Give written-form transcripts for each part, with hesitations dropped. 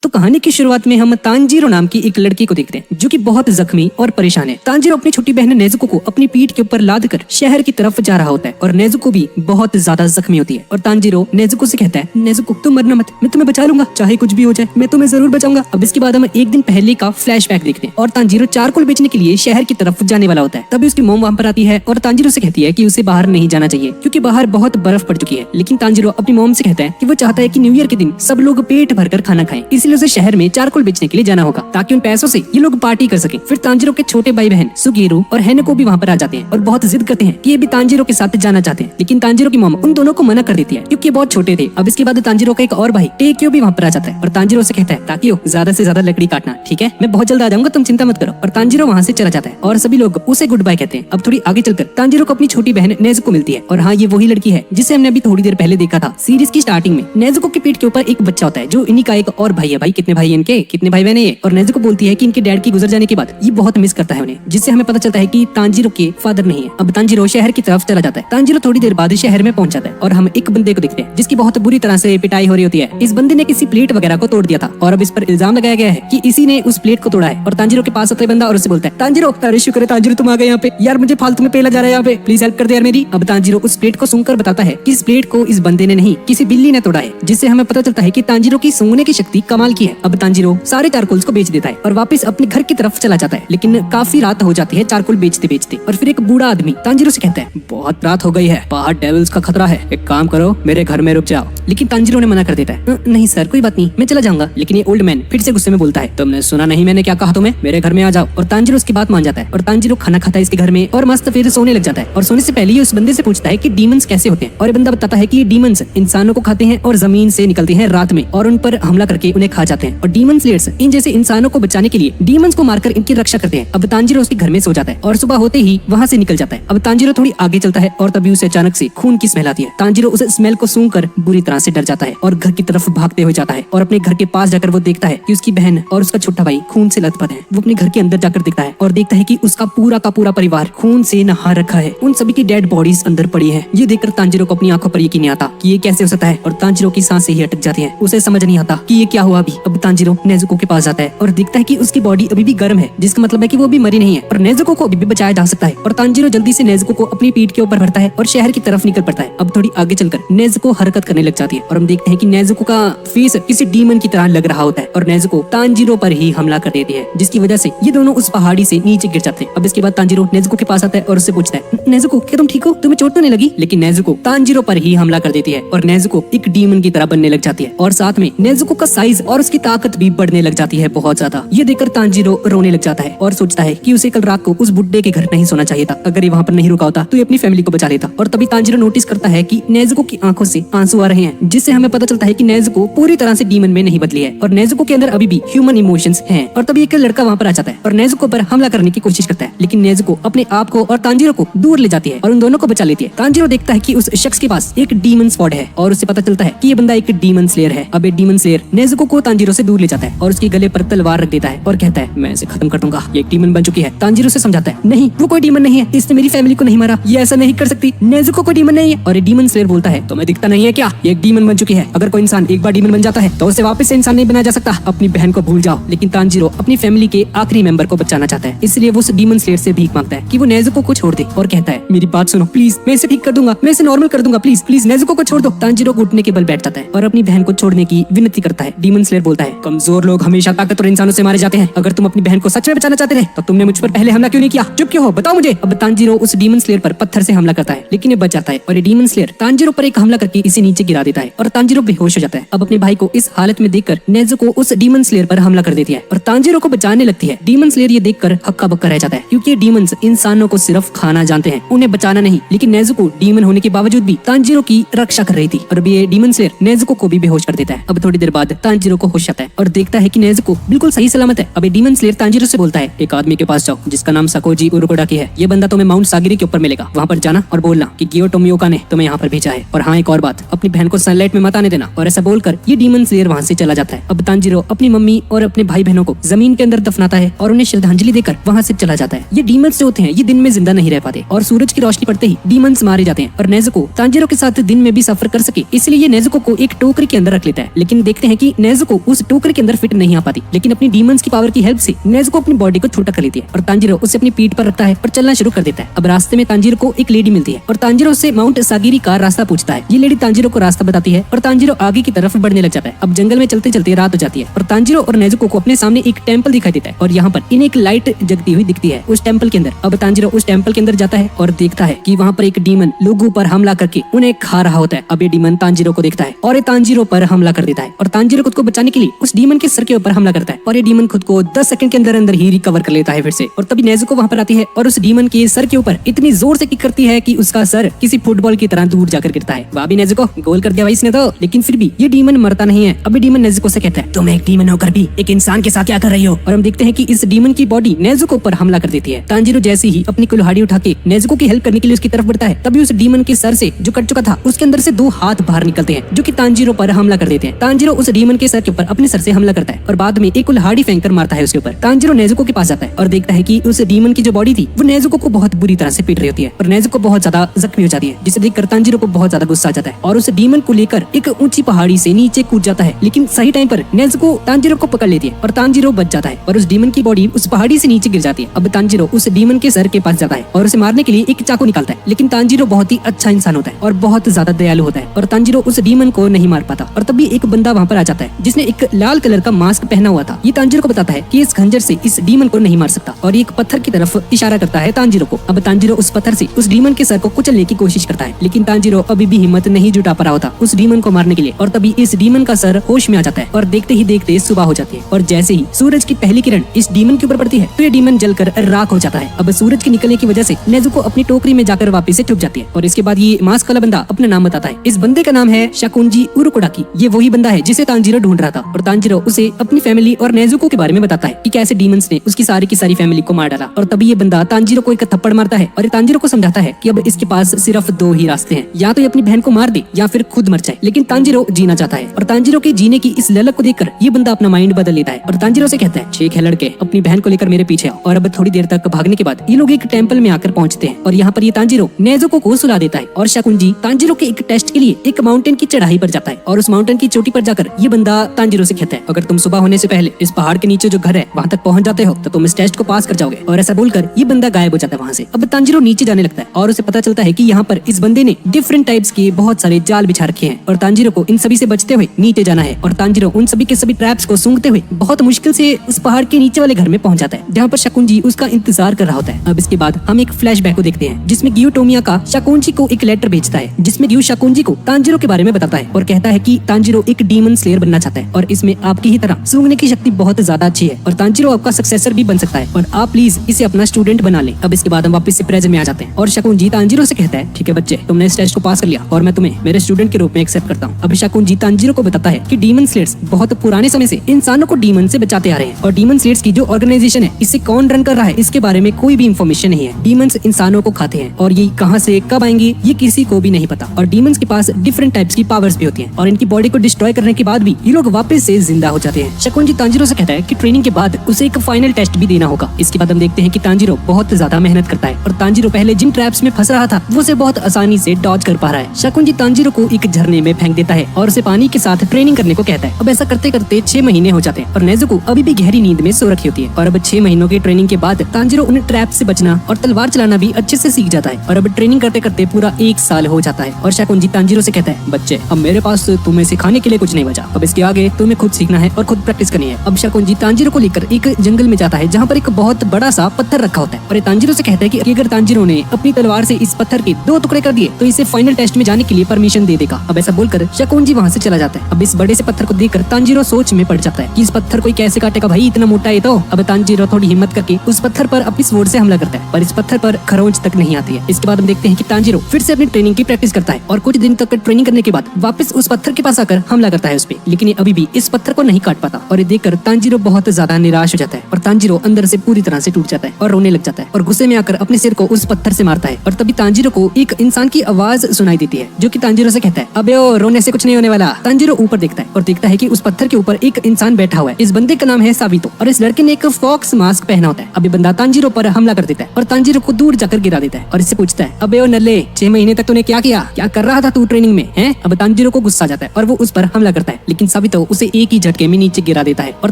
तो कहानी की शुरुआत में हम तांजीरो नाम की एक लड़की को देखते हैं जो कि बहुत जख्मी और परेशान है। तांजीरो अपनी छोटी बहन नेजुको को अपनी पीठ के ऊपर लाद कर शहर की तरफ जा रहा होता है और नेजुको भी बहुत ज्यादा जख्मी होती है। और तांजीरो नेजुको से कहता है, नेजुको तुम मरना मत, मैं तुम्हें बचा लूंगा, चाहे कुछ भी हो जाए मैं तुम्हें जरूर बचाऊंगा। अब इसके बाद हम एक दिन पहले का फ्लैशबैक देखते हैं और तांजीरो चारकोल बेचने के लिए शहर की तरफ जाने वाला होता है। तभी उसकी मॉम वहाँ पर आती है और तांजीरो से कहती है कि उसे बाहर नहीं जाना चाहिए क्योंकि बाहर बहुत बर्फ पड़ चुकी है। लेकिन तांजीरो अपनी मॉम से कहता है कि वो चाहता है कि न्यू ईयर के दिन सब लोग पेट भरकर खाना खाएं, इसलिए उसे शहर में चारकोल बेचने के लिए जाना होगा ताकि उन पैसों से ये लोग पार्टी कर सकें। फिर तांजीरो के छोटे भाई बहन सुगीरू और हेनको भी वहाँ पर आ जाते हैं और बहुत जिद करते हैं कि ये भी तांजीरो के साथ जाना चाहते हैं। लेकिन तांजीरो की मॉम उन दोनों को मना कर देती है क्योंकि बहुत छोटे थे। अब इसके बाद तांजीरो का एक और भाई टेक्यो भी वहाँ पर आ जाता है और तांजीरो से कहता है, ताकियो ज्यादा से ज्यादा लकड़ी काटना, ठीक है, मैं बहुत जल्द आ जाऊंगा, तुम चिंता मत करो। और तांजीरो वहाँ से चला जाता है और सभी लोग उसे गुड बाय कहते हैं। अब थोड़ी आगे चलकर तांजीरो को अपनी छोटी बहन नेजुको मिलती है और हाँ, ये वही लड़की है जिसे हमने अभी थोड़ी देर पहले देखा था सीरीज की स्टार्टिंग में। नेजुको की पीठ के ऊपर एक बच्चा होता है जो इन्हीं का एक और भाई है। भाई कितने भाई इनके, कितने भाई बहन है। और नेजुको बोलती है कि इनके डैड की गुजर जाने के बाद ये बहुत मिस करता है उन्हें, जिससे हमें पता चलता है कि तांजीरो के फादर नहीं है। अब तांजीरो शहर की तरफ चला जाता है। तांजीरो थोड़ी देर बाद शहर में पहुंच जाता है और हम एक बंदे को देखते हैं जिसकी बहुत बुरी तरह से पिटाई हो रही होती है। इस बंदे ने किसी प्लेट वगैरह को तोड़ दिया था और अब इस पर इल्जाम लगाया गया है कि इसी ने उस प्लेट को तोड़ा है। और तांजीरो के पास आता है बंदा और उससे बोलता है, तांजीरो अरे शुक्र है तांजीरो तुम आ गए यहाँ पे, यार मुझे फालतू में पेला जा रहा है यहाँ पे, प्लीज हेल्प कर दे यार मेरी। अब तांजीरो उस प्लेट को सूंघकर बताता है कि इस प्लेट को इस बंदे ने नहीं किसी बिल्ली ने तोड़ा है, जिससे हमें पता चलता है कि तांजीरो की सूंघने की शक्ति कमाल की है। अब तांजीरो सारे चारकोल्स को बेच देता है और वापस अपने घर की तरफ चला जाता है। लेकिन काफी रात हो जाती है चारकोल बेचते बेचते और फिर एक बूढ़ा आदमी तांजीरो से कहता है, बहुत रात हो गई है, बाहर डेविल्स का खतरा है, एक काम करो मेरे घर में रुक जाओ। लेकिन तांजीरो ने मना कर देता है, नहीं सर कोई बात नहीं, मैं चला जाऊंगा। लेकिन ये ओल्ड मैन फिर से गुस्से में बोलता है, तुमने सुना नहीं मैंने क्या कहा तुम्हें, मेरे घर में आ जाओ। और तांजीरो उसकी बात मान जाता है और तांजीरो खाना खाता है इसके घर में और मस्त फिर सोने लग जाता है। और सोने से पहले ही उस बंदे से पूछता है कि डीमंस कैसे होते हैं और ये बंदा बताता है कि ये डीमंस इंसानों को खाते हैं और जमीन से निकलते हैं रात में और उन पर हमला करके उन्हें खा जाते हैं। और डीमन स्लेयर्स इन जैसे इंसानों को बचाने के लिए डीमंस को मारकर इनकी रक्षा करते हैं। अब तांजीरो उसके घर में सो जाता है और सुबह होते ही वहाँ से निकल जाता है। अब तांजीरो थोड़ी आगे चलता है और तभी उसे अचानक से खून की स्मेल आती है। तांजीरो उस स्मेल को सूंघकर बुरी तरह से डर जाता है और घर की तरफ भागते हुए जाता है और अपने घर के पास जाकर वो देखता है कि उसकी बहन और उसका छोटा भाई खून से लथपथ है। वो अपने घर के अंदर जाकर देखता है और देखता है कि उसका पूरा का पूरा परिवार खून से नहा रखा है, उन सभी की डेड बॉडीज अंदर पड़ी है। ये देखकर तांजीरो को अपनी आंखों पर यकीन नहीं आता कि ये कैसे हो सकता है और तांजीरो की सांसें ही अटक जाती हैं। उसे समझ नहीं आता कि ये क्या हुआ अभी। अब तांजीरो नेजुको के पास जाता है और देखता है कि उसकी बॉडी अभी भी गर्म है, जिसका मतलब है कि वो भी मरी नहीं है और नेजुको को अभी भी बचाया जा सकता है। और तांजीरो जल्दी से नेजुको को अपनी पीठ के ऊपर भरता है और शहर की तरफ निकल पड़ता है। अब थोड़ी आगे चलकर नेजुको हरकत करने लग जाती है और हम देखते हैं कि नेजुको का फेस किसी डीमन की तरह लग रहा होता है और नेजुको तांजीरो पर ही हमला कर देती है, जिसकी वजह से ये दोनों उस पहाड़ी से नीचे गिर जाते हैं। अब इसके बाद तांजीरो नेजुको के पास आता है और उससे पूछता है, नेजुको क्या तुम ठीक हो, तुम्हें चोट तो नहीं लगी? लेकिन नेजुको तांजीरो पर ही हमला कर देती है और नेजुको एक डीमन की तरह बनने लग जाती है और साथ में नेजुको का साइज और उसकी ताकत भी बढ़ने लग जाती है बहुत ज्यादा। ये देखकर तांजीरो रोने लग जाता है और सोचता है कि उसे कल रात को उस बुड्ढे के घर नहीं सोना चाहिए था, अगर ये वहाँ पर नहीं रुका होता तो ये अपनी फैमिली को बचा लेता। और तभी तांजीरो नोटिस करता है कि नेजुको की आंखों से आंसू आ रहे हैं, जिससे हमें पता चलता है कि नेजुको पूरी तरह से डीमन में नहीं बदली है और नेजुको के अंदर अभी भी ह्यूमन इमोशंस हैं। और तभी एक लड़का वहाँ पर आ जाता है और नेजुको पर हमला करने की कोशिश करता है, लेकिन नेजुको अपने आप को और तांजीरो को दूर ले जाती है और उन दोनों को बचा लेती है। तांजीरो देखता है कि उस शख्स के पास एक डीमन स्वॉर्ड है और उससे पता चलता है कि ये बंदा एक डीमन स्लेयर है। अब ये डीमन स्लेयर नेजुको को तांजीरो से दूर ले जाता है और उसके गले पर तलवार रख देता है और कहता है, मैं इसे खत्म कर दूंगा, ये एक डीमन बन चुकी है। तांजीरो से समझाता है, नहीं वो कोई डीमन नहीं है, इसने मेरी फैमिली को नहीं मारा, ये ऐसा नहीं कर सकती, नेजुको कोई डीमन नहीं है। और ये डीमन स्लेयर बोलता है, तुम्हें दिखता नहीं है क्या, ये एक डीमन बन चुकी है, अगर कोई इंसान एक बार डीमन बन जाता है तो उसे वापस से इंसान नहीं बनाया जा सकता, अपनी बहन को भूल जाओ। लेकिन तांजीरो अपनी फैमिली के आखिरी मेंबर को बचाना चाहता है, इसलिए वो उस डीमन स्लेयर से भीख मांगता है कि वो नेजुको को छोड़ दे और कहता है, मेरी बात सुनो प्लीज, मैं इसे ठीक कर दूंगा, मैं इसे नॉर्मल कर दूंगा, प्लीज प्लीज नेजुको को छोड़ दो। तांजीरो घुटने के बल बैठ जाता है और अपनी बहन को छोड़ने की विनती करता है। डीमन स्लेयर बोलता है, कमजोर लोग हमेशा ताकतवर इंसानों से मारे जाते हैं, अगर तुम अपनी बहन को सच में बचाना चाहते थे तो तुमने मुझ पर पहले हमला क्यों नहीं किया, चुप क्यों हो, बताओ मुझे। अब तांजीरो उस डीमन स्लेयर पर पत्थर से हमला करता है, लेकिन ये बच जाता है और ये डीमन स्लेयर तांजीरो पर एक हमला करके इसे नीचे गिरा देता है और तांजीरो बेहोश हो जाता है। अब अपने भाई को इस हालत में देखकर नेजुको उस डीमन स्लेयर पर हमला कर देती है और तांजीरो को बचाने लगती है। डीमन स्लेयर ये देखकर हक्का बक्का रह जाता है क्योंकि डीमंस इंसानों को सिर्फ खाना जानते हैं, उन्हें बचाना नहीं। लेकिन नेजुको डीमन होने के बावजूद भी तांजीरो की रक्षा कर रही थी और अब ये डीमन स्लेयर नेजुको को भी बेहोश कर देता है। अब थोड़ी देर बाद तांजीरो को होश आता है और देखता है कि नेजुको बिल्कुल सही सलामत है। अब ये डीमन स्लेयर तांजीरो से बोलता है, एक आदमी के पास जाओ जिसका नाम सकोजी उरुकोडाकी है, ये बंदा तुम्हें माउंट सागिरी के ऊपर मिलेगा, वहाँ पर जाना और बोलना कि गियो टोमियोका ने तुम्हें यहाँ पर भेजा है। और हाँ एक और बात, अपनी बहन को सनलाइट में मत आने देना। और ऐसा बोलकर ये डीमन स्लेयर वहाँ से चला जाता है। अब तांजीरो अपनी मम्मी और अपने भाई बहनों को जमीन के अंदर दफनाता है और उन्हें श्रद्धांजलि देकर वहाँ से चला जाता है। ये डीमंस जो होते हैं ये दिन में जिंदा नहीं रह पाते और सूरज की रोशनी पड़ते ही डीमंस मारे जाते हैं। और नेजुको तांजीरो के साथ दिन में भी सफर कर सके इसलिए ये नेजुको को एक टोकरी के अंदर रख लेता है। लेकिन देखते हैं कि नेजुको नेजुको उस टोकरी के अंदर फिट नहीं आ पाती, लेकिन अपनी डीमंस की पावर की हेल्प से नेजुको अपनी बॉडी को छोटा कर लेती है और तांजीरो उसे अपनी पीठ पर रखता है और चलना शुरू कर देता है। अब रास्ते में तांजीरो को एक लेडी मिलती है और तांजीरो उससे माउंट सागिरी का रास्ता पूछता है। ये लेडी तांजीरो को रास्ता बताती है और तांजीरो आगे की तरफ बढ़ने लग जाता है। अब जंगल में चलते चलते रात हो जाती है और तांजीरो और नेजुको को अपने सामने एक टेंपल दिखाई देता है और यहाँ पर इन्हें एक लाइट जगती हुई दिखती है उस टेंपल के अंदर। अब तांजीरो उस टेंपल के अंदर जाता है और देखता है कि वहाँ पर एक डीमन लोगों पर हमला करके उन्हें खा रहा होता है। अब ये डीमन तांजीरो को देखता है और ये तांजीरो पर हमला कर देता है और तांजीरो खुद को बचाने के लिए उस डीमन के सर के ऊपर हमला करता है और ये डीमन खुद को 10 सेकंड के अंदर अंदर ही रिकवर कर लेता है फिर से। और तभी नेजुको वहाँ पर आती है और उस डीमन के सर के ऊपर इतनी जोर से किक करती है कि उसका सर किसी फुटबॉल की तरह दूर जाकर गिरता है। वाह भी नेजुको, गोल कर दिया भाई इसने तो। लेकिन फिर भी ये डीमन मरता नहीं है। अभी डीमन नेजुको से कहता है तुम एक डीमन होकर भी एक इंसान के साथ क्या कर रही हो। और हम देखते हैं कि इस डीमन की बॉडी नेजुको पर हमला कर देती है। तांजीरो जैसे ही अपनी कुल्हाड़ी उठा के नेजुको की हेल्प करने के लिए उसकी तरफ बढ़ता है, तभी उस डीमन के सर से जो कट चुका था उसके अंदर से 2 हाथ बाहर निकलते हैं जो कि तांजीरो पर हमला कर देते हैं। तांजीरो उस डीमन के सर के ऊपर अपने सर से हमला करता है और बाद में एक कुल्हाड़ी फेंक कर मारता है उसके ऊपर। तांजीरो नेजुको के पास जाता है और देखता है कि उस डीमन की जो बॉडी थी वो नेजुको को बहुत बुरी तरह से पीट रही होती है और नेजुको बहुत ज्यादा जख्मी हो जाती है, जिसे देखकर तांजीरो को बहुत ज्यादा गुस्सा आ जाता है और उस डीमन को लेकर एक ऊंची पहाड़ी से नीचे कूद जाता है। लेकिन सही टाइम पर नेजुको तांजीरो को पकड़ लेती है और तांजीरो बच जाता है और उस डीमन की बॉडी उस पहाड़ी से नीचे गिर जाती है। अब तांजीरो उस डीमन के सर के पास जाता है और उसे मारने के लिए एक चाकू निकालता है, लेकिन तांजीरो बहुत ही अच्छा इंसान होता है और बहुत ज्यादा दयालु होता है और तांजीरो उस डीमन को नहीं मार पाता। और तभी एक बंदा वहाँ पर आ जाता है जिसने एक लाल कलर का मास्क पहना हुआ था। ये तांजीरो को बताता है कि इस खंजर से इस डीमन को नहीं मार सकता और एक पत्थर की तरफ इशारा करता है तांजीरो को। अब तांजीरो उस पत्थर से उस डीमन के सर को कुचलने की कोशिश करता है, लेकिन तांजीरो अभी भी हिम्मत नहीं जुटा पा रहा होता उस डीमन को मारने के लिए। और तभी इस डीमन का सर होश में आ जाता है और देखते ही देखते सुबह हो जाती है और जैसे ही सूरज की पहली किरण इस डीमन के ऊपर पड़ती है तो ये डीमन जलकर राख हो जाता है। अब सूरज के निकलने की वजह से नेजुको अपनी टोकरी में जाकर वापस से छुप जाती है और इसके बाद ये मास्क वाला बंदा अपना नाम बताता है। इस बंदे का नाम है शकुंजी उरुकोडाकी। ये वही बंदा है जिसे तांजीरो ढूंढ रहा था और तांजीरो उसे अपनी फैमिली और नेजुको के बारे में बताता है कि कैसे डीमंस ने उसकी सारी की सारी फैमिली को मार डाला। और तभी ये बंदा तांजीरो को एक थप्पड़ मारता है और ये तांजीरो को समझाता है कि अब इसके पास सिर्फ 2 ही रास्ते हैं, या तो ये अपनी बहन को मार दे या फिर खुद मर जाए। लेकिन तांजीरो जीना चाहता है और तांजीरो के जीने की इस ललक को देखकर ये बंदा अपना माइंड बदल लेता है और तांजीरो से कहता है ठीक है लड़के, अपनी बहन को लेकर मेरे पीछे आओ। और अब थोड़ी देर तक भागने के बाद ये लोग एक टेंपल में आकर पहुंचते हैं और यहाँ पर ये तांजीरो नेजुको को सुला देता है और शकुंजी तांजीरो के एक टेस्ट के लिए एक माउंटेन की चढ़ाई पर जाता है और उस माउंटेन की चोटी पर जाकर ये बंदा तांजीरो से कहता है अगर तुम सुबह होने से पहले इस पहाड़ के नीचे जो घर है वहाँ तक पहुँच जाते हो तो तुम इस टेस्ट को पास कर जाओगे। और ऐसा बोलकर ये बंदा गायब हो जाता है वहाँ से। अब तांजीरो नीचे जाने लगता है और उसे पता चलता है कि यहाँ पर इस बंदे ने डिफरेंट टाइप्स के बहुत सारे जाल बिछा रखे हैं और तांजीरो को इन सभी से बचते हुए नीचे जाना है। और तांजीरो उन सभी के सभी ट्रैप्स को सूंघते हुए बहुत मुश्किल से उस पहाड़ के नीचे वाले घर में पहुंच जाता है जहाँ पर शकुंजी उसका इंतजार कर रहा होता है। अब इसके बाद हम एक फ्लैशबैक को देखते हैं जिसमें गियो टोमियाका शकुंजी को एक लेटर भेजता है जिसमें गियो शकुंजी को तांजीरो के बारे में बताता है और कहता है कि तांजीरो एक डीमन स्लेयर बनना चाहता है और इसमें आपकी ही तरह सूंघने की शक्ति बहुत ज्यादा अच्छी है और तांजीरो आपका सक्सेसर भी बन सकता है और आप प्लीज इसे अपना स्टूडेंट बना ले। अब इसके बाद हम वापस से प्रेजेंट में आ जाते हैं और शकुंजी तांजीरो से कहता है ठीक है बच्चे, तुमने इस टेस्ट को पास कर लिया और मैं तुम्हें मेरे स्टूडेंट के रूप में एक्सेप्ट करता हूँ। अब शकुंजी तांजीरो को बताता है कि डीमन स्लेयर्स बहुत पुराने समय से इंसानों को डीमन से बचाते आ रहे हैं और डीमन स्लेयर्स की जो ऑर्गेनाइजेशन है इसे कौन रन कर रहा है इसके बारे में कोई भी इंफॉर्मेशन नहीं है। डीमंस इंसानों को खाते हैं और ये कहाँ से कब आएंगे ये किसी को भी नहीं पता और डीमंस के पास डिफरेंट टाइप्स की पावर्स भी होती हैं और इनकी बॉडी को डिस्ट्रॉय करने के बाद भी ये लोग वापस से जिंदा हो जाते हैं। शकुंजी तांजीरो से कहता है कि ट्रेनिंग के बाद उसे एक फाइनल टेस्ट भी देना होगा। इसके बाद हम देखते हैं कि तांजीरो बहुत ज्यादा मेहनत करता है और तांजीरो पहले जिन ट्रैप्स में फंस रहा था वो उसे बहुत आसानी से डॉज कर पा रहा है। शकुंजी तांजीरो को एक झरने में फेंक देता है और उसे पानी के साथ ट्रेनिंग करने को कहता है। अब ऐसा करते करते 6 महीने हो जाते हैं और नेजुको अभी भी गहरी नींद में सो रखी होती है और अब 6 महीनों की ट्रेनिंग के बाद तांजीरो उन ट्रैप से बचना और तलवार चलाना भी अच्छे से सीख जाता है और अब ट्रेनिंग करते करते पूरा 1 साल हो जाता है। और शकुंजी तांजीरो से कहता है बच्चे, अब मेरे पास तुम्हें सिखाने के लिए कुछ नहीं बचा, अब इसके आगे तुम्हें खुद सीखना है और खुद प्रैक्टिस करनी है। अब शकुंजी तांजीरो को लेकर एक जंगल में जाता है जहाँ पर एक बहुत बड़ा सा पत्थर रखा होता है और तांजीरो से कहता है कि अगर तांजीरो ने अपनी तलवार से इस पत्थर के 2 टुकड़े कर दिए तो इसे फाइनल टेस्ट में जाने के लिए परमिशन दे देगा। अब ऐसा बोलकर शकुंजी वहाँ से चला जाता है। अब इस बड़े से पत्थर को देखकर तांजीरो सोच में पड़ जाता है कि इस पत्थर को कैसे काटेगा भाई, इतना मोटा है तो। अब तांजीरो थोड़ी हिम्मत करके उस पत्थर पर अपनी स्वॉर्ड से हमला करता है पर इस पत्थर पर खरोंच तक नहीं आती है। इसके बाद हम देखते हैं कि तांजीरो फिर से अपनी ट्रेनिंग की प्रैक्टिस करता है और कुछ दिन तक ट्रेनिंग करने के बाद वापस उस पत्थर के पास आकर हमला करता है उस पे, लेकिन ये अभी भी इस पत्थर को नहीं काट पाता और ये देखकर तांजीरो बहुत ज्यादा निराश हो जाता है और तांजीरो अंदर से पूरी तरह से टूट जाता है और रोने लग जाता है और गुस्से में आकर अपने सिर को उस पत्थर से मारता है। और तभी तांजीरो को एक इंसान की आवाज सुनाई देती है जो कि तांजीरो से कहता है अबे ओ, रोने से कुछ नहीं होने वाला। तांजीरो ऊपर देखता है और देखता है कि उस पत्थर के ऊपर एक इंसान बैठा हुआ है। इस बंदे का नाम है साबितो और इस लड़के ने एक फॉक्स मास्क पहना होता है। अभी बंदा तांजीरो पर हमला कर देता है और तांजीरो को दूर जाकर गिरा देता है और इससे पूछता है अबे ओ नल्ले, 6 महीने तक तूने क्या किया, क्या कर रहा था तू ट्रेनिंग में है। अब तांजीरो को गुस्सा आ जाता है और वो उस पर हमला करता है, लेकिन साबितो सावितो उसे एक ही झटके में नीचे गिरा देता है और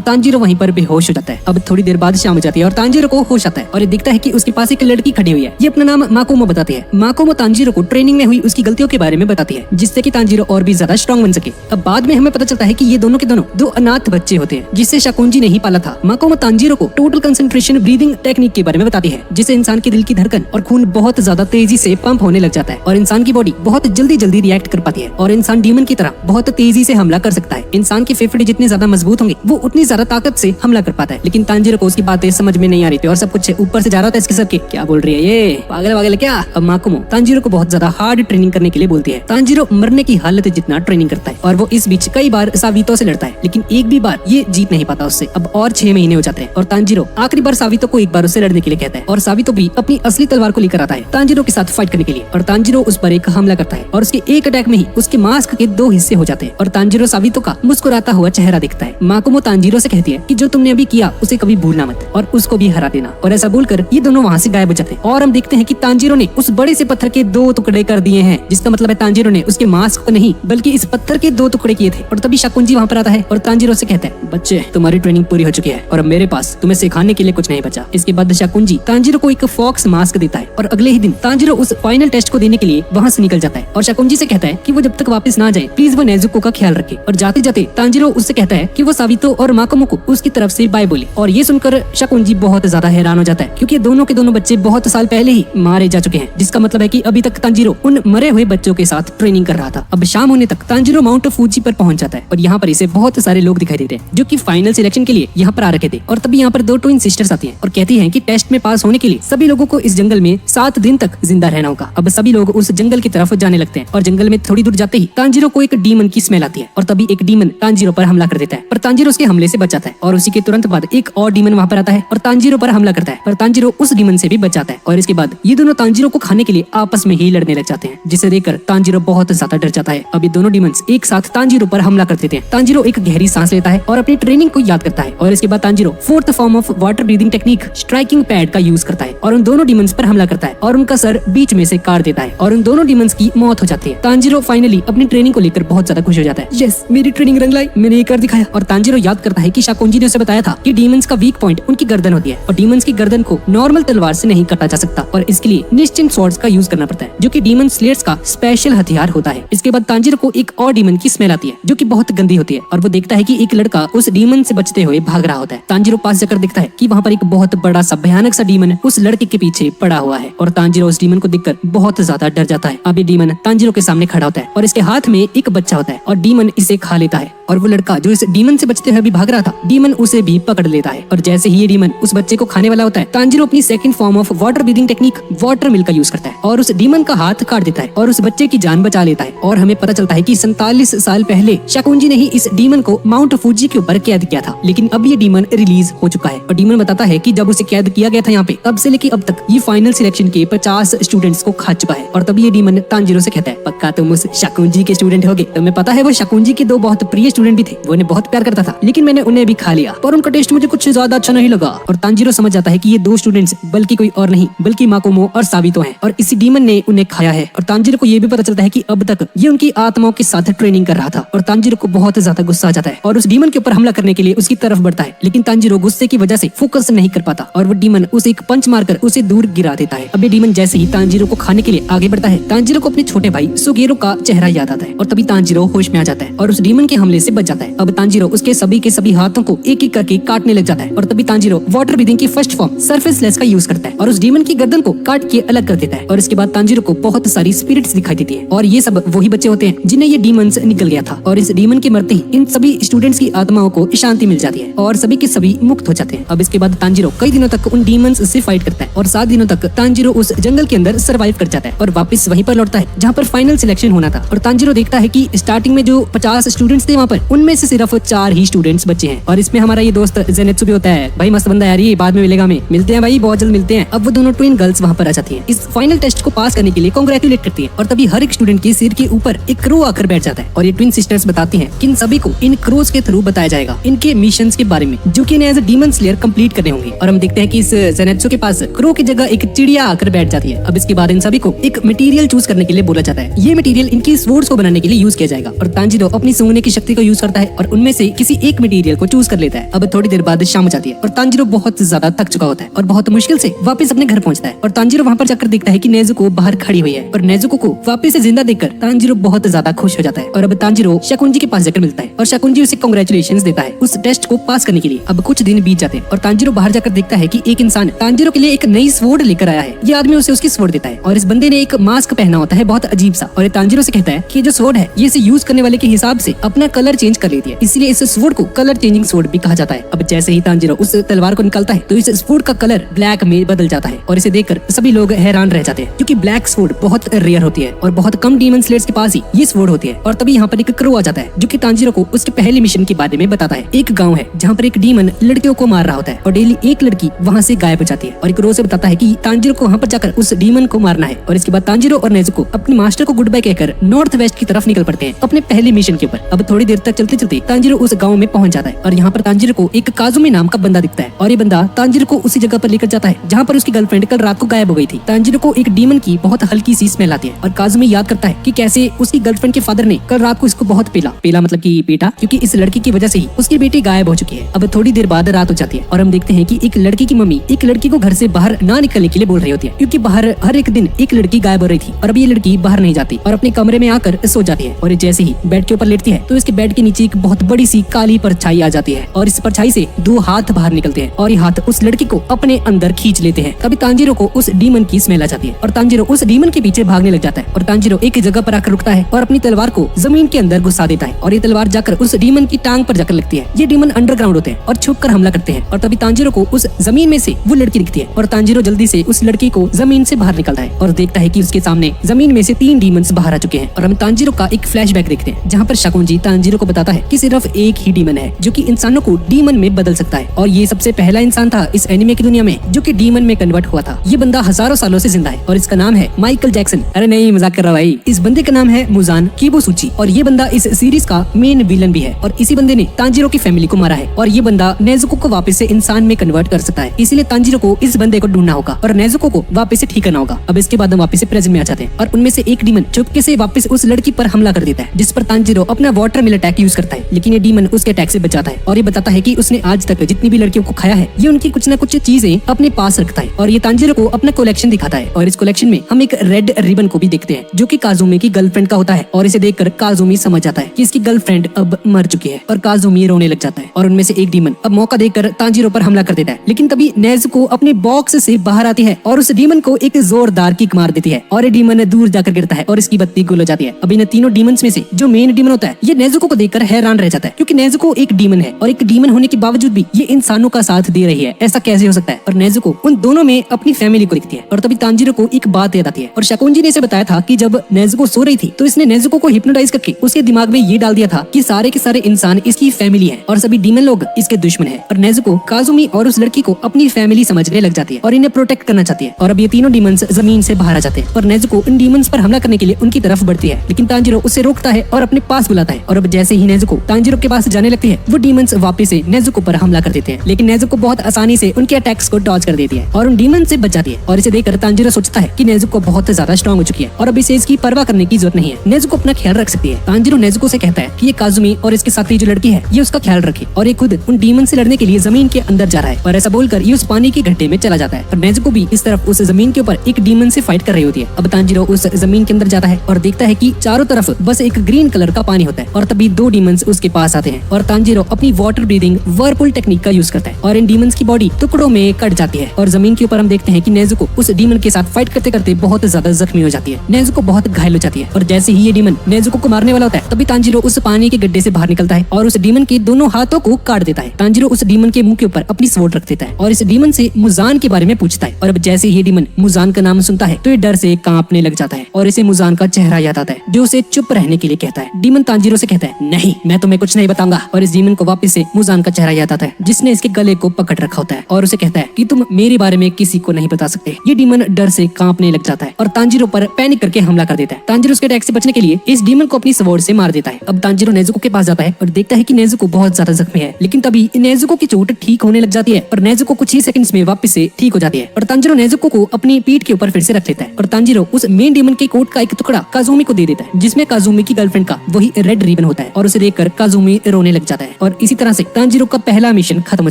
तांजीरो वहीं पर बेहोश हो जाता है। अब थोड़ी देर बाद शाम हो जाती है और तांजीरो को होश आता है और ये दिखता है कि उसके पास एक लड़की खड़ी हुई है। ये अपना नाम माकोमो बताती है। माकोमो तांजीरो को ट्रेनिंग में हुई उसकी गलतियों के बारे में बताती है, जिससे कि तांजीरो और भी ज्यादा स्ट्रॉन्ग बन सके। अब बाद में हमें पता चलता है कि ये दोनों के दोनों दो अनाथ बच्चे होते हैं, जिससे शाकुंजी ने ही पाला था। माकोमो तांजीरो को टोटल कंसंट्रेशन ब्रीदिंग टेक्निक के बारे में बताती है, जिससे इंसान के दिल की धड़कन और खून बहुत ज्यादा तेजी से पंप होने लग जाता है और इंसान की बॉडी बहुत जल्दी रिएक्ट कर पाती है और इंसान डीमन की तरह बहुत तेजी से हमला कर सकता है। इंसान के फेफड़े जितने ज्यादा मजबूत होंगे वो उतनी ज्यादा ताकत से हमला कर पाता है। लेकिन तांजीरो को उसकी बातें समझ में नहीं आ रही थी और सब कुछ ऊपर से जा रहा था इसके सबके। क्या बोल रही है ये, पागल क्या। अब माकोमो तांजीरो को बहुत ज्यादा हार्ड ट्रेनिंग करने के लिए बोलती है। तांजीरो मरने की हालत जितना ट्रेनिंग करता है और वो इस बीच कई बार सावितो से लड़ता है, लेकिन एक भी बार ये जीत नहीं पाता उससे। अब और 6 महीने हो जाते हैं और तांजीरो आखिरी बार सावितो को एक बार उससे लड़ने के लिए कहता है और सावितो भी अपनी असली तलवार को लेकर आता है तांजीरो के साथ फाइट करने के लिए और तांजीरो उस पर एक हमला करता है और उसके एक अटैक में ही उसके मास्क के 2 हिस्से हो जाते हैं और तांजीरो सावितो का मुस्कुराता हुआ चेहरा दिखता है। माकोमो तांजीरो से कहती है कि जो तुमने अभी किया उसे कभी भूलना मत और उसको भी हरा देना, और ऐसा बोलकर ये दोनों वहाँ से गायब हो जाते हैं और हम देखते हैं कि तांजीरो ने उस बड़े से पत्थर के 2 टुकड़े कर दिए हैं, जिसका मतलब है तांजीरो ने उसके मास्क को नहीं बल्कि इस पत्थर के 2 टुकड़े किए थे। और तभी शाकुंजी वहाँ पर आता है और तांजीरो से कहता है, बच्चे तुम्हारी ट्रेनिंग पूरी हो चुकी है और अब मेरे पास तुम्हें सिखाने के लिए कुछ नहीं बचा। इसके बाद शाकुंजी तांजीरो को एक फॉक्स मास्क देता है और अगले ही दिन तांजीरो उस फाइनल टेस्ट को देने के लिए वहाँ से निकल जाता है और शाकुंजी से कहता है कि वो जब तक वापस ना जाए प्लीज वो नेजुको का ख्याल रखे। और जाते जाते तांजीरो उससे कहता है कि वो सावितो और माकोमो को उसकी तरफ से बाय बोले। और ये सुनकर शाकुंजी बहुत ज्यादा हैरान हो जाता है, क्योंकि दोनों के दोनों बच्चे बहुत साल पहले ही मारे जा चुके हैं, जिसका मतलब है कि अभी तक तांजीरो उन मरे हुए बच्चों के साथ ट्रेनिंग कर रहा था। अब शाम होने तक तांजीरो माउंट फूजी पर पहुंच जाता है और यहाँ पर इसे बहुत सारे लोग दिखाई देते हैं जो कि फाइनल सिलेक्शन के लिए यहाँ पर आ रखे थे। और तभी यहाँ पर 2 ट्विन सिस्टर्स आती हैं और कहती हैं कि टेस्ट में पास होने के लिए सभी लोगों को इस जंगल में 7 दिन तक जिंदा रहना होगा। अब सभी लोग उस जंगल की तरफ जाने लगते हैं और जंगल में थोड़ी दूर जाते ही तांजीरो को एक डीमन की स्मेल आती है और तभी एक डीमन तांजीरो पर हमला कर देता है, पर तांजीरो उसके हमले से बच जाता है। और उसी के तुरंत बाद एक और डीमन वहाँ पर आता है और तांजीरो पर हमला करता है, पर तांजीरो उस डीमन से भी बच जाता है। और इसके बाद ये दोनों तांजीरो को खाने के लिए आपस में ही लड़ने लग जाते हैं, जिसे देखकर तांजीरो बहुत ज्यादा डर जाता है। अब ये दोनों डीमंस एक साथ तांजीरो पर हमला कर देते हैं। तांजीरो एक गहरी सांस लेता है और अपनी ट्रेनिंग को याद करता है और इसके बाद Tanjiro 4th form of water breathing technique striking pad का यूज करता है और उन दोनों डीमंस पर हमला करता है और उनका सर बीच में से काट देता है और उन दोनों डीमंस की मौत हो जाती है। तांजीरो फाइनली अपनी ट्रेनिंग को लेकर बहुत ज्यादा खुश हो जाता है। यस, मेरी ट्रेनिंग रंग लाई, मैंने ये कर दिखाया। और तांजीरो याद करता है कि शाकुंजी ने उसे बताया था कि डीमंस का वीक पॉइंट उनकी गर्दन होती है और डीमंस की गर्दन को नॉर्मल तलवार से नहीं काटा जा सकता और इसके लिए निश्चित स्वॉर्ड्स का यूज करना पड़ता है, जो कि डीमन स्लेयर्स का स्पेशल हथियार होता है। इसके बाद तांजीरो को एक और डीमन की स्मेल आती है जो कि बहुत गंदी होती है और वो देखता है कि एक लड़का उस डीमन से बचते हुए भाग रहा होता है। तांजीरो पास जाकर देखता है कि वहाँ पर एक बहुत बड़ा सा भयानक सा डीमन उस लड़के के पीछे पड़ा हुआ है और तांजीरो उस डीमन को देखकर बहुत ज्यादा डर जाता है। अब ये डीमन तांजीरो के सामने खड़ा होता है और इसके हाथ में एक बच्चा होता है और डीमन इसे खा लेता है और वो लड़का जो इस डीमन से बचते हुए भी भाग रहा था, डीमन उसे भी पकड़ लेता है। और जैसे ही ये डीमन उस बच्चे को खाने वाला होता है, तांजीरो अपनी 2nd form of water breathing technique water mill का यूज करता है और उस डीमन का हाथ काट देता है और उस बच्चे की जान बचा लेता है। और हमें पता चलता है कि 47 साल पहले शाकुंजी ने ही इस डीमन को माउंट फूजी के ऊपर कैद किया था, लेकिन अब ये डीमन रिलीज हो चुका है। और डीमन बताता है कि जब उसे कैद किया गया था यहाँ पे, तब से लेके अब तक ये फाइनल सिलेक्शन के 50 स्टूडेंट्स को खा चुका है। और तभी ये डीमन तांजीरो से कहता है, पक्का तुम उस शाकुंजी के स्टूडेंट होगे। तुम्हें पता है वो शाकुंजी के 2 बहुत प्रिय स्टूडेंट भी थे, वो उन्हें बहुत प्यार करता था, लेकिन मैंने उन्हें भी खा लिया पर उनका टेस्ट मुझे कुछ ज्यादा अच्छा नहीं लगा। और तांजीरो समझ जाता है कि ये 2 स्टूडेंट्स बल्कि कोई और नहीं बल्कि माकोमो और सावितो हैं और इसी डीमन ने उन्हें खाया है। और तांजीरो को ये भी पता चलता है कि अब तक ये उनकी आत्माओं के साथ ट्रेनिंग कर रहा था और तांजीरो को बहुत ज्यादा गुस्सा आ जाता है और उस डीमन के ऊपर हमला करने के लिए उसकी तरफ बढ़ता है, लेकिन तांजीरो गुस्से की वजह से फोकस नहीं कर पाता और वो डीमन उसे एक पंच मारकर उसे दूर गिरा देता है। अब ये डीमन जैसे ही तांजीरो को खाने के लिए आगे बढ़ता है, तांजीरो को अपने छोटे भाई सुगेरो का चेहरा याद आता है और तभी तांजीरो होश में आ जाता है और उस डीमन के हमले से बच जाता है। अब तांजीरो उसके सभी के सभी हाथों को एक एक करके काटने लग जाता है और तभी तांजीरो वाटर ब्रीदिंग की 1st फॉर्म सरफेस लेस का यूज करता है और उस डीमन की गर्दन को काट के अलग कर देता है। और इसके बाद तांजीरो को बहुत सारी स्पिरिट्स दिखाई देती है और ये सब वही बच्चे होते हैं जिन्हें ये डीमंस निकल गया था। और इस डीमन के मरते ही इन सभी स्टूडेंट्स की आत्माओं को शांति मिल जाती है और सभी के सभी मुक्त हो जाते हैं। अब इसके बाद तांजीरो कई दिनों तक उन डीमंस से फाइट करता है और 7 दिनों तक तांजीरो उस जंगल के अंदर सर्वाइव कर जाता है और वापस वहीं पर लौटता है जहाँ पर फाइनल सिलेक्शन होना था। और तांजीरो देखता है कि स्टार्टिंग में जो 50 स्टूडेंट्स थे वहाँ पर, उनमें से सिर्फ 4 ही स्टूडेंट्स बचे हैं और इसमें हमारा ये दोस्त जेनेत्सु भी होता है। भाई मस्त बंदा यार, ये बाद में मिलेगा, हमें मिलते हैं भाई, बहुत जल्द मिलते हैं। अब वो दोनों ट्विन गर्ल्स वहाँ पर आ जाती हैं इस फाइनल टेस्ट को पास करने के लिए कांग्रेचुलेट करती है और तभी हर एक स्टूडेंट के सिर के ऊपर एक क्रो आकर बैठ जाता है और ये ट्विन सिस्टर्स बताती हैं कि इन सभी को इन क्रोज के थ्रू बताया जाएगा इनके मिशंस के बारे में, जो कि इन्हें as a demon slayer complete करने होंगे। और हम देखते हैं कि इस जेनेत्सु के पास क्रो की जगह एक चिड़िया आकर बैठ जाती है। अब इसके बाद इन सभी को एक मटेरियल चूज करने के लिए बोला जाता है। ये मटेरियल इनकी स्वॉर्ड्स को बनाने के लिए यूज किया जाएगा और तांजीरो अपनी सूंघने की शक्ति को यूज करता है और उनमें से किसी एक मटेरियल को चूज कर लेता है। अब थोड़ी देर बाद शाम हो जाती है और तांजीरो बहुत ज्यादा थक चुका होता है और बहुत मुश्किल से वापस अपने घर पहुंचता है और तांजीरो वहाँ पर जाकर देखता है कि नेजुको बाहर खड़ी हुई है और नेजुको को वापस से जिंदा देखकर तांजीरो बहुत ज्यादा खुश हो जाता है और अब तांजीरो शकुंजी के पास जाकर मिलता है और शकुंजी उसे कांग्रेचुलेशंस देता है उस टेस्ट को पास करने के लिए। अब कुछ दिन बीत जाते हैं और तांजीरो बाहर जाकर देखता है कि एक इंसान तांजीरो के लिए एक नई स्वॉर्ड लेकर आया है। ये आदमी उसे उसकी स्वॉर्ड देता है और इस बंदे ने एक मास्क पहना होता है बहुत अजीब सा और ये तांजीरो से कहता है कि जो स्वॉर्ड है ये इसे यूज करने वाले के हिसाब से अपना कलर चेंज कर लेती है, इसलिए इस स्वॉर्ड को कलर चेंजिंग स्वॉर्ड भी कहा जाता है। अब जैसे ही तांजीरो उस तलवार को निकालता है तो इस स्वॉर्ड का कलर ब्लैक में बदल जाता है और इसे देखकर सभी लोग हैरान रह जाते हैं क्योंकि ब्लैक स्वॉर्ड बहुत रेयर होती है और बहुत कम डीमन स्लेयर्स के पास ही ये स्वॉर्ड होती है। और तभी यहाँ पर एक क्रो आ जाता है जो कि तांजीरो को उसके पहले मिशन के बारे में बताता है। एक गांव है जहाँ पर एक डीमन लड़कियों को मार रहा होता है और डेली एक लड़की वहाँ से गायब हो जाती है और क्रो से बताता है कि तांजीरो को वहाँ पर जाकर उस डीमन को मारना है। और इसके बाद तांजीरो और नेजुको अपने मास्टर को गुड बाय कहकर नॉर्थ वेस्ट की तरफ निकल पड़ते हैं अपने पहले मिशन के ऊपर। अब थोड़ी देर तक चलते चलते तांजीरो उस गाँव में पहुंच जाता है और यहाँ पर तांजीरो को एक काजुमी नाम का बंदा दिखता है और ये बंदा तांजीरो को उसी जगह पर लेकर जाता है जहाँ पर उसकी गर्लफ्रेंड कल रात को गायब हो गई थी। तांजीरो को एक डीमन की बहुत हल्की सी स्मेल आती है और काजुमी याद करता है कि कैसे उसकी गर्लफ्रेंड के फादर ने कल रात को इसको बहुत पेला मतलब कि पीटा, क्योंकि इस लड़की की वजह से ही उसकी बेटी गायब हो चुकी है। अब थोड़ी देर बाद रात हो जाती है और हम देखते हैं कि एक लड़की की मम्मी एक लड़की को घर से बाहर ना निकलने के लिए बोल रही होती है क्योंकि बाहर हर एक दिन एक लड़की गायब हो रही थी और अब ये लड़की बाहर नहीं जाती और अपने कमरे में आकर सो जाती है। और जैसे ही बेड के ऊपर लेटती है तो इसके बेड के नीचे एक बहुत बड़ी सी काली परछाई आ जाती है और इस परछाई से दो हाथ बाहर निकलते हैं और ये हाथ उस लड़की को अपने अंदर खींच लेते हैं। तभी तांजीरो को उस डीमन की स्मेल आ जाती है और तांजीरो उस डीमन के पीछे भागने लग जाता है और तांजीरो एक जगह पर आकर रुकता है और अपनी तलवार को जमीन के अंदर घुसा देता है और ये तलवार जाकर उस डीमन की टांग पर जाकर लगती है। ये डीमन अंडरग्राउंड होते हैं और छुप कर हमला करते हैं और तभी तांजीरो को उस जमीन में से वो लड़की दिखती है और तांजीरो जल्दी से उस लड़की को जमीन से बाहर निकलता है और देखता है कि उसके सामने जमीन में से 3 डीमंस बाहर आ चुके हैं। और हम तांजीरो का एक फ्लैशबैक देखते हैं जहाँ पर शकुंजी तांजीरो को बताता है कि सिर्फ एक ही डीमन है जो कि इंसानों को डीमन में बदल सकता है और ये सबसे पहला इंसान था इस एनिमे की दुनिया में जो कि डीमन में कन्वर्ट हुआ था। ये बंदा हजारों सालों से जिंदा है और इसका नाम है माइकल जैक्सन। अरे नहीं, मजाक कर रहा भाई। इस बंदे का नाम है मुजान किबोसुची और ये बंदा इस सीरीज का मेन विलन भी है और इसी बंदे ने तांजीरो की फैमिली को मारा है और ये बंदा नेजुको को वापस से इंसान में कन्वर्ट कर सकता है। इसलिए तांजीरो को इस बंदे को ढूंढना होगा और नेजुको को वापस से ठीक करना होगा। अब इसके बाद हम वापस से प्रेजेंट में आ जाते हैं और उनमें से एक डीमन चुपके से वापस उस लड़की पर हमला कर देता है जिस पर तांजीरो अपना वाटर मिल अटैक यूज करता है, लेकिन ये डीमन उसके अटैक से बचाता है और ये बताता है कि उसने आज तक जितनी भी लड़कियों को खाया है ये उनकी कुछ न कुछ चीजें अपने पास रखता है और ये तांजीरो को अपना कलेक्शन दिखाता है। और इस कलेक्शन में हम एक रेड रिबन को भी देखते हैं जो कि काजुमी की गर्लफ्रेंड का होता है और इसे देखकर काजुमी समझ जाता है कि इसकी गर्लफ्रेंड अब मर चुकी है और काजुमी रोने लग जाता है और उनमें से एक डीमन अब मौका देकर तांजीरो पर हमला कर देता है। लेकिन तभी नेजुको अपने बॉक्स से बाहर आती है और उस डीमन को एक जोरदार किक मार देती है और ये डीमन दूर जाकर गिरता है और इसकी बत्ती गुल हो जाती है। अब इन तीनों डीमंस में से जो मेन डीमन होता है ये नेजुको को देखकर हैरान रह जाता है क्योंकि नेजुको एक डीमन है और एक डीमन होने के बावजूद भी ये इंसानों का साथ दे रही है, ऐसा कैसे हो सकता है। और नेजुको उन दोनों में अपनी फैमिली को दिखती है और तभी तांजीरो को एक बात याद आती है और शकुंजी ने इसे बताया था कि जब नेजुको सो रही थी तो इसने नेजुको को हिप्नोटाइज करके उसके दिमाग में ये डाल दिया था कि सारे के सारे इंसान इसकी फैमिली है और सभी डीमन लोग इसके दुश्मन है। और नेजुको काजुमी और उस लड़की को अपनी फैमिली समझने लग जाती है और इन्हें प्रोटेक्ट करना चाहती है। और अब ये तीनों डीमंस जमीन से बाहर आ जाते हैं और नेजुको इन डीमंस पर हमला करने के लिए उनकी तरफ बढ़ती है, लेकिन तांजीरो उसे रोकता है और अपने पास बुलाता है। और अब जैसे ही नेजुको तांजीरो के पास जाने लगती है वो डीमंस वापस से नेजुको पर हमला कर देते हैं, लेकिन नेजुको बहुत आसानी से उनके अटैक्स को डॉज कर देती है और उन डीमन से बच जाती है। और इसे देखकर तांजीरो सोचता है कि नेजुको बहुत ज्यादा स्ट्रॉन्ग हो चुकी है और अब इसे इसकी परवाह करने की जरूरत नहीं है, नेजुको अपना ख्याल रख सकती है। तांजीरो नेजुको से कहता है कि ये काजुमी और इसके साथ जो लड़की है ये उसका ख्याल रखे और ये खुद उन डीमन से लड़ने के लिए जमीन के अंदर जा रहा है। और ऐसा बोलकर ये उस पानी के गड्ढे में चला जाता है और नेजुको भी इस तरफ उस जमीन के ऊपर एक डीमन से फाइट कर रही होती है। अब तांजीरो उस जमीन के अंदर जाता है और देखता है कि चारों तरफ बस एक ग्रीन कलर का पानी होता है और तभी 2 डीमंस उसके पास आते हैं और तांजीरो अपनी वाटर ब्रीदिंग वर्लपूल टेक्निक का यूज करता है और इन डीमंस की बॉडी टुकड़ों में कट जाती है और जमीन के ऊपर हम देखते हैं कि नेजुको उस डीमन के साथ फाइट करते करते बहुत ज्यादा जख्मी हो जाती है। नेजुको बहुत घायल हो जाती है और जैसे ही ये डीमन नेजुको को मारने वाला होता है तभी तांजीरो उस पानी के गड्ढे से बाहर निकलता है और उस डीमन के दोनों हाथों को काट देता है। तांजीरो उस डीमन के मुंह के ऊपर अपनी स्वॉर्ड रख देता है और इस डीमन से मुजान के बारे में पूछता है और अब जैसे ही डीमन मुजान का नाम सुनता है तो ये डर से कांपने लग जाता है और इसे मुजान का चेहरा याद आता है जो उसे चुप रहने के लिए कहता है। डीमन तांजीरो से कहता है नहीं, मैं तुम्हें कुछ नहीं बताऊंगा और इस डीमन को वापस से मुजान का चेहरा याद आता है जिसने इसके गले को पकड़ रखा होता है और उसे कहता है कि तुम मेरे बारे में किसी को नहीं बता सकते। ये डीमन डर से कांपने लग जाता है और तांजीरो पर पैनिक करके हमला कर देता है। तांजीरो उसके अटैक से बचने के लिए इस डीमन को अपनी स्वॉर्ड से मार देता है। अब तांजीरो नेजुको के पास जाता है और देखता है कि नेजुको बहुत ज्यादा जख्मी है, लेकिन तभी नेजुको की चोट ठीक होने लग जाती है और नेजुको कुछ ही सेकंड्स में वापस से ठीक हो जाती है और तांजीरो नेजुको को अपनी पीठ के ऊपर फिर से रख लेता है और तांजीरो उस मेन डीमन के कोट का एक टुकड़ा काजुमी को दे देता है जिसमें काजुमी की गर्लफ्रेंड का वही रेड रिबन होता है और उसे देखकर काजुमी रोने लग जाता है और इसी तरह से तांजीरो का पहला मिशन खत्म हो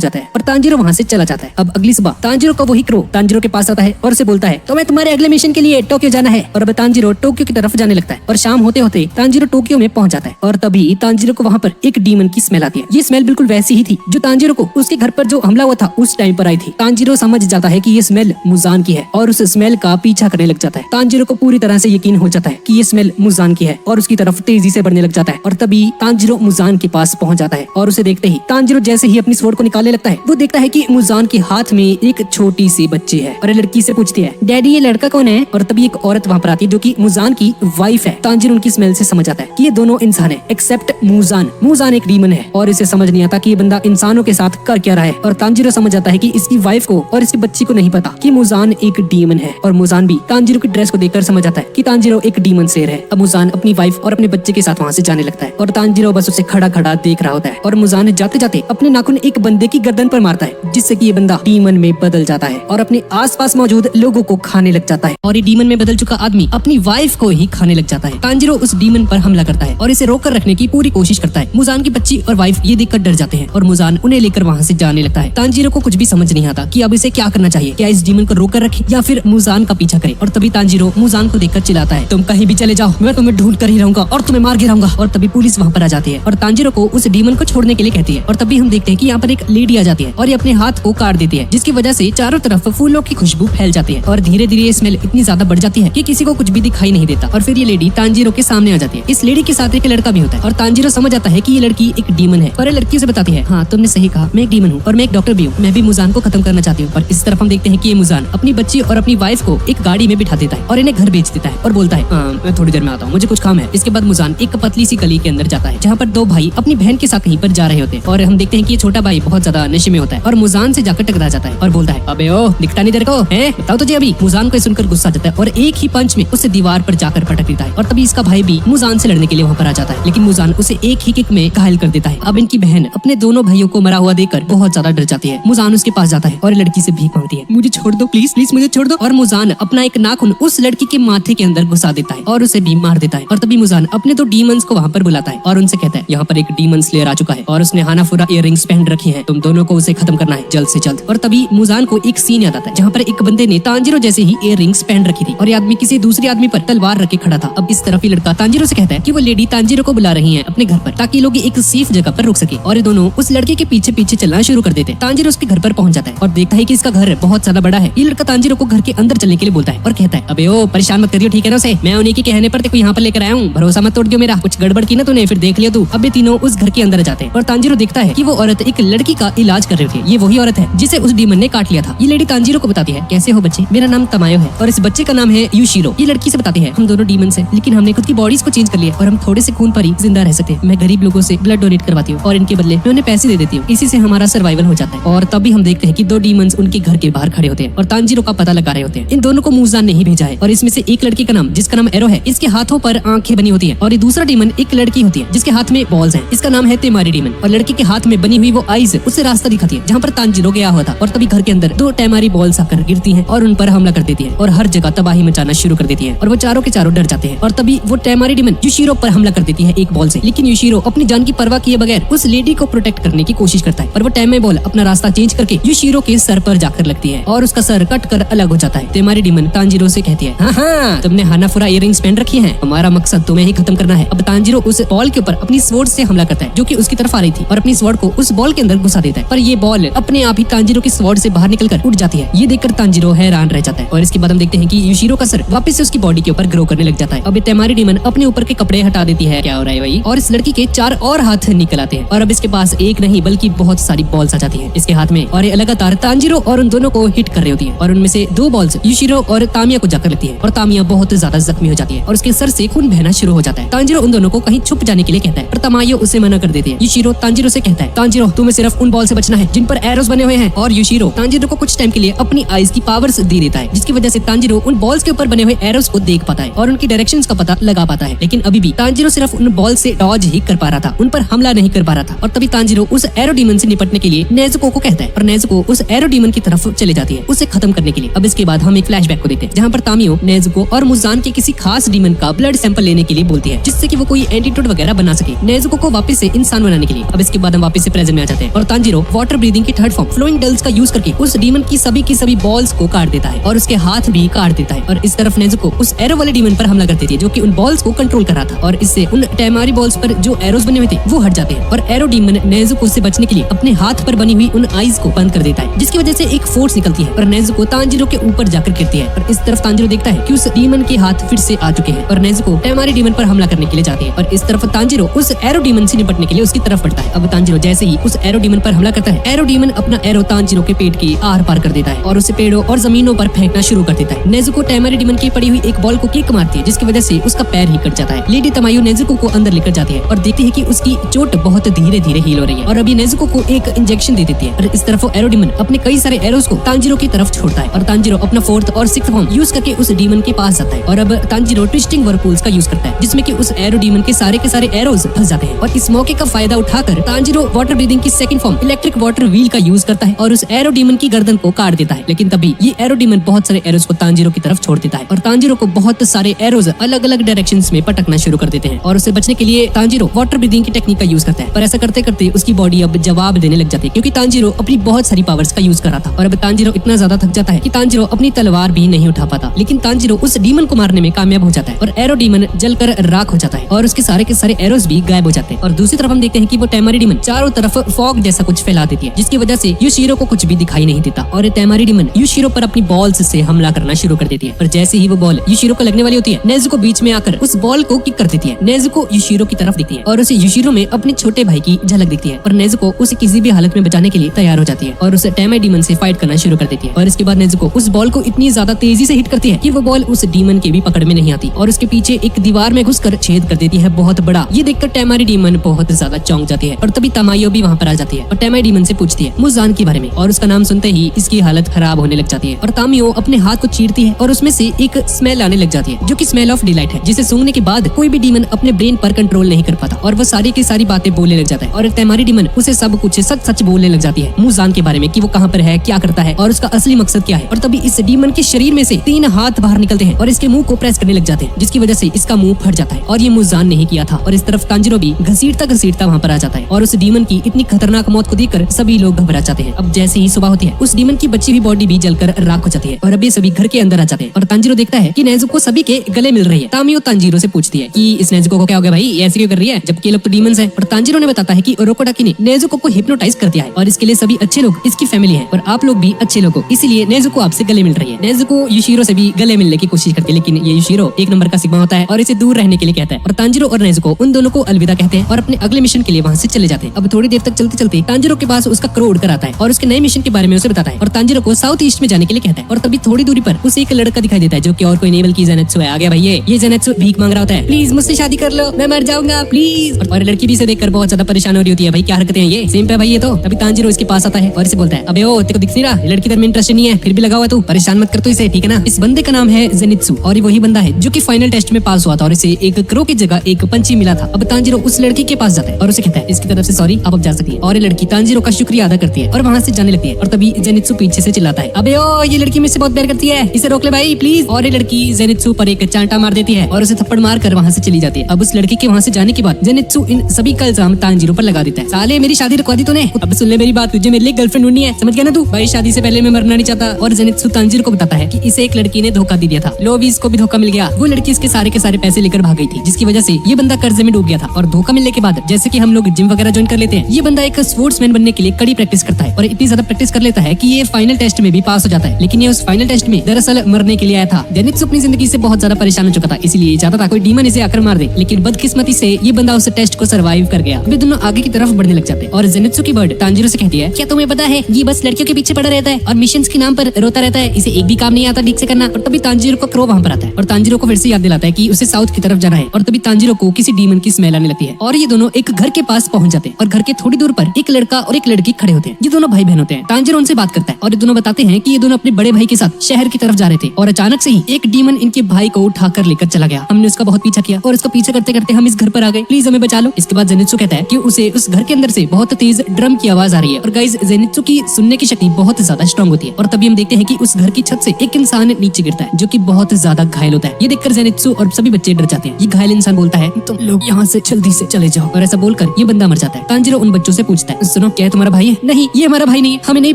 जाता है और तांजीरो वहाँ से चला जाता है। अब अगली सुबह तांजीरो का वही क्रो तांजीरो के पास आता है और उसे बोलता है तो मैं तुम्हारे अगले मिशन के लिए टोक्यो जाना है। और अब तांजीरो टोक्यो की तरफ जाने लगता है और शाम होते होते तांजीरो टोक्यो में पहुंच जाता है और तभी तांजीरो को वहाँ पर एक डीमन की स्मेल आती है। ये स्मेल बिल्कुल वैसी ही थी जो तांजीरो को उसके घर पर जो हमला हुआ था उस टाइम पर आई थी। तांजीरो समझ जाता है कि ये स्मेल मुजान की है और उस स्मेल का पीछा करने लग जाता है। तांजीरो को पूरी तरह से यकीन हो जाता है कि ये स्मेल मुजान की है और उसकी तरफ तेजी से बढ़ने लग जाता है और तभी तांजीरो मुजान के पास पहुंच जाता है और उसे देखते ही तांजीरो जैसे ही अपनी स्वॉर्ड को निकालने लगता है वो देखता है कि मुजान के हाथ में एक छोटी सी बच्ची है और लड़की से पूछती है डैडी ये लड़का कौन है। और तभी एक औरत वहाँ पर आती है जो कि मुजान की वाइफ है। तांजीरो उनकी स्मेल से समझ आता है कि ये दोनों इंसान है एक्सेप्ट मुजान। मुजान एक डीमन है और इसे समझ नहीं आता कि ये बंदा इंसानों के साथ कर क्या रहा है। और तांजीरो समझ आता है कि इसकी वाइफ को और इसकी बच्ची को नहीं पता कि मुजान एक डीमन है और मुजान भी तांजीरो की ड्रेस को देखकर समझ आता है कि तांजीरो एक डीमन शेर है। अब मुजान अपनी वाइफ और अपने बच्चे के साथ वहाँ से जाने लगता है और तांजीरो बस उसे खड़ा खड़ा देख रहा होता है और मुजान जाते जाते अपने नाखून एक बंदे की गर्दन पर मारता है जिससे कि ये बंदा डीमन में बदल जाता है और अपने आसपास मौजूद लोगों को खाने लग जाता है और ये डीमन में बदल चुका आदमी अपनी वाइफ को ही खाने लग जाता है। तांजीरो उस डीमन पर हमला करता है और इसे रोक कर रखने की पूरी कोशिश करता है। मुजान की बच्ची और वाइफ ये देखकर डर जाते हैं और मुजान उन्हें लेकर वहाँ से जाने लगता है। तांजीरो को कुछ भी समझ नहीं आता कि अब इसे क्या करना चाहिए, क्या इस डीमन को रोक कर रखे या फिर मुजान का पीछा करे। और तभी तांजीरो मुजान को देखकर चिल्लाता है तुम कहीं भी चले जाओ, मैं तुम्हें ढूंढ कर ही रहूंगा और तुम्हें मार गिराऊंगा। और तभी पुलिस वहाँ पर आ जाती है और तांजीरो को उस डीमन को छोड़ने के लिए कहती है। और तभी हम देखते हैं कि यहाँ पर एक लेडी आ जाती है और ये अपने हाथ को काट देती है जिसकी वजह से चारों तरफ फूलों की खुशबू फैल जाती है और धीरे धीरे स्मेल इतनी ज्यादा बढ़ जाती है कि किसी को कुछ भी दिखाई नहीं देता। और फिर ये लेडी तांजीरो के सामने आ जाती है। इस लेडी के साथ एक लड़का भी होता है और तांजीरो समझ आता है कि ये लड़की एक डीमन है और लड़की से बताती है हाँ तुमने सही कहा, मैं एक डीमन हूँ और मैं एक डॉक्टर भी हूँ, मैं भी मुजान को खत्म करना चाहती हूँ। और इस तरफ हम देखते हैं कि ये मुजान अपनी बच्ची और अपनी वाइफ को एक गाड़ी में बिठा देता है और इन्हें घर भेज देता है और बोलता है मैं थोड़ी देर में आता हूँ, मुझे कुछ काम है। इसके बाद मुजान एक पतली सी गली के अंदर जाता है जहाँ पर दो भाई अपनी बहन के साथ कहीं पर जा रहे होते हैं और हम देखते हैं कि ये छोटा भाई बहुत ज्यादा नशे में होता है और मुजान से जाकर टकरा जाता है और बोलता है अबे ओ दिखता नहीं तेरे को है, बताओ तुझे अभी। मुजान को सुनकर गुस्सा जाता है और एक ही पंच में उसे दीवार पर जाकर पटक देता है और तभी इसका भाई भी मुजान से लड़ने के लिए वहाँ पर आ जाता है लेकिन मुजान उसे एक ही किक में घायल कर देता है। अब इनकी बहन अपने दोनों भाइयों को मरा हुआ देखकर बहुत ज्यादा डर जाती है। मुजान उसके पास जाता है और लड़की से भीख मांगती है मुझे छोड़ दो प्लीज प्लीज मुझे छोड़ दो। और मुजान अपना एक नाखून उस लड़की के माथे के अंदर घुसा देता है और उसे भी मार देता है। और तभी मुजान अपने दो डीमंस को वहाँ पर बुलाता है और उनसे कहता है यहाँ पर एक डीमन स्लेयर आ चुका है और उसने हानाफुरा इयररिंग्स पहन रखी है, तुम दोनों को उसे खत्म करना है जल्द से जल्द। और तभी मुजान को एक सीन याद आता है जहाँ पर एक बंदे ने तांजीरो जैसे ही इयररिंग्स पहन रखी थी और ये आदमी किसी दूसरे आदमी पर तलवार रख के खड़ा था। अब इस तरफ ही लड़का तांजीरो से कहता है कि वो लेडी तांजीरो को बुला रही है अपने घर पर ताकि लोग एक सेफ जगह पर रुक सके और ये दोनों उस लड़के के पीछे पीछे चलना शुरू कर देते हैं। तांजीरो उसके घर पर पहुंच जाता है और देखता है कि इसका घर बहुत ज्यादा बड़ा है। ये लड़का तांजीरो को घर के अंदर चलने के लिए बोलता है और कहता है अबे ओ परेशान मत करियो, ठीक है ना उसे, मैं उन्हीं के कहने पर तेको यहाँ पर लेकर आया हूँ, भरोसा मत तोड़ दियो मेरा, कुछ गड़बड़ की ना तूने फिर देख लिया तू। अब ये तीनों उस घर के अंदर जाते हैं और तांजीरो देखता है कि वो औरत एक लड़की का इलाज कर रही थी। ये वही औरत है जिसे उस डीमन ने काट लिया था। ये लेडी तांजीरो को बताती है कैसे हो बच्चे, मेरा नाम तमायो है और इस बच्चे का नाम है यूशिरो। ये लड़की से बताती है हम दोनों डीमन हैं लेकिन हमने खुद की बॉडीज को चेंज कर लिया और हम थोड़े से खून पर ही जिंदा रह सकते हैं। मैं गरीब लोगों से ब्लड डोनेट करवाती हूँ और इनके बदले मैं उन्हें पैसे दे देती हूँ, इसी से हमारा सर्वाइवल हो जाता है। और तभी हम देखते हैं कि दो डीमंस उनके घर के बाहर खड़े होते हैं और तांजीरो का पता लगा रहे होते हैं। इन दोनों को मुजान ने ही भेजा है और इसमें से एक लड़की का नाम जिसका नाम एरो है, इसके हाथों पर आंखें बनी होती है और ये दूसरा डीमन एक लड़की होती है जिसके हाथ में बॉल्स हैं, इसका नाम है तेमारी डीमन और लड़की के हाथ में बनी हुई वो आईज उससे रास्ता दिखाती है जहाँ पर तांजीरो गया हुआ था। और तभी घर के अंदर दो टेमारी बॉल्स आकर गिरती हैं और उन पर हमला कर देती है और हर जगह तबाही मचाना शुरू कर देती है और वो चारों के चारों डर जाते हैं। और तभी वो टेमारी डीमन यूशिरो पर हमला कर देती है एक बॉल से, लेकिन यूशिरो अपनी जान की परवाह किए बगैर उस लेडी को प्रोटेक्ट करने की कोशिश करता है और वो टेमे बॉल अपना रास्ता चेंज करके यूशिरो के सर पर जाकर लगती है और उसका सर कट कर अलग हो जाता है। तेमारी डीमन तांजीरो से कहती है हाँ तुमने हानाफुरा इयररिंग्स पहन रखी है, हमारा मकसद तुम्हें ही खत्म करना है। अब तांजीरो उस बॉल के ऊपर अपनी स्वॉर्ड से हमला करता है जो कि उसकी तरफ आ रही थी और अपनी स्वॉर्ड को उस बॉल के अंदर घुसा देता है, पर ये बॉल अपने आप ही तांजीरो की स्वॉर्ड से बाहर निकलकर उड़ जाती है। ये देखकर तांजीरो हैरान रह जाता है और इसके बाद हम देखते हैं कि यूशिरो का सर वापस से उसकी बॉडी के ऊपर ग्रो करने लग जाता है। अब तेमारी डीमन अपने ऊपर के कपड़े हटा देती है, क्या हो रहा है भाई, और इस लड़की के 4 और हाथ निकल आते हैं और अब इसके पास एक नहीं बल्कि बहुत सारी बॉल्स आ जाती है इसके हाथ में और ये लगातार तांजीरो और उन दोनों को हिट कर रही होती है और उनमें से 2 बॉल्स यूशिरो और तामिया को जाकर लगती है और तामिया बहुत ज्यादा जख्मी हो जाती है और उसके सर से खून बहना शुरू हो जाता है। तांजीरो उन दोनों को कहीं छुप जाने के लिए कहता है पर तमायो उसे मना कर देती है। यूशिरो तांजीरो से कहता है तांजीरो तुम्हें सिर्फ उन बॉल से बचना है जिन पर एरोस बने हुए हैं और यूशिरो तांजीरो को कुछ टाइम के लिए अपनी आईज की पावर्स दे देता है जिसकी वजह से तांजीरो उन बॉल्स के ऊपर बने हुए एरोस को देख पाता है और उनकी डायरेक्शंस का पता लगा पाता है। लेकिन अभी भी तांजीरो सिर्फ उन बॉल से डॉज ही कर पा रहा था, उन पर हमला नहीं कर पा रहा था। और तभी तांजीरो उस एरो डीमन से निपटने के लिए नेजुको को कहता है और नेजुको उस एरो डीमन की तरफ चले जाती है उसे खत्म करने के लिए। अब इसके बाद हम एक फ्लैशबैक को देखते हैं जहाँ पर तामियो नेजुको और मुजान के किसी खास डीमन का ब्लड सैंपल लेने के लिए बोलती है जिससे कि वो कोई एंटीडोट वगैरह वगैरह बना सके नेजुको को वापस से इंसान बनाने के लिए। अब इसके बाद हम वापस से प्रेजेंट में आ जाते हैं और तांजीरो वाटर ब्रीदिंग की थर्ड फॉर्म फ्लोइंग डल्स का यूज करके उस डीमन की सभी बॉल्स को काट देता है और उसके हाथ भी काट देता है। और इस तरफ नेजुको उस एरो वाले डीमन पर हमला कर देती है जो कि उन बॉल्स को कंट्रोल कर रहा था और इससे उन टेमारी बॉल्स पर जो एरोस बने हुए थे वो हट जाते हैं और एरो डीमन नेजुको से बचने के लिए अपने हाथ पर बनी हुई उन आईज को बंद कर देता है, जिसकी वजह से एक फोर्स निकलती है और नेजुको तांजीरो के ऊपर जाकर गिरती है। और इस तरफ तांजीरो देखता है कि उस डीमन के हाथ फिर से आ चुके हैं और नेजुको टेमारी डीमन पर हमला करने के लिए जाती है और इस तरफ तांजीरो उस एरो डीमन से निपटने के लिए उसकी तरफ बढ़ता है। अब तांजीरो जैसे ही उस एरो डीमन पर हमला करता है, एरो डीमन अपना एरो तांजीरो के पेट की आर पार कर देता है और उसे पेड़ों और जमीनों पर फेंकना शुरू कर देता है। नेजुको टेमारी डीमन की पड़ी हुई एक बॉल को किक मारती है जिसकी वजह से उसका पैर ही कट जाता है। लेडी तमायो नेजुको को अंदर लेकर जाती है और देखती है कि उसकी चोट बहुत धीरे धीरे हील हो रही है और अभी नेजुको को एक इंजेक्शन दे देती है और इस तरफ वो एरो डीमन अपने कई सारे एरोस को तांजीरो की तरफ छोड़ता है और तांजीरो अपना फोर्थ और सिक्स्थ फॉर्म यूज करके उस डीमन के पास जाता है और अब तांजीरो ट्विस्टिंग वर्पूल्स का यूज करता है जिसमें कि उस एरो डीमन के सारे एरोस फंस जाते हैं। और इस मौके का फायदा उठाकर तांजीरो वाटर ब्रीदिंग की second form electric water wheel का यूज करता है और उस एरो डीमन की गर्दन को काट देता है। लेकिन तभी ये एरो डीमन बहुत सारे एरोस को तांजीरो की तरफ छोड़ देता है और तांजीरो को बहुत सारे एरोस अलग अलग डायरेक्शंस में पटकना शुरू कर देते हैं और उसे बचने के लिए तांजीरो वाटर ब्रीदिंग की टेक्निक का यूज करता है। पर ऐसा करते करते उसकी बॉडी अब जवाब देने लग जाती है क्योंकि तांजीरो अपनी बहुत सारी पावर्स का यूज कर रहा था और अब तांजीरो इतना ज्यादा थक जाता है कि तांजीरो अपनी तलवार भी नहीं उठा पाता। लेकिन तांजीरो उस डीमन को मारने में कामयाब हो जाता है और एरो डीमन जलकर राख हो जाता है और उसके सारे के सारे एरोस भी गायब हो जाते हैं। और दूसरी तरफ हम देखते हैं कि वो टेमारी डीमन चारों तरफ फॉग जैसा कुछ फैला देती है जिसकी वजह से यूशिरो को कुछ भी दिखाई नहीं देता और टेमारी डीमन यूशिरो पर अपनी बॉल्स से हमला करना शुरू कर देती है। और जैसे ही वो बॉल यूशिरो को लगने वाली होती है, नेजुको बीच में आकर उस बॉल को किक कर देती है। नेजुको यूशिरो की तरफ दिखती है और उसे यूशिरो में अपने छोटे भाई की झलक दिखती है और नेजुको उसे किसी भी हालत में बचाने के लिए तैयार हो जाती है और उसे टेमारी डीमन से फाइट करना शुरू कर देती है। और इसके बाद नेजुको उस बॉल को इतनी ज्यादा तेजी से हिट करती है कि वो बॉल उस डीमन के भी पकड़ में नहीं आती और उसके पीछे एक दीवार में घुसकर छेद कर देती है बहुत बड़ा। ये देखकर टेमारी डीमन बहुत ज्यादा चौंक जाती है और तभी तमायो भी वहाँ पर आ जाती है और टेमारी डीमन से पूछती है मुजान के बारे में और उसका नाम सुनते ही इसकी हालत खराब होने लग जाती है और तामियो अपने हाथ को चीरती है और उसमें से एक स्मेल आने लग जाती है जो कि स्मेल ऑफ डिलाइट है, जिसे सूंघने के बाद कोई भी डीमन अपने ब्रेन पर कंट्रोल नहीं कर पाता और वो सारी की सारी बातें बोलने लग जाता है और टेमारी डीमन उसे सब कुछ सच बोलने लग जाती है मुजान के बारे में कि वो कहाँ पर है, क्या करता है और उसका असली मकसद क्या है। और तभी इस डीमन के शरीर में से 3 हाथ बाहर निकलते हैं और इसके मुंह को प्रेस करने लग जाते हैं जिसकी वजह से इसका मुंह फट जाता है और ये मुजान नहीं किया था। और इस तरफ तांजीरो भी घसीटता वहाँ पर आ जाता है और उस डीमन की इतनी खतरनाक मौत को देखकर सभी लोग घबरा जाते हैं। अब जैसे ही सुबह होती है उस डीमन की बची हुई बॉडी भी जलकर राख हो जाती है और अब ये सभी घर के अंदर आ जाते हैं और तांजीरो देखता है कि नेजुको सभी के गले मिल रही है। तामियो तांजीरो से पूछती है कि इस नेजुको को क्या हो गया भाई, ऐसे क्यों कर रही है जबकि ये लोग तो डीमंस हैं। और तांजीरो ने बताता है कि ओरोकोडाकी ने नेजुको को हिप्नोटाइज कर दिया है और इसके लिए सभी अच्छे लोग इसकी फैमिली है और आप लोग भी अच्छे लोग हो, इसीलिए नेजुको आपसे गले मिल रही है। नेजुको यूशिरो से भी गले मिलने की कोशिश करती है लेकिन ये यूशिरो एक नंबर का सिग्मा होता है और इसे दूर रहने के लिए कहता है और तांजीरो और नेजुको उन दोनों को अलविदा कहते हैं और अपने अगले मिशन के लिए वहाँ से चले जाते हैं। अब थोड़ी देर तक चलते चलते तांजीरो के पास उसका क्रो उड़कर आता है और उसके नए मिशन के बारे में उसे बताता है और तांजीरो को साउथ ईस्ट में जाने के लिए कहता है। और तभी थोड़ी दूरी पर उसे एक लड़का दिखाई देता है जो कि और कोई नहीं बल्कि जेनेत्सु है। आ गया भाई ये जेनेत्सु भीख मांग रहा होता है, प्लीज मुझसे शादी कर लो, मैं मर जाऊंगा प्लीज। और लड़की भी इसे देखकर बहुत ज्यादा परेशान हो रही होती है, भाई क्या हरकतें हैं ये, सेम पे भाई ये तो। तभी तांजीरो इसके पास आता है और इसे बोलता है अबे ओ तेरे को दिख नहीं रहा, लड़की तेरे में इंटरेस्ट नहीं है, फिर भी लगा हुआ तू, परेशान मत कर तू इसे, ठीक है ना। इस बंदे का नाम है जेनित्सु और ये वही बंदा है जो कि फाइनल टेस्ट में पास हुआ था और इसे एक क्रो की जगह एक पंछी मिला था। अब तांजीरो उस लड़की के पास जाता है और उसे कहता है इसकी तरफ से सॉरी, आप अब जा सकती है। और ये लड़की तांजीरो का शुक्रिया अदा करती है और वहाँ से जाने लगती है। और तभी जेनित्सु पीछे से चिल्लाता है अबे ओ ये लड़की मुझसे बहुत प्यार करती है, इसे रोक ले भाई प्लीज। और ये लड़की जेनित्सु पर एक चांटा मार देती है और उसे थप्पड़ मार कर वहाँ से चली जाती है। अब उस लड़की के वहाँ से जाने के बाद जेनित्सु इन सभी का इल्जाम तांजीरो पर लगा देता है, साले मेरी शादी रुकवा दी तूने, अब सुन ले मेरी बात, तुझे मेरे लिए गर्लफ्रेंड ढूंढनी है, समझ गया ना तू भाई, शादी से पहले मैं मरना नहीं चाहता। और जेनित्सु तांजीरो को बताता है कि इसे एक लड़की ने धोखा दे दिया था, लो भी इसको भी धोखा मिल गया, वो लड़की इसके सारे के सारे पैसे लेकर भाग गई थी जिसकी वजह से ये बंदा कर्जे में डूब गया था। और धोखा मिलने के बाद जैसे कि हम लोग जिम वगैरह ज्वाइन कर लेते हैं, ये बंदा एक स्पोर्ट्समैन बनने के लिए कड़ी प्रैक्टिस करता है और इतनी ज्यादा प्रैक्टिस कर लेता है कि ये फाइनल टेस्ट में भी पास हो जाता है। लेकिन ये उस फाइनल टेस्ट में दरअसल मरने के लिए आया था। जेनित्सु अपनी जिंदगी से बहुत ज्यादा परेशान हो चुका था, इसलिए ये चाहता था कोई डीमन इसे आकर मार दे, लेकिन बदकिस्मती से ये बंदा उस टेस्ट को सर्वाइव कर गया। वे दोनों आगे की तरफ बढ़ने लग जाते हैं और जेनित्सु की बर्ड तांजीरो से कहती है क्या तुम्हें पता है ये बस लड़कियों के पीछे पड़ा रहता है और मिशंस के नाम पर रोता रहता है, इसे एक भी काम नहीं आता ठीक से करना। और तभी तांजीरो का क्रो वहाँ पर आता है और तांजीरो को फिर से याद दिलाता है कि उसे साउथ की तरफ जाना है। और तभी तांजीरो को किसी डीमन की स्मेल आने लगती है और ये दोनों एक घर के पास पहुंच जाते हैं और घर के थोड़ी दूर पर एक लड़का और एक लड़की खड़े होते हैं। ये दोनों भाई बहन होते हैं। तांजीरो उनसे बात करता है और ये दोनों बताते हैं कि ये दोनों अपने बड़े भाई के साथ शहर की तरफ जा रहे थे और अचानक से ही एक डीमन इनके भाई को उठाकर लेकर चला गया। हमने उसका बहुत पीछा किया और उसका पीछा करते करते हम इस घर पर आ गए, प्लीज हमें बचा लो। इसके बाद जेनित्सु कहता है कि उसे उस घर के अंदर से बहुत तेज ड्रम की आवाज आ रही है और गाइस जेनित्सु की सुनने की शक्ति बहुत ज्यादा स्ट्रॉन्ग होती है। और तभी हम देखते हैं कि उस घर की छत से एक इंसान नीचे गिरता है जो कि बहुत ज्यादा घायल होता है। ये देखकर जेनित्सु और सभी बच्चे डर जाते हैं। ये घायल इंसान बोलता है तुम लोग करो, यहाँ से जल्दी से चले जाओ। और ऐसा बोलकर ये बंदा मर जाता है। तांजीरो उन बच्चों से पूछता है, सुनो क्या तुम्हारा भाई है? नहीं, ये हमारा भाई नहीं है, हमें नहीं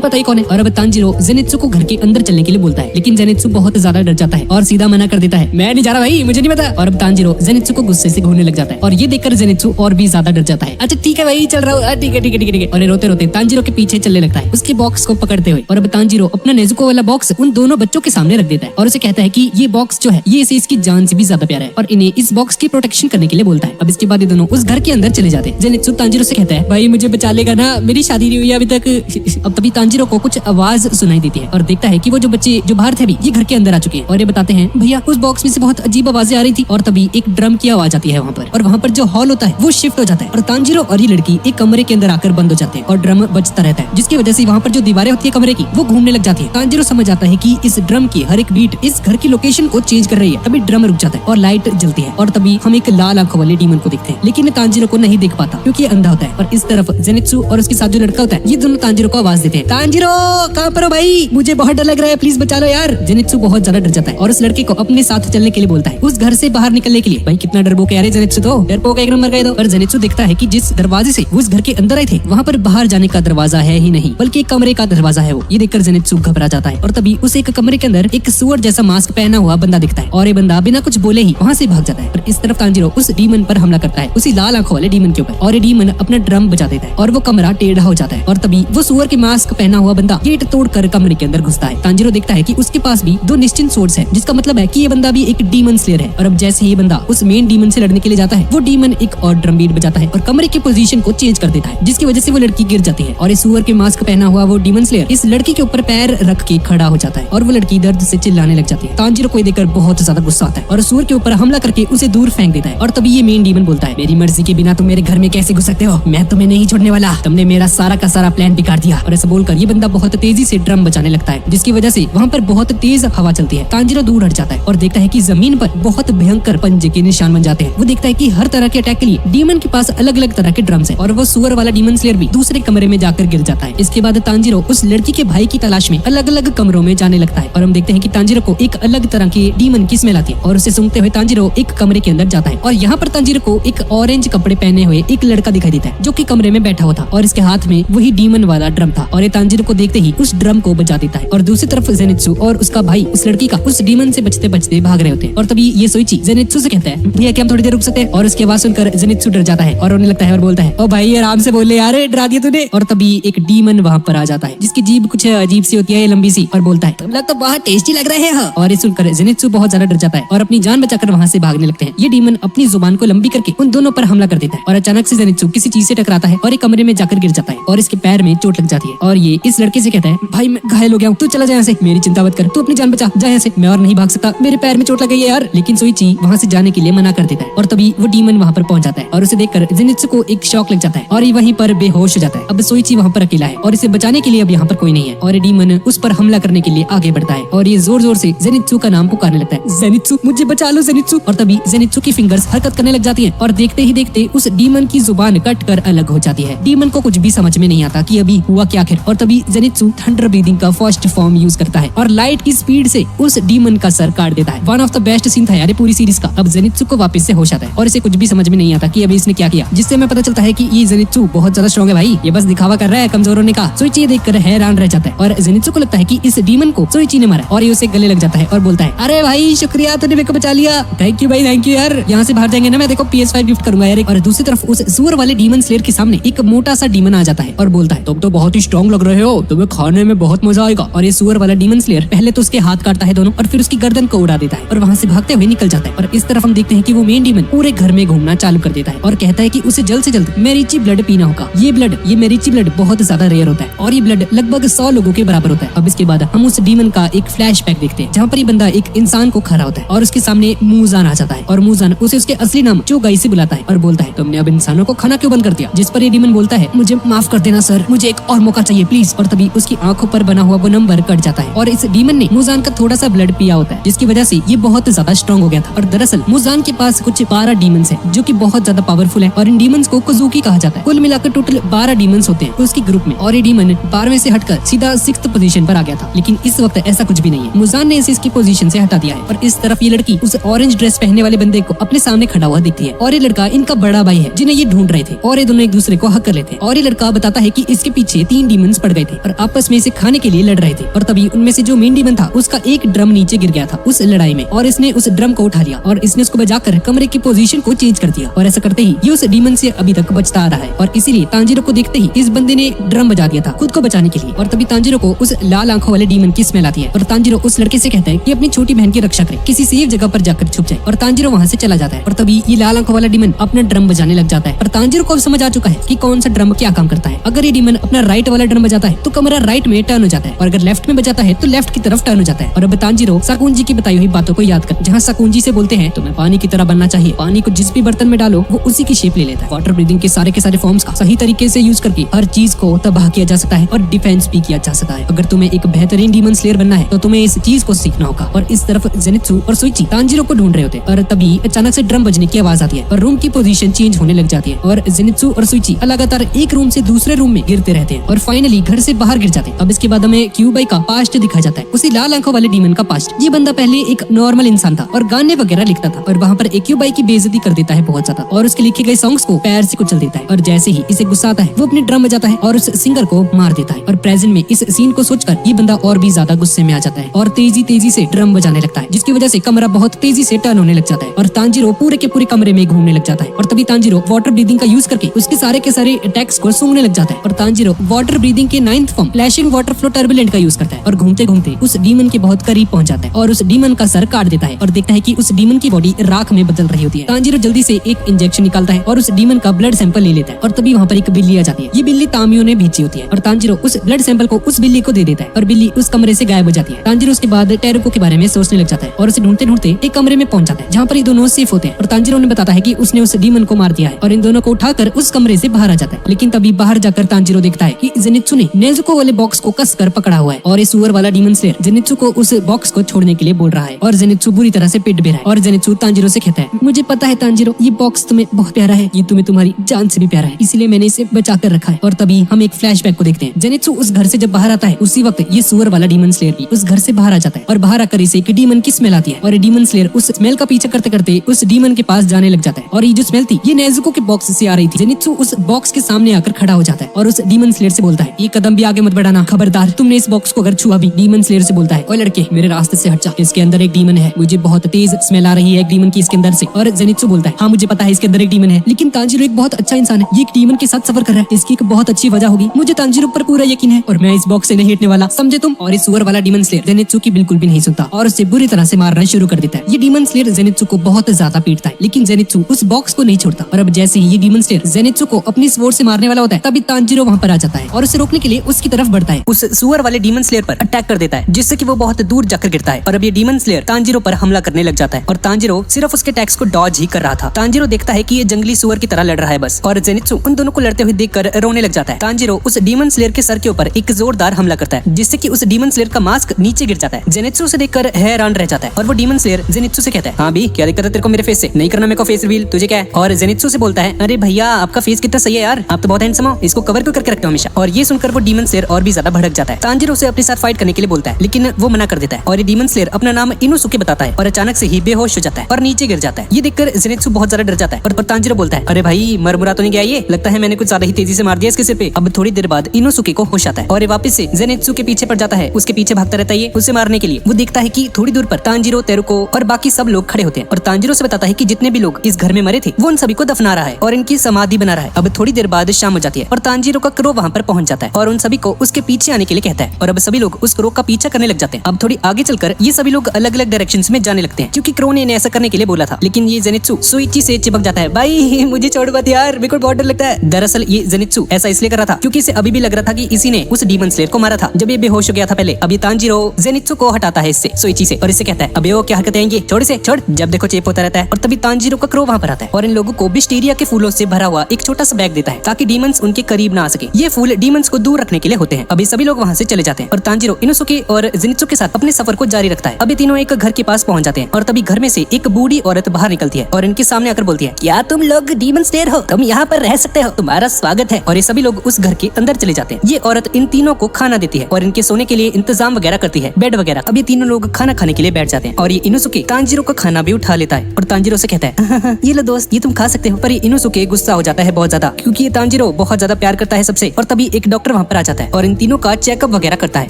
पता ये कौन है। और अब तांजीरो जेनित्सु को घर के अंदर चलने के लिए बोलता है, लेकिन जेनित्सु बहुत ज्यादा डर जाता है और सीधा मना कर देता है, मैं नहीं जा रहा भाई, मुझे नहीं पता। और अब तांजीरो जेनित्सु को गुस्से से घूरने लग जाता है और ये देखकर जेनित्सु और भी ज्यादा डर जाता है। अच्छा ठीक है भाई, चल रहा हूँ, ठीक है ठीक है ठीक है। और रोते रोते तांजीरो के पीछे चलने लगता है उसके बॉक्स को पकड़ते हुए। और अब तांजीरो अपना नेजुको वाला बॉक्स उन दोनों बच्चों के सामने रख देता है और उसे कहता है कि ये बॉक्स जो है ये इसे इसकी जान से भी ज्यादा प्यारा है और इन्हें इस बॉक्स की प्रोटेक्शन करने के लिए बोलता है। अब इसके बाद ये दोनों उस घर के अंदर चले जाते हैं। जेनित्सु तांजीरो से कहता है, भाई मुझे बचा लेगा ना, मेरी शादी नहीं हुई अभी तक। अब तभी तांजीरो को कुछ आवाज सुनाई देती है और देखता है कि वो जो बच्चे जो बाहर थे अभी ये घर के अंदर आ चुके हैं और ये बताते हैं, भैया उस बॉक्स में से बहुत अजीब आवाजें आ रही थी। और तभी एक ड्रम की आवाज आती है वहाँ पर और वहाँ पर जो हॉल होता है वो शिफ्ट हो जाता है और तांजीरो और ये लड़की एक कमरे के अंदर आकर बंद हो जाते हैं और ड्रम बजता रहता है, जिसकी वजह से वहाँ पर जो दीवारें होती है कमरे की वो घूमने लग जाती है। तांजीरो समझ आता है कि इस ड्रम की हर एक बीट इस घर की लोकेशन को चेंज कर रही है। तभी ड्रम रुक जाता है और लाइट जलती है और तभी हम एक लाल आंखों वाले डीमन को देखते हैं, लेकिन तांजीरो को नहीं देख पाता क्योंकि अंधा होता है। और इस तरफ जेनित्सु और उसके साथ जो लड़का होता है ये दोनों तांजीरो को आवाज देते हैं, तांजीरो कहाँ पर हो भाई, मुझे बहुत डर लग रहा है, प्लीज बचा लो यार। जेनित्सु बहुत ज्यादा डर जाता है और उस लड़के को अपने साथ चलने के लिए बोलता है, उस घर से बाहर निकलने के लिए। भाई कितना डरपोक है जेनित्सु, तो डरपोक एक नंबर का। पर जेनित्सु देखता है कि जिस दरवाजे से वो उस घर के अंदर आए थे वहाँ पर बाहर जाने का दरवाजा है ही नहीं, बल्कि एक कमरे का दरवाजा है वो। ये देखकर जेनित्सु घबरा जाता है और तभी उसे एक कमरे के अंदर एक सुअर जैसा मास्क पहना हुआ बंदा दिखता है और ये बंदा बिना कुछ बोले ही वहाँ से भाग जाता है। और इस तरफ तांजीरो उस डीमन पर हमला करता है, उसी लाल आंखों वाले डीमन के ऊपर, और ये डीमन अपना ड्रम बजा देता है और वो कमरा टेढ़ा हो जाता है। और तभी वो सुअर के मास्क पहना हुआ बंदा गेट तोड़कर कमरे के अंदर घुसता है। तांजीरो देखता है कि उसके पास भी 2 निश्चित सोर्ड्स हैं, जिसका मतलब है कि ये बंदा भी एक डीमन स्लेयर है। और अब जैसे ही बंदा उस मेन डीमन से लड़ने के लिए जाता है वो डीमन एक और ड्रम बीट बजाता है और कमरे की पोजीशन को चेंज कर देता है, जिसकी वजह से वो लड़की गिर जाती है। और इस सुअर के मास्क पहना हुआ वो डीमन स्लेयर इस लड़की के ऊपर पैर रख के खड़ा हो जाता है और वो लड़की दर्द से चिल्लाने लग जाती है। तांजीरो को देखकर बहुत ज्यादा गुस्सा आता है और सुअर के ऊपर हमला करके उसे दूर फेंक देता है। और तभी ये मेन डीमन बोलता है, मेरी मर्जी के बिना तुम मेरे घर में कैसे घुस सकते हो, मैं तुम्हें नहीं छोड़ने वाला, तुमने मेरा सारा का सारा प्लान बिगाड़ दिया। और ऐसा बोलकर ये बंदा बहुत तेजी से ड्रम बजाने लगता है, जिसकी वजह से वहाँ पर बहुत तेज हवा चलती है। तांजीरो दूर हट जाता है और देखता है कि जमीन पर बहुत भयंकर पंजे के निशान बन जाते हैं। वो देखता है कि हर तरह के अटैक के लिए डीमन के पास अलग अलग तरह के ड्रम्स हैं और वो सुअर वाला डीमन स्लेयर भी दूसरे कमरे में जाकर गिर जाता है। इसके बाद तांजीरो उस लड़की के भाई की तलाश में अलग अलग कमरों में जाने लगता है और हम देखते हैं कि तांजीरो को एक अलग तरह की डीमन की स्मेल आती है और उसे सूंघते हुए तांजीरो एक कमरे के अंदर जाता है और यहाँ पर तांजीरो को एक ऑरेंज कपड़े पहने हुए एक लड़का दिखाई देता है जो कि कमरे में बैठा हुआ था और इसके हाथ में वही डीमन वाला ड्रम था और ये तांजीरो को देखते ही उस ड्रम को बजा देता है। और दूसरी तरफ जेनित्सु और उसका भाई उस लड़की का उस डीमन से बचते बचते भाग रहे होते हैं। और तभी ये सोइची जेनित्सु से कहता है, भैया क्या हम थोड़ी देर रुक सकते हैं? और उसकी आवाज सुनकर जेनित्सु डर जाता है और रोने लगता है और बोलता है, ओ भाई आराम से बोल ले यार, डरा दिया तूने। और तभी एक डीमन वहाँ पर आ जाता है जिसकी जीभ कुछ अजीब सी होती है, लंबी सी, और बोलता है, तुम लोग तो बहुत टेस्टी लग रहे हैं। और ये सुनकर जेनित्सु बहुत ज्यादा डर जाता है और अपनी जान बचाकर वहाँ से भागने लगते हैं। ये डीमन अपनी जुबान को लंबी करके उन दोनों पर हमला कर देता है और अचानक से जेनित्सु किसी चीज से टकराता है और एक कमरे में जाकर गिर जाता है और इसके पैर में चोट लग जाती है। और ये इस लड़के से कहता है, भाई मैं घायल हो गया हूँ, तू चला जाए यहाँ से, मेरी चिंता मत कर, तू अपनी जान बचा, जा यहाँ से, मैं और नहीं भाग सकता, मेरे पैर में चोट लग गई है यार। लेकिन सोइची वहाँ से जाने के लिए मना कर देता है और तभी वो डीमन वहाँ पर पहुंच जाता है और उसे देखकर जेनित्सु को एक शॉक लग जाता है और ये वहीं पर बेहोश हो जाता है। अब सोइची वहाँ पर अकेला है और इसे बचाने के लिए अब यहाँ पर कोई नहीं है और ये डीमन उस पर हमला करने के लिए आगे बढ़ता है और ये जोर जोर से जेनित्सु का नाम पुकारने लगता है, जेनित्सु मुझे बचा लो जेनित्सु। और तभी जेनित्सु की फिंगर्स हरकत करने लग जाती है और देखते ही देखते उस डीमन की जुबान कट कर अलग हो जाती है। डीमन को कुछ भी समझ में नहीं आता कि अभी हुआ क्या आखिर। और तभी जेनित्सु थंडर ब्रीदिंग का फर्स्ट फॉर्म यूज करता है और लाइट की स्पीड से उस डीमन का सर काट देता है। One of the best scene था यार पूरी सीरीज का। अब जेनित्सु को वापस से होश आता है और इसे कुछ भी समझ में नहीं आता कि अभी इसने क्या किया, जिससे हमें पता चलता है कि ये जेनित्सु बहुत ज्यादा स्ट्रॉन्ग है भाई, ये बस दिखावा कर रहा है, कमजोर होने का। सोइची ये देखकर हैरान रह जाता है और जेनित्सु को लगता है कि इस डीमन को सोइची ने मारा और ये उसे गले लग जाता है और बोलता है, अरे भाई शुक्रिया, तूने मेरे को बचा लिया, थैंक यू भाई, थैंक यू यार, यहाँ से बाहर जाएंगे ना मैं देखो PS5 गिफ्ट करूंगा यार। और दूसरी तरफ उस सुअर वाले डीमन स्लेयर के सामने एक मोटा सा डीमन आ जाता है और बोलता है, तुम तो बहुत ही स्ट्रॉन्ग लग रहे हो, तुम्हें खाने में बहुत मजा आएगा। और ये सुअर वाला डीमन स्लेयर पहले तो उसके हाथ काटता है दोनों और फिर उसकी गर्दन को उड़ा देता है और वहाँ से भागते हुए निकल जाता है। और इस तरफ हम देखते हैं कि वो मेन डीमन पूरे घर में घूमना चालू कर देता है और कहता है कि उसे जल्द से जल्द मेरिची ब्लड पीना होगा। ये मेरिची ब्लड बहुत ज्यादा रेयर होता है और ये ब्लड लगभग 100 लोगों के बराबर होता है। अब इसके बाद हम उस डीमन का एक फ्लैशबैक देखते हैं जहाँ पर ये बंदा एक इंसान को खा रहा होता है और उसके सामने मूजान आ जाता है और मूजान उसे उसके असली नाम चोगाई से बुलाता है और बोलता है, तुमने अब इंसानों को खाना क्यों बंद कर दिया? जिस पर ये डीमन बोलता है, मुझे माफ कर देना सर, मुझे एक और मौका चाहिए प्लीज। और तभी उसकी आंखों पर बना हुआ वो नंबर कट जाता है और इस डीमन ने मूजान का थोड़ा सा ब्लड पिया होता है, जिसकी वजह से ये बहुत ज्यादा स्ट्रॉन्ग हो गया था। और दरअसल मूजान के पास कुछ 12 डीमंस हैं जो कि बहुत ज्यादा पावरफुल है और इन डीमंस को कोजुकी कहा जाता है। कुल मिलाकर टोटल 12 डीमंस होते हैं उसके ग्रुप में और ये डीमन 12वें से हटकर सीधा 6th पोजीशन पर आ गया था। लेकिन इस वक्त ऐसा कुछ भी नहीं है, मूजान ने इसे इसकी पोजीशन से हटा दिया है। और इस तरफ ये लड़की उस ऑरेंज ड्रेस पहनने वाले बंदे को अपने सामने खड़ा हुआ दिखती है और ये लड़का इनका बड़ा भाई है जिन्हें ये ढूंढ रहे थे और ये दोनों एक दूसरे को हक कर लेते हैं और ये लड़का बताता है कि इसके पीछे 3 डीमंस पड़ गए थे और आपस में इसे खाने के लिए लड़ रहे थे और तभी उनमें से जो मेन डीमन था उसका एक ड्रम नीचे गिर गया था उस लड़ाई में और इसने उस ड्रम को उठा लिया और इसने उसको बजाकर कमरे की पोजीशन को चेंज कर दिया और ऐसा करते ही ये उस डीमन से अभी तक बचता आ रहा है और इसीलिए तांजीरो को देखते ही इस बंदे ने ड्रम बजा दिया था खुद को बचाने के लिए और तभी तांजीरो को उस लाल आंखों वाले डीमन की स्मेल आती है और तांजीरो उस लड़के से कहता है कि अपनी छोटी बहन की रक्षा करे किसी सेफ जगह पर जाकर छुप जाए और तांजीरो वहाँ से चला जाता है और तभी ये लाल आंखों वाला डीमन अपना ड्रम बजाने लग जाता है और तांजीरो को अब समझ आ चुका है कि कौन सा ड्रम क्या काम करता है। अगर ये डीमन अपना राइट वाला ड्रम बजाता है तो कमरा राइट में टर्न हो जाता है और अगर लेफ्ट में बजाता है तो लेफ्ट की तरफ टर्न हो जाता है। और अब तांजीरो साकुन जी की बताई हुई बातों को याद कर जहाँ साकुन जी से बोलते हैं तुम्हें पानी की तरह बनना चाहिए, पानी को जिस भी बर्तन में डालो वो उसी की शेप ले लेता है। वाटर ब्रीदिंग के सारे फॉर्म्स का सही तरीके से यूज करके हर चीज को तबाह किया जा सकता है और डिफेंस भी किया जा सकता है। अगर तुम्हें एक बेहतरीन डीमन स्लेयर बनना है तो तुम्हें इस चीज को सीखना होगा। और इस तरफ जेनित्सु और सुइची तांजीरो को ढूंढ रहे होते और तभी अचानक से ड्रम बजने की आवाज आती है और रूम की पोजीशन चेंज होने लग जाती है और जेनित्सु और सुइची लगातार एक रूम से दूसरे रूम में गिरते रहते हैं और फाइनली घर से बाहर गिर जाते हैं। अब इसके बाद हमें क्यूबाई का पास्ट दिखाया जाता है, उसी लाल आंखों वाले डीमन का पास्ट। ये बंदा पहले एक नॉर्मल इंसान था और गाने वगैरह लिखता था और वहाँ पर क्यूबाई की बेइज्जती कर देता है बहुत ज्यादा और उसके लिखे गए सॉन्ग्स को पैर से कुचल देता है और जैसे ही इसे गुस्सा आता है वो अपने ड्रम बजाता है और उस सिंगर को मार देता है। और प्रेजेंट में इस सीन को सोचकर ये बंदा और भी ज्यादा गुस्से में आ जाता है और तेजी से ड्रम बजाने लगता है जिसकी वजह से कमरा बहुत तेजी से टर्न होने लग जाता है और तांजीरो पूरे के पूरे कमरे में घूमने लग जाता है। और तभी तांजीरो वाटर ब्रीदिंग का यूज करके उसके सारे अटैक्स को सूंघने लग जाता है और तांजीरो वाटर ब्रीदिंग के 9th form flashing water flow turbulent का यूज करता है और घूमते घूमते उस डीमन के बहुत करीब पहुंच जाता है और उस डीमन का सर काट देता है और देखता है कि उस डीमन की बॉडी राख में बदल रही होती है। तांजीरो जल्दी से एक इंजेक्शन निकालता है और उस डीमन का ब्लड सैंपल ले लेता है और तभी वहाँ पर एक बिल्ली आ जाती है। ये बिल्ली तामियो ने भेजी होती है और तांजीरो उस ब्लड सैंपल को उस बिल्ली को दे देता है और बिल्ली उस कमरे से गायब हो जाती है। तांजीरो उसके बाद टेरुको के बारे में सोचने लग जाता है और उसे ढूंढते ढूंढते एक कमरे में पहुंच जाता है जहाँ पर ये दोनों सेफ होते हैं और तांजीरो ने बताता है कि उसने उस डीमन को मार दिया है और इन दोनों को उठाकर उस कमरे से बाहर आ जाता है। लेकिन तभी बाहर जाकर तांजीरो देखता है कि जेनित्सु ने नेजुको वाले बॉक्स को कसकर पकड़ा हुआ है और ये सुअर वाला डीमन स्लेयर जेनित्सु को उस बॉक्स को छोड़ने के लिए बोल रहा है और जेनित्सु बुरी तरह से पिट भी रहा है और जेनित्सु तांजीरो से कहता है मुझे पता है तांजीरो ये बॉक्स तुम्हें बहुत प्यारा है, ये तुम्हें तुम्हारी जान से भी प्यारा है, इसलिए मैंने इसे बचा कर रखा है। और तभी हम एक फ्लैशबैक को देखते हैं। जेनित्सु उस घर से जब बाहर आता है उसी वक्त ये सुअर वाला डीमन स्लेयर भी उस घर से बाहर आ जाता है और बाहर आकर इसे एक डीमन की स्मेल आती है और डीमन स्लेयर उस स्मेल का पीछा करते करते उस डीमन के पास जाने लग जाता है और ये जो स्मेल थी ये नेजुको के बॉक्स से आ रही थी। जेनित्सु उस बॉक्स के सामने आकर खड़ा हो जाता है और उस डीमन स्लेयर से बोलता है एक कदम भी आगे मत बढ़ाना, खबरदार तुमने इस बॉक्स को अगर छुआ भी। डीमन स्लेयर से बोलता है ओ लड़के मेरे रास्ते से हट जा, इसके अंदर एक डीमन है, मुझे बहुत तेज स्मेल आ रही है एक डीमन की इसके अंदर से। और जेनित्सु बोलता है हाँ मुझे पता है इसके अंदर एक डीमन है, लेकिन तांजीरो एक बहुत अच्छा इंसान है, ये एक डीमन के साथ सफर कर रहा है, इसकी एक बहुत अच्छी वजह होगी, मुझे तांजीरो पर पूरा यकीन है और मैं इस बॉक्स से नहीं हटने वाला, समझे तुम। और इस सुअर वाला डीमन स्लेयर जेनित्सु की बिल्कुल भी नहीं सुनता और उसे बुरी तरह से मारना शुरू कर देता है। ये डीमन स्लेयर जेनित्सु को बहुत ज्यादा पीटता है लेकिन जेनित्सु उस बॉक्स को नहीं छोड़ता और अब जैसे ही ये डीमन स्लेयर जेनित्सु को अपनी स्वॉर्ड से मारने वाला होता है तभी तांजीरो वहाँ पर आ जाता है और उसे रोकने के लिए उसकी तरफ बढ़ता है, उस सुअर वाले डीमन स्लेयर पर अटैक कर देता है जिससे कि वो बहुत दूर जाकर गिरता है और अब ये डीमन स्लेयर तांजीरो पर हमला करने लग जाता है और तांजीरो सिर्फ उसके अटैक्स को डॉज ही कर रहा था। तांजीरो देखता है कि ये जंगली सुअर की तरह लड़ रहा है बस और जेनित्सु उन दोनों को लड़ते हुए देखकर रोने लग जाता है। तांजीरो उस डीमन स्लेयर के सर के ऊपर एक जोरदार हमला करता है जिससे कि उस डीमन स्लेयर का मास्क नीचे गिर जाता है। जेनित्सु उसे देखकर हैरान रह जाता है और वो डीमन स्लेयर जेनित्सु से कहता है हाँ भी क्या दिक्कत है तेरे को मेरे फेस से, नहीं करना मेरे को फेस रिवील, तुझे क्या है। और जेनित्सु से बोलता है अरे भैया आपका फेस कितना सही है यार, आप तो बहुत हैंडसम हो, इसको कवर क्यों करके रखते हो हमेशा। और ये सुनकर वो डीमन स्लेयर और भी ज्यादा भड़क जाता है। तांजीरो उसे अपने साथ फाइट करने के लिए बोलता है लेकिन वो मना कर देता है और ये डीमन स्लेयर अपना नाम इनोसुके बताता है और अचानक से ही बेहोश हो जाता है और नीचे गिर जाता है। ये देखकर जेनित्सु बहुत ज्यादा डर जाता है और तांजीरो बोलता है अरे भाई मरमुरा तो नहीं गया, ये लगता है मैंने कुछ ज्यादा ही तेजी से मार दिया इसके सिर पे। अब थोड़ी देर बाद इनोसुके को होश आता है और ये वापस से जेनित्सु के पीछे पड़ जाता है, उसके पीछे भागता रहता है ये उसे मारने के लिए। वो देखता है कि थोड़ी दूर पर तांजीरो, तेरुको और बाकी सब लोग खड़े होते हैं और तांजीरो से बताता है कि जितने भी लोग इस घर में मरे थे वो उन सभी को दफना रहा है और इनकी समाधि बना रहा है। अब थोड़ी देर बाद शाम हो जाती है और तांजीरो का क्रो वहाँ पर पहुंच जाता है और उन सभी को उसके पीछे आने के लिए कहता है और अब सभी लोग उस क्रो का पीछा करने लग जाते हैं। अब थोड़ी आगे चलकर ये सभी लोग अलग अलग डायरेक्शंस में जाने लगते हैं क्योंकि क्रो ने इन्हें ऐसा करने के लिए बोला था, लेकिन ये जेनित्सु सुइची से चिपक जाता है। भाई मुझे छोड़ मत यार, मेरे को बहुत डर लगता है। दरअसल ये जेनित्सु ऐसा इसलिए कर रहा था क्योंकि इसे अभी भी लग रहा था कि इसी ने उस डीमन स्लेयर को मारा था जब ये बेहोश हो गया था पहले। अब ये तांजीरो जेनित्सु को हटाता है इससे सुइची से और इसे कहता है अबे वो क्या हरकतें आएंगी, छोड़ इसे छोड़, जब देखो चेप होता रहता है। और तभी तांजीरो का क्रो वहाँ पर आता है और इन लोगों को विस्टेरिया के फूलों से भरा हुआ एक छोटा सा बैग देता है ताकि डीमंस उनके करीब ना आ सके। ये फूल डीमंस को दूर रखने के लिए होते हैं। अभी सभी लोग वहाँ से चले जाते हैं और तांजीरो इनोसुके और जेनित्सु के साथ अपने सफर को जारी रखता है। अभी तीनों एक घर के पास पहुंच जाते हैं और तभी घर में से एक बूढ़ी औरत बाहर निकलती है और इनके सामने आकर बोलती है क्या तुम लोग डीमन स्लेयर हो, तुम यहाँ पर रह सकते हो, तुम्हारा स्वागत है। और ये सभी लोग उस घर के अंदर चले जाते हैं। ये औरत इन तीनों को खाना देती है और इनके सोने के लिए इंतजाम वगैरह करती है, बेड वगैरह। अब ये तीनों लोग खाना खाने के लिए बैठ जाते हैं और ये इनोसुके तांजीरो का खाना भी उठा लेता है और तांजीरो से कहता है ये लो दोस्त, ये तुम खा सकते हो। पर इनोसुके गुस्सा हो जाता है बहुत ज्यादा, क्योंकि ये तांजीरो बहुत ज्यादा प्यार करता है सबसे। और तभी एक डॉक्टर वहाँ पर आ जाता है और इन तीनों का चेकअप वगैरह करता है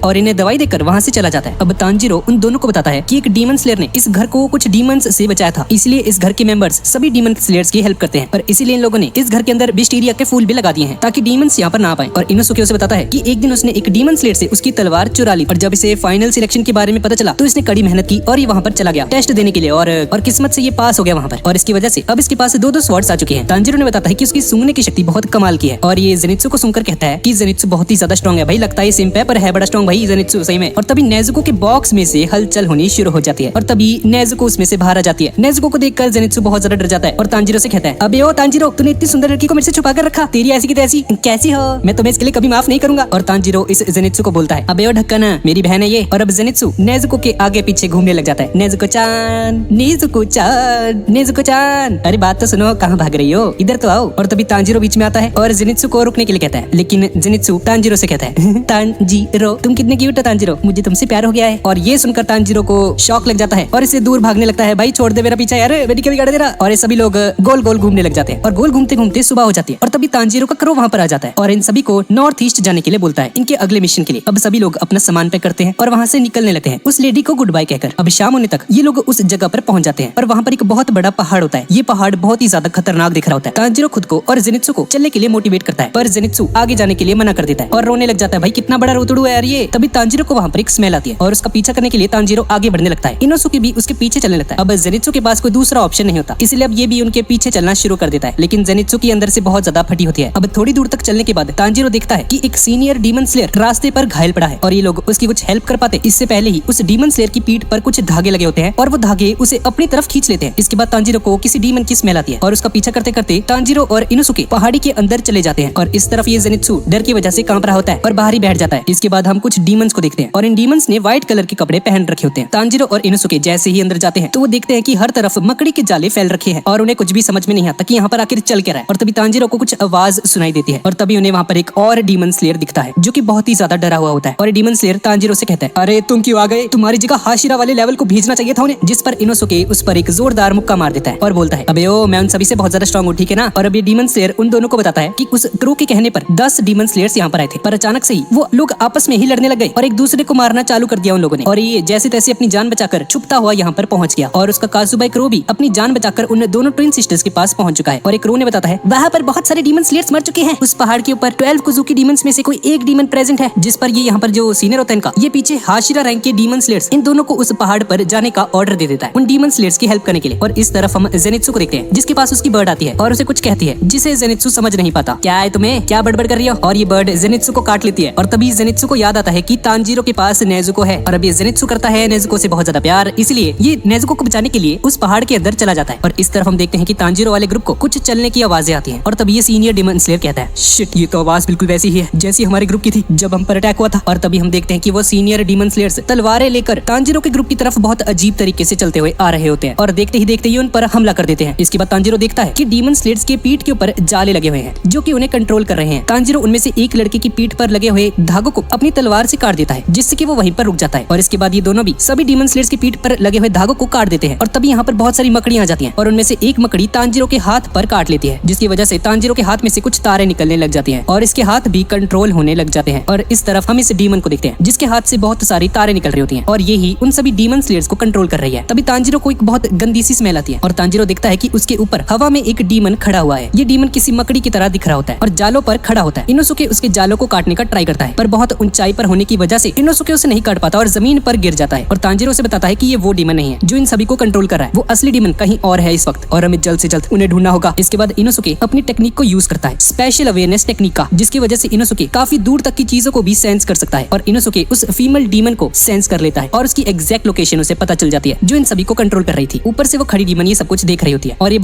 और इन्हें दवाई देकर वहाँ से चला जाता है। अब तांजीरो उन दोनों को बताता है कि एक डीमन स्लेयर ने इस घर को कुछ डीमंस से बचाया था, इसलिए इस घर के मेंबर्स सभी डीमन स्लेयर्स की हेल्प करते हैं और इसीलिए इन लोगों ने इस घर के अंदर विस्टेरिया के फूल भी लगा दिए हैं ताकि डीमंस यहाँ पर ना आ पाए। और इनोसुके उसे बताता है कि एक दिन उसने एक डीमन स्लेयर से उसकी तलवार चुरा ली और जब इसे फाइनल सिलेक्शन के बारे में पता चला तो इसने कड़ी मेहनत की और ये वहाँ पर चला गया टेस्ट देने के लिए और किस्मत से ये पास हो गया वहाँ पर। और इसकी वजह से अब इसके पास दो स्वॉर्ड्स आ चुके हैं। तांजीरो ने बताता है कि उसकी सूंघने की शक्ति बहुत कमाल की है और ये जेनित्सु को सुनकर कहता है कि जेनित्सु बहुत ही ज्यादा स्ट्रॉन्ग है। भाई लगता है सिंप है पर है बड़ा स्ट्रॉन्ग भाई जेनित्सु सही में। और तभी नेजुको के बॉक्स में से हलचल होनी शुरू हो जाती है और तभी नेजुको उसमें से बाहर आ जाती है। नेजुको को देखकर जेनित्सु बहुत ज्यादा डर जाता है और तांजीरो से कहता है, अबे ओ तांजीरो, तूने इतनी सुंदर लड़की को मेरे से छुपा कर रखा, तेरी ऐसी की तैसी कैसी हो, मैं तुम्हें इसके लिए कभी माफ नहीं करूंगा। और तांजीरो इस जेनित्सु को बोलता है, अबे ओ ढक्कन, मेरी बहन है ये। और अब जेनित्सु नेजुको के आगे पीछे घूमने लग जाता है। नेजुको चान, नेजुको चान, नेजुको चान, अरे बात तो सुनो, कहाँ भाग रही हो, इधर तो आओ। और तभी तांजीरो बीच में आता है और जेनित्सु को रुकने के लिए कहता है, लेकिन जेनित्सु तांजीरो से कहता है, तांजीरो तुम कितने क्यूट हो तांजीरो, मुझे तुमसे प्यार हो गया है। और ये सुनकर तांजीरो को शॉक लग जाता है और इसे दूर भागने लगता है, भाई छोड़ दे मेरा पीछा यार, मेरी क्या बिगाड़ दे रहा। और ये सभी लोग गोल गोल घूमने लग जाते हैं और गोल घूमते घूमते सुबह हो जाती है। और तभी तांजीरो का क्रो वहाँ पर आ जाता है और इन सभी को नॉर्थ ईस्ट जाने के लिए बोलता है, इनके अगले मिशन के लिए। अब सभी लोग अपना सामान पैक करते हैं और वहाँ से निकलने लगते हैं उस लेडी को गुड बाय कहकर। अब शाम होने तक ये लोग उस जगह पर पहुंच जाते हैं और वहाँ पर एक बहुत बड़ा पहाड़ होता है। ये पहाड़ बहुत ही ज्यादा खतरनाक दिख रहा होता है। तांजीरो खुद को और जेनित्सु को चलने के लिए मोटिवेट करता है पर जेनित्सु आगे जाने के लिए मना कर देता है और रोने लग जाता है, भाई कितना बड़ा रोतड़ू है यार ये। तभी तांजीरो को वहाँ पर एक स्मेल आती है और उसका पीछा करने के लिए तांजीरो आगे बढ़ने लगता है। इनोसुके भी उसके पीछे चलने लगता है। अब जेनित्सु के पास कोई दूसरा ऑप्शन नहीं होता, इसलिए अब ये भी उनके पीछे चलना शुरू कर देता है। लेकिन जेनित्सु की अंदर से बहुत ज्यादा फटी होती है। अब थोड़ी दूर तक चलने के बाद तांजीरो देखता है कि एक सीनियर डीमन स्लेयर रास्ते पर घायल पड़ा है और ये लोग उसकी कुछ हेल्प कर पाते इससे पहले ही उस डीमन स्लेयर की पीठ पर कुछ धागे लगे होते हैं और वो धागे उसे अपनी तरफ खींच लेते हैं। इसके बाद तांजीरो को किसी डीमन की स्मेल आती है और उसका पीछा करते करते तांजीरो और इनोसुके पहाड़ी के अंदर चले जाते हैं। और इस तरफ ये जेनित्सु डर की वजह से कांप रहा होता है और बाहर ही बैठ जाता है। इसके बाद हम कुछ डीमंस को देखते हैं और इन डीमंस ने व्हाइट कलर के कपड़े पहन रखे होते हैं। तांजीरो और इनोसुके जैसे ही अंदर जाते हैं तो वो देखते हैं कि हर तरफ मकड़ी के जाले फैल रखे हैं और उन्हें कुछ भी समझ में नहीं आता कि यहाँ पर आखिर चल क्या रहा है। और तभी तांजीरो को कुछ आवाज सुनाई देती है और तभी उन्हें वहाँ पर एक और डीमन स्लेयर दिखता है जो कि बहुत ही ज्यादा डरा हुआ होता है। और डीमन स्लेयर तांजीरो से कहता है, अरे तुम क्यों आ गए, तुम्हारी जगह हाशिरा वाले लेवल को भेजना चाहिए था उन्हें। जिस पर इनोसुके उस पर एक जोरदार मुक्का मार देता है और बोलता है, अबे ओ मैं उन सभी से बहुत ज्यादा स्ट्रांग हूँ, ठीक है ना। और अभी डीमन स्लेयर उन दोनों को बताता है कि उस क्रू के कहने पर 10 डीमन स्लेयर्स यहाँ पर आए थे पर अचानक से ही वो लोग आपस में ही लड़ने लग गए और एक दूसरे को मारना चालू कर दिया उन लोगों ने। और ये जैसे तैसे अपनी जान बचाकर छुपता हुआ यहाँ पर पहुंच गया और उसका काजुबाई क्रो भी अपनी जान बचाकर उन दोनों ट्विन सिस्टर्स के पास पहुंच चुका है। और एक क्रो ने बताता है, वहाँ पर बहुत सारे डीमन स्लेयर्स मर चुके हैं। उस पहाड़ के ऊपर 12 कुजुकी डीमंस में से कोई एक डीमन प्रेजेंट है, जिस पर ये यहाँ पर जो सीनियर होता है इनका, ये पीछे हाशिरा रैंक के डीमन स्लेयर्स इन दोनों को उस पहाड़ पर जाने का ऑर्डर दे देता है उन डीमन स्लेयर्स की हेल्प करने के लिए। और इस तरफ हम जेनित्सु को देखते हैं जिसके पास उसकी बर्ड आती है और उसे कुछ कहती है जिसे जेनित्सु समझ नहीं पाता। क्या है तुम्हें, क्या बड़बड़ कर रही हो। और ये बर्ड जेनित्सु को काट लेती है और तभी जेनित्सु को याद आता है कि तांजीरो के पास नेजुको है और अब ये जेनित्सु करता है नेजुको से बहुत ज्यादा प्यार, इसलिए ये नेजुको को बचाने के लिए उस पहाड़ के अंदर चला जाता है। और इस तरफ हम देखते हैं कि तांजीरो वाले ग्रुप को कुछ चलने की आवाजें आती हैं और तभी ये सीनियर डीमन स्लेयर कहता है, शिट ये तो आवाज बिल्कुल वैसी ही है जैसी हमारे ग्रुप की थी जब हम पर अटैक हुआ था। और तभी हम देखते हैं कि वो सीनियर डीमन स्लेयर्स तलवारें लेकर तांजीरो के ग्रुप की तरफ बहुत अजीब तरीके से चलते हुए आ रहे होते हैं और देखते ही देखते ही उन पर हमला कर देते हैं। इसके बाद तांजीरो देखता है कि डीमन स्लेयर्स के पीठ के ऊपर जाले लगे हुए हैं जो कि उन्हें कंट्रोल कर रहे हैं। तांजीरो उनमें से एक लड़के की पीठ पर लगे हुए धागों को अपनी तलवार से काट देता है जिससे कि वो वहीं पर रुक जाता है। और इसके बाद ये दोनों भी सभी डीमन स्लेयर्स की पीठ पर लगे हुए धागों को काट देते हैं और तभी यहाँ पर बहुत सारी मकड़ियां आ जाती हैं और उनमें से एक मकड़ी तांजीरो के हाथ पर काट लेती है जिसकी वजह से तांजीरो के हाथ में से कुछ तारे निकलने लग जाती हैं और इसके हाथ भी कंट्रोल होने लग जाते हैं। और इस तरफ हम इस डीमन को देखते हैं जिसके हाथ से बहुत सारी तारे निकल रही होती हैं और ये ही उन सभी डीमन स्लेयर्स को कंट्रोल कर रही है। तभी तांजीरो को एक बहुत गंदी सी स्मेल आती है और तांजीरो देखता है कि उसके ऊपर हवा में एक डीमन खड़ा हुआ है। ये डीमन किसी मकड़ी की तरह दिख रहा होता है और जालों पर खड़ा होता है। इनोसुके उसके जालों को काटने का ट्राई करता है पर बहुत ऊंचाई पर होने की वजह से इनोसुके उसे नहीं काट पाता और जमीन पर गिर जाता है। और तांजीरो से बताता है कि ये वो डीमन नहीं है जो इन सभी को कंट्रोल कर रहा है, वो असली डीमन कहीं और है इस वक्त और हमें जल्द से जल्द उन्हें ढूंढना होगा। इसके बाद इनोसुके अपनी टेक्निक को यूज करता है, स्पेशल अवेयरनेस टेक्निक का, जिसकी वजह से इनोसुके काफी दूर तक की चीजों को भी सेंस कर सकता है और इनोसुके उस फीमेल डीमन को सेंस कर लेता है और उसकी एग्जैक्ट लोकेशन उसे पता चल जाती है जो इन सभी को कंट्रोल कर रही थी। ऊपर से वो खड़ी डीमन ये सब कुछ देख रही होती है और ये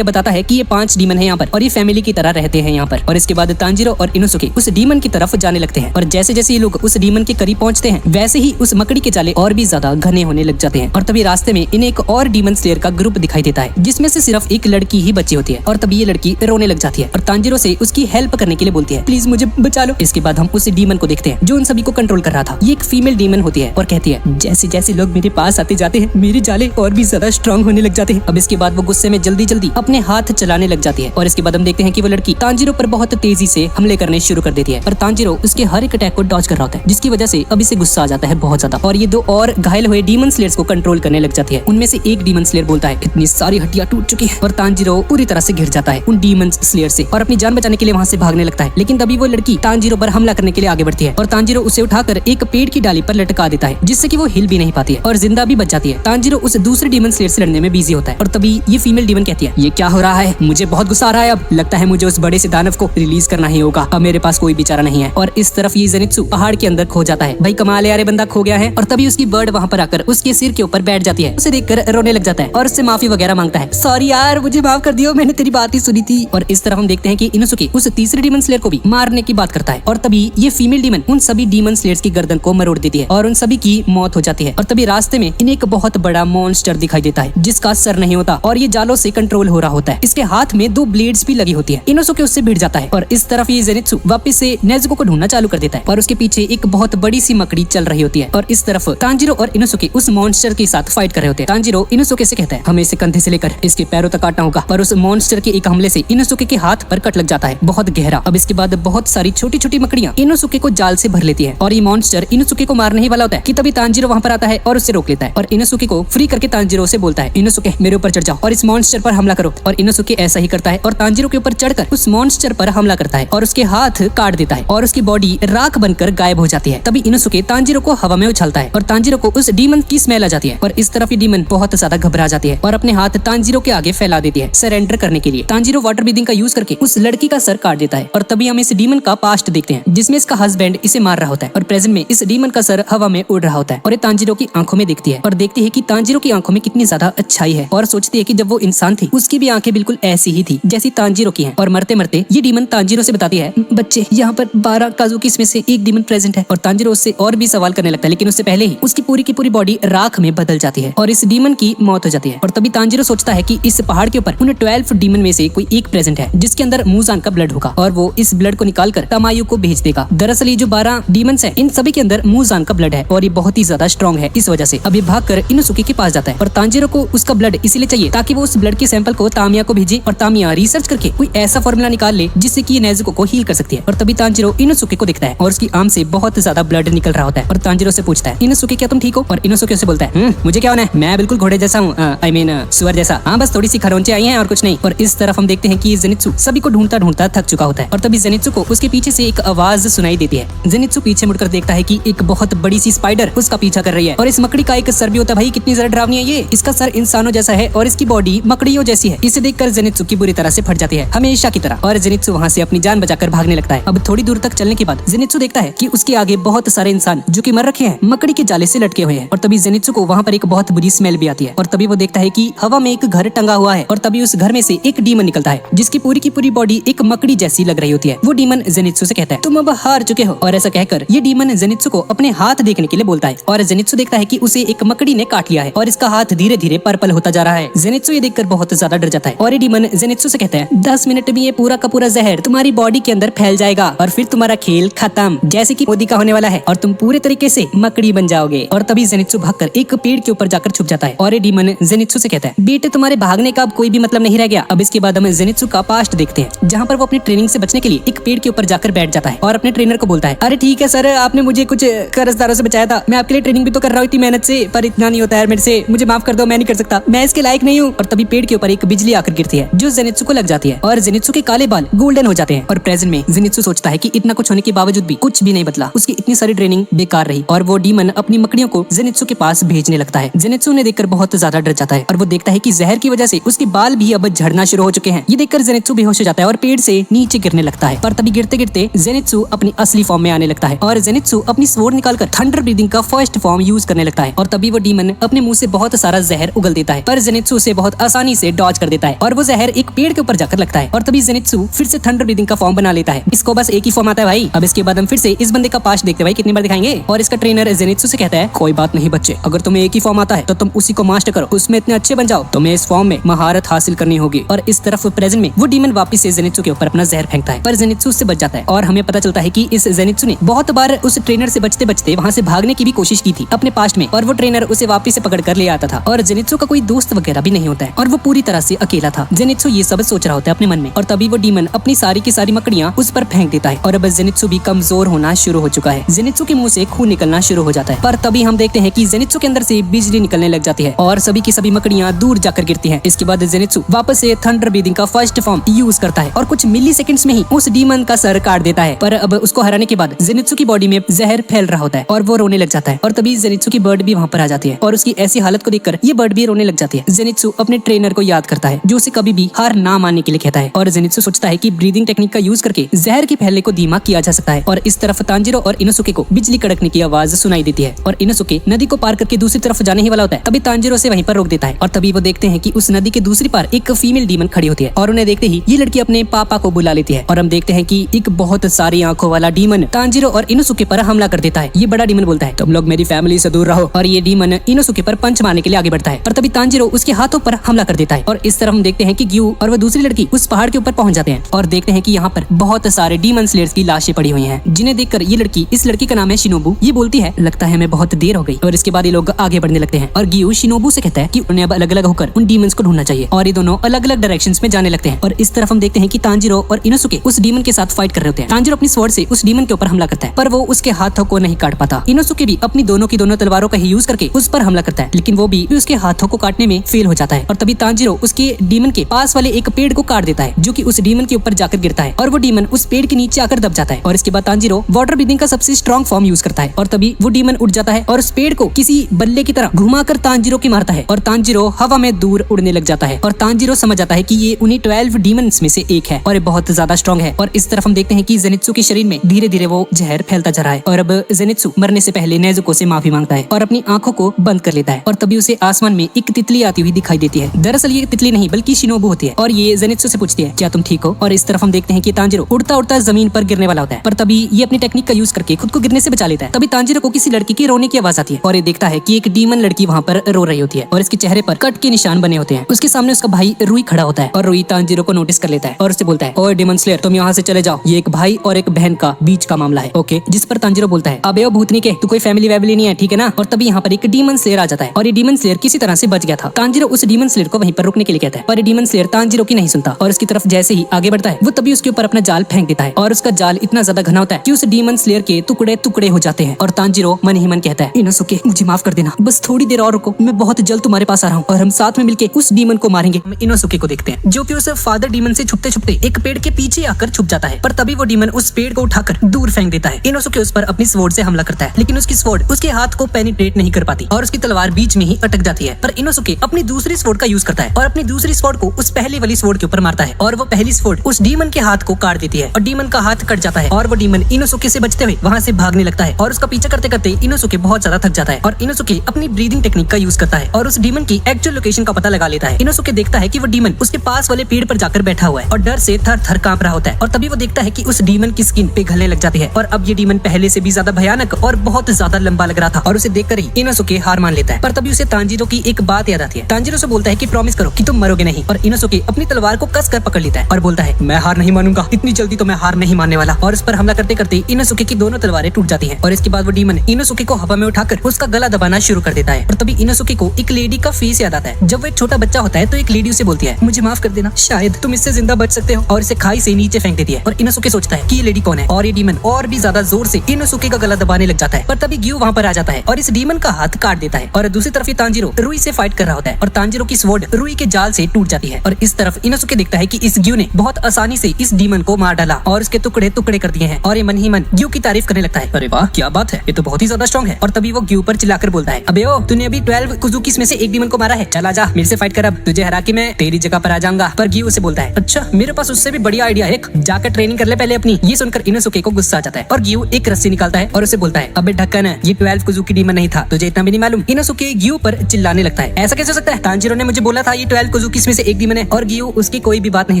बताता है कि ये 5 डीमन है यहाँ पर और ये फैमिली की तरह रहते हैं यहाँ पर। और इसके बाद तांजीरो और इनोसुके उस डीमन की तरफ जाने लगते हैं और जैसे जैसे ये लोग उस डीमन के करीब पहुंचते हैं वैसे ही उस मकड़ी के जाले और भी ज्यादा घने होने लग जाते हैं। और तभी रास्ते में इन्हें एक और डीमन स्लेयर का ग्रुप दिखाई देता है जिसमें से सिर्फ एक लड़की ही बची होती है और तभी ये लड़की रोने लग जाती है और तांजीरो से उसकी हेल्प करने के लिए बोलती है, प्लीज मुझे बचा लो। इसके बाद हम उस डीमन को देखते हैं जो उन सभी को कंट्रोल कर रहा था। ये एक फीमेल डीमन होती है और कहती है, जैसे जैसे लोग मेरे पास आते जाते हैं मेरे जाले और भी ज्यादा स्ट्रांग होने लग जाते हैं। अब इसके बाद वो गुस्से में जल्दी जल्दी अपने हाथ चलाने लग जाती है और इसके बाद हम देखते हैं कि वो लड़की तांजीरो पर बहुत तेजी से हमले करने शुरू कर देती है। पर तांजीरो उसके हर एक अटैक को डॉज कर रहा होता है, जिसकी वजह से अब इसे गुस्सा आ जाता है बहुत ज्यादा और ये दो और घायल हुए डीमन स्लेयर्स को कंट्रोल करने लग जाती है। उनमें से एक डीमन स्लेयर बोलता है इतनी सारी हड्डियां टूट चुकी है और तांजीरो पूरी तरह से घिर जाता है उन डीमन स्लेयर से और अपनी जान बचाने के लिए वहाँ से भागने लगता है। लेकिन तभी वो लड़की तांजीरो पर हमला करने के लिए आगे बढ़ती है और तांजीरो उसे उठाकर एक पेड़ की डाली पर लटका देता है, जिससे कि वो हिल भी नहीं पाती है और जिंदा भी बच जाती है। तांजीरो उस दूसरे डीमन स्लेयर से लड़ने में बिजी होता है और तभी ये फीमेल डीमन कहती है ये क्या हो रहा है, मुझे बहुत गुस्सा आ रहा है, अब लगता है मुझे उस बड़े से दानव को रिलीज करना ही होगा, अब मेरे पास कोई बेचारा नहीं है। और इस तरफ ये जेनित्सु पहाड़ के अंदर खो जाता है। भाई कमाल है यार, बंदा खो गया है। और तभी उसकी बर्ड वहाँ पर आकर उसके सिर के ऊपर बैठ जाती है, उसे देखकर रोने लग जाता है और उससे माफी वगैरह मांगता है, सॉरी यार मुझे माफ कर दियो, मैंने तेरी बात ही सुनी थी। और इस तरफ हम देखते हैं कि इनोसुके उस तीसरे डीमन स्लेयर को भी मारने की बात करता है और तभी ये फीमेल डीमन उन सभी डीमन स्लेयर्स की गर्दन को मरोड़ देती है और उन सभी की मौत हो जाती है। और तभी रास्ते में इन्हें एक बहुत बड़ा मॉन्स्टर दिखाई देता है जिसका सर नहीं होता और ये जालों से कंट्रोल हो रहा होता है। इसके हाथ में 2 ब्लेड्स भी लगी होती है। इनोसुके उससे भिड़ जाता है और इस तरफ ये जेनित्सु वापस से नेजुको को ढूंढना चालू कर देता है और उसके पीछे एक बहुत बड़ी सी मकड़ी चल रही होती है और इस तरफ तांजीरो और इनोसुके उस मॉन्स्टर के साथ फाइट कर रहे होते हैं। तांजीरो इनोसुके से कहता है हमें इसे कंधे से लेकर इसके पैरों तक काटना होगा, पर उस मॉन्स्टर के एक हमले से इनोसुके के हाथ पर कट लग जाता है बहुत गहरा। अब इसके बाद बहुत सारी छोटी छोटी मकड़ियां इनोसुके को जाल से भर लेती है और ये मॉन्स्टर इनोसुके को मारने ही वाला होता है कि तभी तांजीरो वहाँ पर आता है और उससे रोक लेता है और इनोसुके को फ्री करके तांजीरो से बोलता है इनोसुके मेरे ऊपर चढ़ जाओ और इस मॉन्स्टर पर हमला करो। और इनोसुके ऐसा ही करता है और तांजीरो के ऊपर चढ़कर उस मॉन्स्टर पर हमला करता है और उसके हाथ काट देता है और उसकी बॉडी राख बनकर गायब हो जाती है। तभी इनोसुके तांजीरो को हवा में उछालता है और तांजीरो को उस डीमन की स्मेल आ जाती है और इस तरफ ये डीमन बहुत ज्यादा घबरा जाती है और अपने हाथ तांजीरो के आगे फैला देती है सरेंडर करने के लिए। तांजीरो वाटर ब्रीदिंग का यूज करके उस लड़की का सर काट देता है और तभी हम इस डीमन का पास्ट देखते हैं जिसमें इसका हस्बैंड इसे मार रहा होता है और प्रेजेंट में इस डीमन का सर हवा में उड़ रहा होता है और ये तांजीरो की आंखों में देखती है और देखती है कि तांजीरो की आंखों में कितनी ज्यादा अच्छाई है और सोचती है कि जब वो इंसान थी उसकी भी आंखें बिल्कुल ऐसी ही थी जैसी तांजीरो की हैं। और मरते मरते ये डीमन तांजीरो से बताती है बच्चे यहाँ पर 12 काजुकीस में से एक डीमन प्रेजेंट है। और तांजीरो उससे और भी सवाल करने लगता है लेकिन उससे पहले ही उसकी पूरी की पूरी बॉडी राख में बदल जाती है और इस डीमन की मौत हो जाती है। और तभी तांजीरो सोचता है कि इस पहाड़ के ऊपर उन 12 डीमन में से कोई एक प्रेजेंट है जिसके अंदर मूजान का ब्लड होगा और वो इस ब्लड को निकालकर तमायु को भेज देगा। दरअसल ये जो 12 डीमंस है इन सभी के अंदर मूजान का ब्लड है और ये बहुत ही ज्यादा स्ट्रॉन्ग है। इस वजह से अभी भागकर इनोसुके के पास जाता है और तांजीरो को उसका ब्लड इसीलिए चाहिए ताकि वो उस ब्लड के सैंपल को तामिया को भेजे और तामिया रिसर्च करके कोई ऐसा फॉर्मूला निकाल ले जिससे कि ये नेजुको को हील कर सकती है। और तभी तांजीरो इनोसुके को दिखता है और उसकी आर्म से बहुत ज्यादा ब्लड निकल रहा होता है और तांजीरो से पूछता है इनोसुके क्या तुम ठीक हो? और इनोसुके से बोलता है मुझे क्या होना है, मैं बिल्कुल घोड़े जैसा हूँ, आई मीन सुअर जैसा, हाँ बस थोड़ी सी खरोंचे आई हैं और कुछ नहीं। और इस तरफ हम देखते हैं कि जेनित्सु सभी को ढूंढता ढूंढता थक चुका होता है और तभी जेनित्सु को उसके पीछे से एक आवाज सुनाई देती है। जेनित्सु पीछे मुड़कर देखता है कि एक बहुत बड़ी सी स्पाइडर उसका पीछा कर रही है और इस मकड़ी का एक सर भी होता है। भाई कितनी ज्यादा डरावनी है ये, इसका सर इंसानों जैसा है और इसकी बॉडी मकड़ियों जैसी है। इसे देखकर जेनित्सु की बुरी तरह से फट जाती है हमेशा की तरह और जेनित्सु वहाँ से अपनी जान बचाकर भागने लगता है। अब थोड़ी दूर तक चलने के बाद जेनित्सु देखता है कि उसके आगे बहुत सारे इंसान जो कि मर रखे हैं मकड़ी के जाले से लटके हुए हैं और तभी जेनित्सु को वहाँ पर एक बहुत बुरी स्मेल भी आती है और तभी वो देखता है कि हवा में एक घर टंगा हुआ है और तभी उस घर में से एक डीमन निकलता है जिसकी पूरी की पूरी बॉडी एक मकड़ी जैसी लग रही होती है। वो डीमन जेनित्सु से कहता है तुम अब हार चुके हो और ऐसा कहकर ये डीमन जेनित्सु को अपने हाथ देखने के लिए बोलता है और जेनित्सु देखता है कि उसे एक मकड़ी ने काट लिया है और इसका हाथ धीरे धीरे पर्पल होता जा रहा है। जेनित्सु ये देखकर बहुत ज्यादा डर जाता है और ये डीमन जेनित्सु से कहता है 10 मिनट में ये पूरा का पूरा जहर तुम्हारी बॉडी के अंदर फैल जाएगा और फिर तुम्हारा खेल खत्म, जैसे कि मोदी का होने वाला है और तुम पूरे तरीके से मकड़ी बन जाओगे। और तभी जेनित्सु भागकर एक पेड़ के ऊपर जाकर छुप जाता है और ये डीमन जेनित्सु से कहता है बेटे तुम्हारे भागने का अब कोई भी मतलब नहीं रह गया। अब इसके बाद हम जेनित्सु का पास्ट देखते हैं जहाँ पर वो अपनी ट्रेनिंग से बचने के लिए एक पेड़ के ऊपर जाकर बैठ जाता है और अपने ट्रेनर को बोलता है अरे ठीक है सर, आपने मुझे कुछ कर्जदारों से बचाया था, मैं आपके लिए ट्रेनिंग भी तो कर रहा हूँ इतनी मेहनत से, पर इतना नहीं होता है मेरे से, मुझे माफ कर दो, मैं नहीं कर सकता, मैं इसके लायक नहीं हूँ। और तभी पेड़ के ऊपर एक बिजली आकर गिरती है जो जेनित्सु को लग जाती है और जेनित्सु के काले बाल गोल्डन हो जाते हैं। और प्रेजेंट में जेनित्सु सोचता है कि इतना कुछ होने के बावजूद भी कुछ भी नहीं बदला, उसकी इतनी सारी ट्रेनिंग बेकार रही और वो डीमन अपनी मकड़ियों को जेनित्सु के पास भेजने लगता है। जेनित्सु ने देखकर बहुत ज्यादा डर जाता है और वो देखता है कि जहर की वजह से उसके बाल भी अब झड़ना शुरू हो चुके हैं। ये देखकर जेनित्सु बेहोश हो जाता है और पेड़ से नीचे गिरने लगता है। पर तभी गिरते गिरते जेनित्सु अपनी असली फॉर्म में आने लगता है और जेनित्सु अपनी स्वॉर्ड निकालकर थंडर ब्रीदिंग का फर्स्ट फॉर्म यूज करने लगता है और तभी वो डीमन अपने मुंह से बहुत सारा जहर उगल देता है पर जेनित्सु उसे बहुत आसानी से डॉज कर देता है और वो जहर एक पेड़ के ऊपर जाकर लगता है और तभी जेनित्सु फिर से थंडर ब्रीदिंग का फॉर्म बना लेता है। इसको बस एक ही फॉर्म आता है भाई। अब इसके बाद हम फिर से इस बंदे का पास्ट देखते हैं भाई कितनी बार दिखाएंगे। और इसका ट्रेनर जेनित्सु से कहता है कोई बात नहीं बच्चे, अगर तुम्हें एक ही फॉर्म आता है तो तुम उसी को मास्टर करो, उसमें इतने अच्छे बन जाओ, तुम्हें इस फॉर्म में महारत हासिल करनी होगी। और इस तरफ प्रेजेंट में वो डीमन वापस से जेनित्सु के ऊपर अपना जहर फेंकता है पर जेनित्सु उससे बच जाता है और हमें पता चलता है कि इस जेनित्सु ने बहुत बार उस ट्रेनर से बचते बचते वहाँ से भागने की भी कोशिश की थी अपने पास्ट में और वो ट्रेनर उसे वापस से पकड़ कर ले आता था और जेनित्सु का कोई दोस्त वगैरह चेहरा भी नहीं होता है और वो पूरी तरह से अकेला था। जेनित्सु ये सब सोच रहा होता है अपने मन में और तभी वो डीमन अपनी सारी की सारी मकड़ियाँ उस पर फेंक देता है और अब जेनित्सु भी कमजोर होना शुरू हो चुका है। जेनित्सु के मुंह से खून निकलना शुरू हो जाता है, पर तभी हम देखते हैं कि जेनित्सु के अंदर से बिजली निकलने लग जाती है और सभी की सभी मकड़ियाँ दूर जाकर गिरती है। इसके बाद जेनित्सु वापस से थंडर ब्रीदिंग का फर्स्ट फॉर्म यूज करता है और कुछ मिली सेकंड्स में ही उस डीमन का सर काट देता है। पर अब उसको हराने के बाद जेनित्सु की बॉडी में जहर फैल रहा होता है और वो रोने लग जाता है और तभी जेनित्सु की बर्ड भी वहाँ पर आ जाती है और उसकी ऐसी हालत को देखकर ये बर्ड भी रोने लग जाती है। जेनित्सु अपने ट्रेनर को याद करता है जो उसे कभी भी हार ना मानने के लिए कहता है और जेनित्सु सोचता है कि ब्रीदिंग टेक्निक का यूज करके जहर के फैलने को धीमा किया जा सकता है। और इस तरफ तांजीरो और इनोसुके को बिजली कड़कने की आवाज सुनाई देती है और इनोसुके नदी को पार करके दूसरी तरफ जाने ही वाला होता है। तभी तांजीरो से वहीं पर रोक देता है और तभी वो देखते हैं कि उस नदी के दूसरी पार एक फीमेल डीमन खड़ी होती है और उन्हें देखते ही ये लड़की अपने पापा को बुला लेती है और हम देखते हैं कि एक बहुत सारी आंखों वाला डीमन तांजीरो और इनोसुके पर हमला कर देता है। ये बड़ा डीमन बोलता है तुम लोग मेरी फैमिली से दूर रहो और ये डीमन इनोसुके पर पंच मारने के लिए आगे बढ़ता है और तभी तांजीरो उसके हाथों पर हमला कर देता है और इस तरफ हम देखते हैं कि ग्यू और वह दूसरी लड़की उस पहाड़ के ऊपर पहुंच जाते हैं और देखते हैं कि यहाँ पर बहुत सारे डीमन स्लेयर्स की लाशें पड़ी हुई हैं, जिन्हें देखकर ये लड़की, इस लड़की का नाम है शिनोबू, ये बोलती है लगता है हमें बहुत देर हो गई। और इसके बाद ये लोग आगे बढ़ने लगते हैं और ग्यू शिनोबू से कहता है कि उन्हें अब अलग अलग होकर उन डीमंस को ढूंढना चाहिए और ये दोनों अलग अलग डायरेक्शंस में जाने लगते हैं। और इस तरफ हम देखते हैं कि तांजीरो और इनोसुके उस डीमन के साथ फाइट कर रहे होते हैं। तांजीरो अपनी स्वॉर्ड से उस डीमन के ऊपर हमला करता है पर वो उसके हाथों को नहीं काट पाता। इनोसुके भी अपनी दोनों की दोनों तलवारों का ही यूज करके उस पर हमला करता है लेकिन वो भी उसके हाथों को काटने में फेल हो जाता है और तभी तांजीरो उसके डीमन के पास वाले एक पेड़ को काट देता है जो कि उस डीमन के ऊपर जाकर गिरता है और वो डीमन उस पेड़ के नीचे आकर दब जाता है। और इसके बाद तांजीरो वाटर ब्रीदिंग का सबसे स्ट्रॉन्ग फॉर्म यूज करता है और तभी वो डीमन उड़ जाता है और उस पेड़ को किसी बल्ले की तरह घुमाकर तांजीरो की मारता है और तांजीरो हवा में दूर उड़ने लग जाता है और तांजीरो समझ जाता है कि ये उन्हीं 12 डीमंस में से एक है और ये बहुत ज्यादा स्ट्रॉन्ग है। और इस तरफ हम देखते हैं कि जेनित्सु के शरीर में धीरे धीरे वो जहर फैलता जा रहा है और अब जेनित्सु मरने से पहले नेजुको से माफी मांगता है और अपनी आंखों को बंद कर लेता है और तभी उसे आसमान में एक तितली आती हुई दिखाई देती है। दरअसल ये तितली नहीं बल्कि शिनोबू होती है और ये जेनित्सु से पूछती है क्या तुम ठीक हो। और इस तरफ हम देखते हैं कि तांजीरो उड़ता उड़ता जमीन पर गिरने वाला होता है पर तभी ये अपनी टेक्निक का यूज करके खुद को गिरने से बचा लेता है। तभी तांजीरो को किसी लड़की की रोने की आवाज आती है और ये देखता है कि एक डीमन लड़की वहाँ पर रो रही होती है और इसके चेहरे पर कट के निशान बने होते हैं। उसके सामने उसका भाई रुई खड़ा होता है और रुई तांजीरो को नोटिस कर लेता है और उससे बोलता है ओए डीमन स्लेयर तुम यहाँ से चले जाओ, ये एक भाई और एक बहन का बीच का मामला है ओके। जिस पर तांजीरो बोलता है अबे ओ भूतनी के तू कोई फैमिली वैमिली नहीं है ठीक है ना। और तभी यहाँ पर एक डीमन स्लेयर आ जाता है और ये डीमन स्लेयर किसी तरह से बच गया था। तांजीरो उस डीमन स्लेयर को वहीं पर रुकने के लिए कहता है पर डीमन स्लेयर तांजीरो की नहीं सुनता और उसकी तरफ जैसे ही आगे बढ़ता है वो तभी उसके ऊपर अपना जाल फेंक देता है और उसका जाल इतना ज्यादा घना होता है कि उस डीमन स्लेयर के टुकड़े टुकड़े हो जाते हैं। और तांजीरो मन ही मन कहता है इनोसुके मुझे माफ कर देना, बस थोड़ी देर और रुको, मैं बहुत जल्द तुम्हारे पास आ रहा हूँ और हम साथ में मिलकर उस डीमन को मारेंगे। हम इनोसुके को देखते हैं जो कि उस फादर डीमन से छुपते छुपते एक पेड़ के पीछे आकर छुप जाता है पर तभी वो डीमन उस पेड़ को उठाकर दूर फेंक देता है। इनोसुके उस पर अपनी स्वॉर्ड से हमला करता है लेकिन उसकी स्वॉर्ड उसके हाथ को पेनिट्रेट नहीं कर पाती और उसकी तलवार बीच में ही अटक जाती है। पर इनोसुके अपनी दूसरी स्वॉर्ड का यूज करता है और अपनी दूसरी स्वॉर्ड को उस पहली वाली स्वॉर्ड के ऊपर मारता है और वो पहली स्वॉर्ड उस डीमन के हाथ को काट देती है और डीमन का हाथ कट जाता है और वो डीमन इनोसुके से बचते हुए वहाँ से भागने लगता है और उसका पीछा करते करते इनोसुके बहुत ज्यादा थक जाता है और इनोसुके अपनी ब्रीदिंग टेक्निक का यूज करता है और उस डीमन की एक्चुअल लोकेशन का पता लगा लेता है। इनोसुके देखता है कि वो डीमन उसके पास वाले पेड़ पर जाकर बैठा हुआ है और डर से थर थर कांप रहा होता है और तभी वो देखता है कि उस डीमन की स्किन पिघलने लग जाती है और अब ये डीमन पहले से भी ज्यादा भयानक और बहुत ज्यादा लंबा लग रहा था और उसे देखकर ही इनोसुके हार मान लेता है। पर तभी उसे तांजीरो की एक बात याद आती है। तांजीरो से बोलता है कि प्रॉमिस करो कि तुम मरोगे नहीं और इनोसुके अपनी तलवार को कस कर पकड़ लेता है और बोलता है मैं हार नहीं मानूंगा, इतनी जल्दी तो मैं हार नहीं मानने वाला। और उस पर हमला करते करते इनोसुके की दोनों तलवारें टूट जाती हैं और इसके बाद वो डीमन इनोसुके को हवा में उठाकर उसका गला दबाना शुरू कर देता है। और तभी इनोसुके को एक लेडी का फेस याद आता है। जब वो एक छोटा बच्चा होता है तो एक लेडी उसे बोलती है मुझे माफ कर देना, शायद तुम इससे जिंदा बच सकते हो और इसे खाई से नीचे फेंक देती है। और इनोसुके सोचता है कि ये लेडी कौन है और ये डीमन और भी ज्यादा जोर से इनोसुके का गला दबाने लग जाता है। पर तभी ग्यू वहाँ पर आ जाता है और इस डीमन का हाथ काट देता है और दूसरी तरफ तांजीरो रुई से फाइट कर रहा होता है और तांजीरो की स्वॉर्ड रुई के जाल से टूट जाती है। और इस तरफ इनोसुके देखता है कि इस ग्यू ने बहुत आसानी से इस डीमन को मार डाला और उसके टुकड़े टुकड़े कर दिए हैं और ये मन ही मन ग्यू की तारीफ करने लगता है। अरे वाह क्या बात है, ये तो बहुत ही ज्यादा स्ट्रॉन्ग है। और तभी वो ग्यू पर चिल्लाकर बोलता है अबे ओ तूने अभी 12 कुजुकीस में से एक डीमन को मारा है, चला जा मेरे से फाइट कर, अब तुझे हरा के मैं तेरी जगह पर आ जाऊंगा। पर ग्यू उसे बोलता है अच्छा मेरे पास उससे भी बढ़िया आइडिया है, एक जाकर ट्रेनिंग कर ले पहले अपनी। ये सुनकर इनोसुके को गुस्सा आ जाता है और ग्यू एक रस्सी निकालता है और उसे बोलता है अबे ढक्कन ये 12 कुजुकी डीमन नहीं था, तुझे इतना भी नहीं मालूम। इनोसुके ग्यू पर चिल्लाने लगता है ऐसा कैसे हो सकता है, तांजीरो ने मुझे बोला था ये 12 कुजुकीस में से एक डीमन है। और ग्यू उसकी कोई भी बात नहीं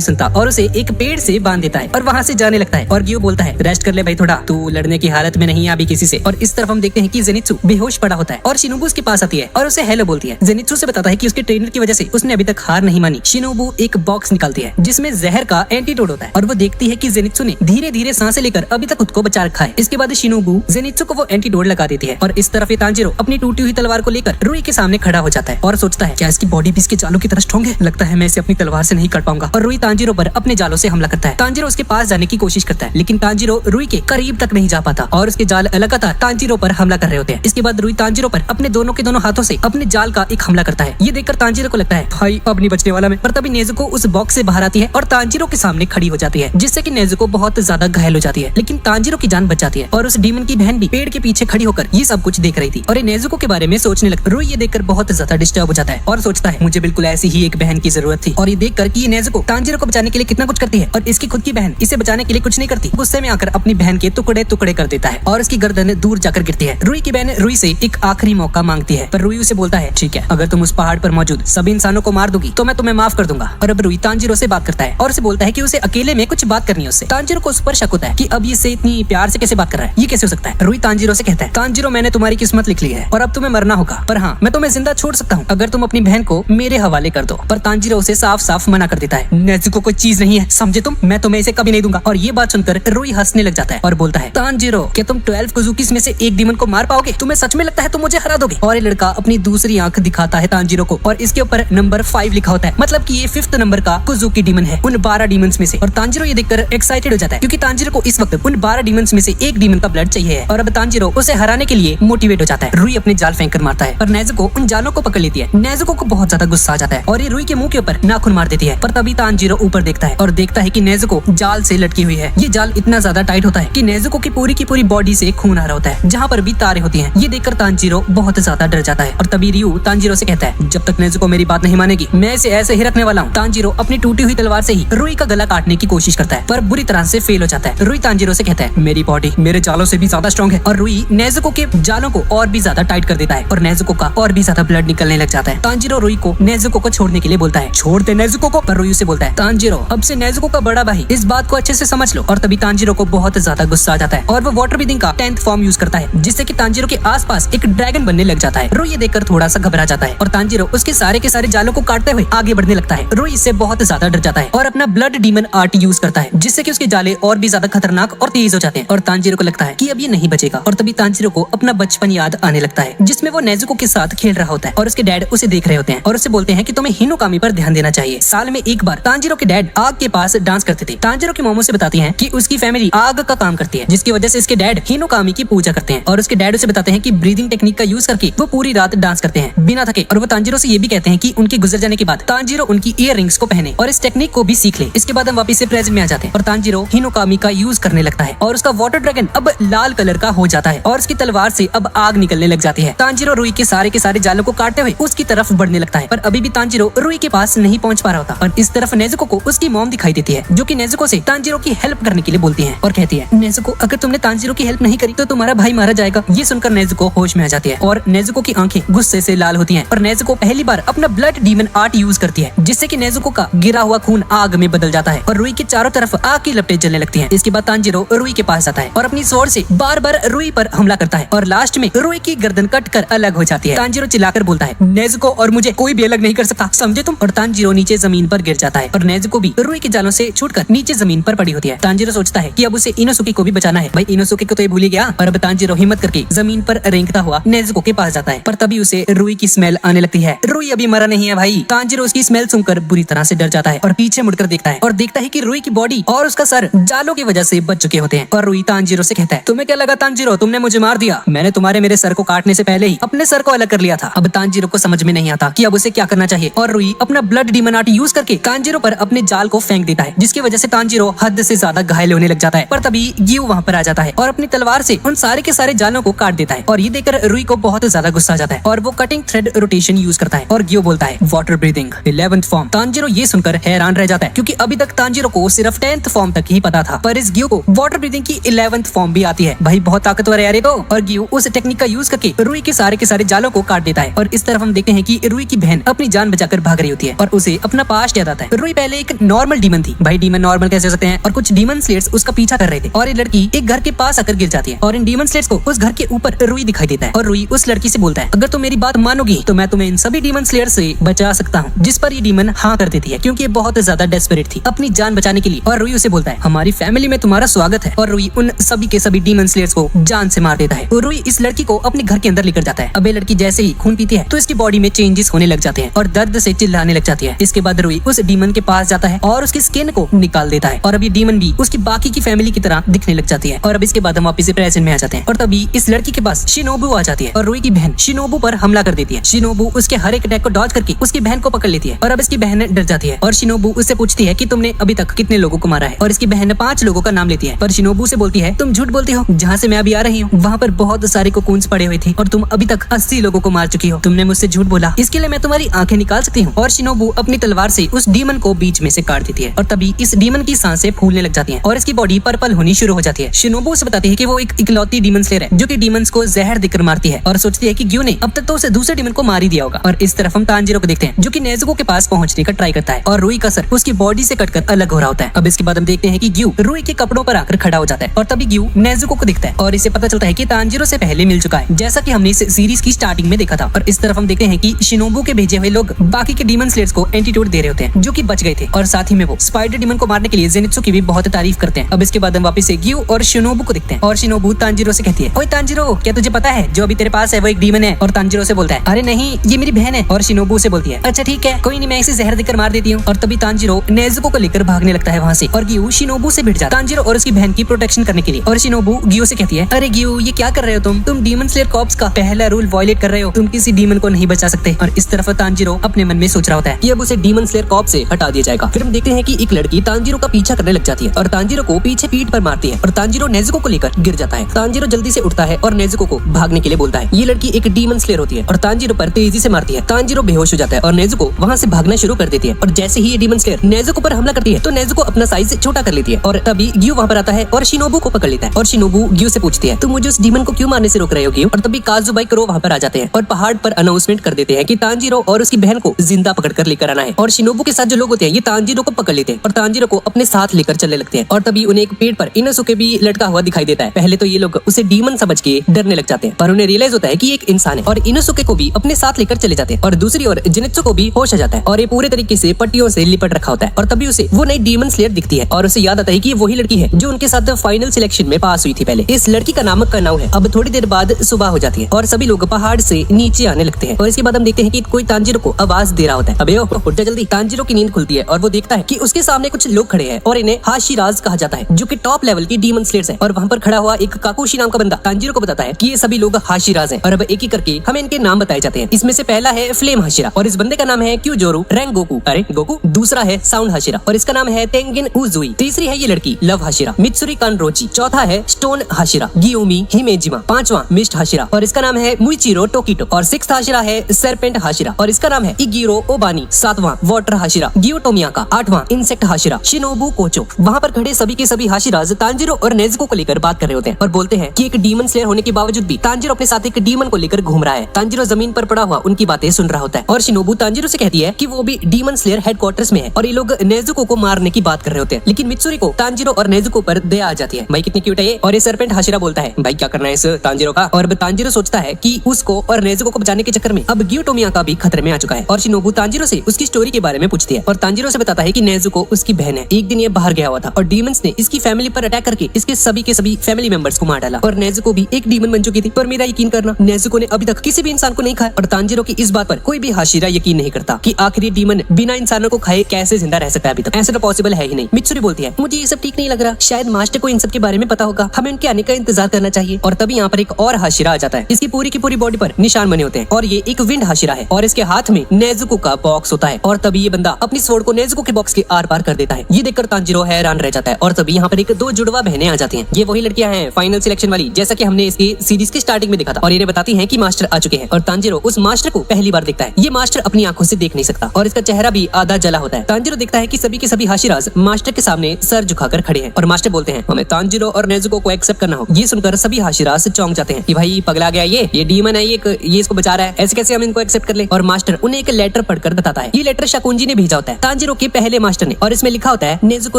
सुनता और उसे एक पेड़ से बांध देता है और वहाँ से जाने लगता है। और ग्यू बोलता है रेस्ट कर ले भाई थोड़ा, तू लड़ने की हालत में नहीं है अभी किसी से। और इस तरफ हम देखते हैं कि जेनित्सु बेहोश पड़ा होता है और शिनोबू उसके पास आती है और उसे हेलो बोलती है। जेनित्सु से बताता है कि उसके ट्रेनर की वजह से उसने अभी तक हार नहीं मानी। शिनोबू एक बॉक्स निकालती है जिसमें जहर का एंटीडोट होता है और वो देखती है कि जेनित्सु ने धीरे धीरे सांसें लेकर अभी तक खुद को बचा रखा है। इसके बाद शिनोबू जेनित्सु को वो एंटीडोट लगा देती है और इस तरफ तांजीरो अपनी टूटी हुई तलवार को लेकर रुई के सामने खड़ा हो जाता है और सोचता है क्या क्या इसकी बॉडी भी इसके जालों की तरह स्ट्रॉन्ग है? लगता है मैं इसे अपनी तलवार से नहीं काट पाऊंगा। और रुई तांजीरो पर अपने जालों से हमला करता है। तांजीरो उसके पास जाने की कोशिश करता है, लेकिन तांजीरो रुई के करीब तक नहीं जा पाता और उसके जाल लगातार तांजीरो पर हमला कर रहे होते हैं। इसके बाद रुई तांजीरो पर अपने दोनों के दोनों हाथों से अपने जाल का एक हमला करता है। ये देखकर तांजीरो को लगता है भाई अब नहीं बचने वाला मैं। पर तभी नेजुको उस बॉक्स से बाहर आती है और तांजीरो के सामने खड़ी हो जाती है, जिससे कि नेजुको बहुत ज्यादा घायल हो जाती है, लेकिन तांजीरो की जान बच जाती है। और उस डीमन की बहन भी पेड़ के पीछे खड़ी होकर ये सब कुछ देख रही थी और ये नेजुको के बारे में सोचने लगता है। रुई ये देखकर बहुत ज्यादा डिस्टर्ब हो जाता है और सोचता है मुझे बिल्कुल ऐसी ही एक बहन की जरूरत थी। और ये देखकर कि ये नेजुको तांजीरो को बचाने के लिए कितना कुछ करती है और इसकी खुद की बहन इसे बचाने के लिए कुछ नहीं करती। गुस्से में आकर अपनी बहन के टुकड़े टुकड़े कर देता है और उसकी गर्दन दूर जाकर गिरती है। रुई की बहन रुई से एक आखिरी मौका मांगती है, पर रुई उसे बोलता है ठीक है, अगर तुम उस पहाड़ पर मौजूद सभी इंसानों को मार दोगी तो मैं तुम्हें माफ कर दूंगा। और अब रुई तांजीरो से बात करता है और उसे बोलता है कि उसे अकेले में कुछ बात करनी है उससे। तांजीरो को उस पर शक होता है कि अब ये से इतनी प्यार से कैसे बात कर रहा है, ये कैसे हो सकता है। रुई तांजीरो से कहता है तांजीरो मैंने तुम्हारी किस्मत लिख ली है और अब तुम्हें मरना होगा, पर हाँ मैं तुम्हें जिंदा छोड़ सकता हूँ अगर तुम अपनी बहन को मेरे हवाले कर दो। पर तांजीरो उसे साफ साफ मना कर देता है, नेजुको कोई चीज नहीं है समझे तुम, मैं तुम्हें इसे कभी नहीं दूंगा। और ये बात सुनकर रुई हंसने लग जाता है और बोलता है तांजीरो क्या तुम 12 कुजुकीस में से एक डीमन को मार पाओगे? तुम्हें सच में लगता है तुम मुझे हरा दोगे? और ये लड़का अपनी दूसरी आंख दिखाता है तांजीरो को और इसके ऊपर नंबर 5 लिखा होता है, मतलब कि ये 5th नंबर का कुजुकी डीमन है उन 12 डीमंस में से। और तांजीरो ये देखकर एक्साइटेड हो जाता है क्योंकि तांजीरो को इस वक्त उन 12 डीमंस में से एक डीमन का ब्लड चाहिए है और अब तांजीरो उसे हराने के लिए मोटिवेट हो जाता है। रुई अपने जाल फेंक कर मारता है पर नेजुको उन जालों को पकड़ लेती है। नेजुको को बहुत ज्यादा गुस्सा आ जाता है और ये रुई के मुंह के ऊपर नाखून मार देती है। पर तभी तांजीरो ऊपर देखता है और देखता है कि नेजुको जाल से लटकी हुई है। ये जाल इतना ज्यादा टाइट होता है कि नेजुको की पूरी बॉडी से खून आ रहा होता है, जहाँ पर भी तारे होती हैं। ये देखकर तांजीरो बहुत ज्यादा डर जाता है और तभी रियू तांजीरो से कहता है जब तक नेजुको मेरी बात नहीं मानेगी मैं इसे ऐसे ही रखने वाला हूँ। तांजीरो अपनी टूटी हुई तलवार से ही रुई का गला काटने की कोशिश करता है पर बुरी तरह से फेल हो जाता है। रुई तांजीरो से कहता है मेरी बॉडी मेरे जालों से भी ज्यादा स्ट्रॉन्ग है और रुई नेजुको के जालों को और भी ज्यादा टाइट कर देता है और नेजुको का और भी ज्यादा ब्लड निकलने लग जाता है। तांजीरो रुई को नेजुको को छोड़ने के लिए बोलता है छोड़ दे नेजुको को, पर रुई से बोलता है तांजीरो अब से नेजुको का बड़ा भाई, इस बात को अच्छे से समझ लो। और तभी तांजीरो को बहुत ज्यादा गुस्सा आ जाता है और वो वाटर ब्रीथिंग का 10th फॉर्म यूज करता है, जिससे कि तांजीरो के आसपास एक ड्रैगन बनने लग जाता है। रुई ये देखकर थोड़ा सा घबरा जाता है और तांजीरो उसके सारे के सारे जालों को काटते हुए आगे बढ़ने लगता है। रुई इससे बहुत ज्यादा डर जाता है और अपना ब्लड डीमन आर्ट यूज करता है, जिससे कि उसके जाले और भी ज्यादा खतरनाक और तेज हो जाते हैं और तांजीरो को लगता है कि अब ये नहीं बचेगा। और तभी तांजीरो को अपना बचपन याद आने लगता है, जिसमें वो नेजुको के साथ खेल रहा होता है और उसके डैड उसे देख रहे होते हैं और उसे बोलते हैं कि तुम्हें हिनोकामी पर ध्यान देना चाहिए। साल में एक बार तांजीरो के डैड आग के पास डांस करते थे। तांजीरो की मोमो से बताती हैं कि उसकी फैमिली आग का काम करती है, जिसकी वजह से इसके डैड हिनोकामी की पूजा करते हैं और उसके डैड उसे बताते हैं कि ब्रीदिंग टेक्निक का यूज करके वो पूरी रात डांस करते हैं बिना थके। और वो तांजीरो से ये भी कहते हैं कि उनके गुजर जाने के बाद तांजीरो उनकी ईयर रिंग्स को पहने और इस टेक्निक को भी सीख ले। इसके बाद हम वापस से प्रेजेंट में आ जाते हैं और तांजीरो हिनोकामी का यूज करने लगता है और उसका वाटर ड्रैगन अब लाल कलर का हो जाता है और उसकी तलवार से अब आग निकलने लग जाती है। तांजीरो रुई के सारे जालों को काटते हुए उसकी तरफ बढ़ने लगता है, पर अभी भी तांजीरो रुई के पास नहीं पहुंच पा रहा होता। और इस तरफ नेजुको को उसकी मॉम दिखाई देती है, जो कि नेजुको से तांजीरो की हेल्प करने के लिए बोलती है और कहती है नेजुको अगर तुमने तांजीरो की हेल्प नहीं करी तो तुम्हारा भाई मारा जाएगा। ये सुनकर नेजुको होश में आ जाती है और नेजुको की आंखें गुस्से से लाल होती हैं और नेजुको पहली बार अपना ब्लड डीमन आर्ट यूज करती है, जिससे कि नेजुको का गिरा हुआ खून आग में बदल जाता है और रुई के चारों तरफ आग की लपटें जलने लगती हैं। इसके बाद तांजीरो रुई के पास आता है और अपनी स्वॉर्ड से बार रुई पर हमला करता है और लास्ट में रुई की गर्दन कट कर अलग हो जाती है। तांजीरो चिल्लाकर बोलता है नेजुको और मुझे कोई भी अलग नहीं कर सकता, समझे तुम। और तांजीरो नीचे जमीन पर गिर जाता है और नेजुको भी रुई के जालों से छूटकर नीचे जमीन पर पड़ी होती है। तांजीरो सोचता है कि अब उसे इनोसुके को भी बचाना है। भाई इनोसुके को तो ये भूल ही गया। और अब तांजीरो हिम्मत करके जमीन पर रेंगता हुआ नेजुको के पास जाता है, पर तभी उसे रुई की स्मेल आने लगती है। रुई अभी मरा नहीं है भाई। तांजीरो उसकी स्मेल सुनकर बुरी तरह से डर जाता है और पीछे मुड़कर देखता है और देखता है कि रुई की बॉडी और उसका सर जालों की वजह से बच चुके होते हैं। और रुई तांजीरो से कहता है तुम्हें क्या लगा तांजीरो, तुमने मुझे मार दिया? मैंने तुम्हारे मेरे सर को काटने से पहले ही अपने सर को अलग कर लिया था। अब तांजीरो को समझ में नहीं आता कि अब उसे क्या करना चाहिए और रुई अपना ब्लड डीमन आर्ट यूज करके तांजीरो पर अपने जाल को फेंक देता है, जिसकी वजह से तांजीरो हद से ज्यादा घायल होने लग जाता है। पर तभी गियू वहाँ पर आ जाता है और अपनी तलवार से उन सारे के सारे जालों को काट देता है और ये देखकर रुई को बहुत ज्यादा गुस्सा आ जाता है और वो कटिंग थ्रेड रोटेशन यूज करता है और गियू बोलता है water breathing 11th form. Tanjiro ये सुनकर हैरान रह जाता है क्योंकि अभी तक तांजीरो को सिर्फ 10th फॉर्म तक ही पता था, पर इस गियू को वाटर ब्रीथिंग की 11th फॉर्म भी आती है। भाई बहुत ताकतवर है यार ये तो। और गियू उस टेक्निक का यूज करके रुई के सारे जालों को काट देता है और इस तरफ हम देखते हैं कि रुई की बहन अपनी जान बचाकर भाग रही होती है और उसे अपना पास्ट याद आता है। रुई पहले एक नॉर्मल डीमन थी। भाई डीमन नॉर्मल कैसे हो सकते हैं? और कुछ डीमन स्लेयर्स उसका पीछा कर रहे थे और ये लड़की एक घर के पास आकर गिर जाती है और इन डीमन स्लेयर्स को उस घर के ऊपर रुई दिखाई देता है और रुई उस लड़की से बोलता है अगर तुम मेरी बात मानोगी तो मैं तुम्हें इन सभी डीमन स्लेयर्स से बचा सकता हूँ। जिस पर ये डीमन हाँ कर देती है क्योंकि ये बहुत ज्यादा डेस्परेट थी अपनी जान बचाने के लिए। और रुई उसे बोलता है हमारी फैमिली में तुम्हारा स्वागत है और रुई उन सभी के सभी डीमन स्लेयर्स को जान से मार देता है। रुई इस लड़की को अपने घर के अंदर लेकर जाता है। अब ये लड़की जैसे ही खून पीती है तो इसकी बॉडी में चेंजेस चेंजेस होने लग जाते हैं और दर्द से चिल्लाने लग जाती है। इसके बाद रुई उस डीमन के पास जाता है और उसकी स्किन को निकाल देता है और अब ये डीमन भी उसकी बाकी की फैमिली की तरह दिखने लग जाती है। और अब इसके बाद हम वापस से प्रेजेंट में आ जाते हैं और तभी इस लड़की के पास शिनोबू आ जाती है और रुई की बहन शिनोबू पर हमला कर देती है। शिनोबू उसके हर एक अटैक को डॉज करके उसकी बहन को पकड़ लेती है और अब इसकी बहन डर जाती है और शिनोबू उससे पूछती है कि तुमने अभी तक कितने लोगों को मारा है और इसकी बहन 5 लोगों का नाम लेती है। पर शिनोबू से बोलती है तुम झूठ बोलती हो, जहाँ से मैं अभी आ रही हूँ वहाँ पर बहुत सारे कोकून्स पड़े हुए थे और तुम अभी तक 80 लोगों को मार चुकी हो। तुमने मुझसे झूठ बोला, इसके लिए मैं तुम्हारी आंखें निकाल सकती हूँ। और शिनोबू अपनी तलवार से उस डीमन को बीच में से काट देती है और तभी इस डीमन की सांसें फूलने लग जाती हैं और इसकी बॉडी पर्पल होनी शुरू हो जाती है। शिनोबू उसे बताती है कि वो एक इकलौती डीमन स्लेयर है जो कि डीमंस को जहर देकर मारती है और सोचती है कि ग्यू ने अब तक तो उसे दूसरे डीमन को मार ही दिया होगा। और इस तरफ हम तांजीरो को देखते हैं जो कि नेजुको के पास पहुंचने का ट्राई करता है और रुई का सर उसकी बॉडी से कटकर अलग हो रहा होता है। अब इसके बाद हम देखते हैं कि ग्यू रुई के कपड़ों पर आकर खड़ा हो जाता है और तभी ग्यू नेजुको को दिखता है और इसे पता चलता है कि तांजीरो से पहले मिल चुका है, जैसा कि हमने इस सीरीज की स्टार्टिंग में देखा था। और इस तरफ हम देखते हैं कि शिनोबू के भेजे हुए लोग बाकी के डीमन स्लेयर्स को एंटीट्यूड दे रहे होते हैं जो कि बच गए थे और साथ ही में वो स्पाइडर डीमन को मारने के लिए जेनित्सु की भी बहुत तारीफ करते हैं। अब इसके बाद हम वापस से ग्यू और शिनोबू को देखते हैं और शिनोबू तांजीरो से कहती है, ओए तांजीरो, क्या तुझे पता है जो अभी तेरे पास है वो एक डीमन है? और तांजीरो से बोलता है, अरे नहीं, ये मेरी बहन है। और शिनोबू से बोलती है, अच्छा ठीक है, कोई नहीं, मैं इसे जहर देकर मार देती हूँ। और तभी तांजीरो नेजुको को लेकर भागने लगता है वहाँ से और ग्यू शिनोबू से भिड़ जाता है तांजीरो और उसकी बहन की प्रोटेक्शन करने के लिए। और शिनोबू ग्यू से कहती है, अरे ग्यू, ये क्या कर रहे हो तुम डीमन स्लेयर कॉर्प्स का पहला रूल वायलेट कर रहे हो, तुम किसी डीमन को नहीं बचा सकते। और इस तरफ तांजीरो अपने मन में सोच रहा होता है कि अब उसे डीमन स्लेयर कॉर्प्स से हटा दिया जाएगा। फिर हम देखते हैं कि एक लड़की तांजीरो का पीछा करने लग जाती है और तांजीरो को पीछे पीठ पर मारती है और तांजीरो नेजुको को लेकर गिर जाता है। तांजीरो जल्दी से उठता है और नेजुको को भागने के लिए बोलता है। ये लड़की एक डीमन स्लेयर होती है और तांजीरो पर तेजी से मारती है। तांजीरो बेहोश हो जाता है और नेजुको वहाँ से भागना शुरू कर देती है और जैसे ही ये डीमन स्लेयर नेजुको पर हमला करती है तो नेजुको अपना साइज छोटा कर लेती है और तभी ग्यू वहाँ पर आता है और शिनोबू को पकड़ लेता है। और शिनोबू ग्यू से पूछती है, तुम मुझे उस डीमन को क्यों मारने से रोक रहे हो ग्यू? और तभी काजुबाई करो वहाँ पर आ जाते हैं और पहाड़ पर अनाउंसमेंट कर देते हैं कि तांजीरो और उसकी बहन को जिंदा पकड़कर लेकर आना है। और शिनोबू के साथ जो लोग होते हैं ये तांजीरो को पकड़ लेते हैं और तांजीरो को अपने साथ लेकर चलने लगते हैं। और तभी उन्हें एक पेड़ पर इनोसुके भी लटका हुआ दिखाई देता है। पहले तो ये लोग उसे डीमन समझ के डरने लग जाते हैं पर उन्हें रियलाइज होता है कि एक इंसान है और इनोसुके को भी अपने साथ लेकर चले जाते हैं। और दूसरी ओर जेनित्सु को भी होश आ जाता है और ये पूरे तरीके से पट्टियों से लिपट रखा होता है। और तभी उसे वो नई डीमन स्लेयर दिखती है और उसे याद आता है कि वही लड़की है जो उनके साथ फाइनल सिलेक्शन में पास हुई थी पहले। इस लड़की का नाम कनाउ है। अब थोड़ी देर बाद सुबह हो जाती है और सभी लोग पहाड़ से नीचे आने लगते हैं और इसके बाद हम देखते हैं कि कोई तांजीरो को आवाज दे रहा होता है, अबे ओ उठ जा जल्दी। तांजीरो की नींद खुलती है और वो देखता है कि उसके सामने कुछ लोग खड़े हैं और इन्हें हाशिराज कहा जाता है जो कि टॉप लेवल की डीमन स्लेयर्स है। और वहाँ पर खड़ा हुआ एक काकुशी नाम का बंदा तांजीरो को बताता है कि ये सभी लोग हाशिराज हैं। और अब एक एक करके हमें इनके नाम बताए जाते हैं। इसमें से पहला है फ्लेम हाशिरा और इस बंदे का नाम है क्यूजोरू रेंगोकू, अरे गोकू। दूसरा है साउंड हाशिरा और इसका नाम है तेंगिन उजुई। तीसरी है ये लड़की लव हाशिरा मित्सुरी कानरोची। चौथा है स्टोन हाशिरा गियोमी हिमेजिमा। पांचवा मिस्ट हाशिरा और इसका नाम है मुइचिरो टोकिटो। और सिक्स्थ हाशिरा है सरपेंट हाशिरा और इसका नाम है इगिरो ओबानी। सातवां वाटर हाशिरा गियोटोमियाका। आठवां इंसेक्ट हाशिरा शिनोबू कोचो। वहाँ पर खड़े सभी के सभी हाशिराज तांजीरो और नेजुको को लेकर बात कर रहे होते हैं और बोलते हैं कि एक डीमन स्लेयर होने के बावजूद भी तांजीरो अपने साथ एक डीमन को लेकर घूम रहा है। तांजीरो जमीन पर पड़ा हुआ उनकी बातें सुन रहा होता है और शिनोबू तांजीरो से कहती है कि वो भी डीमन स्लेयर हेडक्वार्टर्स में है और ये लोग नेजुको को मारने की बात कर रहे होते हैं। लेकिन मित्सुरी को तांजीरो और नेजुको पर दया आ जाती है, भाई कितनी क्यूट है ये। और ये सरपेंट हाशिरा बोलता है, भाई क्या करना है इस तांजीरो का। और तांजीरो सोचता है कि उसको और नेजुको को बचाने के चक्कर में अब गियोटोमियाका भी खतरे में आ चुका है। और शिनोबू तांजीरो से उसकी स्टोरी के बारे में पूछती है और तांजीरो से बताता है कि नेजुको उसकी बहन है। एक दिन ये बाहर गया हुआ था और डीमंस ने इसकी फैमिली पर अटैक करके इसके सभी के सभी फैमिली मेंबर्स को मार डाला और नेजुको भी एक डीमन बन चुकी थी। पर मेरा यकीन करना, नेजुको ने अभी तक किसी भी इंसान को नहीं खाया। और तांजीरो की इस बात पर कोई भी हाशिरा यकीन नहीं करता कि आखिर ये डीमन बिना इंसानों को खाए कैसे जिंदा रह सकता है। अभी तक ऐसा तो पॉसिबल है ही नहीं। मित्सुरी बोलती है, मुझे ये सब ठीक नहीं लग रहा, शायद मास्टर को इन सब के बारे में पता होगा, हमें उनके आने का इंतजार करना चाहिए। और तभी यहाँ पर एक और हाशिरा आ जाता है। इसकी पूरी की पूरी बॉडी पर निशान बने होते हैं और ये एक विंड हाशिरा है और इसके हाथ में नेजुको का बॉक्स होता है। और तभी ये बंदा अपनी स्वॉर्ड को नेजुको के बॉक्स के आर पार कर देता है। ये देखकर तांजीरो हैरान रह जाता है। और तभी यहाँ पर एक दो जुड़वा बहनें आ जाती हैं। ये वही लड़कियां हैं फाइनल सिलेक्शन वाली, जैसा कि हमने इसकी सीरीज की स्टार्टिंग में देखा था। और इन्हें बताती हैं कि मास्टर आ चुके हैं और तांजीरो उस मास्टर को पहली बार देखता है। ये मास्टर अपनी आंखों से देख नहीं सकता और इसका चेहरा भी आधा जला होता है। तांजीरो देखता है कि सभी के सभी हाशिराज मास्टर के सामने सर झुकाकर खड़े हैं और मास्टर बोलते हैं, हमें तांजीरो और नेजुको को एक्सेप्ट करना हो। ये सुनकर सभी हाशिराज चौंक जाते हैं कि भाई पगला गया ये डीमन है, ये इसको बचा रहा है, ऐसे कैसे हम इनको एक्सेप्ट कर ले। और मास्टर उन्हें एक लेटर पढ़कर बताता है। ये लेटर शकुंजी ने भेजा होता है तांजीरो के पहले मास्टर ने और इसमें लिखा होता है, नेजुको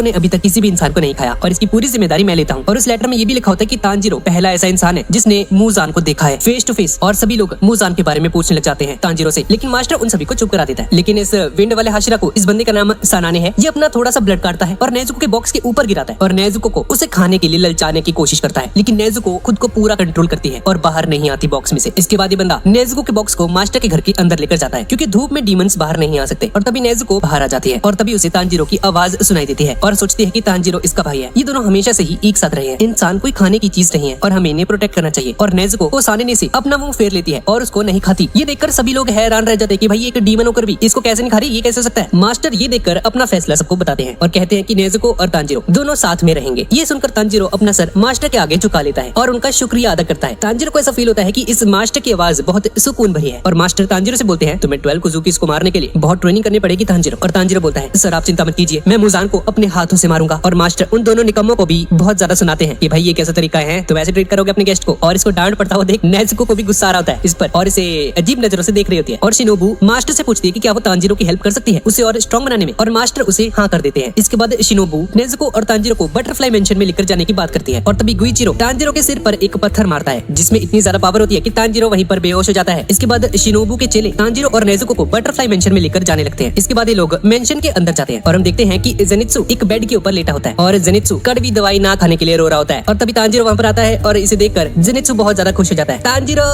ने अभी तक किसी भी इंसान को नहीं खाया और इसकी पूरी जिम्मेदारी मैं लेता हूँ। और उस लेटर में ये भी लिखा होता है कि तांजीरो पहला ऐसा इंसान है जिसने मूजान को देखा है फेस टू फेस। और सभी लोग मूजान के बारे में पूछने लग जाते हैं तांजीरो से, लेकिन मास्टर उन सभी को चुप करा देता है। लेकिन इस विंड वाले हाशिरा को, इस बंदे का नाम सानाने है, ये अपना थोड़ा सा ब्लड काटता है और नेजुको के बॉक्स के ऊपर गिराता है और नेजुको को उसे खाने के लिए ललचाने की कोशिश करता है। लेकिन नेजुको खुद को पूरा कंट्रोल करती है और बाहर नहीं आती बॉक्स में से। इसके बाद ये बंदा नेजुको के बॉक्स को मास्टर के घर के अंदर लेकर जाता है क्योंकि धूप में डीमंस बाहर नहीं आ सकते। और तभी नेज़ुको बाहर आ जाती है और तभी उसे तांजीरो की आवाज सुनाई देती है और सोचती है कि तांजीरो इसका भाई है। ये दोनों हमेशा से ही एक साथ रहे हैं। इंसान कोई खाने की चीज नहीं है और हमें इन्हें प्रोटेक्ट करना चाहिए। और नेज़ुको को सानने से अपना मुंह फेर लेती है और उसको नहीं खाती। ये देखकर सभी लोग हैरान रह जाते हैं कि भाई एक डीमन होकर भी इसको कैसे नहीं खा रही, ये कैसे हो सकता है। मास्टर ये देखकर अपना फैसला सबको बताते हैं और कहते हैं कि नेज़ुको और तांजीरो दोनों साथ में रहेंगे। ये सुनकर तांजीरो अपना सर मास्टर के आगे झुका लेता है और उनका शुक्रिया अदा करता है। तांजीरो को ऐसा फील होता है कि इस मास्टर की आवाज बहुत सुकून भरी है। और मास्टर तांजीरो से बोलते हैं तुम्हें 12 कुजुकीस को मारने के लिए बहुत ट्रेनिंग करनी पड़ेगी तांजीरो। और तांजीरो बोलता है सर आप चिंता मत कीजिए, मैं मुजान को अपने हाथों से मारूंगा। और मास्टर उन दोनों निकम्मों को भी बहुत ज्यादा सुनाते हैं कि भाई ये कैसा तरीका है, तुम ऐसे ट्रीट करोगे अपने गेस्ट को। और इसको डांट पड़ता हुआ देख नेज़ुको को भी गुस्सा आ रहा होता है इस पर और इसे अजीब नजरों से देख रही होती है। और शिनोबू मास्टर से पूछती है कि क्या वो तांजीरो की हेल्प कर सकती है उसे और स्ट्रॉन्ग बनाने में। और मास्टर उसे हाँ कर देते हैं। इसके बाद शिनोबू नेज़ुको और तांजीरो को बटरफ्लाई मेंशन में लेकर जाने की बात करती है। और तभी गुइचिरो तांजीरो के सिर पर एक पत्थर मारता है जिसमें इतनी ज्यादा पावर होती है कि तांजीरो वहीं पर बेहोश हो जाता है। इसके बाद शिनोबू के चेले तांजीरो और नेज़ुको को बटरफ्लाई मेंशन में लेकर जाने लगते हैं। इसके बाद ये लोग मेंशन के अंदर जाते हैं और हम देखते हैं कि जेनित्सु एक बेड के ऊपर लेटा होता है और जेनित्सु कड़वी दवाई ना खाने के लिए रो रहा होता है। और तभी तांजीरो वहां पर आता है और इसे देखकर जेनित्सु बहुत ज्यादा खुश हो जाता है। तांजीरो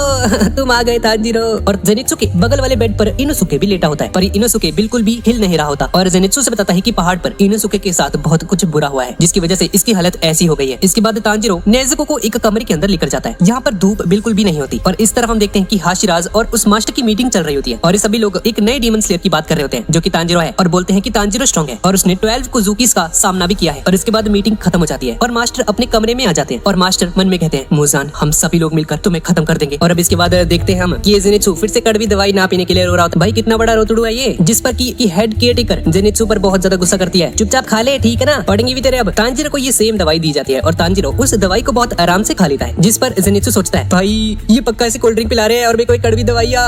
तुम आ गए तांजीरो। और जेनित्सु के बगल वाले बेड पर इनोसुके भी लेटा होता है पर इनोसुके बिल्कुल भी हिल नहीं रहा होता। और जेनित्सु से बताता है कि पहाड़ पर इनोसुके के साथ बहुत कुछ बुरा हुआ है जिसकी वजह से इसकी हालत ऐसी हो गई है। इसके बाद तांजीरो नेज़ुको को एक कमरे के अंदर लेकर जाता है जहाँ पर धूप बिल्कुल भी नहीं होती। और इस तरफ हम देखते हैं कि हाशिराज और उस मास्टर की मीटिंग चल रही होती है और ये सभी लोग एक नए डीमन स्लेयर की बात कर रहे होते हैं जो कि तांजीरो है। और बोलते हैं कि तांजीरो स्ट्रॉन्ग है और उसने 12 कुजुकीस का सामना भी किया है। और इसके बाद मीटिंग खत्म हो जाती है और मास्टर अपने कमरे में आ जाते हैं और मास्टर मन में कहते हैं मुजान हम सभी लोग मिलकर तुम्हें खत्म कर देंगे। और अब इसके बाद देखते हैं हम कि ये जेनित्सु फिर से कड़वी दवाई ना पीने के लिए रो रहा होता है। भाई कितना बड़ा रोतड़ू है ये, जिस पर की हेड केयर टेकर जेनित्सु पर बहुत ज्यादा गुस्सा करती है। चुपचाप खा ले ठीक है ना, पढ़ेंगे भी तेरे। अब तांजीरो को ये सेम दवाई दी जाती है और तांजीरो उस दवाई को बहुत आराम से खा लेता है जिस पर जेनित्सु सोचता है भाई ये पक्का ऐसे कोल्ड ड्रिंक पिला रहे हैं और मेरे को एक कड़वी दवाई या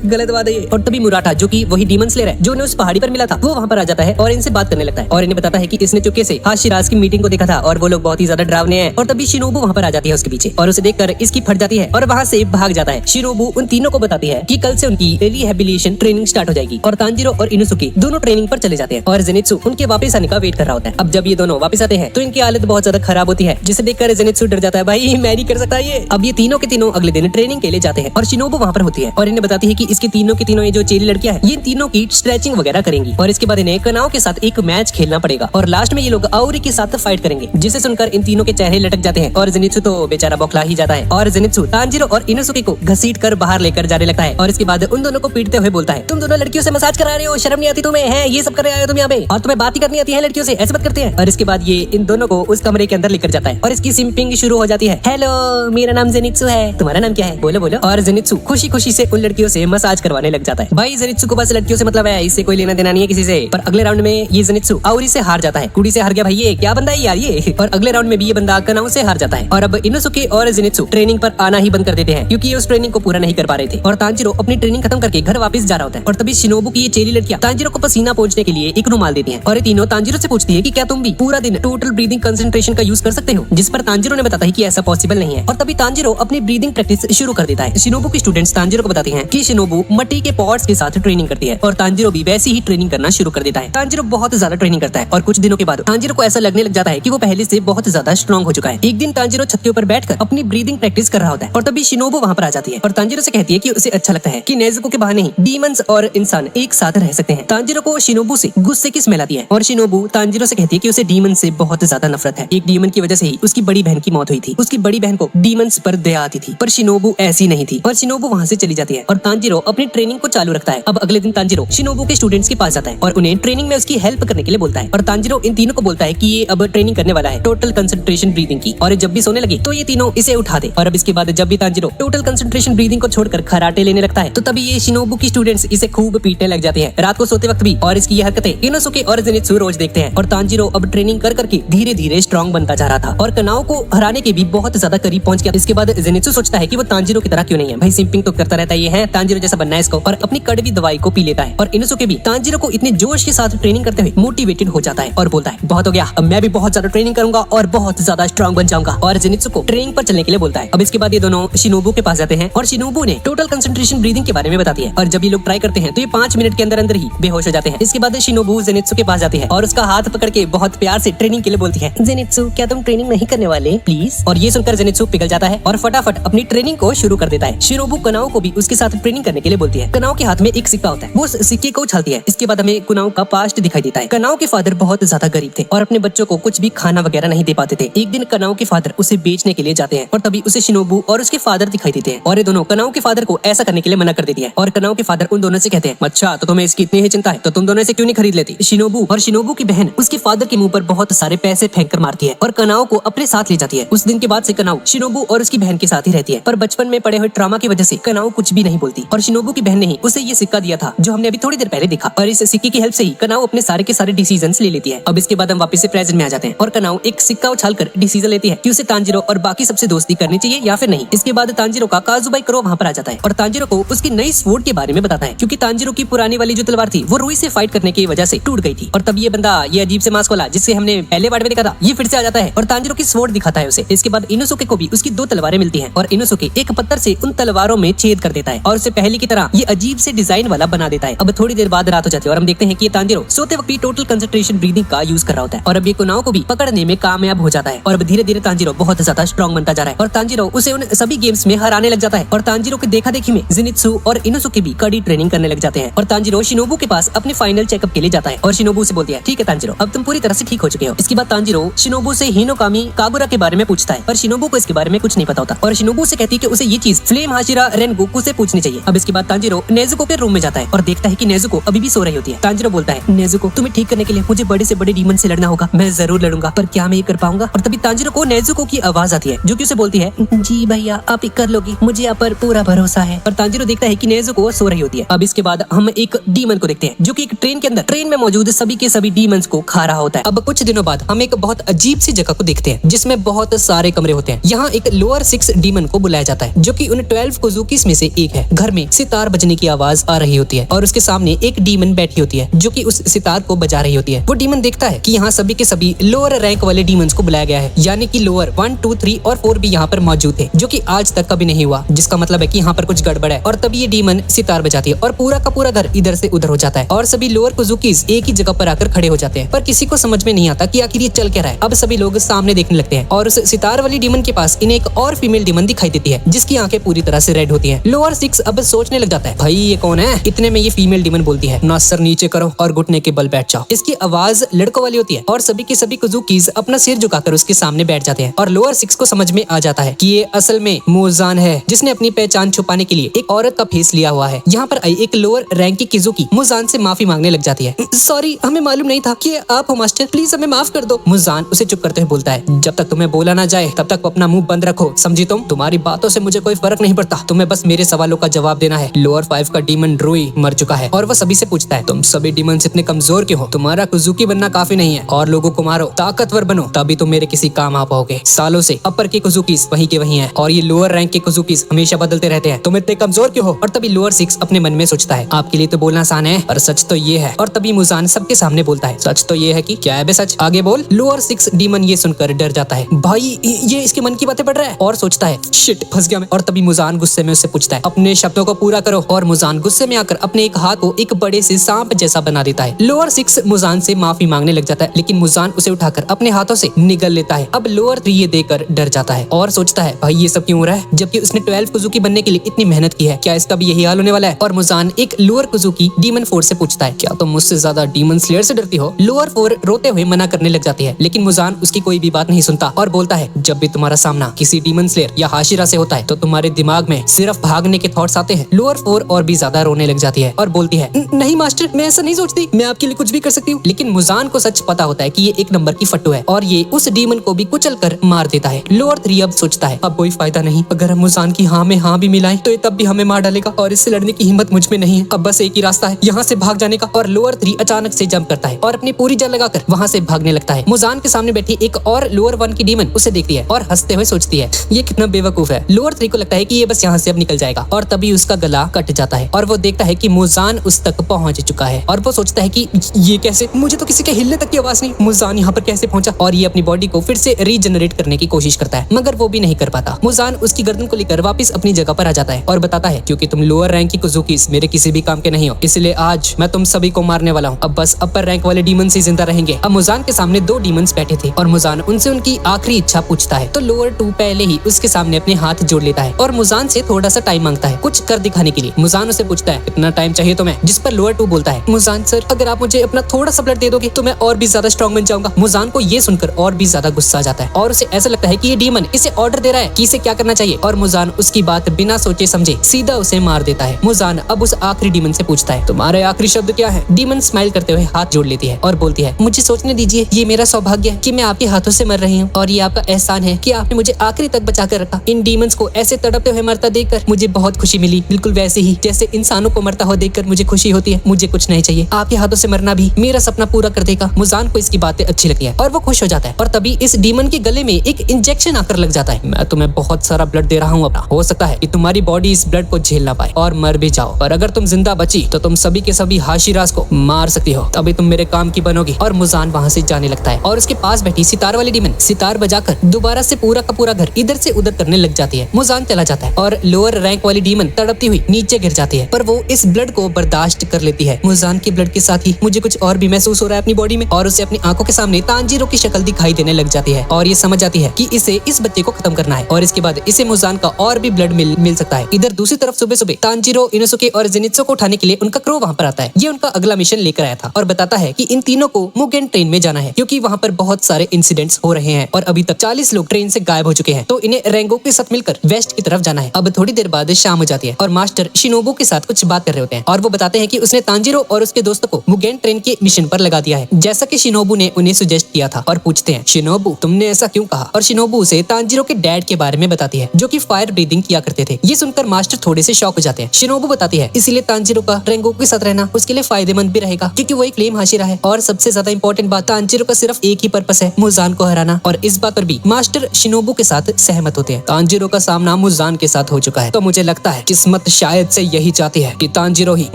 गलत बात है। और तभी मुराटा जो कि वही डीमन स्लेयर है जो उन्हें उस पहाड़ी पर मिला था वो वहां पर आ जाता है और इनसे बात करने लगता है और इन्हें बताता है कि इसने चुपके से हाशिराज की मीटिंग को देखा था और वो लोग बहुत ही ज्यादा डरावने हैं। और तभी शिनोबू वहां पर आ जाती है उसके पीछे और उसे देखकर इसकी फट जाती है और वहां से भाग जाता है। शिनोबू उन तीनों को बताती है कि कल से उनकी रिहैबिलिटेशन ट्रेनिंग स्टार्ट हो जाएगी। और तांजीरो और इनोसुके दोनों ट्रेनिंग पर चले जाते हैं और जेनित्सु उनके वापस आने का वेट कर रहा होता है। अब जब ये दोनों वापस आते हैं तो इनकी हालत बहुत ज्यादा खराब होती है जिसे देखकर जेनित्सु डर जाता है, भाई मैं नहीं कर सकता ये। अब ये तीनों के तीनों अगले दिन ट्रेनिंग के लिए जाते हैं और शिनोबू वहां पर होती है और इन्हें बताती है कि इसके तीनों के तीनों ये जो चेली लड़कियां हैं ये तीनों की स्ट्रेचिंग वगैरह करेंगी और इसके बाद इन्हें कनाओ के साथ एक मैच खेलना पड़ेगा और लास्ट में ये लोग आउरी के साथ फाइट करेंगे। जिसे सुनकर इन तीनों के चेहरे लटक जाते हैं और जेनित्सु तो बेचारा बौखला ही जाता है। और जेनित्सु तांजीरो और इनोसुके को घसीट कर बाहर लेकर जाने लगता है और इसके बाद उन दोनों को पीटते हुए बोलता है तुम दोनों लड़कियों से मसाज करा रहे हो, शर्म नहीं आती तुम्हें है, ये सब कर रहे हो तुम यहाँ पे और तुम्हें बात ही करनी आती है लड़कियों से, ऐसे बात करते हैं। और इसके बाद ये इन दोनों को उस कमरे के अंदर लेकर जाता है और इसकी सिंपिंग शुरू हो जाती है। हेलो मेरा नाम जेनित्सु है, तुम्हारा नाम क्या है, बोलो बोलो। और जेनित्सु खुशी खुशी से उन लड़कियों से मसाज करवाने लग जाता है। भाई जेनित्सु को बस लड़कियों से मतलब है, इससे कोई लेना देना नहीं है किसी से। पर अगले राउंड में ये जेनित्सु आउरी से हार जाता है, कुड़ी से हार गया भाई, ये क्या बंदा है यार ये। और अगले राउंड में भी ये बंदा कनाउ से हार जाता है और अब इनोसुके और जेनित्सु ट्रेनिंग पर आना ही बंद कर देते हैं क्योंकि ये उस ट्रेनिंग को पूरा नहीं कर पा रहे थे। और तांजीरो अपनी ट्रेनिंग खत्म करके घर वापस जा रहा होता है और तभी शिनोबू की ये चेली लड़कियां तांजीरो को पसीना पोंछने के लिए एक रुमाल देती हैं और ये तीनों तांजीरो से पूछती है कि क्या तुम भी पूरा दिन टोटल ब्रीदिंग कंसंट्रेशन का यूज कर सकते हो, जिस पर तांजीरो ने बताता है कि ऐसा पॉसिबल नहीं है। और तभी तांजीरो अपनी ब्रीदिंग प्रैक्टिस शुरू कर देता है। शिनोबू के स्टूडेंट्स तांजीरो को बताते हैं कि शिनोबू मट्टी के पॉट्स के साथ ट्रेनिंग करती है और तांजीरो भी वैसी ही ट्रेनिंग करना शुरू कर देता है। तांजीरो बहुत ज्यादा ट्रेनिंग करता है और कुछ दिनों के बाद तांजीरो को ऐसा लगने लग जाता है कि वो पहले से बहुत ज्यादा स्ट्रॉन्ग हो चुका है। एक दिन तांजीरो छत के ऊपर बैठकर अपनी ब्रीदिंग प्रैक्टिस कर रहा होता है और तभी शिनोबू वहां पर आ जाती है और तांजीरो से कहती है कि उसे अच्छा लगता है कि नेज़ुको के बहाने ही डीमंस और इंसान एक साथ रह सकते हैं। तांजीरो को शिनोबू से गुस्से की स्मेल आती है और शिनोबू तांजीरो से कहती है कि उसे डीमन से बहुत ज्यादा नफरत है। एक डीमन की वजह से ही उसकी बड़ी बहन की मौत हुई थी। उसकी बड़ी बहन को डीमंस पर दया आती थी पर शिनोबू ऐसी नहीं थी और शिनोबू वहां से चली जाती है और तांजीरो अपनी ट्रेनिंग को चालू रखता है। अब अगले दिन तांजीरो शिनोबू के स्टूडेंट्स के पास जाता है और उन्हें ट्रेनिंग में उसकी हेल्प करने के लिए बोलता है और तांजीरो इन तीनों को बोलता है कि ये अब ट्रेनिंग करने वाला है टोटल कंसंट्रेशन ब्रीदिंग की और जब भी सोने लगे तो ये तीनों इसे उठा दे। और अब इसके बाद जब भी तांजीरो टोटल कंसंट्रेशन ब्रीदिंग को छोड़कर खराटे लेने लगता है तो तभी ये शिनोबू की स्टूडेंट्स इसे खूब पीटने लग जाते हैं रात को सोते वक्त भी। और इसकी ये हरकतें इनोसुके और जेनित्सु रोज देखते हैं और तांजीरो अब ट्रेनिंग कर करके धीरे धीरे स्ट्रॉन्ग बनता जा रहा था और कनाओ को हराने के भी बहुत ज्यादा करीब पहुंच गया। इसके बाद जेनित्सु सोचता है कि वो तांजीरो की तरह क्यों नहीं है, भाई सिंपिंग तो करता रहता है ये है, तांजीरो जैसा बनना है इसको, और अपनी कड़वी दवाई को पी लेता है। और इनोसुके भी तांजीरो को इतने जोश के साथ ट्रेनिंग करते हुए मोटिवेटेड हो जाता है और बोलता है बहुत हो गया, अब मैं भी बहुत ज्यादा ट्रेनिंग करूंगा और बहुत ज्यादा स्ट्रॉन्ग बन जाऊंगा। और जेनित्सु को ट्रेनिंग पर चलने के लिए बोलता है। अब इसके बाद ये दोनों शिनोबू के पास जाते हैं और शिनोबू ने टोटल कंसंट्रेशन ब्रीदिंग के बारे में बताती है और जब ये लोग ट्राई करते हैं तो ये 5 मिनट के अंदर अंदर ही बेहोश हो जाते हैं। इसके बाद शिनोबू जेनित्सु के पास जाती है और उसका हाथ पकड़ के बहुत प्यार से ट्रेनिंग के लिए बोलती है, जेनित्सु क्या तुम ट्रेनिंग नहीं करने वाले प्लीज। और ये सुनकर जेनित्सु पिघल जाता है और फटाफट अपनी ट्रेनिंग को शुरू कर देता है। शिनोबू कनाओ को भी उसके साथ ट्रेनिंग करने के लिए बोलती है। कनाओ के हाथ में एक सिक्का होता है, वो सिक्के को उछालती है। इसके बाद हमें कुनाओ का पास्ट दिखाई देता है। कनाओ के फादर बहुत ज्यादा गरीब थे और अपने बच्चों को कुछ भी खाना वगैरह नहीं दे पाते थे। एक दिन कनाओ के फादर उसे बेचने के लिए जाते हैं और तभी उसे शिनोबू और उसके फादर दिखाई देते हैं और ये दोनों कनाओ के फादर को ऐसा करने के लिए मना कर देती है। और कनाओ के फादर उन दोनों से कहते हैं, अच्छा तो तुम्हें इसकी इतनी ही चिंता है तो तुम दोनों से क्यों नहीं खरीद लेती। शिनोबू और शिनोबू की बहन उसके फादर के मुंह पर बहुत सारे पैसे फेंक कर मारती है और कनाओ को अपने साथ ले जाती है। उस दिन के बाद से कनाओ शिनोबू और उसकी बहन के साथ ही रहती है, पर बचपन में पड़े हुए ट्रॉमा की वजह से कनाओ कुछ भी नहीं बोलती और शिनोबू की बहन ने ही उसे ये सिक्का दिया था जो हमने अभी थोड़ी देर पहले देखा और इस सिक्के की हेल्प से ही कनाओ अपने सारे के सारे डिसीजंस ले लेती है। अब इसके बाद हम वापस से प्रेजेंट में आ जाते हैं और कनाओ एक सिक्का उछालकर डिसीजन लेती है कि उसे तांजिरो और बाकी सबसे दोस्ती करनी चाहिए या फिर नहीं। इसके बाद तांजिरो का काजुबाई करो वहाँ पर आ जाता है और तांजिरो को उसकी नई स्वॉर्ड के बारे में बताता है क्योंकि तांजिरो की पुरानी वाली जो तलवार थी वो रुई से फाइट करने की वजह से टूट गई थी। और तब ये बंदा, ये अजीब से मास्क वाला जिससे हमने पहले पार्ट में देखा था, ये फिर से आ जाता है और तांजिरो की स्वॉर्ड दिखाता है उसे। इसके बाद इनोसुके को भी उसकी 2 तलवारें मिलती हैं और इनोसुके एक पत्थर से उन तलवारों में छेद कर देता है और उसे पहले की तरह ये अजीब से डिजाइन वाला बना देता है। अब थोड़ी देर बाद रात हो जाती है और हम देखते हैं कि ये तांजिरो सोते वक्त भी टोटल कंसंट्रेशन ब्रीदिंग का यूज कर रहा होता है और अब ये कुनाओ को भी पकड़ने में कामयाब हो जाता है और अब धीरे धीरे तांजिरो बहुत ज्यादा स्ट्रॉन्ग बनता जा रहा है और तांजिरो उसे उन सभी गेम्स में हराने लग जाता है और तांजिरो के देखा देखी में जिनित्सु और इनोसुके भी कड़ी ट्रेनिंग करने लग जाते हैं और तांजिरो शिनोबू के पास अपने फाइनल चेकअप के लिए जाता है और शिनोबू से बोलती है, ठीक है तांजिरो अब तुम पूरी तरह से ठीक हो चुके हो। इसके बाद तांजिरो शिनोबू से हिनोकामी कागुरा के बारे में पूछता है पर शिनोबू को इसके बारे में कुछ नहीं पता होता और शिनोबू से कहती है कि उसे ये चीज फ्लेम हाशिरा रेनगोकू से पूछनी चाहिए। अब इसके बाद तांजिरो नेजुको के रूम में जाता है और देखता है कि नेजुको अभी भी सो रही होती है। तांजिरो बोलता है, नेजुको तुम्हें ठीक करने के लिए मुझे बड़े से बड़े डीमन से लड़ना होगा, मैं जरूर लड़ूंगा पर क्या मैं ये कर पाऊंगा। और तभी तांजिरो को नेजुको की आवाज आती है जो कि उसे बोलती है, जी भैया आप कर लोगी, मुझे आप पर पूरा भरोसा है। और तांजिरो देखता है कि नेजुको सो रही होती है। अब इसके बाद हम एक डीमन को देखते हैं जो कि एक ट्रेन के अंदर ट्रेन में मौजूद सभी के सभी डीमंस को खा रहा होता है। अब कुछ दिनों बाद हम एक बहुत अजीब सी जगह को देखते हैं जिसमें बहुत सारे कमरे होते हैं। यहाँ एक लोअर 6 डीमन को बुलाया जाता है जो कि उन 12 कोजुकीस में से एक है। घर में सितार बजने की आवाज आ रही होती है और उसके सामने एक डीमन बैठी होती है जो कि उस सितार को बजा रही होती है। वो डीमन देखता है कि यहाँ सभी के सभी लोअर रैंक वाले डीमंस को बुलाया गया है, यानी कि लोअर 1, 2, 3 और 4 भी यहाँ पर मौजूद थे जो कि आज तक कभी नहीं हुआ, जिसका मतलब है कि यहाँ पर कुछ गड़बड़ है। और तभी ये डीमन सितार बजाती है और पूरा का पूरा घर इधर से उधर हो जाता है और सभी लोअर कोजुकीस एक ही जगह पर आकर खड़े हो जाते हैं, पर किसी को समझ में नहीं आता कि आखिर ये चल क्या रहा है। अब सभी लोग सामने देखने लगते हैं और उस सितार वाली डीमन के पास इन्हें एक और फीमेल डीमन दिखाई देती है जिसकी आंखें पूरी तरह से रेड होती हैं। लोअर 6 अब सोचने लग जाता है, भाई ये कौन है। इतने में ये फीमेल डीमन बोलती है, ना सर नीचे करो और घुटने के बल बैठ जाओ। इसकी आवाज लड़कों वाली होती है और सभी के सभी कोजुकीस अपना सिर झुकाकर उसके सामने बैठ जाते हैं और लोअर 6 को समझ में आ जाता है कि ये असल में मुजान है जिसने अपनी पहचान छुपाने के लिए एक औरत का फेस लिया हुआ है। यहाँ पर आई एक लोअर रैंक की किजुकी मुजान से माफी मांगने लग जाती है, सॉरी हमें मालूम नहीं था कि आप हो मास्टर, प्लीज हमें माफ कर दो। मुजान उसे चुप करते हुए बोलता है, जब तक तुम्हें बोला ना जाए तब तक अपना मुंह बंद रखो, समझी तुम। तुम्हारी बातों से मुझे कोई फर्क नहीं पड़ता, तुम्हें बस मेरे सवालों का जवाब देना है। लोअर 5 का डीमन ड्रोई मर चुका है और वह सभी से पूछता है, तुम सभी डीमंस इतने कमजोर क्यों हो? तुम्हारा कुजुकी बनना काफी नहीं है और लोगों को मारो, ताकतवर बनो, तभी तुम मेरे किसी काम आ पाओगे। सालों से अपर के कुजुकीस वहीं के वहीं हैं और ये लोअर रैंक के कुजुकीस हमेशा बदलते रहते हैं, तुम इतने कमजोर क्यों हो? और तभी लोअर 6 अपने मन में सोचता है, आपके लिए तो बोलना आसान है पर सच तो ये है। और तभी मुजान सबके सामने बोलता है, सच तो ये है कि क्या है बे सच, आगे बोल। लोअर 6 डीमन ये सुनकर डर जाता है, भाई ये इसके मन की बातें पढ़ रहा है और सोचता है, शिट फंस गया मैं। और तभी मुजान गुस्से में उससे पूछता है, अपने शब्दों को पूरा करो। और मुजान गुस्से में आकर अपने एक हाथ को एक बड़े से सांप जैसा बना देता है। लोअर 6 मुजान से माफी मांगने लग जाता है लेकिन मुजान उसे उठाकर अपने हाथों से निगल लेता है। अब लोअर 3 ये देखकर डर जाता है और सोचता है, भाई ये सब क्यों हो रहा है जबकि उसने 12 कुजुकी बनने के लिए इतनी मेहनत की है, क्या इसका भी यही हाल होने वाला है? और मुजान एक लोअर कुजुकी डीमन 4 से पूछता है, क्या तुम मुझसे ज्यादा डीमन स्लेयर से डरती हो? लोअर 4 रोते हुए मना करने लग जाती है लेकिन मुजान उसकी कोई भी बात नहीं सुनता और बोलता है, जब भी तुम्हारा सामना किसी डीमन स्लेयर या हाशिरा से होता है तो तुम्हारे दिमाग में सिर्फ भागने के थॉट्स आते हैं। लोअर 4 और भी ज्यादा रोने लग जाती है और बोलती है, नहीं मास्टर मैं ऐसा नहीं सोचती, मैं आपके लिए कुछ भी कर सकती हूँ। लेकिन मुजान को सच पता होता है कि ये एक नंबर की फट्टू है और ये उस डीमन को भी कुचल कर मार देता है। लोअर 3 अब सोचता है, अब कोई फायदा नहीं, अगर हम मुजान की हाँ में हाँ भी मिलाएं तो ये तब भी हमें मार डालेगा और इससे लड़ने की हिम्मत मुझ में नहीं है। अब बस एक ही रास्ता है, यहाँ से भाग जाने का। और लोअर 3 अचानक से जंप करता है और अपनी पूरी जान लगाकर वहाँ से भागने लगता है। मुजान के सामने बैठी एक और लोअर 1 की डीमन उसे देखती है और हंसते हुए सोचती है, ये कितना बेवकूफ है। लोअर 3 को लगता है कि ये बस यहाँ से अब निकल जाएगा और तभी उसका गला कट जाता है और वो देखता है कि मुजान उस तक पहुंच चुका है और वो सोचता है कि ये कैसे, मुझे तो किसी के हिलने तक की आवाज नहीं, मुजान यहाँ पर कैसे पहुंचा? और ये अपनी बॉडी को फिर से रीजनरेट करने की कोशिश करता है मगर वो भी नहीं कर पाता। मुजान उसकी गर्दन को लेकर वापस अपनी जगह पर आ जाता है और बताता है, क्योंकि तुम लोअर रैंक की कुजुकीस मेरे किसी भी काम के नहीं हो, इसलिए आज मैं तुम सभी को मारने वाला हूँ। अब बस अपर रैंक वाले डीमन से जिंदा रहेंगे। अब मुजान के सामने 2 डीमंस बैठे थे और मुजान उनसे उनकी आखिरी इच्छा पूछता है तो लोअर 2 पहले ही उसके सामने अपने हाथ जोड़ लेता है और मुजान से थोड़ा सा टाइम मांगता है, कुछ कर दिखाने के लिए। मुजान उसे पूछता है कितना टाइम चाहिए तुम्हें, जिस पर लोअर 2 बोलता है मुजान सर अगर आप मुझे अपना थोड़ा सा ब्लड दे दोगे तो मैं और भी ज्यादा स्ट्रॉन्ग बन जाऊंगा। मुजान को ये सुनकर और भी ज्यादा गुस्सा आ जाता है और उसे ऐसा लगता है कि ये डीमन इसे ऑर्डर दे रहा है कि इसे क्या करना चाहिए और मुजान उसकी बात बिना सोचे समझे सीधा उसे मार देता है। मुजान अब उस आखिरी डीमन से पूछता है तुम्हारे आखिरी शब्द क्या है। डीमन स्माइल करते हुए हाथ जोड़ लेती है और बोलती है मुझे सोचने दीजिए, ये मेरा सौभाग्य है कि मैं आपके हाथों से मर रही हूँ और ये आपका एहसान है कि आपने मुझे आखिरी तक बचा कर रखा। इन डीमंस को ऐसे तड़पते हुए मरता देखकर मुझे बहुत खुशी मिली, बिल्कुल वैसे ही जैसे इंसानों को मरता हुआ देखकर मुझे खुशी होती है। मुझे कुछ नहीं चाहिए, आपके हाथों से मरना भी मेरा सपना पूरा कर देगा। मुजान को इसकी बातें अच्छी लगती है और वो खुश हो जाता है और तभी इस डीमन के गले में एक इंजेक्शन आकर लग जाता है। मैं तुम्हें बहुत सारा ब्लड दे रहा हूँ अपना, हो सकता है कि तुम्हारी बॉडी इस ब्लड को झेल ना पाए और मर भी जाओ, पर अगर तुम जिंदा बची तो तुम सभी के सभी हाशिराज को मार सकती हो, तभी तुम मेरे काम की बनोगी। और मुजान वहाँ से जाने लगता है और उसके पास बैठी सितार वाली डीमन सितार बजाकर दोबारा से पूरा का पूरा घर इधर से उधर करने लग जाती है। मुजान चला जाता है और लोअर रैंक वाली डीमन तड़पती हुई नीचे गिर जाती है, पर वो इस ब्लड को बर्दाश्त कर लेती है। मुजान के ब्लड के साथ ही मुझे कुछ और भी महसूस हो रहा है अपनी बॉडी में और उसे अपनी आंखों के सामने तांजीरो की शक्ल दिखाई देने लग जाती है और ये समझ जाती है कि इसे इस बच्चे को खत्म करना है और इसके बाद इसे मुजान का और भी ब्लड मिल सकता है। इधर दूसरी तरफ सुबह सुबह तांजीरो, इनोसुके और जेनित्सु को उठाने के लिए उनका क्रू वहाँ पर आता है। ये उनका अगला मिशन लेकर आया था और बताता है कि इन तीनों को मुगेन ट्रेन में जाना है क्योंकि वहाँ पर बहुत सारे इंसिडेंट्स हो रहे हैं और अभी तक 40 लोग ट्रेन से गायब हो चुके हैं, तो इन्हें रेंगोकू के साथ मिलकर वेस्ट की तरफ जाना है। अब थोड़ी देर बाद शाम हो जाती है और मास्टर शिनोबु के साथ कुछ बात कर रहे होते हैं और वो बताते हैं कि उसने तांजीरो और उसके दोस्तों को मुगेन ट्रेन के मिशन पर लगा दिया है जैसा कि शिनोबु ने उन्हें सुजेस्ट किया था और पूछते हैं शिनोबु तुमने ऐसा क्यों कहा, और शिनोबु उसे तांजीरो के डैड के बारे में बताती है जो कि फायर ब्रीदिंग किया करते थे। ये सुनकर मास्टर थोड़े से शॉक हो जाते हैं। शिनोबु बताती है इसलिए तांजीरो का रेंगोकू के साथ रहना उसके लिए फायदेमंद भी रहेगा क्योंकि वो एक फ्लेम हाशिरा है और सबसे ज्यादा इंपॉर्टेंट बात तांजीरो का सिर्फ एक ही पर्पस है, मुजान को हराना, और इस बात पर भी मास्टर शिनोबु के साथ सहमत होते हैं। तांजीरो का सामना मुजान के साथ हो चुका है तो मुझे लगता है किस्मत शायद से यही चाहती है कि तांजीरो ही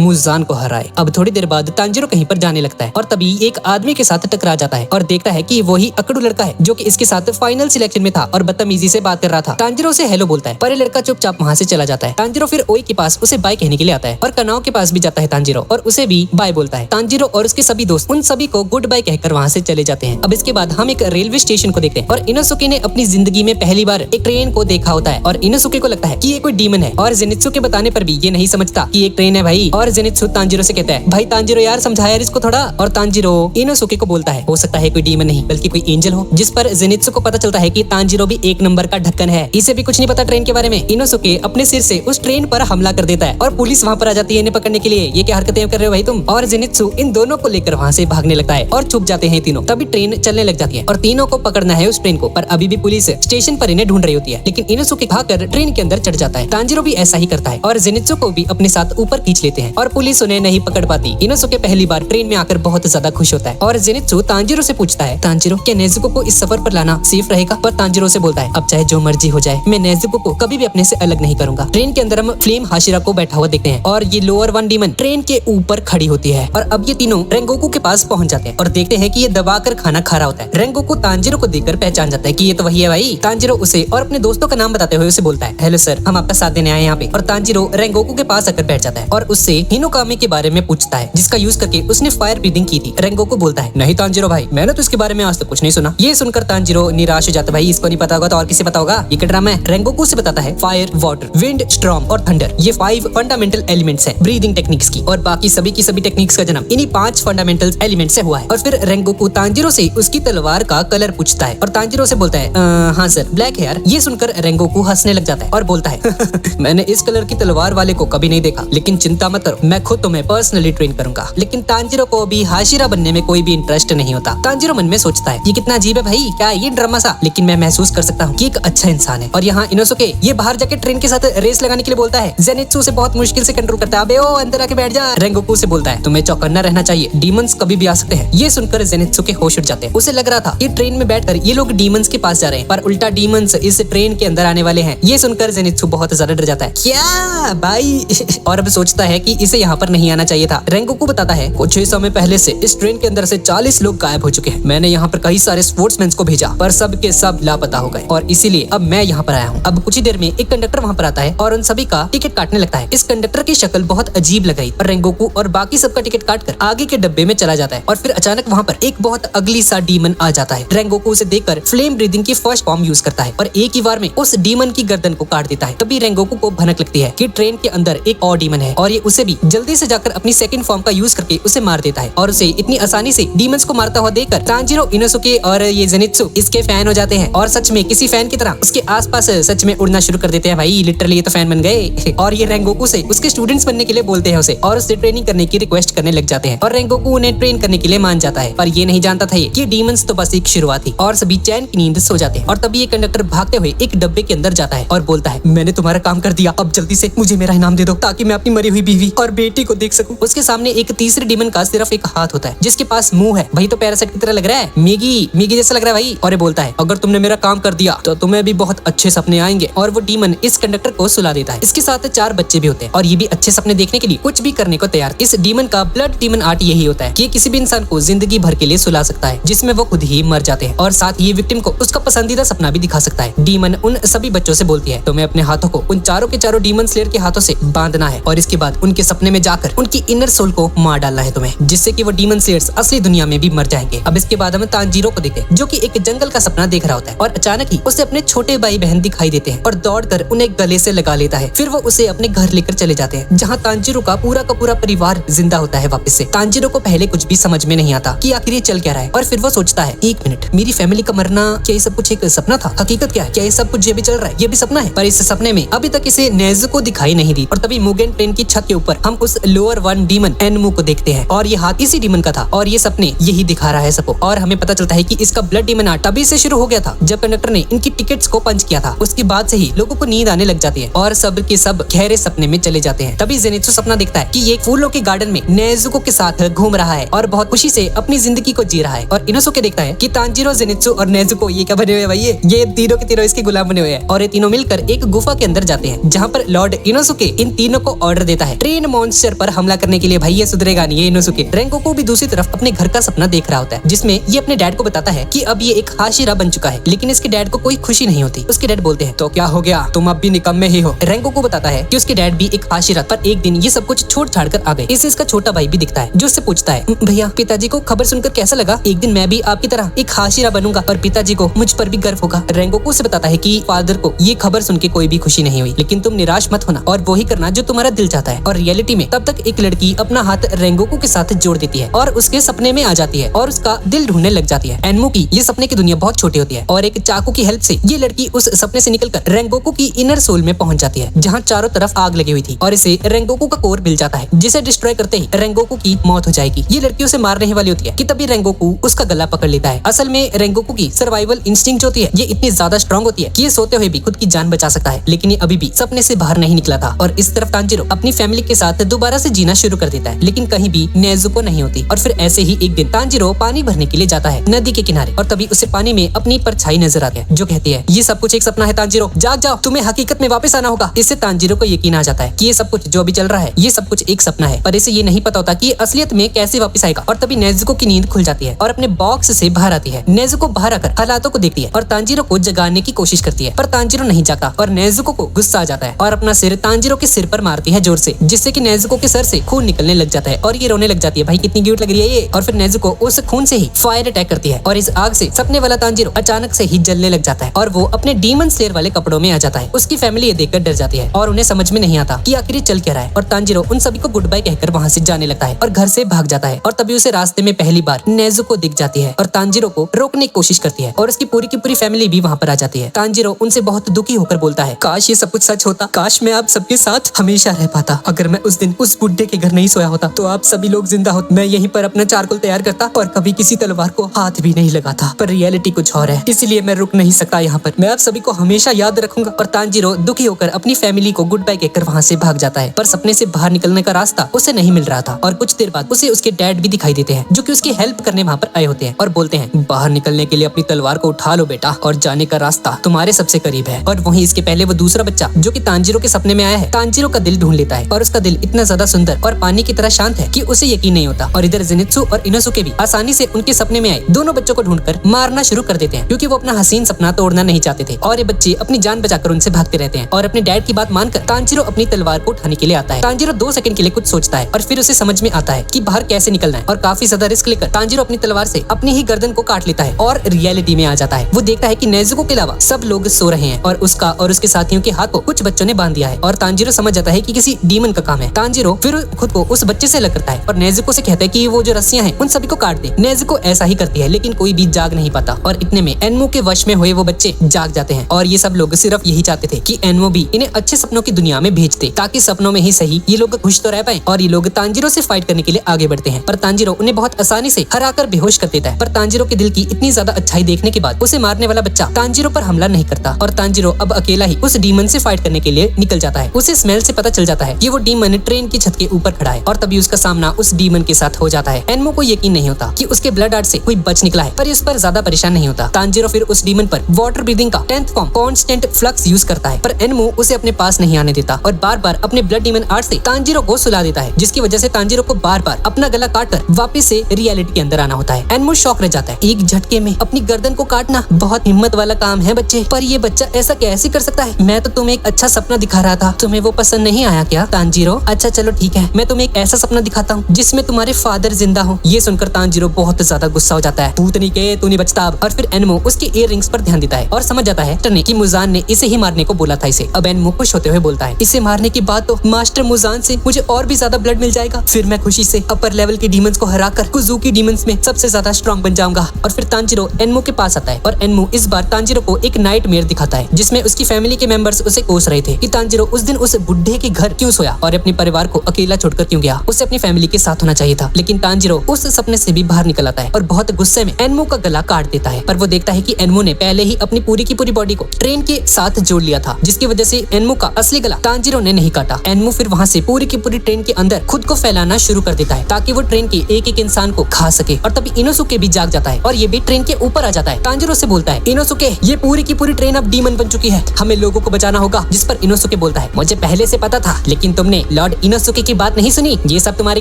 मुजान को हराए। अब थोड़ी देर बाद तांजीरो कहीं पर जाने लगता है और तभी एक आदमी के साथ टकरा जाता है और देखता है कि वही अकड़ू लड़का है जो कि इसके साथ फाइनल सिलेक्शन में था और बदतमीजी से बात कर रहा था। तांजीरो से हेलो बोलता है पर ये लड़का चुपचाप वहाँ से चला जाता है। तांजीरो फिर ओई के पास उसे बाय कहने के लिए आता है और कनाओ के पास भी जाता है तांजीरो और उसे भी बाय बोलता है। तांजीरो और उसके सभी दोस्त उन सभी को गुड बाय कहकर वहाँ से चले जाते हैं। अब इसके बाद हम एक रेलवे स्टेशन को देखते हैं और इनोसुके ने अपनी जिंदगी में पहली बार एक ट्रेन को देखा होता है और इनोसुके को लगता है कि ये कोई डीमन है और जेनित्सु के बताने पर भी ये नहीं समझता कि एक ट्रेन है भाई। और जेनित्सु तांजीरो से कहता है भाई तांजीरो यार समझाया इसको थोड़ा, और तांजीरो इनोसुके को बोलता है हो सकता है कोई डीमन नहीं बल्कि कोई एंजल हो, जिस पर जेनित्सु को पता चलता है कि तांजीरो भी एक नंबर का ढक्कन है, इसे भी कुछ नहीं पता ट्रेन के बारे में। इनोसुके अपने सिर से उस ट्रेन पर हमला कर देता है और पुलिस वहाँ पर आ जाती है इन्हें पकड़ने के लिए। ये क्या हरकतें कर रहे हो भाई तुम, और जेनित्सु इन दोनों को लेकर वहाँ से भागने लगता है और छुप जाते हैं तीनों। तभी ट्रेन चलने लग जाती है और तीनों को पकड़ना है उस ट्रेन को, पर अभी भी पुलिस स्टेशन पर इन्हें ढूंढ रही होती है, लेकिन इनोसुके भागकर ट्रेन के अंदर चढ़ जाता है। तांजीरो भी ऐसा ही करता है और जेनित्सु को भी अपने साथ ऊपर खींच लेते हैं और पुलिस उन्हें नहीं पकड़ पाती। इनोसुके पहली बार ट्रेन में आकर बहुत ज्यादा खुश होता है और जेनित्सु तांजीरो से पूछता है तांजीरो क्या नेजुको को इस सफर पर लाना सेफ रहेगा, पर तांजीरो से बोलता है अब चाहे जो मर्जी हो जाए मैं नेजुको को कभी भी अपने से अलग नहीं करूंगा। ट्रेन के अंदर हम फ्लेम हाशिरा को बैठा हुआ देखते हैं और ये लोअर वन डीमन ट्रेन के ऊपर खड़ी होती है और अब ये तीनों रेंगोकू के पास पहुंच जाते हैं और देखते हैं कि ये दबाकर खाना खा रहा होता है। रेंगोकू तांजीरो को देखकर पहचान जाता है कि ये तो वही है भाई। तांजीरो उसे और अपने दोस्तों का नाम बताते हुए उसे बोलता है हेलो सर हम आपका साथ देने आए यहाँ पे, और तांजीरो रेंगोकू के पास आकर बैठ जाता है और उससे हिनोकामी के बारे में पूछता है जिसका यूज करके उसने फायर ब्रीदिंग की थी। रेंगोकू बोलता है नहीं तांजीरो भाई मैंने तो इसके बारे में आज तक कुछ नहीं सुना। ये सुनकर तांजीरो निराश हो जाता है भाई इसको नहीं पता होगा तो और किसे पता होगा, ये क्या ड्रामा है। रेंगोकू से बताता है फायर, वाटर, विंड, स्टॉर्म और थंडर ये 5 फंडामेंटल एलिमेंट्स हैं ब्रीदिंग टेक्निक्स की, और बाकी सभी की सभी टेक्निक्स का जन्म इन्हीं 5 फंडामेंटल एलिमेंट से हुआ है। और फिर रेंगोकू तांजीरो से उसकी तलवार का कलर पूछता है और तांजीरो से बोलता है हाँ सर ब्लैक है यार। ये सुनकर रेंगोकू हंसने लग जाता है और बोलता है मैंने इस कलर की तलवार वाले को कभी नहीं देखा, लेकिन चिंता मत करो मैं खुद तुम्हें पर्सनली ट्रेन करूंगा। लेकिन तांजीरो को भी हाशिरा बनने में कोई भी इंटरेस्ट नहीं होता। तांजीरो मन में सोचता है ये कितना अजीब है भाई, क्या ये ड्रामा सा, लेकिन मैं महसूस कर सकता हूँ कि एक अच्छा इंसान है। और यहाँ इनोसुके ये बाहर जाके ट्रेन के साथ रेस लगाने के लिए बोलता है। जेनित्सु से बहुत मुश्किल से कंट्रोल करता है अबे ओ अंदर आके बैठ जा। रेंगोकू से बोलता है तुम्हें चौकन्ना रहना चाहिए, डीमंस कभी भी आ सकते हैं। ये सुनकर जेनित्सु के होश उड़ जाते हैं। उसे लग रहा था कि ट्रेन में बैठकर ये लोग डीमंस के पास जा रहे हैं, पर उल्टा डीमंस इस ट्रेन के अंदर आने वाले हैं। ये सुनकर जेनित्सु बहुत ज्यादा डर जाता है क्या भाई और अब सोचता है कि इसे यहाँ पर नहीं आना चाहिए था। रेंगोकू बताता है कुछ ही समय पहले से इस ट्रेन के अंदर से 40 लोग गायब हो चुके हैं। मैंने यहाँ पर कई सारे स्पोर्ट्समैन को भेजा पर सब के सब लापता हो गए और इसीलिए अब मैं यहाँ पर आया हूँ। अब कुछ ही देर में एक कंडक्टर वहाँ पर आता है और उन सभी का टिकट काटने लगता है। इस कंडक्टर की शक्ल बहुत अजीब लग रही और रेंगोकू और बाकी सबका टिकट काटकर आगे के डब्बे में चला जाता है और फिर अचानक वहाँ पर एक बहुत अगली सा डीमन आ जाता है। रेंगोकू उसे देखकर फ्लेम ब्रीदिंग की फर्स्ट फॉर्म यूज करता है और एक ही बार में उस डीमन की गर्दन को काट देता है। तभी रेंगोकू को भनक लगती है है कि ट्रेन के अंदर एक और डीमन है और ये उसे भी जल्दी से जाकर अपनी सेकंड फॉर्म का यूज करके उसे मार देता है। और उसे इतनी आसानी से डीमंस को मारता हुआ देखकर तांजीरो, इनोसुके और ये जेनित्सु इसके फैन हो जाते हैं और सच में किसी फैन की तरह उसके आसपास सच में उड़ना शुरू कर देते हैं। भाई लिटरली ये तो फैन बन गए। और ये रेंगोकू से उसके स्टूडेंट्स बनने के लिए बोलते हैं उसे और उससे ट्रेनिंग करने की रिक्वेस्ट करने लग जाते हैं और रेंगोकू उन्हें ट्रेन करने के लिए मान जाता है। पर ये नहीं जानता था कि डीमंस तो बस एक शुरुआत थी और सभी चैन की नींद सो जाते हैं। और तभी ये कंडक्टर भागते हुए एक डब्बे के अंदर जाता है और बोलता है, मैंने तुम्हारा काम कर दिया, अब जल्दी से मुझे मेरा इनाम दे दो ताकि मैं अपनी मरी हुई बीवी और बेटी को देख सकूं। उसके सामने एक तीसरे डीमन का सिर्फ एक हाथ होता है जिसके पास मुंह है। भाई तो पैरासाइट की तरह लग रहा है, मैगी जैसा लग रहा है भाई। और ये बोलता है, अगर तुमने मेरा काम कर दिया तो तुम्हें भी बहुत अच्छे सपने आएंगे। और वो डीमन इस कंडक्टर को सुला देता है। इसके साथ 4 बच्चे भी होते हैं और ये भी अच्छे सपने देखने के लिए कुछ भी करने को तैयार। इस डीमन का ब्लड डीमन आर्ट यही होता है कि किसी भी इंसान को जिंदगी भर के लिए सुला सकता है जिसमें वो खुद ही मर जाते हैं और साथ ही विक्टिम को उसका पसंदीदा सपना भी दिखा सकता है। डीमन उन सभी बच्चों से बोलती है, तुम्हें अपने हाथों को उन चारों के चारों डीमन स्लेयर के हाथों से बांधना है और इसके बाद उनके सपने में जाकर उनकी इनर सोल को मार डालना है तुम्हें, जिससे कि वो डीमन स्लेयर्स असली दुनिया में भी मर जाएंगे। अब इसके बाद हम तांजीरो को देखते हैं जो कि एक जंगल का सपना देख रहा होता है और अचानक ही उसे अपने छोटे भाई बहन दिखाई देते हैं और दौड़कर उन्हें गले से लगा लेता है। फिर वो उसे अपने घर लेकर चले जाते हैं जहाँ तांजीरो का पूरा परिवार जिंदा होता है वापस से। तांजीरो को पहले कुछ भी समझ में नहीं आता कि आखिर ये चल क्या रहा है और फिर वो सोचता है, एक मिनट, मेरी फैमिली का मरना, क्या ये सब कुछ एक सपना था? हकीकत क्या है? क्या ये सब कुछ ये भी चल रहा है, ये भी सपना है? पर इस सपने में अभी तक इसे नेज़ुको दिखाई नहीं दी। और तभी मुगेन ट्रेन की छत के ऊपर हम उस लोअर वन डीमन एनमू को देखते हैं और ये हाथ इसी डीमन का था और ये सपने यही दिखा रहा है सबको। और हमें पता चलता है कि इसका ब्लड डीमन आर्ट तभी से शुरू हो गया था जब कंडक्टर ने इनकी टिकट्स को पंच किया था। उसके बाद से ही लोगों को नींद आने लग जाती है और सब के सब गहरे सपने में चले जाते हैं। तभी जेनित्सु सपना देखता है कि ये फूलों के गार्डन में नेज़ुको के साथ घूम रहा है और बहुत खुशी से अपनी जिंदगी को जी रहा है। और इनोसुके देखता है कि तांजीरो, जेनित्सु और नेज़ुको ये क्या बने हुए हैं भाई, ये तीनों के तीनों इसके गुलाम बने हुए हैं। और ये तीनों मिलकर एक गुफा के अंदर जाते हैं जहाँ पर लॉर्ड इनोसुके इन तीनों को ऑर्डर देता है ट्रेन मॉन्स्टर पर हमला करने के लिए। भाई ये सुधरेगा नहीं ये इनोसुके। रेंगोकू भी दूसरी तरफ अपने घर का सपना देख रहा होता है जिसमें ये अपने डैड को बताता है कि अब ये एक हाशिरा बन चुका है, लेकिन इसके डैड को कोई खुशी नहीं होती। उसके डैड बोलते हैं, तो क्या हो गया, तुम अब भी निकम्मे ही हो। रेंगोकू बताता है कि उसके डैड भी एक हाशिरा, पर एक दिन ये सब कुछ छोड़ छाड़ कर आ गए। इसे इसका छोटा भाई भी दिखता है जो उससे पूछता है, भैया पिताजी को खबर सुनकर कैसा लगा? एक दिन मैं भी आपकी तरह एक हाशिरा बनूंगा और पिताजी को मुझ पर भी गर्व होगा। रेंगोकू से बताता है कि फादर को ये खबर सुन के कोई भी खुशी नहीं हुई, लेकिन तुम निराश मत होना और वही करना जो तुम्हारा दिल चाहता है। और रियलिटी में तब तक एक लड़की अपना हाथ रेंगोकू के साथ जोड़ देती है और उसके सपने में आ जाती है और उसका दिल ढूंढने लग जाती है। एनमू की ये सपने की दुनिया बहुत छोटी होती है और एक चाकू की हेल्प से ये लड़की उस सपने से निकलकर रेंगोकू की इनर सोल में पहुंच जाती है जहाँ चारों तरफ आग लगी हुई थी और इसे रेंगोकू का कोर मिल जाता है जिसे डिस्ट्रॉय करते ही रेंगोकू की मौत हो जाएगी। ये लड़की उसे मारने ही वाली होती है कि तभी रेंगोकू उसका गला पकड़ लेता है। असल में रेंगोकू की सर्वाइवल इंस्टिंक्ट होती है, ये इतनी ज्यादा स्ट्रांग होती है कि ये सोते हुए भी खुद की जान बचा सकता है, लेकिन ये अभी भी सपने से बाहर नहीं निकला था। और इस तरफ तांजीरो अपनी फैमिली के साथ दोबारा से जीना शुरू कर देता है, लेकिन कहीं भी नेज़ुको नहीं होती। और फिर ऐसे ही एक दिन तांजीरो पानी भरने के लिए जाता है नदी के किनारे और तभी उसे पानी में अपनी परछाई नजर आती है जो कहती है, ये सब कुछ एक सपना है तांजीरो, जाग जाओ, तुम्हें हकीकत में वापस आना होगा। इससे तांजीरो को यकीन आ जाता है कि ये सब कुछ जो भी चल रहा है ये सब कुछ एक सपना है, पर इसे ये नहीं पता होता कि असलियत में कैसे वापस आएगा। और तभी नेज़ुको की नींद खुल जाती है और अपने बॉक्स से बाहर आती है। नेज़ुको बाहर आकर हालातों को देखती है और तांजीरो को जगाने की कोशिश करती है, पर तांजीरो नहीं जागा और नेज़ुको को गुस्सा आ जाता है और अपना सिर तांजीरो के सिर पर मारती है जोर से, जिससे कि नेज़ुको के सर से खून निकलने लग जाता है और ये रोने लग जाती है। भाई कितनी क्यूट लग रही है ये। और फिर नेज़ुको उस खून से ही फायर अटैक करती है और इस आग से सपने वाला तांजीरो अचानक से ही जलने लग जाता है और वो अपने डीमन स्लेयर वाले कपड़ों में आ जाता है। उसकी फैमिली ये देखकर डर जाती है और उन्हें समझ में नहीं आता कि आखिर चल क्या रहा है। और तांजीरो उन सभी को गुड बाय कहकर वहाँ से जाने लगता है और घर से भाग जाता है। और तभी उसे रास्ते में पहली बार नेज़ुको दिख जाती है और तांजीरो को रोकने की कोशिश करती है और उसकी पूरी की पूरी फैमिली भी वहाँ पर आ जाती है। तांजीरो उनसे बहुत दुखी होकर बोलता है, काश ये सब कुछ सच होता, काश मैं आप सबके साथ हमेशा रह पाता। अगर मैं उस दिन उस बुड्ढे के घर नहीं सोया होता तो आप सभी लोग जिंदा होते, मैं यहीं पर अपना चारकोल तैयार करता और कभी किसी तलवार को हाथ भी नहीं लगाता। पर रियलिटी कुछ और है, इसलिए मैं रुक नहीं सकता यहाँ पर, मैं आप सभी को हमेशा याद रखूंगा। और तांजीरो दुखी होकर अपनी फैमिली को गुड बाय कहकर वहाँ से भाग जाता है, पर सपने से बाहर निकलने का रास्ता उसे नहीं मिल रहा था। और कुछ देर बाद उसे उसके डैड भी दिखाई देते हैं जो कि उसकी हेल्प करने वहाँ पर आए होते हैं और बोलते हैं, बाहर निकलने के लिए अपनी तलवार को उठा लो बेटा और जाने का रास्ता तुम्हारे सबसे करीब है। और वहीं इसके पहले वो दूसरा बच्चा जो कि तांजीरो के सपने में आया है, तांजीरो का दिल ढूंढ लेता है और उसका दिल इतना ज्यादा सुंदर और पानी की तरह शांत है कि उसे यकीन नहीं होता। और इधर जेनित्सु और इनोसुके भी आसानी से उनके सपने में आए दोनों बच्चों को ढूंढकर मारना शुरू कर देते हैं, क्योंकि वो अपना हसीन सपना तोड़ना नहीं चाहते थे और ये बच्चे अपनी जान बचाकर उनसे भागते रहते हैं। और अपने डैड की बात मानकर तांजीरो अपनी तलवार को उठाने के लिए आता है। तांजीरो 2 सेकंड के लिए कुछ सोचता है और फिर उसे समझ में आता है कि बाहर कैसे निकलना है और काफी ज्यादा रिस्क लेकर तांजीरो अपनी तलवार से अपनी ही गर्दन को काट लेता है और रियलिटी में आ जाता है। वो देखता है कि नेज़ुको के अलावा सब लोग सो रहे हैं और उसका और उसके साथियों के हाथ को कुछ बच्चों ने बांध दिया है और तांजीरो समझ जाता है कि किसी डीमन का काम है। तांजीरो फिर खुद को उस बच्चे से अलग करता है और नेजुको से कहता है कि वो जो रस्सियां हैं उन सभी को काट दे। नेजुको ऐसा ही करती है लेकिन कोई भी जाग नहीं पाता और इतने में एनमो के वश में हुए वो बच्चे जाग जाते हैं और ये सब लोग सिर्फ यही चाहते थे कि एनमो भी इन्हें अच्छे सपनों की दुनिया में भेज दे ताकि सपनों में ही सही ये लोग खुश तो रह पाए। और ये लोग तांजीरो से फाइट करने के लिए आगे बढ़ते हैं पर तांजीरो उन्हें बहुत आसानी से हराकर बेहोश कर देता है। पर तांजीरो के दिल की इतनी ज्यादा अच्छाई देखने के बाद उसे मारने वाला बच्चा तांजीरो पर हमला नहीं करता और तांजीरो अब अकेला ही उस डीमन से फाइट करने के लिए निकल जाता है। उसे स्मेल से पता चल जाता है कि वो डीमन ट्रेन की छत के ऊपर खड़ा है और तभी उसका सामना उस डीमन के साथ हो जाता है। एनमो को यकीन नहीं होता कि उसके ब्लड आर्ट से कोई बच निकला है पर इस पर ज्यादा परेशान नहीं होता। तांजीरो फिर उस डीमन पर वाटर ब्रीदिंग का 10th form constant flux use करता है पर एनमो उसे अपने पास नहीं आने देता और बार बार अपने ब्लड डीमन आर्ट से तांजीरो को सुला देता है जिसकी वजह से तांजीरो को बार बार अपना गला काटकर वापस से रियलिटी के अंदर आना होता है। एनमो शॉक रह जाता है। एक झटके में अपनी गर्दन को काटना बहुत हिम्मत वाला काम है बच्चे, पर ये बच्चा ऐसा कैसे कर सकता है? मैं तो तुम्हें एक अच्छा सपना दिखा रहा था, तुम्हें वो पसंद नहीं आया क्या तांजीरो? अच्छा चलो ठीक है, मैं तुम्हें एक ऐसा सपना दिखाता हूँ जिसमें तुम्हारे फादर जिंदा हो। ये सुनकर तांजीरो बहुत ज्यादा गुस्सा हो जाता है। भूतनी के तू नहीं बचता अब। और फिर एनमो उसके इयर रिंग्स पर ध्यान देता है और समझ जाता है कि मुजान ने इसे ही मारने को बोला था इसे। अब एनमो खुश होते हुए बोलता है इसे मारने के बाद तो मास्टर मुजान से मुझे और भी ज्यादा ब्लड मिल जाएगा, फिर मैं खुशी से अपर लेवल के डीमंस को हराकर कुजुकी डीमंस में सबसे ज्यादा स्ट्रॉन्ग बन जाऊंगा। और फिर तांजीरो एनमो के पास आता है और एनमो इस बार तांजीरो को एक नाइटमेयर दिखाता है जिसमें उसकी फैमिली के मेंबर्स उसे कोस रहे थे कि तांजीरो उस दिन उस बुढ़े के घर क्यों सोया और अपने परिवार को अकेला छोड़कर क्यों गया। उसे अपनी फैमिली के साथ होना चाहिए था। लेकिन तांजीरो उस सपने से भी बाहर निकल आता है और बहुत गुस्से में एनमो का गला काट देता है। पर वो देखता है कि एनमो ने पहले ही अपनी पूरी की पूरी बॉडी को ट्रेन के साथ जोड़ लिया था जिसकी वजह से एनमो का असली गला तांजीरो ने नहीं काटा। एनमो फिर वहाँ से पूरी की पूरी ट्रेन के अंदर खुद को फैलाना शुरू कर देता है ताकि वो ट्रेन के एक एक इंसान को खा सके। और तभी इनोसुके भी जाग जाता है और ये भी ट्रेन के ऊपर आ जाता है। तांजीरो से बोलता है इनोसुके ये पूरी की पूरी ट्रेन अब डीमन बन चुकी है, हमें लोगों को बचाना होगा। जिस पर इनोसुके बोलता है मुझे पहले से पता था लेकिन तुमने लॉर्ड इनोसुके की बात नहीं सुनी, ये सब तुम्हारी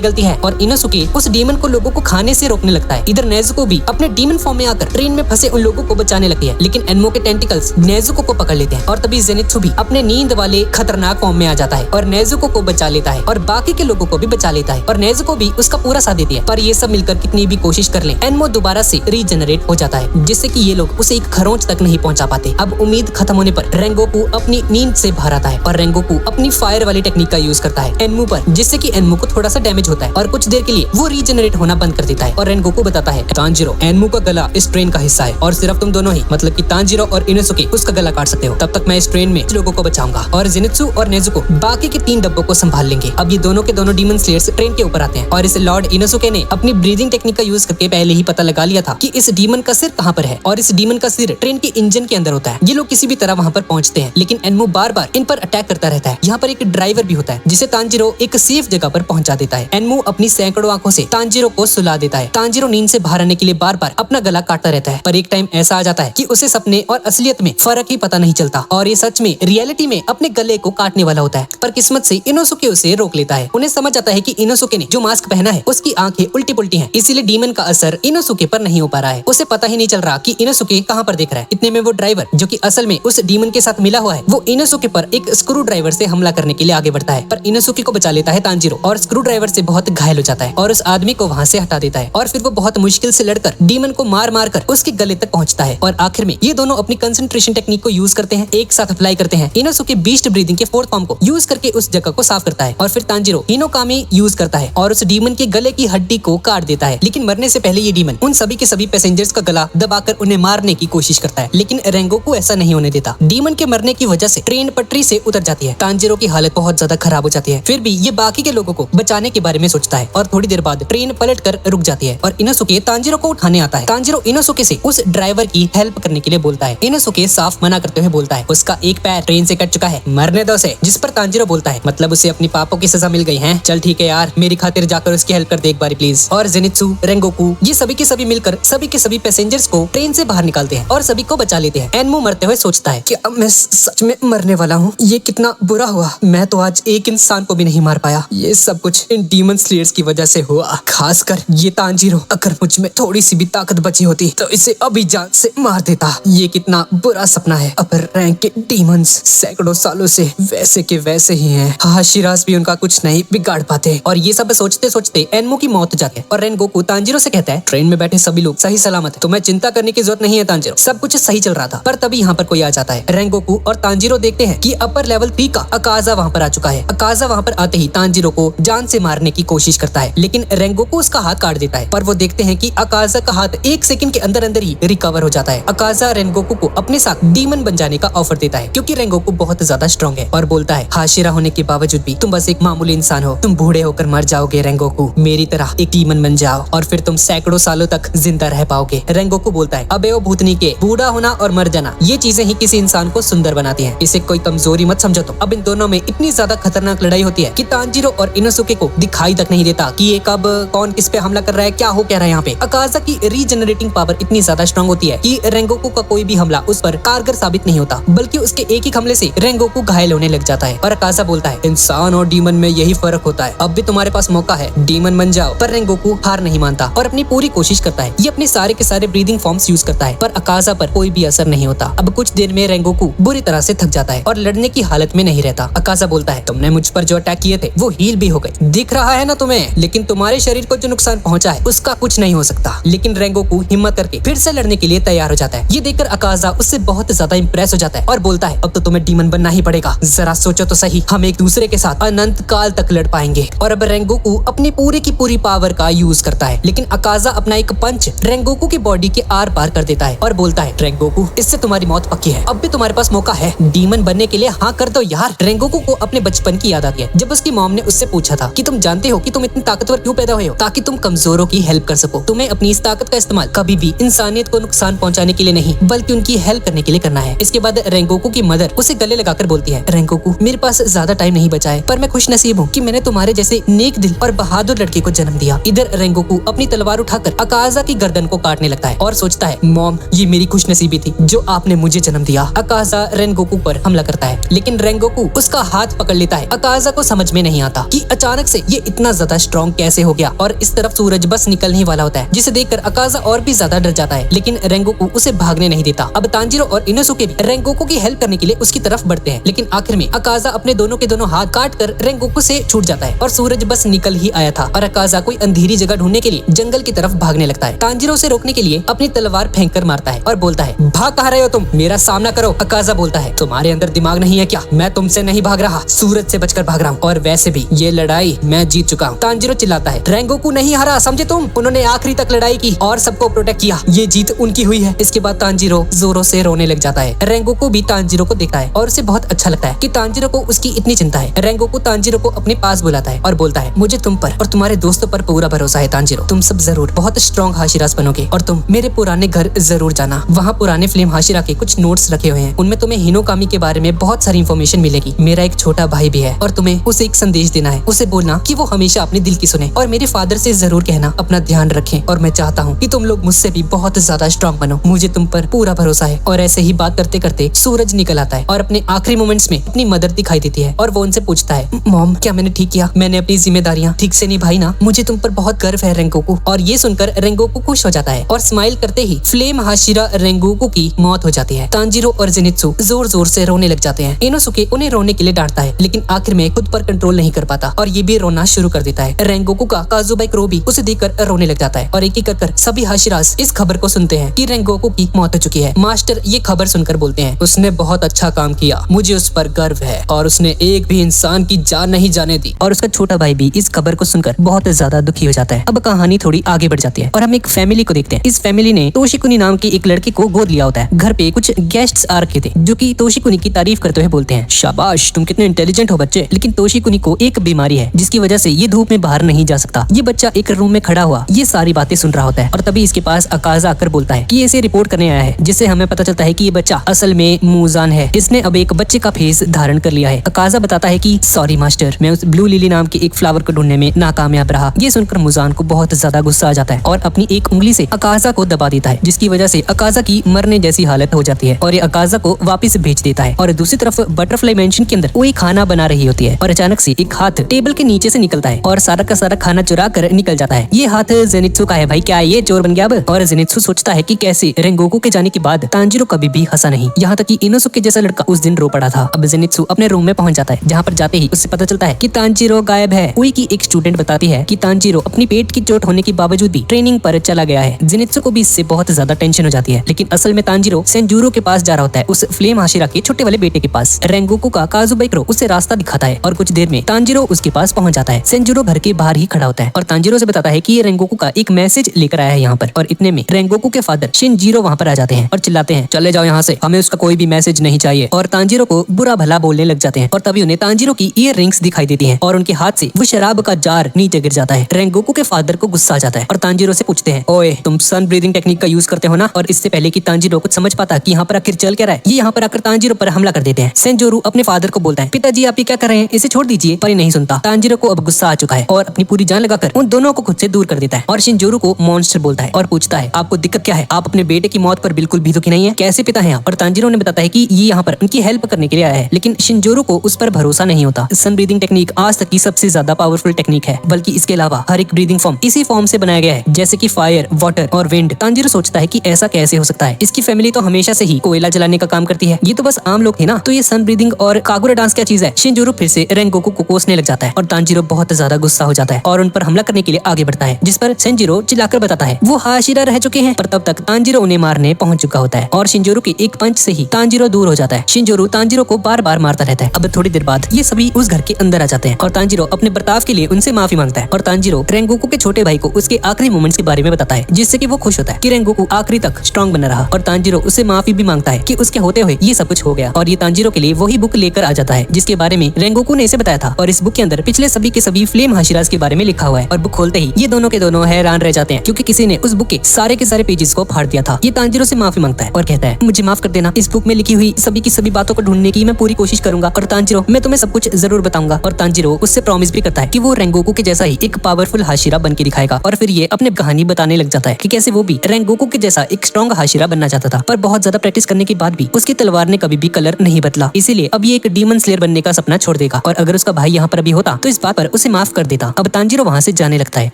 गलती है। और इनोसुके उस डीमन को लोगों को खाने से रोकने लगता है। इधर नेजुको भी अपने डीमन फॉर्म में आकर ट्रेन में फंसे उन लोगों को बचाने लगती है लेकिन एनमो के टेंटिकल्स नेजुको को पकड़ लेते हैं। और तभी जेनित्सु भी अपने नींद वाले खतरनाक फॉर्म में आ जाता है और नेजुको को बचा लेता है और बाकी के लोगों को भी बचा लेता है और नेजुको भी उसका पूरा साथ देती है। पर ये सब मिलकर कितनी भी कोशिश कर ले एनमो दोबारा से रीजनरेट हो जाता है जिससे कि ये लोग उसे एक खरोंच तक नहीं पहुंचा पाते। अब उम्मीद खत्म होने पर रेंगोकू अपनी नींद से बाहर आता है और रेंगोकू अपनी फायर वाली टेक्निक का यूज करता है एनमो पर जिससे कि एनमो को थोड़ा सा डैमेज होता है और कुछ देर के लिए वो रीजनरेट होना बंद कर देता है। और रेंगोकू बताता है तांजीरो एनमो का गला इस ट्रेन का हिस्सा है और सिर्फ तुम दोनों ही मतलब कि तांजीरो और इनोसुके उसका गला काट सकते हो, तब तक मैं इस ट्रेन में लोगों को बचाऊंगा और जेनित्सु और नेजुको बाकी के 3 डब्बों को संभाल लेंगे। अब ये दोनों के दोनों डीमन स्लेयर्स ट्रेन के ऊपर आते हैं और इस लॉर्ड इनोसुके ने अपनी ब्रीदिंग टेक्निक का यूज करके पहले ही पता लगा लिया था कि इस डीमन का सिर कहाँ पर है और इस डीमन का सिर ट्रेन के इंजन के अंदर होता है। ये लोग किसी भी तरह वहाँ पर पहुँचते हैं लेकिन एनमो बार बार इन पर अटैक करता रहता है। यहाँ पर एक ड्राइवर भी होता है जिसे तांजीरो एक सेफ जगह पर पहुंचा देता है। एनमो अपनी सैकड़ों आंखों से तांजीरो को सुला देता है। तांजीरो नींद से बाहर आने के लिए बार बार अपना गला काटता रहता है पर एक टाइम ऐसा आ जाता है कि उसे सपने और असलियत में फर्क ही पता नहीं चलता और ये सच में रियलिटी में अपने गले को काटने वाला होता है। पर किस्मत से इनोसुके उसे रोक लेता है। उन्हें समझ आता है कि इनोसुके ने जो मास्क पहना है उसकी आंखें उल्टी पुल्टी हैं, इसीलिए डीमन का असर इनोसुके पर नहीं हो पा रहा है। उसे पता ही नहीं चल रहा कि इनोसुके कहाँ पर देख रहा है। इतने में वो ड्राइवर जो कि असल में उस डीमन के साथ मिला हुआ है वो इनोसुके पर एक स्क्रू ड्राइवर से हमला करने के लिए आगे बढ़ता है पर इनोसुके को बचा लेता है तांजीरो और स्क्रू ड्राइवर से बहुत घायल हो जाता है और उस आदमी को वहाँ से हटा देता है। और फिर वो बहुत मुश्किल से लड़कर डीमन को मार मार कर उसके गले तक पहुंचता है और आखिर में ये दोनों अपनी कंसंट्रेशन टेक्निक को यूज करते हैं, एक साथ अप्लाई करते हैं। इनोसुके बीस्ट ब्रीदिंग के 4th फॉर्म को यूज करके उस जगह को साफ करता है और फिर तांजीरो हिनोकामी यूज करता है और उस डीमन के गले की हड्डी को काट देता है। लेकिन मरने से पहले ये डीमन उन सभी के सभी पैसेंजर्स का गला दबाकर उन्हें मारने की कोशिश करता है लेकिन रेंगोकू ऐसा नहीं होने देता। डीमन के मरने की वजह से ट्रेन पटरी से उतर जाती है। तांजीरो की हालत बहुत ज्यादा खराब हो जाती है। फिर भी ये बाकी के लोगों को बचाने के बारे में सोचता है और थोड़ी देर बाद ट्रेन पलट कर रुक जाती है और इनोसुके तांजीरो को उठाने आता है। तांजीरो इनोसुके से उस ड्राइवर की हेल्प करने के लिए बोलता है। इनोसुके साफ मना करते हुए बोलता है उसका एक पैर ट्रेन से कट चुका है, मरने दो उसे। जिस पर तांजीरो बोलता है मतलब उसे अपनी पापों की सजा मिल गई है, चल ठीक है यार मेरी खातिर जाकर उसकी हेल्प कर दे एक बारी प्लीज। और जेनित्सु रेंगोकू ये सभी के सभी मिलकर सभी के सभी पैसेंजर्स को ट्रेन से बाहर निकालते हैं और सभी को बचा लेते हैं। एनमो मरते हुए सोचता है क्या मैं सच में मरने वाला हूँ? ये कितना बुरा हुआ, मैं तो आज एक इंसान को भी नहीं मार पाया। ये सब कुछ इन डीमन स्लेयर्स की वजह से हुआ, खासकर ये तांजीरो। अगर मुझ में थोड़ी सी भी ताकत बची होती तो इसे अभी जान से मार देता। ये कितना बुरा सपना है। अपर रैंक के डीमंस सैकड़ों सालों से वैसे के वैसे ही हैं। हाशिराज भी उनका कुछ नहीं बिगाड़ पाते। और ये सब सोचते सोचते एनमो की मौत जाती है और रेंगोकू तांजीरो से कहता है ट्रेन में बैठे सभी लोग सही सलामत है, तुम्हें चिंता करने की जरूरत नहीं है तांजीरो, सब कुछ सही चल रहा था। पर तभी यहाँ पर कोई आ जाता है। रेंगोकू और तांजीरो देखते हैं कि अपर पावर लेवल 3 का अकाजा वहाँ पर आ चुका है। अकाजा वहाँ पर आते ही तांजीरो को जान से मारने की कोशिश करता है, लेकिन रेंगोकू उसका हाथ काट देता है। पर वो देखते हैं कि अकाजा का हाथ 1 सेकंड के अंदर अंदर ही रिकवर हो जाता है। अकाजा रेंगोकू को अपने साथ डीमन बन जाने का ऑफर देता है, क्योंकि रेंगोकू बहुत ज्यादा स्ट्रॉन्ग है, और बोलता है हाशिरा होने के बावजूद भी तुम बस एक मामूली इंसान हो, तुम बूढ़े होकर मर जाओगे रेंगोकू, मेरी तरह एक डीमन बन जाओ और फिर तुम सैकड़ों सालों तक जिंदा रह पाओगे। रेंगोकू बोलता है अबे ओ भूतनी के, बूढ़ा होना और मर जाना ये चीजें ही किसी इंसान को सुंदर बनाती हैं, इसे कोई कमजोरी मत समझो तुम। अब इन दोनों में इतनी ज्यादा खतरनाक लड़ाई होती है कि तांजीरो और इनोसुके को दिखाई तक नहीं देता कि ये कब कौन किस पे हमला कर रहा है, क्या हो क्या रहा है यहाँ पे। अकाजा की रीजनरेटिंग पावर इतनी ज्यादा स्ट्रॉन्ग होती है कि रेंगोकू का कोई भी हमला उस पर कारगर साबित नहीं होता, बल्कि उसके एक ही हमले से रेंगोकू घायल होने लग जाता है। और अकाजा बोलता है इंसान और डीमन में यही फर्क होता है, अब भी तुम्हारे पास मौका है, डीमन बन जाओ। पर रेंगोकू हार नहीं मानता और अपनी पूरी कोशिश करता है। ये अपने सारे के सारे ब्रीदिंग फॉर्म्स यूज करता है, पर अकाजा पर कोई भी असर नहीं होता। अब कुछ देर में रेंगोकू बुरी तरह से थक जाता है और लड़ने की हालत में नहीं रहता। अकाजा बोलता है तुमने मुझ पर जो अटैक किए थे वो हील भी हो गए, दिख रहा है ना तुम्हें, लेकिन तुम्हारे शरीर को जो नुकसान पहुंचा है उसका कुछ नहीं हो सकता। लेकिन रेंगोकू हिम्मत करके फिर से लड़ने के लिए तैयार हो जाता है। ये देखकर अकाजा उससे बहुत ज्यादा इंप्रेस हो जाता है और बोलता है अब तो तुम्हें डीमन बनना ही पड़ेगा, जरा सोचो तो सही, हम एक दूसरे के साथ अनंत काल तक लड़ पाएंगे। और अब रेंगोकू अपनी पूरी की पूरी पावर का यूज करता है, लेकिन अकाजा अपना एक पंच रेंगोकू की बॉडी के आर पार कर देता है और बोलता है रेंगोकू इससे तुम्हारी मौत पक्की है, अब भी तुम्हारे पास मौका है, डीमन बनने के लिए हाँ कर दो यार। रेंगोकू को अपने बचपन की याद आती है, जब उसकी मॉम ने उससे पूछा था कि तुम जानते हो कि तुम इतनी ताकतवर क्यों पैदा हुए हो, ताकि तुम कमजोरों की हेल्प कर सको। तुम्हें अपनी इस ताकत का इस्तेमाल कभी भी इंसानियत को नुकसान पहुंचाने के लिए नहीं, बल्कि उनकी हेल्प करने के लिए करना है। इसके बाद रेंगोकू की मदर उसे गले लगाकर बोलती है रेंगोकू मेरे पास ज्यादा टाइम नहीं बचा है, पर मैं खुश नसीब हूँ कि मैंने तुम्हारे जैसे नेक दिल और बहादुर लड़के को जन्म दिया। इधर रेंगोकू अपनी तलवार उठाकर अकाजा की गर्दन को काटने लगता है और सोचता है मॉम ये मेरी खुश नसीबी थी जो आपने मुझे जन्म दिया। अकाजा रेंगोकू पर हमला करता है, लेकिन रेंगोकू उसका हाथ पकड़ लेता है। अकाजा को समझ में नहीं आता कि अचानक से ये इतना ज्यादा स्ट्रॉन्ग कैसे हो गया, और इस तरफ सूरज बस निकलने ही वाला होता है, जिसे देखकर अकाजा और भी ज्यादा डर जाता है, लेकिन रेंगोकू उसे भागने नहीं देता। अब तांजीरो और इनोसुके भी रेंगोकू की हेल्प करने के लिए उसकी तरफ बढ़ते हैं, लेकिन आखिर में अकाजा अपने दोनों के दोनों हाथ काट कर रेंगोकू से छूट जाता है और सूरज बस निकल ही आया था और अकाजा कोई अंधेरी जगह ढूंढने के लिए जंगल की तरफ भागने लगता है। तांजीरो उसे रोकने के लिए अपनी तलवार फेंक कर मारता है और बोलता है भाग कहाँ रहे हो तुम, मेरा सामना करो। अकाजा बोलता है तुम्हारे अंदर दिमाग नहीं है क्या, मैं तुमसे नहीं भाग रहा, सूरज से बचकर भाग रहा हूँ, और वैसे भी ये लड़ाई मैं जीत चुका हूँ। तांजीरो चिल्लाता है रेंगोकू नहीं हारा, समझे तुम, उन्होंने आखिरी तक लड़ाई की और सबको प्रोटेक्ट किया, ये जीत उनकी हुई है। इसके बाद तांजीरो जोरों से रोने लग जाता है। रेंगोकू भी तांजीरो को देखता है और उसे बहुत अच्छा लगता है कि तांजीरो को उसकी इतनी चिंता है। रेंगोकू तांजीरो को अपने पास बुलाता है और बोलता है मुझे तुम पर और तुम्हारे दोस्तों पर पूरा भरोसा है तांजीरो, तुम सब जरूर बहुत स्ट्रॉन्ग हाशिरास बनोगे, और तुम मेरे पुराने घर जरूर जाना, वहाँ पुराने फ्लेम हाशिरा के कुछ नोट्स रखे हुए हैं, उनमें तुम्हें हिनोकामी के बारे में बहुत सारी इन्फॉर्मेशन मिलेगी। मेरा एक छोटा भाई भी है और तुम्हें उसे एक संदेश देना है, उसे बोलना कि वो हमेशा अपने दिल की सुने, और मेरे फादर से जरूर कहना अपना ध्यान रखें, और मैं चाहता हूँ कि तुम लोग मुझसे भी बहुत ज्यादा स्ट्रॉन्ग बनो, मुझे तुम पर पूरा भरोसा है। और ऐसे ही बात करते करते सूरज निकल आता है और अपने आखिरी मोमेंट्स में अपनी मदर दिखाई देती है और वो उनसे पूछता है मॉम क्या मैंने ठीक किया, मैंने अपनी जिम्मेदारियां ठीक से निभाई ना, मुझे तुम पर बहुत गर्व है रेंगोकू। और ये सुनकर रेंगोकू खुश हो जाता है और स्माइल करते ही फ्लेम हाशिरा रेंगोकू की मौत हो जाती है। तांजीरो और जेनित्सु जोर जोर से रोने लग जाते हैं। इनोसुके उन्हें रोने के लिए डांटता है, लेकिन आखिर में खुद पर कंट्रोल नहीं कर पाता और ये भी रोना शुरू कर देता है। रेंगोकू का काजुबाई क्रो भी उसे देखकर रोने लग जाता है और एक एक कर सभी हाशिरास इस खबर को सुनते हैं कि रेंगोकू की मौत हो चुकी है। मास्टर ये खबर सुनकर बोलते हैं उसने बहुत अच्छा काम किया, मुझे उस पर गर्व है, और उसने एक भी इंसान की जान नहीं जाने दी। और उसका छोटा भाई भी इस खबर को सुनकर बहुत ज्यादा दुखी हो जाता है। अब कहानी थोड़ी आगे बढ़ जाती है और हम एक फैमिली को देखते हैं। इस फैमिली ने तोशिकुनी नाम की एक लड़की को गोद लिया होता है। घर पे कुछ गेस्ट्स आ रखे थे जो कि तोशिकुनी की तारीफ करते हुए बोलते हैं शाबाश तुम कितने इंटेलिजेंट हो बच्चे। लेकिन तोशिकुनी को एक बीमारी है जिसकी वजह से ये धूप में बाहर नहीं जा सकता। ये बच्चा एक रूम में खड़ा हुआ ये सारी बातें सुन रहा होता है और तभी इसके पास अकाजा आकर बोलता है कि इसे रिपोर्ट करने आया है, जिससे हमें पता चलता है कि ये बच्चा असल में मूजान है, इसने अब एक बच्चे का फेस धारण कर लिया है। अकाजा बताता है कि सॉरी मास्टर, मैं उस ब्लू लिली नाम के एक फ्लावर को ढूंढने में नाकामयाब रहा। ये सुनकर मूजान को बहुत ज्यादा गुस्सा आ जाता है और अपनी एक उंगली से अकाजा को दबा देता है, जिसकी वजह से अकाजा की मरने जैसी हालत हो जाती है और ये अकाजा को वापस भेज देता है। और दूसरी तरफ बटरफ्लाई मेंशन के अंदर कोई खाना बना रही होती है और अचानक से एक हाथ टेबल के नीचे से निकलता है और सारा का सारा खाना चुरा कर निकल जाता है। ये हाथ जेनित्सु का है। भाई क्या ये चोर बन गया अब? और जेनित्सु सोचता है कि कैसे रेंगोकू के जाने के बाद तांजीरो कभी भी हंसा नहीं, यहाँ तक कि इनोसुके जैसा लड़का उस दिन रो पड़ा था। अब जेनित्सु अपने रूम में पहुंच जाता है, जहाँ पर जाते ही उससे पता चलता है कि तांजीरो गायब है। कोई की एक स्टूडेंट बताती है कि तांजीरो अपनी पेट की चोट होने के बावजूद भी ट्रेनिंग पर चला गया है। जेनित्सु को भी इससे बहुत ज्यादा टेंशन हो जाती है, लेकिन असल में तांजीरो सेंजूरो के पास जा रहा होता है, उस फ्लेम हाशिरा के छोटे वाले बेटे के पास। पास। रेंगोकू का काजुबाइक्रो उसे रास्ता दिखाता है और कुछ देर में तांजिरो उसके पास पहुंच जाता है। सेंजुरो घर के बाहर ही खड़ा होता है और तांजिरो से बताता है कि ये रेंगोकू का एक मैसेज लेकर आया है यहाँ पर। और इतने में रेंगोकू के फादर शिनजीरो वहाँ पर आ जाते हैं और चिल्लाते हैं, चले जाओ यहाँ से, हमें उसका कोई भी मैसेज नहीं चाहिए। और तांजिरो को बुरा भला बोलने लग जाते हैं और तभी उन्हें तांजिरो की ईयर रिंग्स दिखाई देती हैं और उनके हाथ से वो शराब का जार नीचे गिर जाता है। रेंगोकू के फादर को गुस्सा आ जाता है और तांजिरो से पूछते हैं, ओए तुम सन ब्रीदिंग टेक्निक का यूज करते हो ना? और इससे पहले कि तांजिरो कुछ समझ पाता कि यहाँ पर आखिर चल क्या रहा है, ये यहाँ पर आकर तांजिरो पर हमला कर देते हैं। सेंजोरू अपने फादर को बोलता है, पिताजी आप ये क्या कर रहे हैं, इसे छोड़ दीजिए, पर ये नहीं सुनता। तांजिरो को अब गुस्सा आ चुका है और अपनी पूरी जान लगाकर उन दोनों को खुद से दूर कर देता है और शिनजोरू को मॉन्स्टर बोलता है और पूछता है, आपको दिक्कत क्या है? आप अपने बेटे की मौत पर बिल्कुल भी दुखी नहीं है, कैसे पिता है आप? और तांजिरो ने बताता है कि ये यहाँ पर उनकी हेल्प करने के लिए आया है, लेकिन शिनजोरू को उस पर भरोसा नहीं होता। सन ब्रीदिंग टेक्निक आज तक की सबसे ज्यादा पावरफुल टेक्निक है, बल्कि इसके अलावा हर एक ब्रीदिंग फॉर्म इसी फॉर्म से बनाया गया है, जैसे कि फायर, वाटर और विंड। तांजिरो सोचता है कि ऐसा कैसे हो सकता है, इसकी फैमिली तो हमेशा से ही कोयला जलाने का काम करती है, ये तो बस आम लोग थे ना, तो ये सन ब्रीदिंग और कागुरा डांस क्या चीज है? शिनजोरू फिर से रेंगोकू को कोसने लग जाता है और तांजिरो बहुत ज्यादा गुस्सा हो जाता है और उन पर हमला करने के लिए आगे बढ़ता है, जिस पर सेंजिरो चिल्लाकर बताता है वो हाशिरा रह चुके हैं। पर तब तक तांजिरो उन्हें मारने पहुंच चुका होता है और शिनजोरू के एक पंच से ही तांजिरो दूर हो जाता है। शिनजोरू तांजिरो को बार बार मारता रहता है। अब थोड़ी देर बाद ये सभी उस घर के अंदर आ जाते हैं और तांजिरो अपने बर्ताव के लिए उनसे माफी मांगता है और तांजिरो रेंगोकू के छोटे भाई को उसके आखिरी मोमेंट्स के बारे में बताता है, जिससे कि वो खुश होता है कि रेंगोकू आखिरी तक स्ट्रॉन्ग बना रहा। और तांजिरो उससे माफी भी मांगता है कि उसके होते हुए ये सब कुछ हो गया और ये तांजिरो के लिए वही बुक लेकर आ जाता है जिसके बारे में रेंगोकू ने इसे बताया था। और इस बुक के अंदर पिछले सभी के सभी फ्लेम हाशिरास के बारे में लिखा हुआ है और बुक खोलते ही ये दोनों के दोनों हैरान रह जाते हैं क्योंकि किसी ने उस बुक के सारे पेजेस को फाड़ दिया था। ये तांजिरो से माफी मांगता है और कहता है, मुझे माफ कर देना, इस बुक में लिखी हुई सभी की सभी बातों को ढूंढने की मैं पूरी कोशिश करूंगा और तांजिरो मैं तुम्हें सब कुछ जरूर बताऊंगा। और तांजिरो उससे प्रॉमिस भी करता है कि वो रेंगोकू के जैसा ही एक पावरफुल हाशिरा बन के दिखाएगा। और फिर ये अपने कहानी बताने लग जाता है कि कैसे वो भी रेंगोकू के जैसा एक स्ट्रॉन्ग हाशिरा बनना चाहता था, पर बहुत ज्यादा प्रैक्टिस करने के बाद भी उसकी तलवार ने कभी भी कलर नहीं बदला, इसीलिए अब ये एक डीमन स्लेयर बनने का सपना छोड़ देगा। और अगर उसका भाई यहाँ पर अभी होता तो इस बात पर उसे माफ कर देता। अब तांजिरो वहाँ से जाने लगता है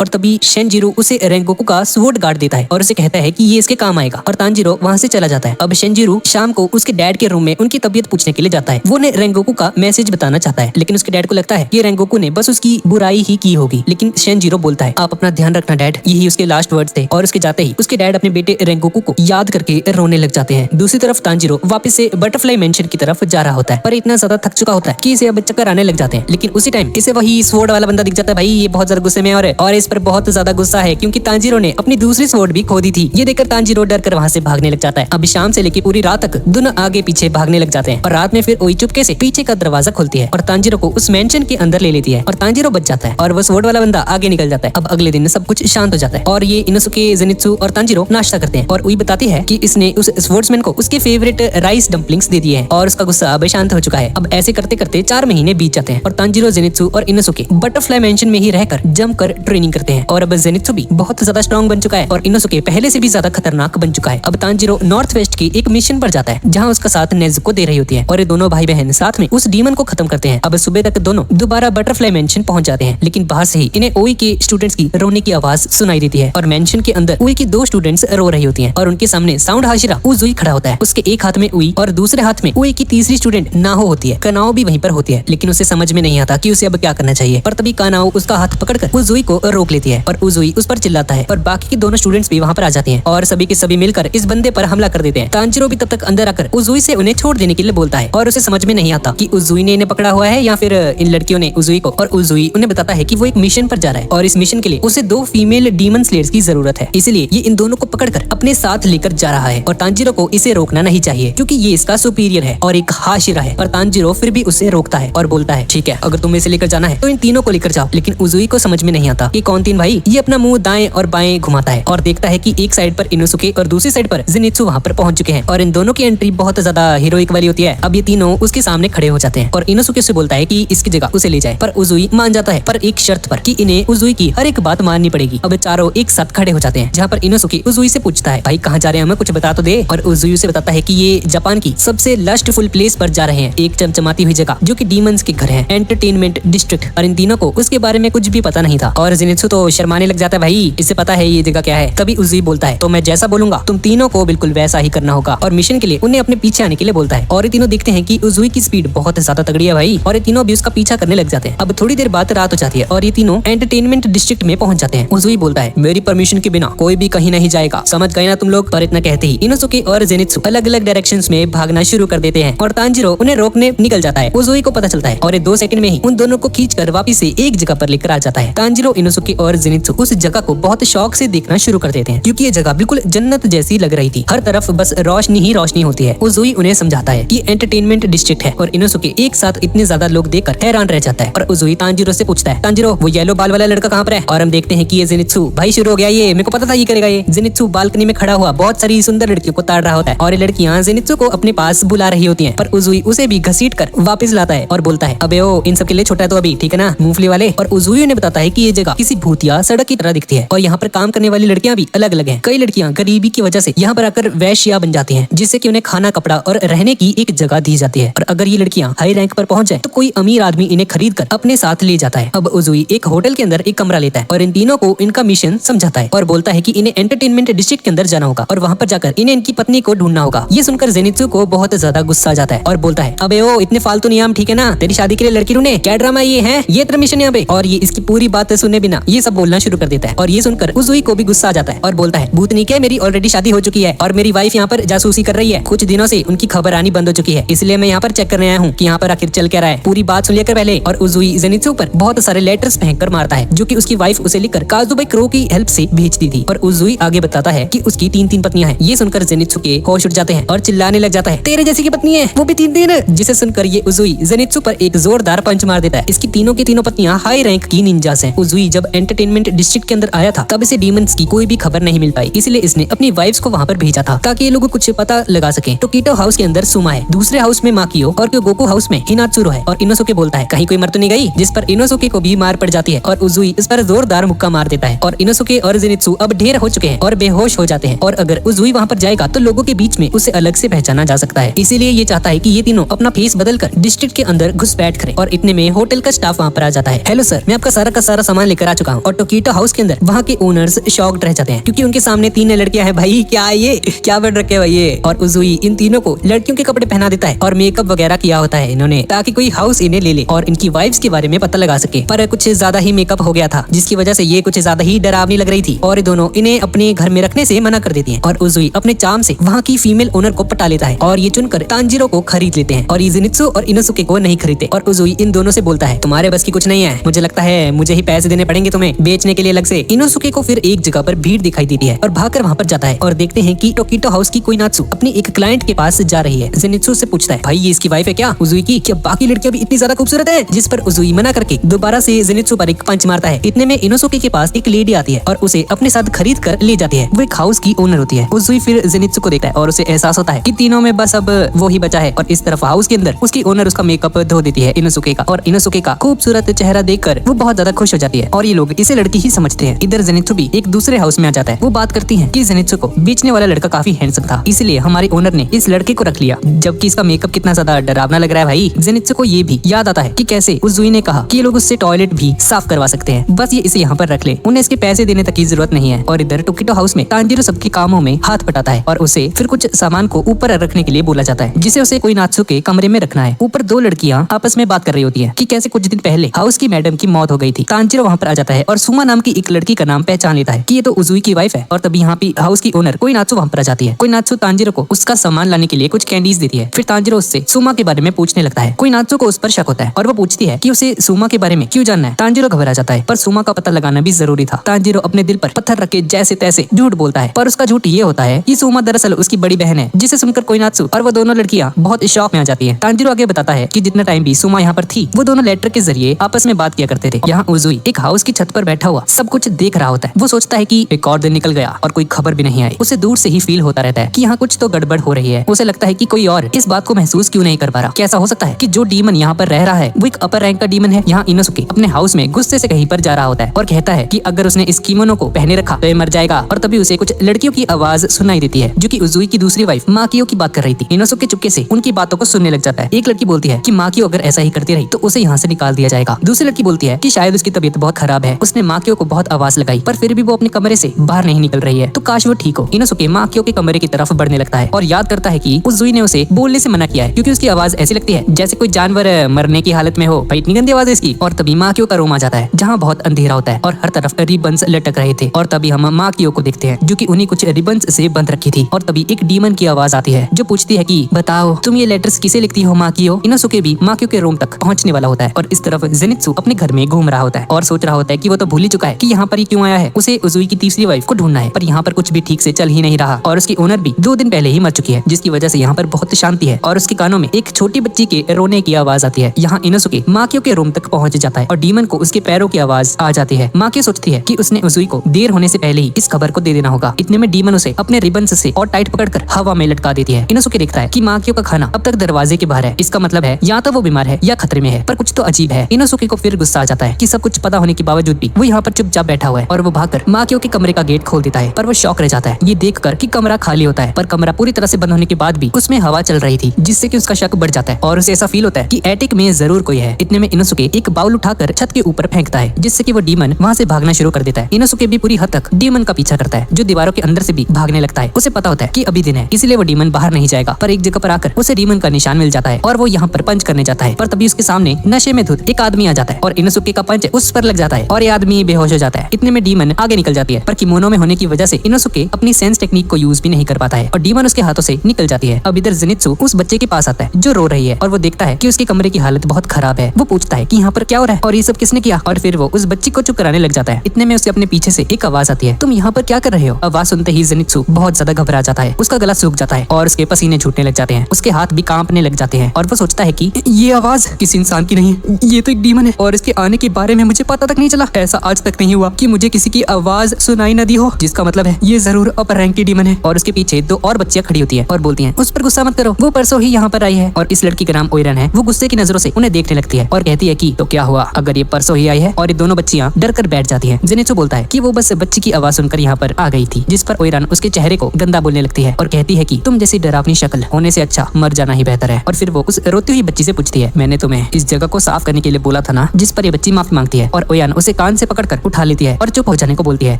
और तभी शिनजीरो उसे रेंगोकू का स्वॉर्ड गार्ड देता है और उसे कहता है कि ये इसके काम आएगा और तांजिरो वहाँ से चला जाता है। अब शिनजीरो शाम को उसके डैड के रूम में उनकी तबीयत पूछने के लिए जाता है। वो ने रेंगोकू का मैसेज बताना चाहता है, लेकिन उसके डैड को लगता है कि रेंगोकू ने बस उसकी बुराई ही की होगी। लेकिन शिनजीरो बोलता है, आप अपना ध्यान रखना डैड, यही उसके लास्ट वर्ड्स थे। और उसके जाते ही उसके डैड अपने बेटे रेंगोकू को याद करके रोने लग जाते हैं। दूसरी तरफ तांजिरो वापस से बटरफ्लाई मेंशन की तरफ जा रहा होता है, पर इतना ज्यादा थक चुका होता है कि इसे अब चक्कर आने लग जाते हैं। लेकिन उसी टाइम इसे वही स्वॉर्ड वाला बंदा दिख जाता है। भाई ये बहुत ज्यादा गुस्से में और इस पर बहुत ज्यादा गुस्सा है क्योंकि तांजिरो ने अपनी दूसरी स्वॉर्ड भी खो दी थी। ये देखकर तांजिरो डर कर वहाँ से भागने लग जाता है। अब शाम से लेकर पूरी रात तक दोनों आगे पीछे भागने लग जाते हैं और रात में फिर ओई चुपके से पीछे का दरवाजा खोलती है और तांजिरो को उस मेंशन के अंदर ले लेती है और तांजिरो बच जाता है और वो स्वॉर्ड वाला बंदा आगे निकल जाता है। अब अगले दिन सब कुछ शांत हो जाता है और ये इनोसुके, जेनित्सु और तांजिरो नाश्ता करते हैं और ओई बताती है कि इसने उस स्वॉर्ड्समैन को उसके फेवरेट राइस डम्पलिंग्स दे दिए हैं और उसका गुस्सा अब शांत हो चुका है। अब ऐसे करते करते 4 महीने बीत जाते हैं और तांजिरो, जेनित्सु और इनोसुके बटरफ्लाई मेंशन में ही रहकर जमकर ट्रेनिंग करते हैं और अब जेनित्सु भी बहुत ज्यादा स्ट्रॉन्ग बन चुका है और इनोसुके पहले से भी ज्यादा खतरनाक बन चुका है। अब तांजिरो नॉर्थ वेस्ट की एक मिशन पर जाता है जहाँ उसका साथ नेज़ुको दे रही होती है और ये दोनों भाई बहन साथ में उस डीमन को खत्म करते हैं। अब सुबह तक दोनों दोबारा बटरफ्लाई मेंशन पहुंच जाते हैं, लेकिन बाहर से ही इन्हें ओई के स्टूडेंट्स की रोने की आवाज सुनाई देती है और मेंशन के अंदर ओई की 2 स्टूडेंट्स रो रही होती हैं और उनके सामने साउंड हाशिरा उजुई खड़ा होता है। उसके एक हाथ में ओई और दूसरे हाथ में ओई की तीसरी स्टूडेंट नाहो होती है। कानाओ भी वहीं पर होती है, लेकिन उसे समझ में नहीं आता कि उसे अब क्या करना चाहिए। पर तभी कानाओ उसका हाथ पकड़कर उजुई को रोक लेती है और उजुई उस पर चिल्लाता है और बाकी के दोनों स्टूडेंट्स भी वहाँ पर आ जाते हैं और सभी के सभी मिलकर इस बंदे पर हमला कर देते हैं। तांजिरो भी तब तक अंदर आकर उजुई से उन्हें छोड़ देने के लिए बोलता है और उसे समझ में नहीं आता कि उजुई ने इन्हें पकड़ा हुआ है या फिर इन लड़कियों ने उजुई को। और उजुई उन्हें बताता है कि वो एक मिशन पर जा रहा है और इस मिशन के लिए उसे 2 फीमेल डीमन स्लेयर्स की जरूरत है, इसलिए ये इन दोनों को पकड़कर अपने साथ लेकर जा रहा है और तांजिरो को इसे रोकना नहीं चाहिए क्योंकि ये इसका सुपीरियर है और एक हाशिरा है। और तांजिरो फिर भी उसे रोकता है और बोलता है, ठीक है, अगर तुम इसे लेकर जाना है तो इन तीनों को लेकर जाओ। लेकिन उजुई को समझ में नहीं आता कि कौन 3 भाई। ये अपना मुंह दाएं और बाएं घुमाता है और देखता है कि एक साइड पर इनोसुके और दूसरी साइड पर जेनित्सु वहाँ पर पहुंच चुके हैं और इन दोनों की एंट्री बहुत ज्यादा हीरोइक वाली होती है। अब ये तीनों उसके सामने खड़े हो जाते हैं और इनोसुके से बोलता है कि इसकी जगह उसे ले जाए, पर उजुई मान जाता है, पर एक शर्त पर कि इन्हें उजुई की हर एक बात माननी पड़ेगी। अब चारों एक साथ खड़े हो जाते हैं जहाँ पर इनोसुके उजुई से पूछता है, भाई कहाँ जा रहे हैं, हमें कुछ बता तो दे। और उजुई से बताता है कि ये जापान की सबसे लस्टफुल प्लेस पर जा रहे हैं, एक चमचमाती हुई जगह जो कि डीमंस के घर है, एंटरटेनमेंट डिस्ट्रिक्ट। और इन तीनों को उसके बारे में कुछ भी पता नहीं था और जेनित्सु तो शर्माने लग जाता है, भाई इसे पता है ये जगह क्या है। तभी उजुई बोलता है, तो मैं जैसा बोलूंगा तुम तीनों को बिल्कुल वैसा ही करना होगा और मिशन के लिए उन्हें अपने पीछे आने के लिए बोलता है। और ये तीनों देखते हैं कि उजुई की स्पीड बहुत ज्यादा तगड़ी है भाई और ये तीनों भी उसका पीछा करने लग जाते हैं। अब थोड़ी देर बाद रात हो जाती है और ये तीनों एंटरटेनमेंट डिस्ट्रिक्ट में पहुंच जाते हैं। उजुई बोलता है, मेरी परमिशन के बिना कोई भी कहीं नहीं जाएगा, समझ गए ना तुम लोग। पर इतना कहते ही इनोसुके और जेनित्सु अलग अलग डायरेक्शंस में भागना शुरू कर देते हैं और तांजिरो उन्हें रोकने निकल जाता है। उजुई को पता चलता है और 2 सेकंड में ही उन दोनों को खींचकर वापस से एक जगह पर लेकर आ जाता है। तांजिरो, इनोसुके और जेनित्सु उस जगह को बहुत शौक से देखना शुरू कर देते हैं क्योंकि ये जगह बिल्कुल जन्नत जैसी लग रही थी। हर तरफ बस रोशनी ही रोशनी होती है। उजुई उन्हें समझाता है कि एंटरटेनमेंट डिस्ट्रिक्ट है और इनोसुके एक साथ इतने ज्यादा लोग देखकर हैरान रह जाता है। और उजुई तांजिरो से पूछता है, तांजिरो वो येलो बाल वाला लड़का कहाँ पर है? और हम देखते हैं कि ये जेनित्सु भाई शुरू हो गया, ये मेरे को पता था ये करेगा। ये जेनित्सु बालकनी में खड़ा हुआ बहुत सारी सुंदर लड़कियों को ताड़ रहा होता है और ये लड़कियां जेनित्सु को अपने पास बुला रही होती हैं, पर उजुई उसे भी घसीट कर वापस लाता है और बोलता है, अबे ओ इन सब के लिए छोटा है तो अभी ठीक है ना मूंगफली वाले। और उजुई उन्हें बताता है कि ये जगह किसी भूतिया सड़क की तरह दिखती है और यहाँ पर काम करने वाली लड़कियां भी अलग अलग हैं। कई लड़कियां गरीबी की वजह से यहाँ पर आकर वैश्या बन जाती हैं, जिससे कि उन्हें खाना, कपड़ा और रहने की एक जगह दी जाती है। और अगर ये लड़कियां हाई रैंक पर पहुंच जाए तो कोई अमीर आदमी इन्हें खरीद कर अपने साथ ले जाता है। अब उजुई एक होटल के अंदर एक कमरा लेता है और इन तीनों को इनका मिशन समझाता है और बोलता है कि इन्हें एंटरटेनमेंट डिस्ट्रिक्ट के अंदर जाना होगा और वहाँ पर जाकर इन्हें इनकी पत्नी को ढूंढना होगा। ये सुनकर जेनित्सु को बहुत ज्यादा गुस्सा आ जाता है और बोलता है, अबे ओ इतने फालतू नियम ठीक है ना, तेरी शादी के लिए लड़की ढूंढे, क्या ड्रामा ये है, ये तेरा मिशन यहाँ पे। और ये इसकी पूरी बात सुने बिना ये सब बोलना शुरू कर देता है और ये सुनकर उजुई को भी गुस्सा आ जाता है और बोलता है, भूतनी के मेरी ऑलरेडी शादी हो चुकी है और मेरी वाइफ यहाँ पर जासूसी कर रही है। कुछ दिनों से उनकी खबर आनी बंद हो चुकी है, इसलिए मैं यहाँ पर चेक करने आया हूँ कि यहाँ पर आखिर चल क्या रहा है। पूरी बात सुन लेकर पहले। और उजुई जेनित्सु पर बहुत सारे लेटर्स फेंक कर मारता है जो कि उसकी वाइफ उसे लिखकर काजुबाई क्रो की हेल्प से भेजती थी। और उजुई आगे बताता है कि उसकी 3 पत्नियां हैं। ये सुनकर जेनित्सु के होश उठ जाते हैं और चिल्लाने लग जाता है, तेरे जैसी की पत्नी है वो भी 3 जिसे सुनकर ये उजुई जेनित्सु पर एक जोरदार पंच मार देता है। इसकी तीनों की तीनों पत्नियां हाई रैंक की निंजास हैं। उजुई जब एंटरटेनमेंट डिस्ट्रिक्ट के अंदर आया था तब इसे डीमंस की कोई भी खबर नहीं मिल पाई, इसलिए इसने अपनी वाइफ्स को वहाँ पर भेजा था ताकि ये लोग कुछ पता लगा सके। टोकिटो हाउस के अंदर सुमा है, दूसरे हाउस में माकियो और गोकू हाउस में हिनात्सुरो है। और इनोसुके बोलता है, कहीं कोई मर तो नहीं गई, जिस पर इनोसुके को भी मार पड़ जाती है और उजुई इस पर जोरदार मुक्का मार देता है। और इनोसुके और जेनित्सु अब ढेर हो चुके हैं और बेहोश हो जाते हैं और अगर उजुई वहाँ पर जाएगा तो लोगों के बीच में उसे अलग से पहचाना जा सकता है। इसीलिए ये चाहता है कि ये तीनों अपना फेस बदलकर डिस्ट्रिक्ट के अंदर घुसपैठ करें। और इतने में होटल का स्टाफ वहाँ पर आ जाता है। हेलो सर, मैं आपका सारा का सारा सामान लेकर आ चुका हूँ। और टोकिटो हाउस के अंदर वहाँ के ओनर्स शॉक्ड रह जाते हैं क्योंकि उनके सामने 3 लड़कियां हैं। भाई क्या ये क्या बन रखे भाई ये। और उजुई इन तीनों को लड़कियों के कपड़े पहना देता है और मेकअप वगैरह किया होता है इन्होंने ताकि कोई हाउस इन्हें ले ले और इनकी वाइफ्स के बारे में पता लगा सके। पर कुछ ज्यादा ही मेकअप हो गया था जिसकी वजह से ये कुछ ज्यादा ही डरावनी लग रही थी और ये दोनों इन्हें अपने घर में रखने से मना कर देती हैं। और उजुई अपने चार्म से वहाँ की फीमेल ओनर को पटा लेता है और ये चुनकर तांजिरो को खरीद लेते हैं और ये जेनित्सु और इनोसुके को नहीं खरीदते। और उजुई इन दोनों से बोलता है, तुम्हारे बस की कुछ नहीं है, मुझे लगता है मुझे ही पैसे देने पड़ेंगे तुम्हें बेचने के लिए अलग से। इनोसुके को फिर एक जगह पर भीड़ दिखाई देती है और भागकर वहाँ पर जाता है और देखते हैं कि टोकिटो हाउस की कोई नात्सु अपनी एक क्लाइंट के पास जा रही है। जेनित्सु से पूछता है, भाई ये इसकी वाइफ है क्या उजुई की? क्या बाकी लड़कियां भी इतनी ज्यादा खूबसूरत है? जिस पर उजुई मना करके दोबारा से जेनित्सु पर एक पंच मारता है। इतने में इनोसुके के पास एक लेडी आती है और उसे अपने साथ खरीद कर ले जाती है। वो एक हाउस की ओनर होती है। उजुई फिर जेनित्सु को देखता है और उसे एहसास होता है कि तीनों में बस अब वो ही बचा है। और इस तरफ हाउस के अंदर उसकी ओनर उसका मेकअप धो देती है इनोसुके का और इनोसुके का खूबसूरत चेहरा देखकर वो बहुत ज्यादा खुश हो जाती है और ये लोग इसे लड़की ही समझते हैं। इधर जेनित्सु भी एक दूसरे हाउस में आ जाता है। वो बात करती है कि जेनित्सु को बेचने वाला लड़का काफी हैंडसम था, इसलिए हमारे ओनर ने इस लड़के को रख लिया, जबकि इसका मेकअप कितना ज्यादा डरावना लग रहा है। भाई जेनित्सु को ये भी याद आता है कि कैसे उजुई ने कहा कि ये लोग उससे टॉयलेट भी साफ करवा सकते हैं, बस ये इसे यहाँ पर रख ले, उन्हें इसके पैसे देने तक की जरूरत नहीं है। और इधर टोकिटो हाउस में तांजिरो सबके कामों में हाथ बटाता है और उसे फिर कुछ सामान को ऊपर रखने के लिए बोला जाता है जिसे उसे कोई नात्सु के कमरे में रखना है। ऊपर 2 लड़कियां आपस में बात कर रही होती है कि कैसे कुछ दिन पहले हाउस की मैडम की मौत हो गई थी। तांजिरो वहाँ पर आ जाता है और सुमा नाम की एक लड़की का नाम पहचान लेता है कि ये तो उजुई की वाइफ है। और तभी यहाँ पे हाउस की ओनर कोई नात्सु वहाँ पर आ जाती है। कोई नात्सु तांजिरो को उसका सामान लाने के लिए कुछ कैंडीज देती है। फिर तांजिरो उससे सुमा के बारे में पूछने लगता है। कोई नात्सु को उस पर शक होता है और वो पूछती है कि उसे सुमा के बारे में क्यों जानना है। तांजिरो घबरा जाता है पर सुमा का पता लगाना भी जरूरी था। तांजिरो अपने दिल पर पत्थर रख के जैसे तैसे झूठ बोलता है, पर उसका झूठ ये होता है कि सुमा दरअसल उसकी बड़ी बहन है, जिसे सुनकर कोई नात्सु और वो दोनों लड़कियां बहुत शौक में आ जाती है। तांजिरो आगे बताता है कि जितना टाइम भी सुमा यहाँ पर थी वो दोनों लेटर के जरिए आपस में बात किया करते थे। यहाँ उजुई एक हाउस की छत पर बैठा हुआ सब कुछ देख रहा होता है। वो सोचता है कि एक और दिन निकल गया और कोई खबर भी नहीं आई। उसे दूर से ही फील होता रहता है कि यहाँ कुछ तो गड़बड़ हो रही है। उसे लगता है कि कोई और इस बात को महसूस क्यों नहीं कर पा रहा। कैसा हो सकता है कि जो डीमन यहाँ पर रह रहा है वो एक अपर रैंक का डीमन है। यहाँ इनोसुके अपने हाउस में गुस्से से कहीं पर जा रहा होता है और कहता है कि अगर उसने इस कीमोनो को पहने रखा तो ये मर जाएगा। और तभी उसे कुछ लड़कियों की आवाज सुनाई देती है जो कि उजुई की दूसरी वाइफ माकियो की बात कर रही थी। इनोसुके चुपके से उनकी बातों को सुनने लग जाता है। एक लड़की बोलती है कि माकियो अगर ऐसा ही करती रही तो उसे यहाँ से निकाल दिया जाएगा। दूसरी लड़की बोलती है कि शायद उसकी तबीयत बहुत खराब है, उसने माकियो को बहुत आवाज लगाई पर फिर भी वो अपने कमरे से बाहर नहीं निकल रही है, तो काश वो ठीक हो। इनोसुके माकियो के कमरे की तरफ बढ़ने लगता है और याद करता है कि उजुई ने उसे बोलने से मना किया है क्योंकि उसकी आवाज ऐसी लगती है जैसे कोई जानवर मरने की हालत में हो। भाई इतनी गंदी आवाज है इसकी। और तभी माकियो का रूम आ जाता है जहाँ बहुत अंधेरा होता है और हर तरफ रिबन्स लटक रहे थे। और तभी हम माकियो को देखते हैं जो कि उन्हीं कुछ रिबन्स से बंध रखी थी। और तभी एक डीमन की आवाज आती है जो पूछती है कि बताओ तुम तुम ये लेटर्स किसे लिखती हो माकियो? इनोसुके भी माकियो के रूम तक पहुंचने वाला होता है और इस तरफ जेनित्सु अपने घर में घूम रहा होता है और सोच रहा होता है कि वो तो भूल ही चुका है कि यहाँ पर ही क्यों आया है। उसे उजुई की तीसरी वाइफ को ढूंढना है, पर यहाँ पर कुछ भी ठीक से चल ही नहीं रहा और उसकी ओनर भी 2 दिन पहले ही मर चुकी है, जिसकी वजह से यहाँ पर बहुत शांति है और उसके कानों में एक छोटी बच्ची के रोने की आवाज आती है। यहाँ इनोसुके माकियो के रूम तक पहुंच जाता है और डीमन को उसके पैरों की आवाज आ जाती है। माकियो सोचती है कि उसने उजुई को देर होने से पहले ही इस खबर को दे देना होगा। इतने में डीमन उसे अपने रिबन्स से और टाइट पकड़कर हवा में लटका देती है। इनोसुके देखता है कि माकियो का खाना अब तक दरवाजे के बाहर है। इसका मतलब है या तो वो बीमार है या खतरे में है, पर कुछ तो अजीब है। इनोसुके को फिर गुस्सा आ जाता है कि सब कुछ पता होने के बावजूद भी वो यहाँ पर चुपचाप बैठा हुआ है और वो भागकर माकियो के कमरे का गेट खोल देता है, पर वो शॉक रह जाता है ये देखकर कि कमरा खाली होता है। पर कमरा पूरी तरह से बंद होने के बाद भी उसमें हवा चल रही थी, जिससे कि उसका शक बढ़ जाता है और उसे ऐसा फील होता है कि एटिक में जरूर कोई है। इतने में इनोसुके एक बाउल उठाकर छत के ऊपर फेंकता है, जिससे कि वो डीमन वहाँ से भागना शुरू कर देता है। इनोसुके भी पूरी हद तक डीमन का पीछा करता है, जो दीवारों के अंदर से भी भागने लगता है। उसे पता होता है कि अभी दिन है, इसलिए वो डीमन बाहर नहीं जाएगा, पर एक जगह पर आकर उसे डीमन का निशान मिल जाता है और वो यहाँ पर पंच करने जाता है। पर तभी उसके सामने नशे में धुत एक आदमी आ जाता है और इनोसुके का पंच उस पर लग जाता है और ये आदमी बेहोश हो जाता है। इतने में डीमन आगे निकल जाती है, पर किमोनो में होने की वजह से इनोसुके अपनी सेंस टेक्निक को यूज भी नहीं कर पाता है और डीमन उसके हाथों से निकल जाती है। अब इधर जेनित्सु उस बच्चे के पास आता है जो रो रही है और वो देखता है कि उसके कमरे की हालत बहुत खराब है। वो पूछता है कि यहाँ पर क्या हो रहा है और ये सब किसने किया, और फिर वो उस बच्ची को चुप कराने लग जाता है। इतने में उसके अपने पीछे से एक आवाज आती है, तुम यहाँ पर क्या कर रहे हो? आवाज सुनते ही जेनित्सु बहुत ज्यादा घबरा जाता है, उसका गला सूख जाता है और उसके पसीने छूटने लग जाते हैं, उसके हाथ भी कांपने लग जाते हैं और वो सोचता है कि ये आवाज किसी इंसान की नहीं है, ये तो एक डीमन है और इसके आने के बारे में मुझे पता तक नहीं चला। ऐसा आज तक नहीं हुआ कि मुझे किसी की आवाज सुनाई न दी हो, जिसका मतलब है ये जरूर अपर रैंक की डीमन है। और उसके पीछे 2 और बच्चियां खड़ी होती है और बोलती हैं उस पर गुस्सा मत करो, वो परसों ही यहाँ पर आई है। और इस लड़की का नाम ओइरन है। वो गुस्से की नजरों से उन्हें देखने लगती है और कहती है कि तो क्या हुआ अगर ये परसों ही आई है, और ये दोनों बच्चियां डर कर बैठ जाती है। जेनित्सु बोलता है कि वो बस बच्ची की आवाज सुनकर यहाँ पर आ गई थी, जिस पर ओइरन उसके चेहरे को गंदा बोलने लगती है और कहती है कि तुम जैसी डरावनी शक्ल होने से अच्छा मर जाना ही बेहतर है। और फिर वो उस रोती हुई बच्ची से पूछती है मैंने तुम्हें इस जगह को साफ करने के लिए बोला था ना, जिस पर ये बच्ची माफी मांगती है और ओयान उसे कान से पकड़कर उठा लेती है और चुप हो जाने को बोलती है।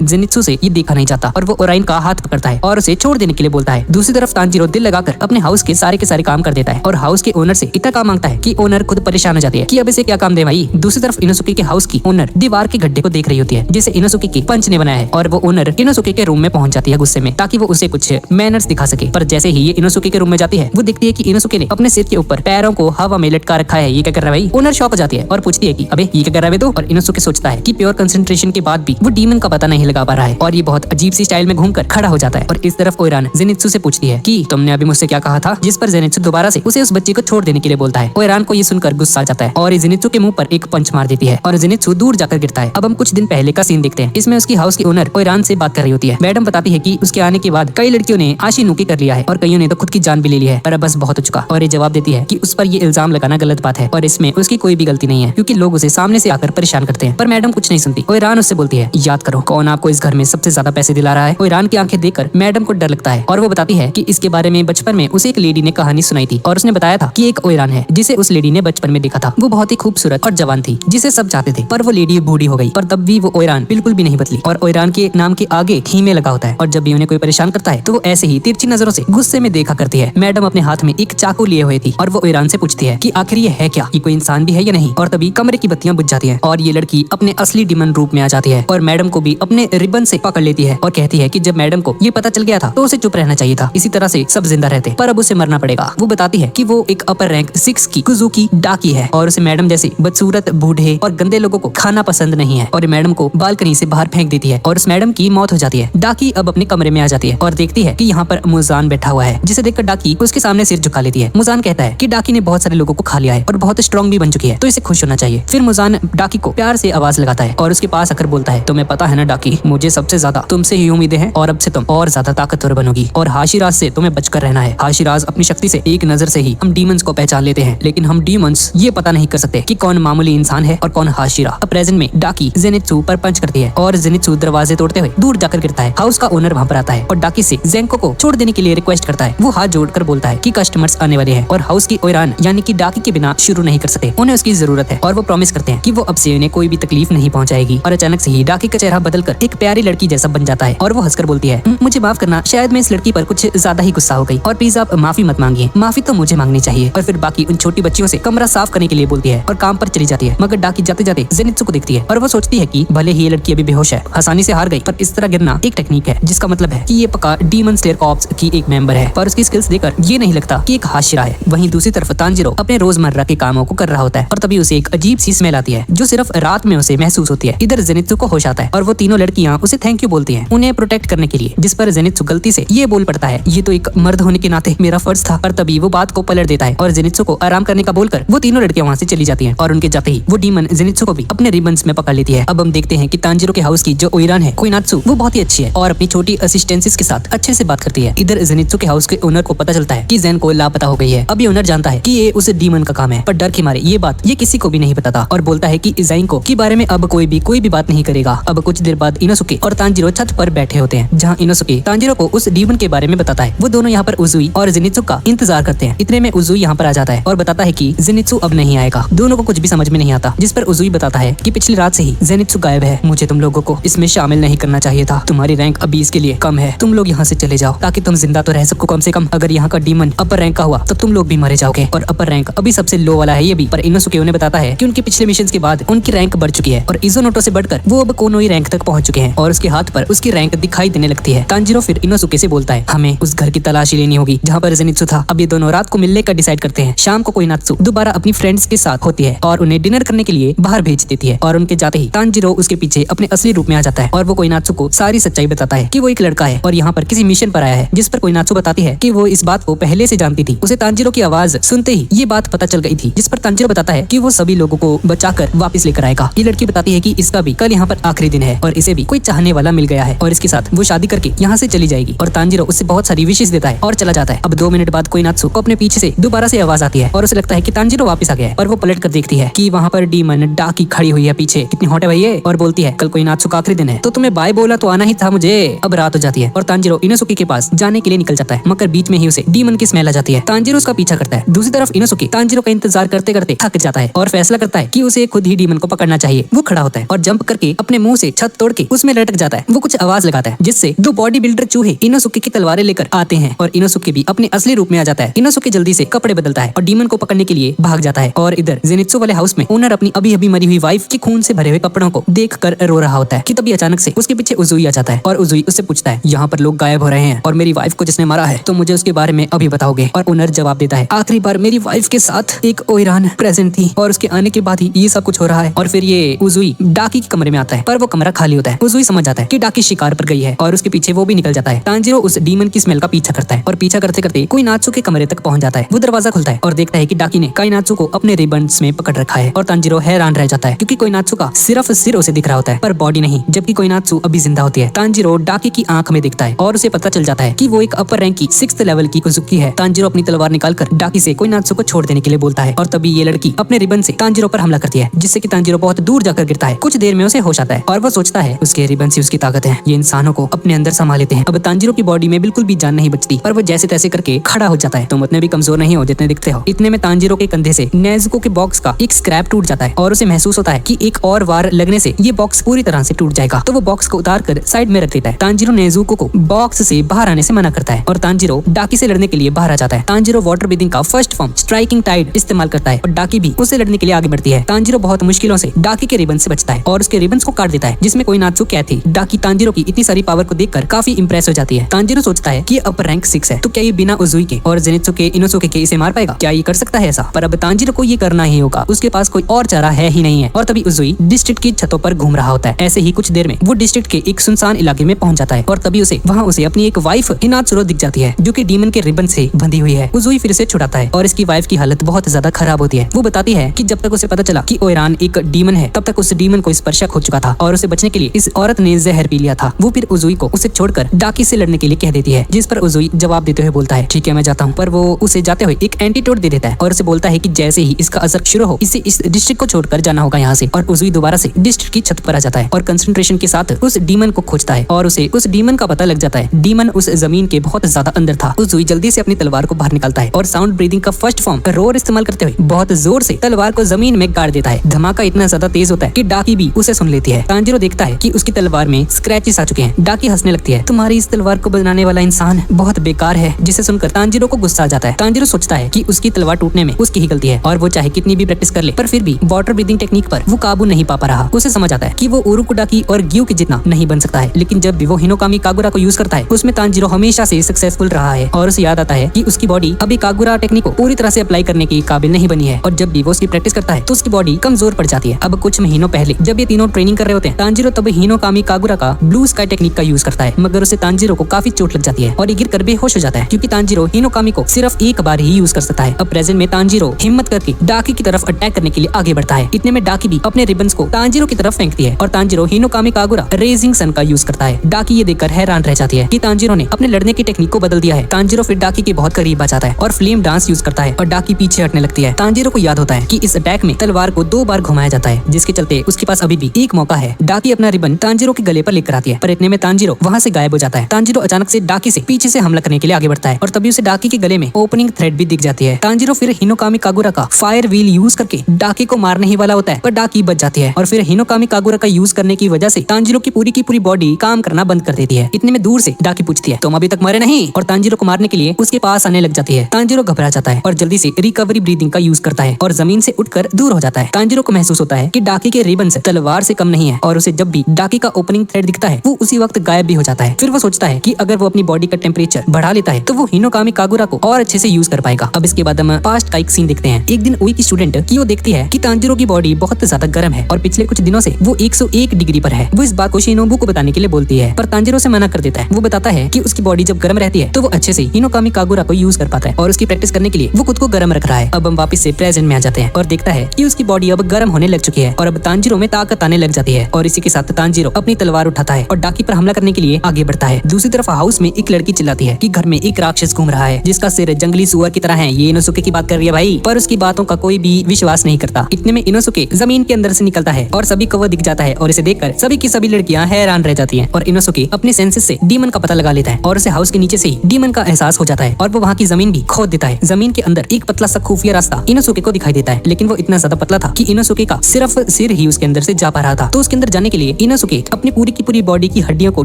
जेनित्सु से ये देखा नहीं जाता और वो ओराइन का हाथ पकड़ता है और उसे छोड़ देने के लिए बोलता है। दूसरी तरफ तांजीरो दिल लगाकर अपने हाउस के सारे काम कर देता है और हाउस के ओनर से इतना काम मांगता है कि ओनर खुद परेशान हो जाती है कि अब इसे क्या काम दे भाई। दूसरी तरफ इनोसुके के हाउस की ओनर दीवार के गड्ढे को देख रही होती है जिसे इनोसुके के पंच ने बनाया है और वो ओनर इनोसुके के रूम में पहुंच जाती है गुस्से में, ताकि वो उसे कुछ मैनर्स दिखा सके। पर जैसे ही ये इनोसुके के रूम में जाती है वो देखती है कि इनोसुके ने अपने सिर के ऊपर पैरों को हवा में लटका रखा है। ये क्या कर रहा है भाई? ओनर शॉक हो जाती है और पूछती है कि अबे ये क्या कर रहा है तो? और इनोसुके सोचता है कि प्योर कंसंट्रेशन के बाद भी वो डीमन का पता नहीं लगा पा रहा है और ये बहुत अजीब सी स्टाइल में घूमकर खड़ा हो जाता है। और इस तरफ ओइरान जेनित्सु से पूछती है कि तुमने अभी मुझसे क्या कहा था, जिस पर जेनित्सु दोबारा से उसे उस बच्ची को छोड़ देने के लिए बोलता है। ओइरान को ये सुनकर गुस्सा आ जाता है और जेनित्सु के मुंह पर एक पंच मार देती है और जेनित्सु दूर जाकर गिरता है। अब हम कुछ दिन पहले का सीन देखते हैं। इसमें उसकी हाउस की ओनर ओइरान से बात कर रही होती है। मैडम बताती है कि उसके आने के बाद कई लड़कियों ने आशिनुकी कर लिया है और कईयों ने तो खुद की जान भी ले ली है, पर अब बस बहुत हो चुका। और ये जवाब देती है कि उस पर ये इल्जाम लगाना गलत बात है और इसमें उसकी कोई भी गलती नहीं है, क्योंकि लोग उसे सामने से आकर परेशान करते हैं। पर मैडम कुछ नहीं सुनती। ओइरान उससे बोलती है याद करो कौन आपको इस घर में सबसे ज्यादा पैसे दिला रहा है। ओइरान की आंखें देखकर मैडम को डर लगता है और वो बताती है कि इसके बारे में बचपन में उसे एक लेडी ने कहानी सुनाई थी और उसने बताया था कि एक ओइरान है जिसे उस लेडी ने बचपन में देखा था। वो बहुत ही खूबसूरत और जवान थी जिसे सब चाहते थे, पर वो लेडी बूढ़ी हो गई और तब भी वो ओइरान बिल्कुल भी नहीं बदली और ओइरान के नाम के आगे खीमे लगा होता है और जब भी उन्हें कोई परेशान करता है तो वो ऐसे ही तिरछी नजरों से गुस्से में देखा करती है। मैडम अपने हाथ में एक चाकू लिए हुए थी और वो ओइरान से पूछती है कि आखिर ये है क्या, ये कोई इंसान भी है या नहीं। और तभी कमरे की बत्तियां बुझ जाती हैं और ये लड़की अपने असली डीमन रूप में आ जाती है और मैडम को भी अपने रिबन से पकड़ लेती है और कहती है कि जब मैडम को ये पता चल गया था तो उसे चुप रहना चाहिए था, इसी तरह से सब जिंदा रहते, पर अब उसे मरना पड़ेगा। वो बताती है कि वो एक अपर रैंक 6 की कुजुकी डाकी है और उसे मैडम जैसे बदसूरत बूढ़े और गंदे लोगों को खाना पसंद नहीं है और मैडम को बालकनी से बाहर फेंक देती है और उस मैडम की मौत हो जाती है। डाकी अब अपने कमरे में आ जाती है और देखती है कि यहाँ पर मुजान बैठा हुआ है, जिसे देखकर डाकी उसके सामने सिर झुका लेती है। मुजान कहता है कि डाकी ने बहुत सारे लोगों को खा लिया है और बहुत स्ट्रॉन्ग भी बन चुकी है, तो इसे खुश होना चाहिए। फिर मुजान डाकी को प्यार से आवाज लगाता है और उसके पास आकर बोलता है तुम्हें पता है ना डाकी, मुझे सबसे ज्यादा तुमसे ही उम्मीदें हैं और अब से तुम और ज्यादा ताकतवर बनोगी और हाशिराज से तुम्हें बचकर रहना है। हाशिराज अपनी शक्ति से एक नजर से ही हम डीमंस को पहचान लेते हैं, लेकिन हम डीमंस ये पता नहीं कर सकते कि कौन मामूली इंसान है और कौन हाशिरा। अब प्रेजेंट में डाकी जेनित्सु पर पंच करती है और जेनित्सु दरवाजे तोड़ते हुए दूर जाकर गिरता है। हाउस का ओनर वहाँ पर आता है और डाकी से जेंको को छोड़ देने के लिए रिक्वेस्ट करता है। वो हाथ जोड़कर बोलता है कि कस्टमर्स आने वाले हैं और हाउस की ओइरान यानी कि डाकी के बिना शुरू नहीं कर सकते, उन्हें उसकी जरूरत है और वो प्रॉमिस करते हैं कि वो अब से उन्हें कोई भी तकलीफ नहीं पहुंचाएगी। और अचानक से ही डाकी का चेहरा बदलकर एक प्यारी लड़की जैसा बन जाता है और वो हंसकर बोलती है मुझे माफ करना, शायद मैं इस लड़की पर कुछ ज्यादा ही गुस्सा हो गई और प्लीज आप माफी मत मांगिए, माफी तो मुझे मांगनी चाहिए। और फिर बाकी उन छोटी बच्चियों से कमरा साफ करने के लिए बोलती है और काम पर चली जाती है। मगर डाकी जाते जाते जेनित्सु को देखती है और वो सोचती है कि भले ही ये लड़की अभी बेहोश है, आसानी से हार गई, पर इस तरह गिरना एक टेक्निक है, जिसका मतलब है कि ये पक्का डीमन स्लेयर कॉर्प्स की एक मेंबर है। पर उसकी स्किल्स देखकर ये नहीं लगता कि एक हाशिरा है। वहीं दूसरी तरफ तांजिरो अपने रोजमर्रा के कामों को कर रहा होता है और तभी उसे एक अजीब सी स्मेल आती है जो सिर्फ रात में उसे महसूस होती है। इधर जेनित्सु को होश आता है और वो तीनों लड़कियां उसे थैंक यू बोलती हैं उन्हें प्रोटेक्ट करने के लिए, जिस पर जेनित्सु गलती से ये बोल पड़ता है ये तो एक मर्द होने के नाते मेरा फर्ज था। पर तभी वो बात को पलट देता है और जेनित्सु को आराम करने का बोलकर वो तीनों लड़कियां वहाँ से चली जाती हैं और उनके जाते ही वो डीमन जेनित्सु को भी अपने रिबन्स में पकड़ लेती है। अब हम देखते हैं कि तांजिरो के हाउस की जो ओइरान है कोइनात्सु वो बहुत ही अच्छी है और अपनी छोटी असिस्टेंसिस के साथ अच्छे से बात करती है। इधर जेनित्सु के हाउस के ओनर को पता चलता है कि जेन को लापता हो गई है। अभी ओनर जानता है कि ये उस डीमन का काम है, पर डर के मारे ये बात ये किसी को भी नहीं बताता और बोलता है कि इजाइंको के बारे में अब कोई भी बात नहीं करेगा। अब कुछ देर बाद इनोसुके और तांजिरो छत पर बैठे होते हैं जहाँ इनोसुके तांजिरो को उस डीमन के बारे में बताता है। वो दोनों यहाँ पर उजुई और जेनित्सु का इंतजार करते हैं। इतने में उजुई यहाँ पर आ जाता है और बताता है कि जेनित्सु अब नहीं आएगा। दोनों को कुछ भी समझ में नहीं आता, जिस पर उजुई बताता है कि पिछली रात से ही जेनित्सु गायब है। मुझे तुम लोगों को इसमें शामिल नहीं करना चाहिए था। तुम्हारी रैंक अभी इसके लिए कम है। तुम लोग यहाँ से चले जाओ ताकि तुम जिंदा तो रह सको कम से कम। अगर यहाँ का डीमन अपर रैंक का हुआ तो तुम लोग भी मारे जाओगे और अपर रैंक अभी सबसे लो वाला है ये भी। पर इनोसुके उन्हें बताता है कि उनके पिछले मिशन के बाद उनकी रैंक बढ़ चुकी है और इज़ोनोटो से बढ़कर वो अब कोनोई रैंक तक पहुंच चुके हैं और उसके हाथ पर उसकी रैंक दिखाई देने लगती है। तांजिरो फिर इनोसुके से बोलता है हमें उस घर की तलाशी लेनी होगी जहाँ पर जेनित्सु था। अब ये दोनों रात को मिलने का डिसाइड करते हैं। शाम को कोइनात्सु दोबारा अपनी फ्रेंड्स के साथ होती है और उन्हें डिनर करने के लिए बाहर भेज देती है और उनके जाते ही तांजिरो उसके पीछे अपने असली रूप में आ जाता है और वो कोइनात्सु को सारी सच्चाई बताता है कि वो एक लड़का है और यहाँ पर किसी मिशन पर आया है। जिस पर कोइनात्सु बताती है कि वो इस बात को पहले से जानती थी। उसे तांजिरो की आवाज सुनते ही ये बात पता चल गई थी। जिस पर तांजिरो बताता है कि वो सभी लोगों को बचाकर वापस लेकर आएगा। ये लड़की बताती है कि इसका भी कल यहाँ पर आखिरी दिन है और इसे भी कोई चाहने वाला मिल गया है और इसके साथ वो शादी करके यहाँ से चली जाएगी। और तांजिरो उससे बहुत सारी विशेष देता है और चला जाता है। अब 2 मिनट बाद कोइनात्सु को अपने पीछे से दोबारा से आवाज आती है और उसे लगता है कि तांजिरो वापस आ गया है और वो पलट कर देखती है कि वहाँ पर डीमन डाकी खड़ी हुई है पीछे। कितनी हॉट है भाई ये। और बोलती है कल कोइनात्सु का आखिरी दिन है तो तुम्हें बाय बोला तो आना ही था मुझे। अब रात हो जाती है और तांजिरो इनोसुके के पास जाने के लिए निकल जाता है मगर बीच में ही उसे डीमन की स्मेल आ जाती है। तांजिरो उसका पीछा करता है। दूसरी तरफ इनोसुके तांजिरो का इंतजार करते करते थक जाता है और फैसला करता है कि उसे खुद ही डीमन को पकड़ना चाहिए। वो खड़ा होता है और जंप करके अपने मुंह से छत तोड़ के उसमें लटक जाता है। वो कुछ आवाज लगाता है जिससे 2 बॉडी बिल्डर चूहे इनोसुके की तलवारें लेकर आते हैं और इनोसुके भी अपने असली रूप में आ जाता है। इनोसुके जल्दी से कपड़े बदलता है और डीमन को पकड़ने के लिए भाग जाता है। और इधर जेनित्सु वाले हाउस में ओनर अपनी अभी मरी हुई वाइफ के खून से भरे हुए कपड़ों को देख कर रो रहा होता है कि तभी अचानक से उसके पीछे उजुई आ जाता है और उजुई उससे पूछता है यहाँ पर लोग गायब हो रहे हैं और मेरी वाइफ को जिसने मारा है तो मुझे उसके बारे में अभी बताओगे। और ओनर जवाब देता है आखिरी बार मेरी वाइफ के साथ एक ओइरान प्रेजेंट थी और उसके आने के बाद ही ये सब कुछ हो रहा है। और फिर ये उजुई डाकी के कमरे में आता है पर वो कमरा खाली होता है। उजुई समझ जाता है कि डाकी शिकार पर गई है और उसके पीछे वो भी निकल जाता है। तांजिरो उस डीमन की स्मेल का पीछा करता है और पीछा करते करते कोइनात्सु के कमरे तक पहुंच जाता है। वो दरवाजा खुलता है और देखता है कि डाकी ने कोइनात्सु को अपने रिबन्स में पकड़ रखा है और तांजिरो हैरान रह जाता है क्योंकि कोइनात्सु का सिर्फ सिर उसे दिख रहा होता है पर बॉडी नहीं, जबकि कोइनात्सु अभी जिंदा होती है। तांजिरो डाकी की आंख में देखता है और उसे पता चल जाता है कि वो एक अपर रैंक की 6th लेवल की कुजुकी है। तांजिरो अपनी तलवार निकालकर डाकी से कोइनात्सु को छोड़ देने के लिए बोलता है और तभी ये लड़की अपने रिबन से तांजिरो पर हमला करती है जिससे कि तांजिरो बहुत दूर जाकर गिरता है। कुछ देर में उसे होश आता है और वो सोचता है उसके रिबन से उसकी ताकत है, ये इंसानों को अपने अंदर समा लेते हैं। अब तांजिरो की बॉडी में बिल्कुल भी जान नहीं बचती पर वो जैसे तैसे करके खड़ा हो जाता है। तुम उतने भी कमजोर नहीं हो जितने दिखते हो। इतने में तांजिरो के कंधे से नेज़ुको के बॉक्स का एक स्क्रैप टूट जाता है और उसे महसूस होता है कि एक और वार लगने से ये बॉक्स पूरी तरह से टूट जाएगा। तो वो बॉक्स को उतार कर साइड में रख देता है। तांजिरो नेज़ुको को बॉक्स से बाहर आने से मना करता है और तांजिरो डाकी से लड़ने के लिए बाहर आ जाता है। तांजिरो वाटर ब्रीथिंग का फर्स्ट फॉर्म स्ट्राइकिंग टाइड इस्तेमाल करता है और डाकी भी उससे लड़ने के लिए आगे बढ़ती है। तांजिरो बहुत मुश्किलों से डाकी के रिबन से बचता है और उसके रिबन्स को काट देता है जिसमें कोइनात्सु क्या थी। डाकी तांजिरो की इतनी सारी पावर को देखकर काफी इंप्रेस हो जाती है। तांजिरो सोचता है कि अपर रैंक 6 है तो क्या ये बिना उजुई के और जेनित्सु इनोसुके के इसे मार पाएगा? क्या ये कर सकता है ऐसा? पर अब तांजिरो को ये करना ही होगा, उसके पास कोई और चारा है ही नहीं है। और तभी उजुई डिस्ट्रिक्ट की छतों पर घूम रहा होता है। ऐसे ही कुछ देर में वो डिस्ट्रिक्ट के एक सुनसान इलाके में पहुंच जाता है और तभी उसे अपनी एक वाइफ हिनात्सुरो दिख जाती है जो कि डीमन के रिबन से बंधी हुई है। उजुई फिर से छुड़ाता है और इसकी वाइफ की हालत बहुत ज्यादा खराब होती है। वो बताती है कि जब तक उसे पता चला कि ओइरान एक डीमन है तब तक उस डीमन को इस पर शक हो चुका था और उसे बचने के लिए इस औरत ने जहर पी लिया था। वो फिर उजुई को उसे छोड़कर डाकी से लड़ने के लिए कह देती है जिस पर उजुई जवाब देते हुए बोलता है ठीक है मैं जाता हूँ। पर वो उसे जाते हुए एक एंटीडोट दे देता है और उसे बोलता है कि जैसे ही इसका असर शुरू हो इसे इस डिस्ट्रिक्ट को छोड़कर जाना होगा यहाँ से। और उजुई दोबारा से डिस्ट्रिक्ट की छत पर आ जाता है और कंसंट्रेशन के साथ उस डीमन को खोजता है और उसे उस डीमन का पता लग जाता है। डीमन उस जमीन के बहुत ज्यादा अंदर था। उजुई जल्दी से अपनी तलवार को बाहर निकालता है और साउंड ब्रीदिंग का फर्स्ट फॉर्म रोर इस्तेमाल करते हुए बहुत जोर से तलवार को जमीन में गाड़ देता है। धमाका इतना ज्यादा तेज होता है कि डाकी भी उसे सुन लेती है। तांजिरो देखता है कि उसकी तलवार में स्क्रैचेस आ चुके हैं। डाकी हंसने लगती है तुम्हारी इस तलवार को बनाने वाला इंसान बहुत बेकार है, जिसे सुनकर तांजिरो को गुस्सा आ जाता है। तांजिरो सोचता है कि उसकी तलवार टूटने में उसकी ही गलती है और वो चाहे कितनी भी प्रैक्टिस कर ले पर फिर भी वाटर ब्रीदिंग टेक्निक पर वो काबू नहीं पा रहा। उसे समझ आता है कि वो उरुकुडाकी और ग्यू के जितना नहीं बन सकता है, लेकिन जब भी वो हिनोकामी कागुरा को यूज करता है उसमें तांजिरो हमेशा से सक्सेसफुल रहा है। और उसे याद आता है कि उसकी बॉडी अभी कागुरा टेक्निक को पूरी तरह से अप्लाई करने की काबिल नहीं बनी है और जब भी वो उसकी प्रैक्टिस करता है तो उसकी बॉडी कमजोर पड़ जाती है। अब कुछ महीनों पहले जब ये तीनों ट्रेनिंग कर रहे होते हैं, तांजीरो तब हिनोकामी कागुरा का ब्लू स्काई टेक्निक का यूज करता है, मगर उसे तांजीरो को काफी चोट लग जाती है और ये गिर कर बेहोश हो जाता है क्योंकि तांजीरो हिनोकामी को सिर्फ एक बार ही यूज कर सकता है। अब प्रेजेंट में तांजीरो हिम्मत करके डाकी की तरफ अटैक करने के लिए आगे बढ़ता है। इतने में डाकी भी अपने रिबन्स को तांजीरो की तरफ फेंकती है और तांजीरो हिनोकामी कागुरा रेजिंग सन का यूज करता है। डाकी ये देखकर हैरान रह जाती है कि तांजीरो ने अपने लड़ने की टेक्निक को बदल दिया है। तांजीरो फिर डाकी के बहुत करीब आ जाता है और फ्लेम डांस यूज करता है और डाकी पीछे हटने लगती है। तांजीरो को याद होता है कि इस अटैक में तलवार को 2 बार घुमाया जाता है, जिसके चलते उसके पास अभी भी एक मौका है। डाकी अपना रिबन तांजीरो के गले पर लेकर आती है, पर इतने में तांजीरो वहाँ से गायब हो जाता है। तांजीरो अचानक से डाकी से पीछे से हमला करने के लिए आगे बढ़ता है और तभी उसे डाकी के गले में ओपनिंग थ्रेड भी दिख जाती है। तांजीरो फिर हिनोकामी कागुरा का फायर व्हील यूज करके डाकी को मारने ही वाला होता है, पर डाकी बच जाती है और फिर हिनोकामी कागुरा का यूज करने की वजह से तांजीरो की पूरी बॉडी काम करना बंद कर देती है। इतने में दूर से डाकी पूछती है, तुम अभी तक मरे नहीं, और तांजीरो को मारने के लिए उसके पास आने लग जाती है। तांजीरो घबरा जाता है और जल्दी से रिकवरी ब्रीदिंग का यूज करता है और जमीन से उठकर दूर हो जाता है। तांजीरो को महसूस होता है कि डाकी के रिबन से तलवार से कम नहीं है और उसे जब भी डाकी का ओपनिंग थ्रेड दिखता है वो उसी वक्त गायब भी हो जाता है। फिर वो सोचता है कि अगर वो अपनी बॉडी का टेम्परेचर बढ़ा लेता है तो वो हिनोकामी कागुरा को और अच्छे से यूज कर पाएगा। अब इसके बाद हम पास्ट का एक सीन देखते हैं। एक दिन उई की स्टूडेंट कियो देखती है कि तांजीरो की बॉडी बहुत ज्यादा गर्म है और पिछले कुछ दिनों से वो 101 डिग्री पर है। वो इस बात को शिनोबू को बताने के लिए बोलती है, पर तांजीरो से मना कर देता है। वो बताता है कि उसकी बॉडी जब गर्म रहती है तो वो अच्छे से हिनोकामी कागुरा को यूज कर पाता है और उसकी प्रैक्टिस करने के लिए वो खुद को गर्म रख रहा है। अब हम वापस से प्रेजेंट में आ जाते हैं और देखता है कि उसकी बॉडी अब गर्म होने लग चुकी है और अब तांजीरो में ताकत आने लग जाती है और इसी के साथ तांजीरो अपनी तलवार उठाता है और डाकी पर हमला करने के लिए आगे बढ़ता है। दूसरी तरफ हाउस में एक लड़की चिल्लाती है कि घर में एक राक्षस घूम रहा है जिसका सिर जंगली सुअर की तरह है। ये इनोसुके की बात कर रही है भाई, पर उसकी बातों का कोई भी विश्वास नहीं करता। इतने में इनोसुके जमीन के अंदर से निकलता है और सभी को वो दिख जाता है और इसे देखकर सभी की सभी लड़कियां हैरान रह जाती हैं और इनोसुके अपने सेंसेस से डीमन का पता लगा लेता है और उसे हाउस के नीचे से ही डीमन का एहसास हो जाता है और वो वहाँ की जमीन भी खोद देता है। जमीन के अंदर एक पतला सा खुफिया रास्ता इनोसुके को दिखाई देता है, लेकिन वो इतना ज्यादा पतला था कि इनोसुके का सिर्फ सिर ही उसके अंदर से जा पा रहा था। तो उसके अंदर जाने के लिए इनोसुके अपनी पूरी की पूरी बॉडी की हड्डियों को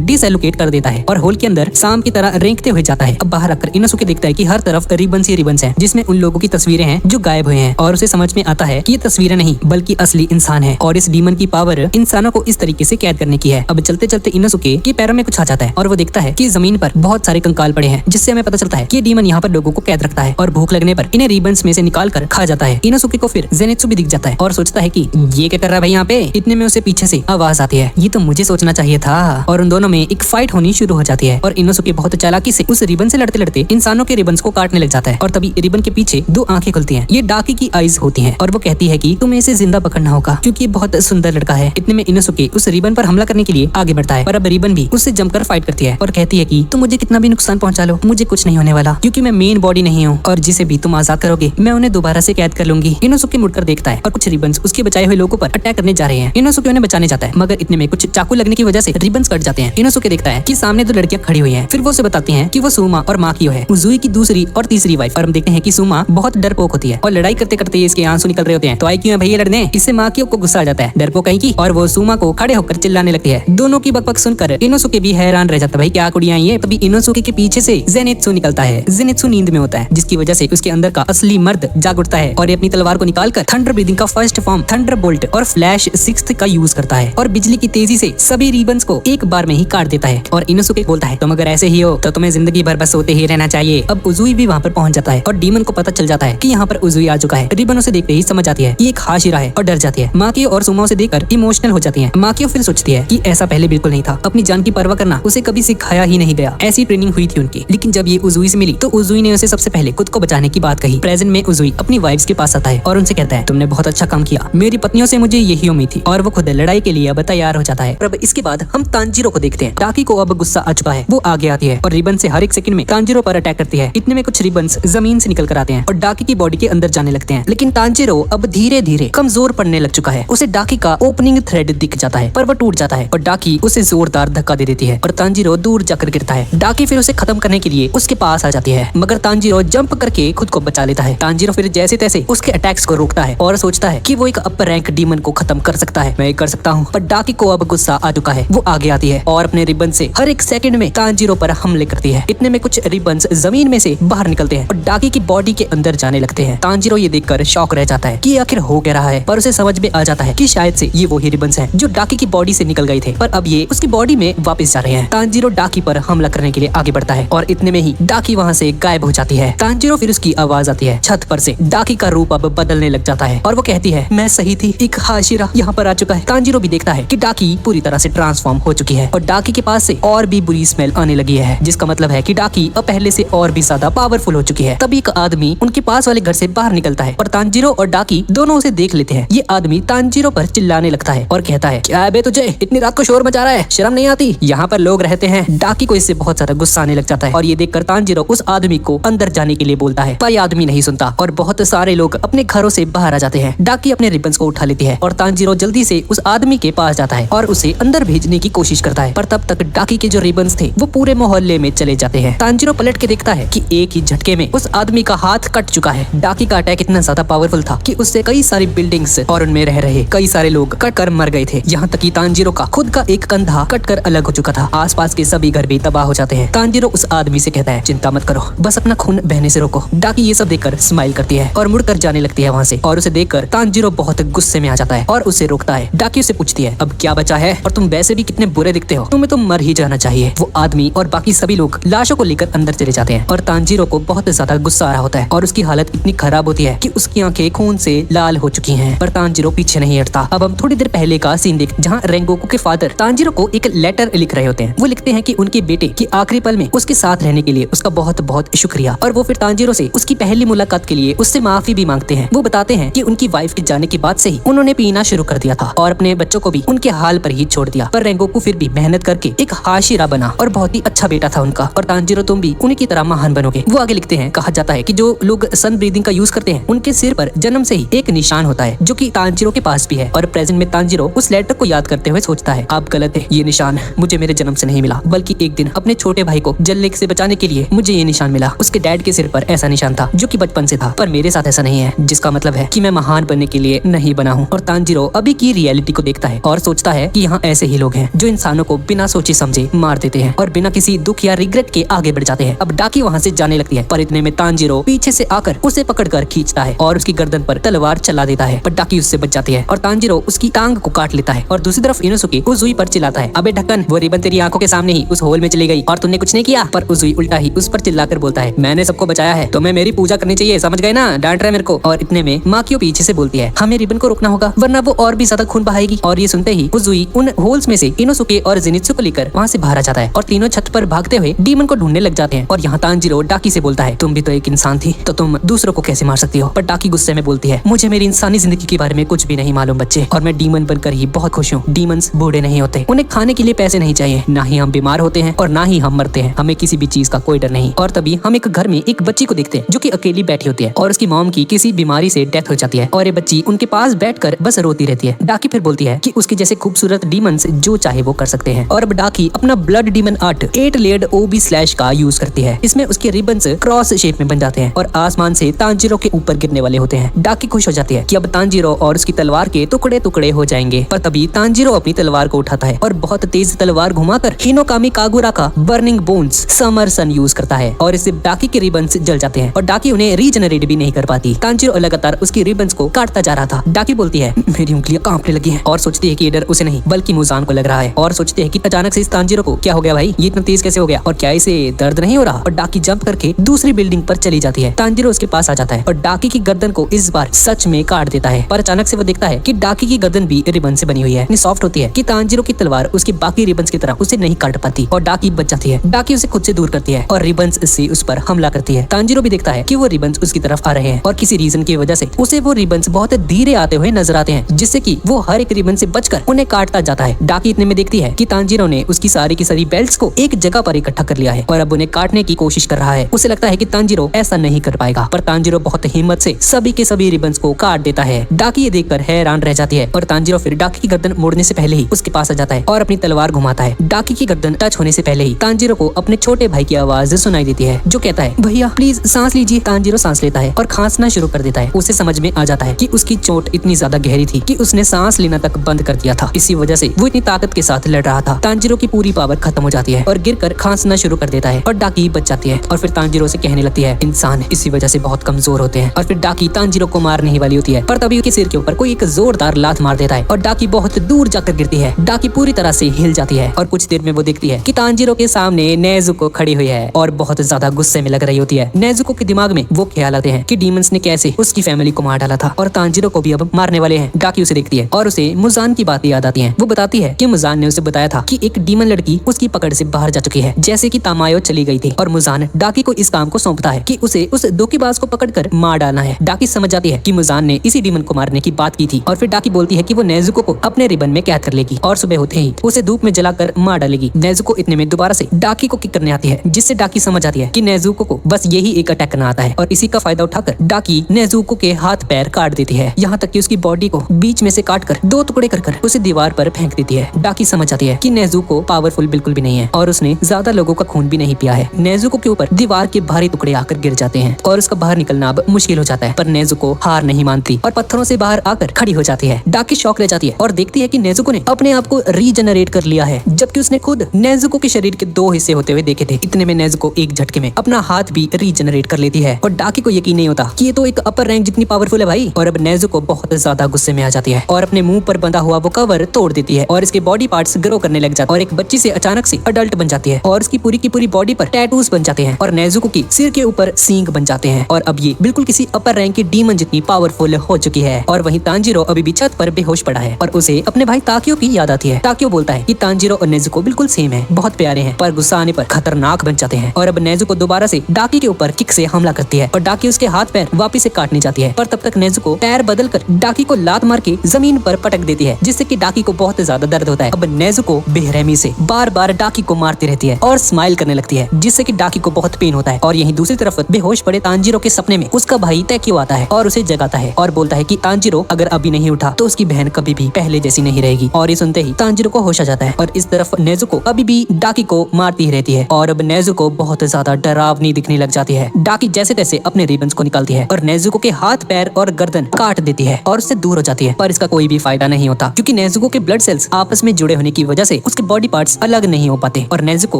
डिसएलोकेट कर देता है और होल के अंदर सांप की तरह रेंगते हुए जाता है। अब बाहर आकर इनोसुके देखता है कि हर तरफ रिबन्स ही रिबन्स हैं जिसमें उन लोगों की तस्वीरें हैं जो गायब हुए हैं और उसे समझ में आता है कि ये तस्वीरें नहीं बल्कि असली इंसान है और इस डीमन की पावर इंसानों को इस तरीके से कैद करने की है। अब चलते चलते इनोसुके के पैरों में कुछ आ जाता है और वो देखता है कि जमीन पर बहुत सारे कंकाल पड़े हैं, जिससे हमें पता चलता है कि डीमन यहाँ पर लोगों को कैद रखता है और भूख लगने पर इन्हें रिबन्स में से निकाल कर खा जाता है। इनोसुके को फिर जेनेत्सु भी दिख जाता है और सोचता है कि ये क्या कर रहा है भाई यहाँ पे। इतने में उसे पीछे से आवाज आती है, ये तो मुझे सोचना चाहिए था, और उन दोनों में एक फाइट होनी शुरू हो जाती है और इनोसुके बहुत चालाकी से उस रिबन से लड़ते लड़ते इंसानों के रिबन्स को काटने लग जाता है और तभी रिबन के पीछे 2 आंखें खुलती हैं। ये डाकी की आईज होती हैं और वो कहती है कि तुम्हें इसे जिंदा पकड़ना होगा क्योंकि ये बहुत सुंदर लड़का है। इतने में इनोसुके उस रिबन पर हमला करने के लिए आगे बढ़ता है और अब रिबन भी उससे जमकर फाइट करती है और कहती है कि तुम मुझे कितना भी नुकसान पहुंचा लो, मुझे कुछ नहीं होने वाला क्योंकि मैं मेन बॉडी नहीं हूँ और जिसे भी तुम आजाद करोगे मैं उन्हें दोबारा से कैद कर लूंगी। इनोसुके मुड़कर देखता है और कुछ रिबन्स उसके बचाए हुए लोगों पर अटैक करने जा रहे हैं। इनोसुके उन्हें बचाने जाता है मगर इतने में कुछ चाकू लगने की वजह से रिबन्स कट जाते हैं। इनोसुके देखता है कि सामने 2 लड़कियां खड़ी हुई हैं। फिर वो उसे बताती हैं कि वो सुमा और माकियो है, उजुई की दूसरी और तीसरी वाइफ। और हम देखते हैं कि सुमा बहुत डरपोक होती है और लड़ाई करते करते इसके आंसू निकल रहे होते हैं। तो आई क्यों है भैया लड़ने। इससे माकियो को गुस्सा आ जाता है, डरपोक कहीं की, और वो सुमा को खड़े होकर चिल्लाने लगती है। दोनों की बकबक सुनकर इनोसुके भी हैरान रह जाता है, भाई क्या कुड़ियां ये। तभी इनोसुके के पीछे से जेनेत्सु निकलता है। जेनेत्सु नींद में होता है जिसकी वजह से उसके अंदर का असली मर्द जाग उठता है और अपनी तलवार को निकालकर थंडर ब्रीदिंग का फर्स्ट फॉर्म थंडरबोल्ट और फ्लैश 6th का यूज करता है और बिजली की तेजी से सभी रिबन्स को एक बार में ही काट देता है। और इनोसुके बोलता है तुम अगर ऐसे ही हो तो तुम्हें जिंदगी भर बस सोते ही रहना चाहिए। अब उजुई भी वहाँ पर पहुंच जाता है और डीमन को पता चल जाता है कि यहाँ पर उजुई आ चुका है। रिबन उसे देखते ही समझ आती है कि एक हाशिरा है और डर जाती है। माकियो और सुमा उसे देखकर इमोशनल हो जाती है। माकियो फिर सोचती है कि ऐसा पहले बिल्कुल नहीं था, अपनी जान की परवाह करना उसे कभी सिखाया ही नहीं गया, ऐसी ट्रेनिंग हुई थी उनकी। लेकिन जब ये उजुई से मिली तो उजुई ने उसे सबसे पहले खुद को बचाने की बात कही। प्रेजेंट में उजुई अपनी वाइफ्स के पास आता है और उनसे कहता है तुमने बहुत अच्छा काम किया, मेरी पत्नियों से मुझे यही उम्मीद थी, और वो खुद लड़ाई के लिए अब तैयार हो जाता है। अब इसके बाद हम तांजीरो को देखते हैं। डाकी को अब गुस्सा आ चुका है, वो आगे आती है और रिबन से हर एक सेकंड में तांजीरो पर अटैक करती है। इतने में कुछ रिबन्स जमीन से निकल कर आते हैं और डाकी की बॉडी के अंदर जाने लगते हैं। लेकिन तांजीरो अब धीरे धीरे कमजोर पड़ने लग चुका है। उसे डाकी का ओपनिंग थ्रेड दिख जाता है पर वो टूट जाता है और डाकी उसे जोरदार धक्का दे देती है और तांजीरो दूर जाकर गिरता है। डाकी फिर उसे खत्म करने के लिए उसके पास आ जाती है मगर तांजीरो जंप करके खुद को बचा लेता है। तांजीरो फिर जैसे तैसे उसके अटैक्स को रोकता है और सोचता है कि वो एक अपर रैंक डीमन को खत्म कर सकता है, मैं कर सकता हूँ। पर डाकी को अब गुस्सा आ चुका है, वो आगे आती है और अपने रिबन से हर एक सेकंड में तांजीरो पर हमले करती है। इतने में कुछ रिबन्स जमीन में से बाहर निकलते हैं और डाकी की बॉडी के अंदर जाने लगते हैं। तांजीरो ये देखकर शॉक रह जाता है कि आखिर हो क्या रहा है, पर उसे समझ में आ जाता है कि शायद से ये वही रिबन्स हैं जो डाकी की बॉडी से निकल गए थे, पर अब ये उसकी बॉडी में वापस जा रहे हैं। तांजीरो डाकी पर हमला करने के लिए आगे बढ़ता है और इतने में ही डाकी वहाँ से गायब हो जाती है। तांजीरो फिर उसकी आवाज आती है छत पर से। डाकी का रूप अब बदलने लग जाता है और वो कहती है, मैं सही थी, एक हाशिरा यहाँ पर आ चुका है। तांजीरो भी देखता है कि डाकी पूरी तरह से ट्रांसफॉर्म हो चुकी है और डाकी के पास से और भी बुरी स्मेल आने लगी है, जिसका मतलब है कि डाकी अब पहले से और भी ज्यादा पावरफुल हो चुकी है। तभी एक आदमी उनके पास वाले घर से बाहर निकलता है और तांजीरो और डाकी दोनों उसे देख लेते हैं। ये आदमी तांजीरो पर चिल्लाने लगता है और कहता है, क्या है बे तुझे, इतनी रात को शोर मचा रहा है, शर्म नहीं आती, यहाँ पर लोग रहते हैं। डाकी को इससे बहुत ज्यादा गुस्सा आने लग जाता है और ये देखकर तांजीरो उस आदमी को अंदर जाने के लिए बोलता है, पर ये आदमी नहीं सुनता और बहुत सारे लोग अपने घरों से बाहर आ जाते हैं। डाकी अपने रिबन्स को उठा लेती है और तांजीरो जल्दी से उस आदमी के पास जाता है और उसे अंदर भेजने की कोशिश करता है, पर तब तक डाकी के जो रिबन्स थे वो पूरे मोहल्ले में चले जाते हैं। तांजीरो पलट के देखता है कि एक ही झटके में उस आदमी का हाथ कट चुका है। डाकी का अटैक इतना ज्यादा पावरफुल था कि उससे कई सारी बिल्डिंग्स और उनमें रह रहे कई सारे लोग कट कर मर गए थे। यहाँ तक कि तांजीरो का खुद का एक कंधा कट कर अलग हो चुका था। आसपास के सभी घर भी तबाह हो जाते हैं। तांजीरो उस आदमी से कहता है, चिंता मत करो, बस अपना खून बहने से रोको। डाकी ये सब देखकर स्माइल करती है और मुड़कर जाने लगती है वहाँ से और उसे देखकर तांजीरो बहुत गुस्से में आ जाता है और उसे रोकता है। डाकी उसे पूछती है, अब क्या बचा है, और तुम वैसे भी कितने बुरे दिखते हो, तुम्हें तो मर ही जाना चाहिए। वो आदमी और बाकी सभी लोग लाशों को लेकर अंदर चले जाते हैं और तांजीरो को बहुत ज्यादा गुस्सा आ रहा होता है और उसकी हालत इतनी खराब होती है कि उसकी आंखें खून से लाल हो चुकी हैं। पर तांजीरो पीछे नहीं हटता। अब हम थोड़ी देर पहले का सीन देख, जहाँ रेंगोकू के फादर तांजीरो को एक लेटर लिख रहे होते हैं। वो लिखते हैं कि उनके बेटे की आखिरी पल में उसके साथ रहने के लिए उसका बहुत बहुत शुक्रिया, और वो फिर तांजीरो से उसकी पहली मुलाकात के लिए उससे माफी भी मांगते हैं। वो बताते हैं कि उनकी वाइफ के जाने के बाद से ही उन्होंने पीना शुरू कर दिया था और अपने बच्चों को भी उनके हाल पर ही छोड़ दिया, पर रेंगोकू फिर भी मेहनत करके एक हाशिरा बना और बहुत ही अच्छा बेटा था उनका, और तांजीरो तुम भी उन्हीं की तरह महान बनोगे। वो आगे लिखते हैं, कहा जाता है कि जो लोग सन ब्रीदिंग का यूज करते हैं उनके सिर पर जन्म से ही एक निशान होता है, जो कि तांजीरो के पास भी है। और प्रेजेंट में तांजीरो उस लेटर को याद करते हुए सोचता है, आप गलत है, ये निशान मुझे मेरे जन्म से नहीं मिला, बल्कि एक दिन अपने छोटे भाई को जलने से बचाने के लिए मुझे ये निशान मिला। उसके डैड के सिर पर ऐसा निशान था जो कि बचपन से था, पर मेरे साथ ऐसा नहीं है, जिसका मतलब है कि मैं महान बनने के लिए नहीं बना हूँ। और तांजीरो अभी की रियलिटी को देखता है और सोचता है कि यहाँ ऐसे ही लोग हैं जो इंसानों को बिना सोचे समझे मार देते हैं और बिना किसी दुख या रिग्रेट के आगे बढ़ जाते हैं। अब डाकी वहाँ से जाने लगती है, पर इतने में तांजीरो पीछे से आकर उसे पकड़कर खींचता है और उसकी गर्दन पर तलवार चला देता है, पर डाकी उससे बच जाती है और तांजीरो उसकी टांग को काट लेता है। और दूसरी तरफ इनोसुके उजुई पर चिल्लाता है, अबे ढक्कन, वो रिबन तेरी आंखों के सामने ही उस होल में चली गई और तुमने कुछ नहीं किया। पर उजुई उल्टा ही उस पर चिल्लाकर बोलता है, मैंने सबको बचाया है, तुम्हें मेरी पूजा करनी चाहिए, समझ गए ना, डांट रहा है मेरे को। और इतने में माकियो पीछे से बोलती है, हमें रिबन को रोकना होगा वरना वो और भी ज्यादा खून बहाएगी। और ये सुनते ही उजुई उन होल्स में से इनोसुके और जेनित्सु को लेकर वहाँ से बाहर आ जाता है और तीनों छत पर भागते हुए डीमन को ढूंढने लग जाते हैं। और यहाँ तांजीरो डाकी से बोलता है, तुम भी तो एक इंसान थी, तो तुम दूसरों को कैसे मार सकती हो। पर डाकी गुस्से में बोलती है, मुझे मेरी इंसानी जिंदगी के बारे में कुछ भी नहीं मालूम बच्चे, और मैं डीमन बनकर ही बहुत खुश हूँ। डीमंस बूढ़े नहीं होते, उन्हें खाने के लिए पैसे नहीं चाहिए, ना ही हम बीमार होते हैं और ना ही हम मरते हैं, हमें किसी भी चीज का कोई डर नहीं। और तभी हम एक घर में एक बच्ची को देखते हैं जो कि अकेली बैठी होती है और उसकी मॉम की किसी बीमारी से डेथ हो जाती है और ये बच्ची उनके पास बैठकर बस रोती रहती है। डाकी फिर बोलती है कि उसके जैसे खूबसूरत डीमंस जो चाहे वो कर सकते हैं। और अब डाकी अपना ब्लड डीमन आर्ट 8 लेयर्ड ओबी स्लैश का यूज करती है। इसमें उसके रिबन्स क्रॉस शेप में बन जाते हैं और आसमान से तांजीरो के ऊपर गिरने वाले होते हैं। डाकी खुश हो जाती है कि अब तांजीरो और उसकी तलवार के टुकड़े टुकड़े हो जाएंगे। पर तभी तांजीरो अपनी तलवार को उठाता है और बहुत तेज तलवार घुमाकर हिनोकामी कागुरा का बर्निंग बोन्स समर सन यूज करता है और इससे डाकी के रिबन्स जल जाते हैं और डाकी उन्हें रीजनरेट भी नहीं कर पाती। तांजीरो लगातार उसकी रिबन्स को काटता जा रहा था। डाकी बोलती है, मेरी उंगलियां कांपने लगी हैं, और सोचती है कि ये डर उसे नहीं बल्कि मुजान को लग रहा है और सोचती है कि अचानक से इस तांजीरो को क्या हो गया भाई, ये इतना तेज कैसे हो गया और क्या इसे दर्द नहीं हो रहा। और डाकी जंप करके दूसरी बिल्डिंग पर चली जाती है। तांजीरो उसके पास आ जाता है और डाकी की गर्दन को इस बार सच में काट देता है, पर अचानक से वो देखता है कि डाकी की गर्दन भी रिबन से बनी हुई है, इतनी सॉफ्ट होती है कि तांजीरो की तलवार उसके बाकी रिबन्स की तरह उसे नहीं काट पाती और डाकी बच जाती है। डाकी उसे खुद से दूर करती है और रिबन्स से उस पर हमला करती है। तांजीरो भी देखता है कि वो रिबन्स उसकी तरफ आ रहे हैं और किसी रीजन की वजह से उसे वो रिबन्स बहुत धीरे आते हुए नजर आते हैं, जिससे कि वो हर एक रिबन से बचकर उन्हें काटता जाता है। डाकी इतने में देखती है कि तांजीरो ने उसकी सारी की सारी बेल्ट्स को एक जगह पर इकट्ठा कर लिया है और अब उन्हें काटने की कोशिश कर रहा है। उसे लगता है कि तांजीरो ऐसा नहीं कर पाएगा, पर तांजीरो बहुत हिम्मत से सभी के सभी रिबन्स को काट देता है। डाकी ये देखकर हैरान रह जाती है और तांजीरो फिर डाकी की गर्दन मोड़ने से पहले ही उसके पास आ जाता है और अपनी तलवार घुमाता है। डाकी की गर्दन टच होने से पहले ही तांजीरो को अपने छोटे भाई की आवाज सुनाई देती है जो कहता है, भैया प्लीज सांस लीजिए। तांजीरो सांस लेता है और खांसना शुरू कर देता है। उसे समझ में आ जाता है कि उसकी चोट इतनी ज्यादा गहरी थी कि उसने सांस लेना तक बंद कर दिया था, इसी वजह से वो इतनी ताकत के साथ लड़ रहा था। तांजीरो की पूरी पावर खत्म हो जाती है और गिरकर खांसना शुरू कर देता है और डाकी बच जाती है और फिर तांजीरो से कहने लगती है, इंसान इसी वजह से बहुत कमजोर होते हैं। और फिर डाकी तांजीरो को मारने ही वाली होती है, पर तभी उसके सिर के ऊपर कोई एक जोरदार लात मार देता है और डाकी बहुत दूर जाकर गिरती है। डाकी पूरी तरह से हिल जाती है और कुछ देर में वो देखती है कि तांजीरो के सामने नेजुको खड़ी हुई है और बहुत ज्यादा गुस्से में लग रही होती है। नेजुको के दिमाग में वो ख्याल आते हैं कि डीमंस ने कैसे उसकी फैमिली को मार डाला था और तांजीरो को भी अब मारने वाले हैं। डाकी उसे देखती है और उसे मुजान की बातें याद आती हैं। वो बताती है कि मुजान ने उसे बताया था कि एक डीमन लड़की उसकी पकड़ से बाहर जा चुकी है, जैसे कि तामायो चली गई थी। और मुजान डाकी को इस काम को सौंपता है कि उसे उस धोखेबाज को पकड़कर मार डालना है। डाकी समझ जाती है कि मुजान ने इसी डीमन को मारने की बात की थी और फिर डाकी बोलती है कि वो नेजुको को अपने रिबन में कैद कर लेगी और सुबह होते ही उसे धूप में जलाकर मार डालेगी। नेजुको इतने में दोबारा से डाकी को किक करने आती है, जिससे डाकी समझ जाती है कि नेजुको को बस यही एक अटैक करना आता है और इसी का फायदा उठाकर डाकी नेजुको के हाथ पैर काट देती है, यहाँ तक कि उसकी बॉडी को बीच में से काटकर 2 टुकड़े कर उसे दीवार पर फेंक देती है। डाकी समझ जाती है कि नेजुको पावरफुल बिल्कुल भी नहीं है और उसने ज्यादा लोगों का खून भी नहीं पिया है। नेजुको के ऊपर दीवार के भारी टुकड़े आकर गिर जाते हैं और उसका बाहर निकलना अब मुश्किल हो जाता है, पर नेजुको हार नहीं मानती और पत्थरों से बाहर आकर खड़ी हो जाती है। डाकी शॉक रह जाती है और देखती है कि नेजुको ने अपने आप को रीजनरेट कर लिया है, जबकि उसने खुद नेजुको के शरीर के 2 हिस्से होते हुए देखे थे। इतने में नेजुको एक झटके में अपना हाथ भी रीजनरेट कर लेती है और डाकी को यकीन नहीं होता कि ये तो एक अपर रैंक जितनी पावरफुल है भाई। और अब नेजुको बहुत ज्यादा गुस्से में आ जाती है और अपने मुंह पर बंधा हुआ वो कवर तोड़ देती है और इसके बॉडी पार्ट्स ग्रो करने लग जाते हैं और एक बच्ची से अचानक से अडल्ट बन जाती है और उसकी पूरी की पूरी बॉडी पर टैटूज बन जाते हैं और नेजुको की सिर के ऊपर सींग बन जाते हैं और अब ये बिल्कुल किसी अपर रैंक की डीमन जितनी पावरफुल हो चुकी है। और वहीं तांजीरो अभी भी छत पर बेहोश पड़ा है और उसे अपने भाई ताकियो की याद आती है। ताकियो बोलता है कि तांजीरो और नेजुको बिल्कुल सेम है, बहुत प्यारे हैं, पर गुस्सा आने पर खतरनाक बन जाते हैं। और अब नेजुको दोबारा से डाकी के ऊपर किक से हमला करती है और डाकी उसके हाथ पैर वापिस से काटने जाती है, पर तब तक नेजुको पैर बदल कर डाकी को लात मार के जमीन पर पटक देती है, जिससे कि डाकी को बहुत ज्यादा दर्द होता है। अब नेजुको बेरहमी से बार बार डाकी को मारती रहती है और स्माइल करने लगती है, जिससे कि डाकी को बहुत पेन होता है। और यहीं दूसरी तरफ बेहोश पड़े तांजीरो के सपने में उसका भाई तैकियो आता है और उसे जगाता है और बोलता है कि तांजीरो अगर अभी नहीं उठा तो उसकी बहन कभी भी पहले जैसी नहीं रहेगी। और ये सुनते ही तांजीरो को होश आ जाता है और इस तरफ नेजुको अभी भी डाकी को मारती ही रहती है और अब नेजुको बहुत ज्यादा डरावनी दिखने लग जाती है। डाकी जैसे तैसे अपने रिबन्स को निकालती है और नेजुको के हाथ पैर और गर्दन काट देती है और उससे दूर हो जाती है, पर इसका कोई भी फायदा नहीं होता क्योंकि नेजुको के ब्लड सेल्स आपस में जुड़े होने की वजह से उसके बॉडी पार्ट्स अलग नहीं हो पाते और नेजुको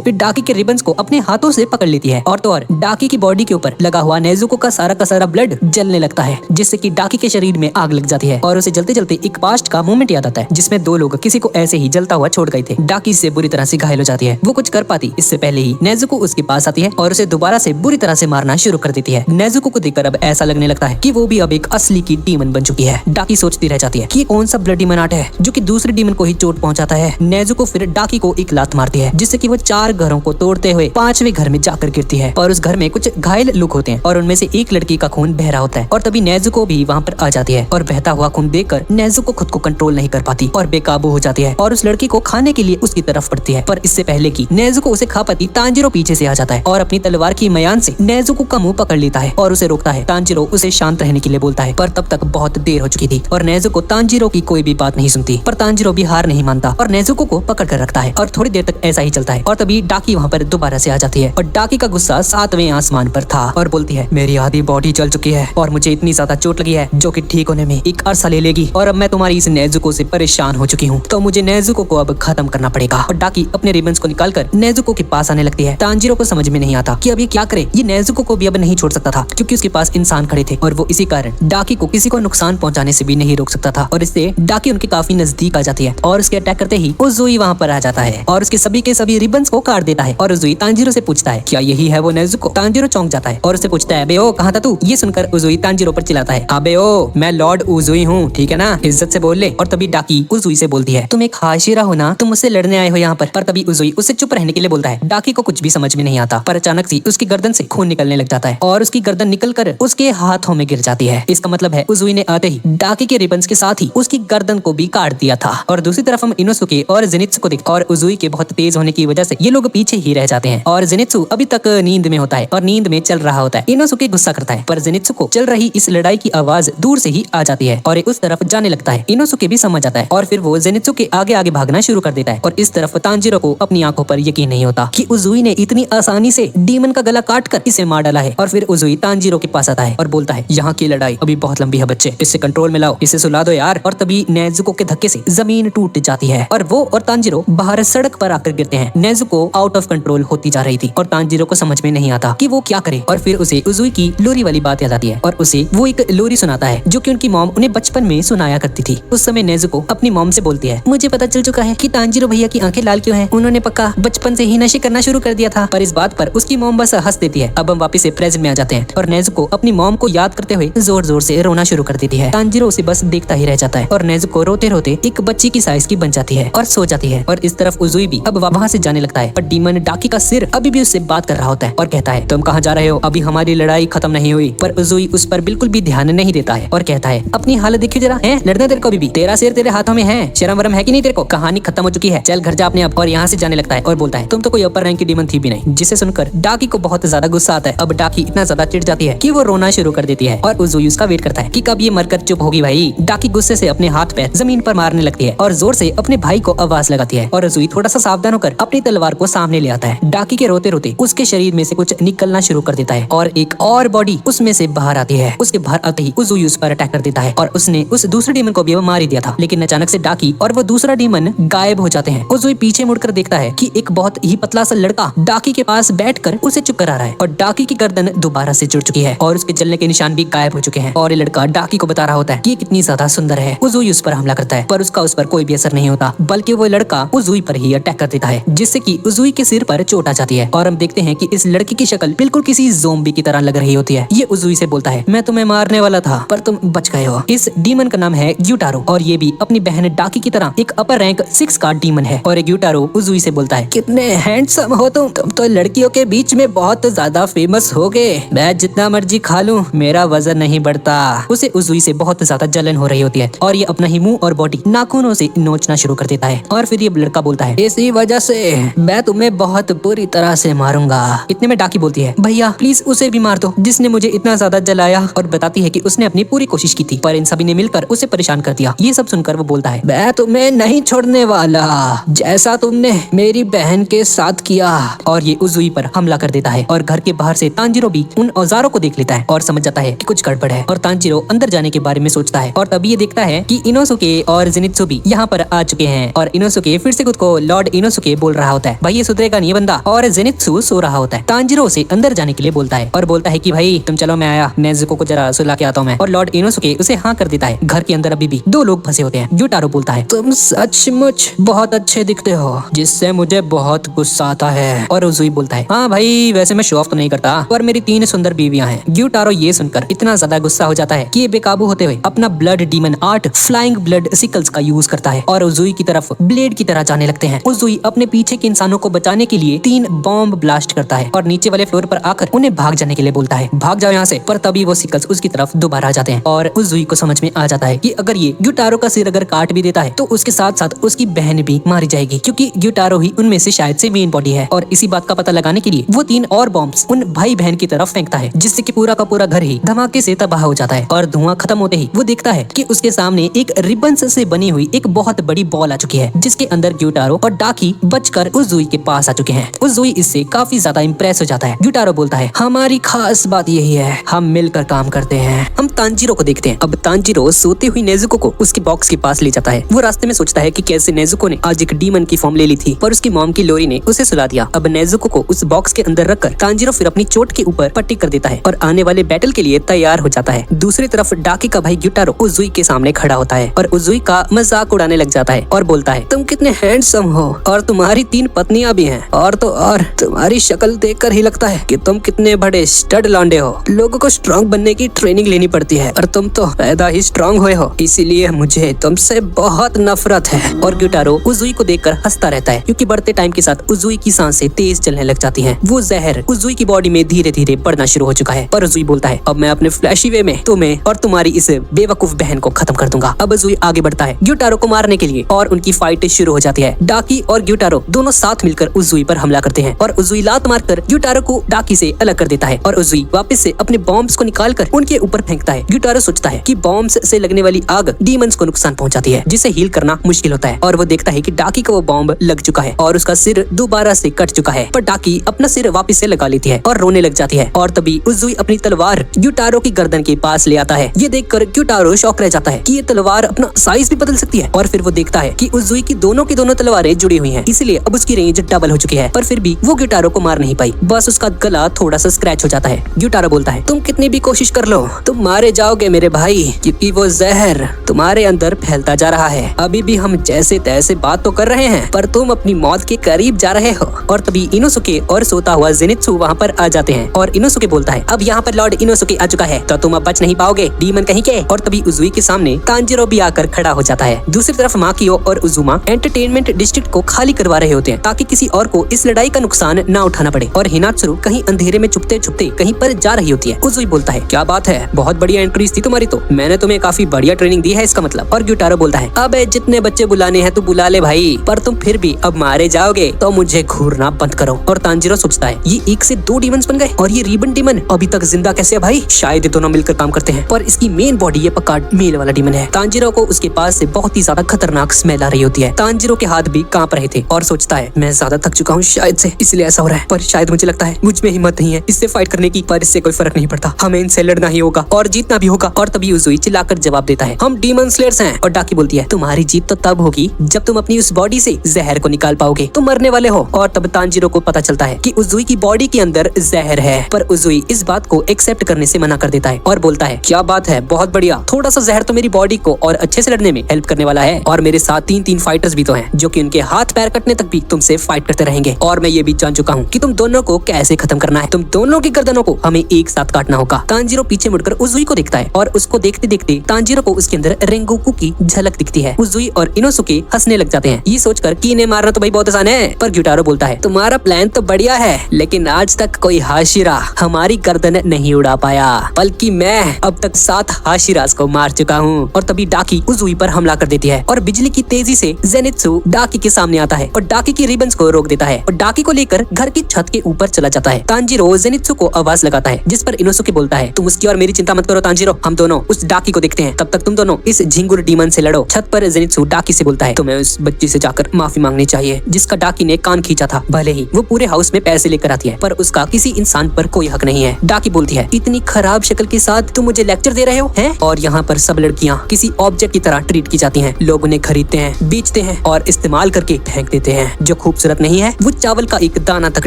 फिर डाकी के रिबन्स को अपने हाथों से पकड़ लेती है और तो और डाकी की बॉडी के ऊपर लगा हुआ नेजुको का सारा ब्लड जलने लगता है, जिससे कि डाकी के शरीर में आग लग जाती है और उसे जलते जलते एक पास्ट का मोमेंट याद आता है जिसमें 2 लोग किसी को ऐसे ही जलता हुआ छोड़ गए थे। डाकी से बुरी तरह से घायल हो जाती है, वो कुछ कर पाती इससे पहले ही नेजुको उसके पास आती है और उसे दोबारा से बुरी तरह से मारना शुरू कर देती है। नेजुको को देखकर अब ऐसा लगने लगता है कि वो भी अब एक असली की डीमन बन चुकी है। डाकी सोचती रह जाती है कि कौन सा ब्लडी मनाट है जो कि दूसरे डीमन को ही चोट पहुंचाता है। नेजुको फिर डाकी को एक लात मारती है, जिससे कि वो 4 घरों को तोड़ते हुए 5वें घर में जाकर गिरती है और उस घर में कुछ घायल लोग होते हैं और उनमें से एक लड़की का खून बह रहा होता है और तभी नेजुको भी वहाँ पर आ जाती है और बहता हुआ खून देखकर नेजुको खुद को कंट्रोल नहीं कर पाती और बेकाबू हो जाती है और उस लड़की को खाने के लिए उसकी तरफ पड़ती है, पर इससे पहले कि नेजुको उसे खा पाती तांजीरो पीछे से आ जाता है और अपनी तलवार की मयान से नेजुको का मुंह पकड़ लेता है और उसे रोकता है। तांजीरो उसे शांत रहने के लिए बोलता है, पर तब तक बहुत देर हो चुकी थी और नेजुको तांजीरो की कोई भी बात नहीं सुनती, पर तांजीरो भी हार नहीं मानता और नेजुको को पकड़ कर रखता है और थोड़ी देर तक ऐसा ही चलता है और तभी डाकी वहाँ पर दोबारा से आ जाती है और डाकी का गुस्सा 7वें आसमान पर था और बोलती है, मेरी आधी बॉडी जल चुकी है और मुझे इतनी ज्यादा चोट लगी है जो कि ठीक होने में एक अरसा ले लेगी और अब मैं तुम्हारी इस नेजुको से परेशान हो चुकी हूँ, तो मुझे नेजुको को अब खत्म करना पड़ेगा। और डाकी अपने रिबन्स को निकालकर नेजुको के पास आने लगती है। तांजीरो को समझ में नहीं आता कि अब ये क्या करे। ये नेजुको को भी अब नहीं छोड़ सकता था क्योंकि उसके पास इंसान खड़े थे और वो इसी कारण डाकी को किसी को नुकसान पहुंचाने से भी नहीं रोक सकता था और इससे डाकी उनके काफी नजदीक आ जाती है और उसके अटैक करते ही उजुई वहाँ पर आ जाता है और उसके सभी के सभी रिबन्स को काट देता है और उजुई तांजीरो से पूछता है, क्या यही है वो नेजुको? तांजीरो चौंक जाता है और उससे पूछता है, अबे ओ कहाँ था तू? ये सुनकर उजुई तांजीरो पर चिल्लाता है, अबे ओ मैं लॉर्ड उजुई हूँ, ठीक है ना, इज्जत से बोल ले। और तभी डाकी उजुई से बोलती है, तुम एक हाशिरा हो ना, तुम मुझसे लड़ने आए हो यहाँ पर तभी उजुई उससे चुप रहने के लिए बोलता है। डाकी को कुछ भी समझ में नहीं आता, पर अचानक से उसकी गर्दन से खून निकलने लग जाता है और उसकी गर्दन निकलकर उसके हाथों में गिर जाती है। इसका मतलब है उजुई ने आते ही डाकी के रिबन्स के साथ ही उसकी गर्दन को भी काट दिया था। और दूसरी तरफ हम इनोसुके और जेनित्सु को देखते और उजुई के बहुत तेज होने की वजह से ये लोग पीछे ही रह जाते हैं और जेनित्सु अभी तक नींद में होता है और नींद में चल रहा होता है। इनोसुके गुस्सा करता है, पर जेनित्सु को चल रही इस लड़ाई की आवाज दूर से ही आ जाती है और उस तरफ जाने लगता है। इनोसुके भी समझ जाता है और फिर वो जेनित्सु के आगे आगे भागना शुरू कर देता है और इस तरफ तांजीरो को अपनी आंखों पर यकीन नहीं होता कि उजुई ने इतनी आसानी से डीमन का गला काट कर इसे मार डाला है। और फिर उजुई तांजीरो के पास आता है और बोलता है, यहाँ की लड़ाई अभी बहुत लंबी है बच्चे, इसे कंट्रोल में लाओ, इसे सुला दो यार। और तभी नेजुको के धक्के से जमीन टूट जाती है और वो और तांजीरो बाहर सड़क पर आकर गिरते हैं। नेजुको आउट ऑफ कंट्रोल होती जा रही थी और तांजीरो को समझ में नहीं आता कि वो क्या करे और फिर उसे उजुई की लोरी वाली बात याद आती है और उसे वो एक लोरी सुनाता है जो कि उनकी मॉम उन्हें बचपन में सुनाया करती थी। उस समय नेजुको अपनी मॉम से बोलती है, मुझे पता चल चुका है कि तांजीरो भैया की आंखें लाल क्यों हैं, उन्होंने पक्का बचपन से ही नशे करना शुरू कर दिया था। पर इस बात पर उसकी उसकी मॉम बस हंस देती है। अब हम वापस से प्रेजेंट में आ जाते हैं और नेजुको अपनी मॉम को याद करते हुए जोर जोर से रोना शुरू कर देती है। तांजीरो उसे बस देखता ही रह जाता है और नेजुको रोते रोते एक बच्ची की साइज की बन जाती है और सो जाती है। और इस तरफ उजुई भी अब वहाँ से जाने लगता है, पर डीमन डाकी का सिर अभी भी उससे बात कर रहा होता है और कहता है तुम कहाँ जा रहे हो, अभी हमारी लड़ाई खत्म नहीं हुई। पर उजुई उस पर बिल्कुल भी ध्यान नहीं देता है और कहता है अपनी हालत देखिए जरा, है लड़ना तेरे को अभी भी, तेरा सिर तेरे हाथों में है, शर्म वरम है कि नहीं तेरे को, कहानी खत्म हो चुकी है, चल घर जा अपने आप। और यहाँ से जाने लगता है और बोलता है तुम तो कोई अपर रैंक की डीमन थी भी नहीं। जिसे सुनकर डाकी को बहुत ज्यादा गुस्सा आता है। अब डाकी इतना ज्यादा चिढ़ जाती है कि वो रोना शुरू कर देती है और उजुई उसका वेट करता है कि कब ये मरकर चुप होगी। भाई डाकी गुस्से से अपने हाथ पैर जमीन पर मारने लगती है और जोर से अपने भाई को आवाज लगाती है और उजुई थोड़ा सा सावधान होकर अपनी तलवार को सामने ले आता है। डाकी के रोते रोते उसके शरीर में से कुछ निकलना शुरू कर देता है और एक और बॉडी उसमें से बाहर आती है। उसके बाहर आते ही उजुई उस पर अटैक कर देता है और उसने उस दूसरे डीमन को भी मार ही दिया था। लेकिन अचानक से डाकी और वो दूसरा डीमन गायब हो जाते हैं। उजुई पीछे मुड़कर देखता है कि एक बहुत ही पतला सा लड़का डाकी के पास बैठकर उसे चुप करा रहा है और डाकी की गर्दन दोबारा से जुड़ चुकी है और उसके जलने के निशान भी गायब हो चुके हैं। और ये लड़का डाकी को बता रहा होता है कि ये कितनी ज्यादा सुंदर है। उजुई उस पर हमला करता है पर उसका उस पर कोई भी असर नहीं होता, बल्कि वो लड़का उजुई पर ही अटैक कर देता है, जिससे कि उजुई के सिर पर चोट आ जाती है। और हम देखते हैं कि इस लड़की की शक्ल बिल्कुल किसी ज़ोंबी की तरह लग रही होती है। ये उजुई से बोलता है मैं तुम्हें मारने वाला था पर तुम बच गए हो। इस डीमन का नाम है ग्यूटारो और ये भी अपनी बहन डाकी की तरह एक अपर रैंक 6 का डीमन है। और ग्यूटारो उजुई से बोलता है कितने हैंडसम हो तुम तो लड़कियों के बीच में बहुत ज्यादा फेमस हो गए, मैं जितना मर्जी खा लूं मेरा वजन नहीं बढ़ता। उसे उजुई से बहुत ज्यादा जलन हो रही होती है और ये अपना ही मुंह और बॉडी नाखूनों से नोचना शुरू कर देता है। और फिर ये लड़का बोलता है इसी वजह से मैं तुम्हें बहुत बुरी तरह से मारूंगा। इतने में डाकी बोलती है भैया प्लीज उसे भी मार दो जिसने मुझे इतना ज्यादा जलाया। और बताती है कि उसने अपनी पूरी कोशिश की थी पर इन सभी ने मिलकर उसे परेशान कर दिया। ये सब सुनकर वो बोलता है मैं तुम्हें नहीं छोड़ने वाला जैसा तुमने मेरी बहन के साथ किया। और ये उजुई पर हमला कर देता है और घर के बाहर से तांजीरो भी उन औजारों को देख लेता है और समझ जाता है कि कुछ गड़बड़ है। और तांजीरो अंदर जाने के बारे में सोचता है और तभी ये देखता है कि इनोसुके और जेनित्सु भी यहाँ पर आ चुके हैं। और इनोसुके फिर से खुद को लॉर्ड इनोसुके बोल रहा होता है भाई ये सुधरेगा नहीं बंदा। और जेनित्सु सो रहा होता है। तांजीरो उसे अंदर जाने के लिए बोलता है और बोलता है कि भाई तुम चलो मैं आया, नेजुको को जरा सुला के आता हूँ मैं। और लॉर्ड इनोसुके उसे हाँ कर देता है। घर के अंदर अभी भी 2 लोग फंसे होते हैं। ग्यूटारो बोलता है तुम सचमुच बहुत अच्छे दिखते हो जिससे मुझे बहुत गुस्सा आता है। और उजुई बोलता है हाँ भाई वैसे मैं शो ऑफ तो नहीं करता पर मेरी 3 सुंदर बीवियां हैं। ग्यूटारो ये सुनकर इतना ज्यादा गुस्सा हो जाता है कि ये बेकाबू होते हुए अपना blood demon 8 flying blood sicles का यूज करता है और उजुई की तरफ ब्लेड की तरह जाने लगते हैं। उजुई अपने पीछे के इंसानों को बचाने के लिए 3 बॉम्ब ब्लास्ट करता है और नीचे वाले फ्लोर पर आकर उन्हें भाग जाने के लिए बोलता है भाग जाओ यहाँ से। पर तभी वो सिकल्स उसकी तरफ दोबारा आ जाते हैं और उजुई को समझ में आ जाता है कि अगर ये ग्यूटारो का सिर अगर काट भी देता है तो उसके साथ साथ उसकी बहन भी मारी जाएगी क्योंकि ग्यूटारो ही उनमें से शायद से मेन बॉडी है। और इसी बात का पता लगाने के लिए वो 3 और बॉम्ब्स उन भाई बहन की तरफ फेंकता है जिससे कि पूरा का पूरा घर ही धमाके से तबाह हो जाता है। और धुआं खत्म होते ही वो देखता है कि उसके सामने एक रिबन्स से बनी हुई एक बहुत बड़ी बॉल आ चुकी है जिसके अंदर ग्यूटारो और डाकी बचकर उजुई के पास आ चुके हैं। उजुई इससे काफी ज्यादा इंप्रेस हो जाता है। ग्यूटारो बोलता है हमारी खास बात यही है हम मिलकर काम करते हैं। हम तांजीरो को देखते हैं। अब तांजीरो सोती हुई नेजुको को उसके बॉक्स के पास ले जाता है। वो रास्ते में सोचता है कि कैसे नेजुको ने आज एक डीमन की फॉर्म ले ली थी पर उसकी मॉम की लोरी ने उसे सुला दिया। अब नेजुको को उस बॉक्स के अंदर रखकर तांजीरो फिर अपनी चोट के ऊपर पट्टी कर देता है और आने वाले बैटल के लिए तैयार हो जाता है। दूसरी तरफ डाकी का भाई ग्यूटारो उजुई के सामने खड़ा होता है और उजुई का मजाक उड़ाने लग जाता है और बोलता है तुम कितने हैंडसम हो और तुम्हारी 3 पत्नियां भी हैं और तो और तुम्हारी शक्ल देखकर ही लगता है कि तुम कितने बड़े स्टड लौंडे हो। लोगों को स्ट्रॉन्ग बनने की ट्रेनिंग लेनी पड़ती है और तुम तो पैदा ही स्ट्रॉन्ग हुए हो, इसीलिए मुझे तुमसे बहुत नफरत है। और ग्यूटारो उजुई को देखकर हंसता रहता है क्योंकि बढ़ते टाइम के साथ उजुई की सांसें तेज चलने लग जाती हैं। वो जहर उजुई की बॉडी में धीरे धीरे बढ़ना शुरू हो चुका है। पर उजुई बोलता है अब मैं अपने फ्लैशी वे में तुम्हें और तुम्हारी इस बेवकूफ बहन को खत्म कर दूंगा। अब उजुई आगे बढ़ता है ग्यूटारो को मारने के लिए और उनकी फाइट शुरू हो जाती है। डाकी और ग्यूटारो दोनों साथ मिलकर उजुई पर हमला करते हैं और उजुई लात मारकर ग्यूटारो को डाकी से अलग कर देता है और उजुई वापस से अपने बॉम्ब्स को निकालकर उनके ऊपर फेंकता है। ग्यूटारो सोचता है कि बॉम्ब्स से लगने वाली आग डीमंस को नुकसान पहुंचाती है जिसे हील करना मुश्किल होता है। और वो देखता है कि डाकी का वो बॉम्ब लग चुका है और उसका सिर दोबारा से कट चुका है। पर डाकी अपना सिर वापस से लगा लेती है और रोने लग जाती है। और तभी उजुई अपनी तलवार ग्यूटारो की गर्दन के पास ले आता है। ये देखकर ग्यूटारो शॉक रह जाता है कि ये तलवार अपना साइज भी बदल सकती है। और फिर वो देखता है कि उजुई की दोनों तलवारें जुड़ी हुई हैं, इसलिए अब उसकी रेंज डबल हो चुकी है। पर फिर भी वो ग्यूटारो को मार नहीं पाई, बस उसका गला थोड़ा सा स्क्रैच हो जाता है। ग्यूटारो बोलता है तुम कितनी भी कोशिश कर लो तुम मारे जाओगे मेरे भाई, क्योंकि वो जहर तुम्हारे अंदर फैलता जा रहा है। अभी भी हम जैसे तैसे बात तो कर रहे हैं पर तुम अपनी मौत के करीब जा रहे हो। और तभी इनोसुके और सोता हुआ जेनित्सु वहाँ पर आ जाते हैं और इनोसुके बोलता है, अब यहाँ पर लॉर्ड इनोसुके आ चुका है तो तुम अब बच नहीं पाओगे डीमन कहीं के। और तभी उजुई के सामने तांजिरो भी आकर खड़ा हो जाता है। दूसरी तरफ माकियो और उजुमा एंटरटेनमेंट डिस्ट्रिक्ट को खाली करवा रहे होते हैं ताकि किसी और को इस लड़ाई का नुकसान न उठाना पड़े। और हिनात्सुरु कहीं अंधेरे में छुपते छुपते कहीं पर जा रही होती है। उजुई बोलता है, क्या बात है, बहुत बढ़िया एंट्रीज थी तुम्हारी, तो मैंने तुम्हें काफी बढ़िया ट्रेनिंग दी है इसका मतलब। और ग्यूटारो बोलता है, अब जितने बच्चे बुलाने हैं तो बुला ले भाई, पर तुम फिर भी अब मारे जाओगे तो मुझे घूरना बंद करो। और तांजिरो सोचता है, ये 1 से 2 डीमंस बन गए और ये रिबन डीमन अभी तक जिंदा कैसे है भाई, शायद ये दोनों मिलकर काम करते हैं। पर इसकी मेन बॉडी ये पक्का मेल वाला डीमन है। तांजिरो को उसके पास से बहुत ही ज्यादा खतरनाक स्मेल आ रही होती है। तांजिरो के हाथ भी कांप रहे थे और सोचता है, मैं ज्यादा थक चुका हूँ शायद से, इसलिए ऐसा हो रहा है। पर शायद मुझे लगता है मुझ में हिम्मत नहीं है इससे फाइट करने की, पर इससे कोई फर्क नहीं पड़ता, हमें इनसे लड़ना ही होगा और जीतना भी होगा। और तभी उजुई चिल्लाकर जवाब देता है, हम डीमन स्लेयर्स हैं। और डाकी बोलती है, तुम्हारी जीत तो तब होगी जब तुम अपनी उस बॉडी से जहर को निकाल पाओगे, तुम मरने वाले हो। और तब तांजिरो को पता चलता है कि उजुई की बॉडी के अंदर जहर है, पर उजुई इस बात को एक्सेप्ट करने से मना कर देता है और बोलता है, क्या बात है, बहुत बढ़िया, थोड़ा सा जहर तो मेरी बॉडी को और अच्छे से लड़ने में हेल्प करने वाला है। और मेरे साथ 3 फाइटर्स भी तो हैं जो कि उनके हाथ पैर कटने तक भी तुमसे फाइट करते रहेंगे। और मैं ये भी जान चुका हूँ कि तुम दोनों को कैसे खत्म करना है, तुम दोनों की गर्दनों को हमें एक साथ काटना होगा। तांजिरो पीछे मुड़कर उजुई को देखता है और उसको देखते देखते तांजिरो को उसके अंदर रेंगोकू की झलक दिखती है। उजुई और इनोसुके हंसने लग जाते हैं, ये सोचकर कि इन्हें मारना तो भाई बहुत आसान है। पर ग्यूटारो बोलता है, तुम्हारा प्लान तो बढ़िया है, लेकिन आज तक कोई हाशिरा हमारी गर्दन नहीं उड़ा पाया, बल्कि मैं अब तक 7 हाशिरास को मार चुका हूँ। और तभी डाकी उजुई पर हमला कर देती है और बिजली की तेजी से जेनित्सु डाकी के सामने आता है और डाकी की रिबन्स को रोक देता है और डाकी को लेकर घर की छत के ऊपर चला जाता है। तांजिरो जेनित्सु को आवाज लगाता है, जिस पर इनोसुके बोलता है, तुम उसकी और मेरी चिंता मत करो तांजिरो, हम दोनों उस डाकी को देखते हैं, तब तक तुम दोनों इस झिंगुर डीमन से लड़ो। छत पर जेनित्सु डाकी से बोलता है, तुम्हें उस बच्ची से जाकर माफी मांगनी चाहिए जिसका डाकी ने कान खींचा था। भले ही वो पूरे हाउस में पैसे लेकर आती है, पर उसका किसी इंसान पर कोई हक नहीं है। डाकी बोलती है, इतनी खराब शक्ल के साथ तुम मुझे लेक्चर दे रहे हो हैं? और यहाँ पर सब लड़कियाँ किसी ऑब्जेक्ट की तरह ट्रीट की जाती हैं। लोग उन्हें खरीदते हैं, बेचते हैं और इस्तेमाल करके फेंक देते हैं। जो खूबसूरत नहीं है वो चावल का एक दाना तक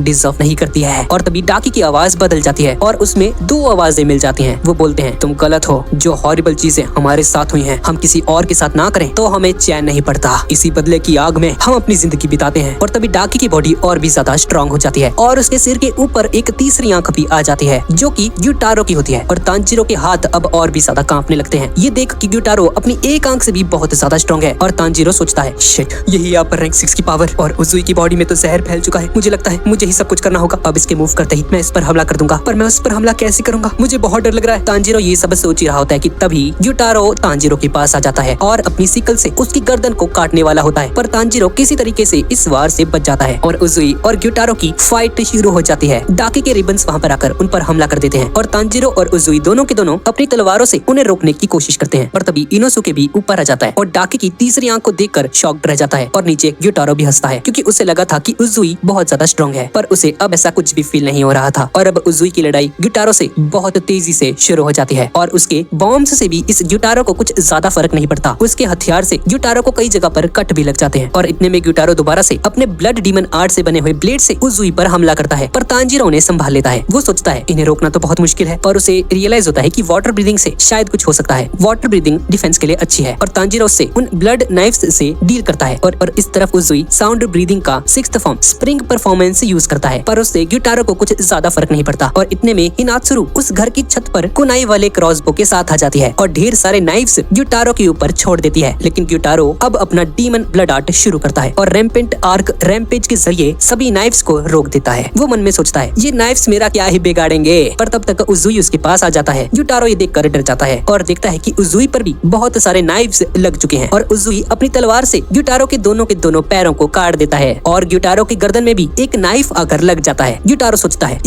डिजर्व नहीं करती है। और तभी डाकी की आवाज बदल जाती है और उसमें 2 आवाजें मिल जाती हैं। वो बोलते हैं, तुम गलत हो, जो हॉरिबल चीजें हमारे साथ हुई हैं हम किसी और के साथ ना करें तो हमें चैन नहीं पड़ता। इसी बदले की आग में हम अपनी जिंदगी बिताते हैं। और तभी डाकी की बॉडी और भी ज्यादा स्ट्रॉन्ग हो जाती है और उसके सिर के ऊपर एक तीसरी आंख भी आ जाती है जो कि ग्यूटारो की होती है। और तांजिरो के हाथ अब और भी ज्यादा कांपने लगते हैं। ये देख कि ग्यूटारो अपनी एक आंख से भी बहुत ज्यादा स्ट्रॉन्ग है। और तांजिरो सोचता है, शिट, यही यहाँ पर रैंक 6 की पावर और उजुई की बॉडी में तो जहर फैल चुका है। मुझे लगता है मुझे ही सब कुछ करना होगा। अब इसके मूव करते ही मैं इस पर हमला कर दूंगा, पर मैं उस पर हमला कैसे करूंगा, मुझे बहुत डर लग रहा है। तांजिरो ये सब सोच ही रहा होता है कि तभी ग्यूटारो तांजिरो के पास आ जाता है और अपनी सिकल से उसकी गर्दन को काटने वाला होता है। पर तांजिरो किसी तरीके से इस वार से बच जाता है और उजुई और ग्यूटारो की फाइट शुरू हो जाती है। डाकी के रिबन्स वहाँ पर आकर उन पर हमला कर देते हैं और तांजिरो और उजुई दोनों के दोनों अपनी तलवारों से उन्हें रोकने की कोशिश करते हैं। और तभी इनोसुके भी ऊपर आ जाता है और डाकी की तीसरी आंख को देखकर शॉक्ड रह जाता है। और नीचे ग्यूटारो भी हंसता है क्योंकि उसे लगा था कि उजुई बहुत ज्यादा स्ट्रॉन्ग है, पर उसे अब ऐसा कुछ भी फील नहीं हो रहा था। और अब उजुई की लड़ाई ग्यूटारो से बहुत तेजी से शुरू हो जाती है और उसके बॉम्ब्स से भी इस ग्यूटारो को कुछ ज्यादा फर्क नहीं पड़ता। उसके हथियार से ग्यूटारो को कई जगह पर कट भी लग जाते हैं। और इतने में ग्यूटारो दोबारा से अपने ब्लड डीमन आर्ट से बने हुए ब्लेड से उजुई पर हमला करता है, पर तांजिरो उन्हें संभाल लेता है। वो सोचता है इन्हें रोकना तो बहुत मुश्किल है, पर उसे रियलाइज होता है कि वाटर ब्रीदिंग से शायद कुछ हो सकता है। वाटर ब्रीदिंग डिफेंस के लिए अच्छी है और तांजिरो से उन ब्लड नाइफ्स से डील करता है। और इस तरफ उजुई साउंड ब्रीदिंग का 6th form spring performance use करता है, पर उससे ग्यूटारो को कुछ ज्यादा फर्क नहीं पड़ता। और इतने में हिनात्सुरु उस घर की छत पर कुनाई वाले क्रॉसबो के साथ आ जाती है और ढेर सारे नाइफ्स ग्यूटारो के ऊपर छोड़ देती है। लेकिन ग्यूटारो अब अपना डीमन ब्लड आर्ट शुरू करता है और रैम्पेंट आर्क रैम्पेज के जरिए सभी नाइफ्स को रोक देता है। वो मन में सोचता है, ये नाइफ्स मेरा क्या ही बिगाड़ेंगे। पर तब तक उजुई उसके पास आ जाता है। ग्यूटारो ये देखकर डर जाता है और देखता है कि उजुई पर भी बहुत सारे नाइफ्स लग चुके हैं और उजुई अपनी तलवार से ग्यूटारो के दोनों पैरों को काट देता है और ग्यूटारो की गर्दन में भी एक नाइफ आकर लग जाता है। ग्यूटारो सोचता है,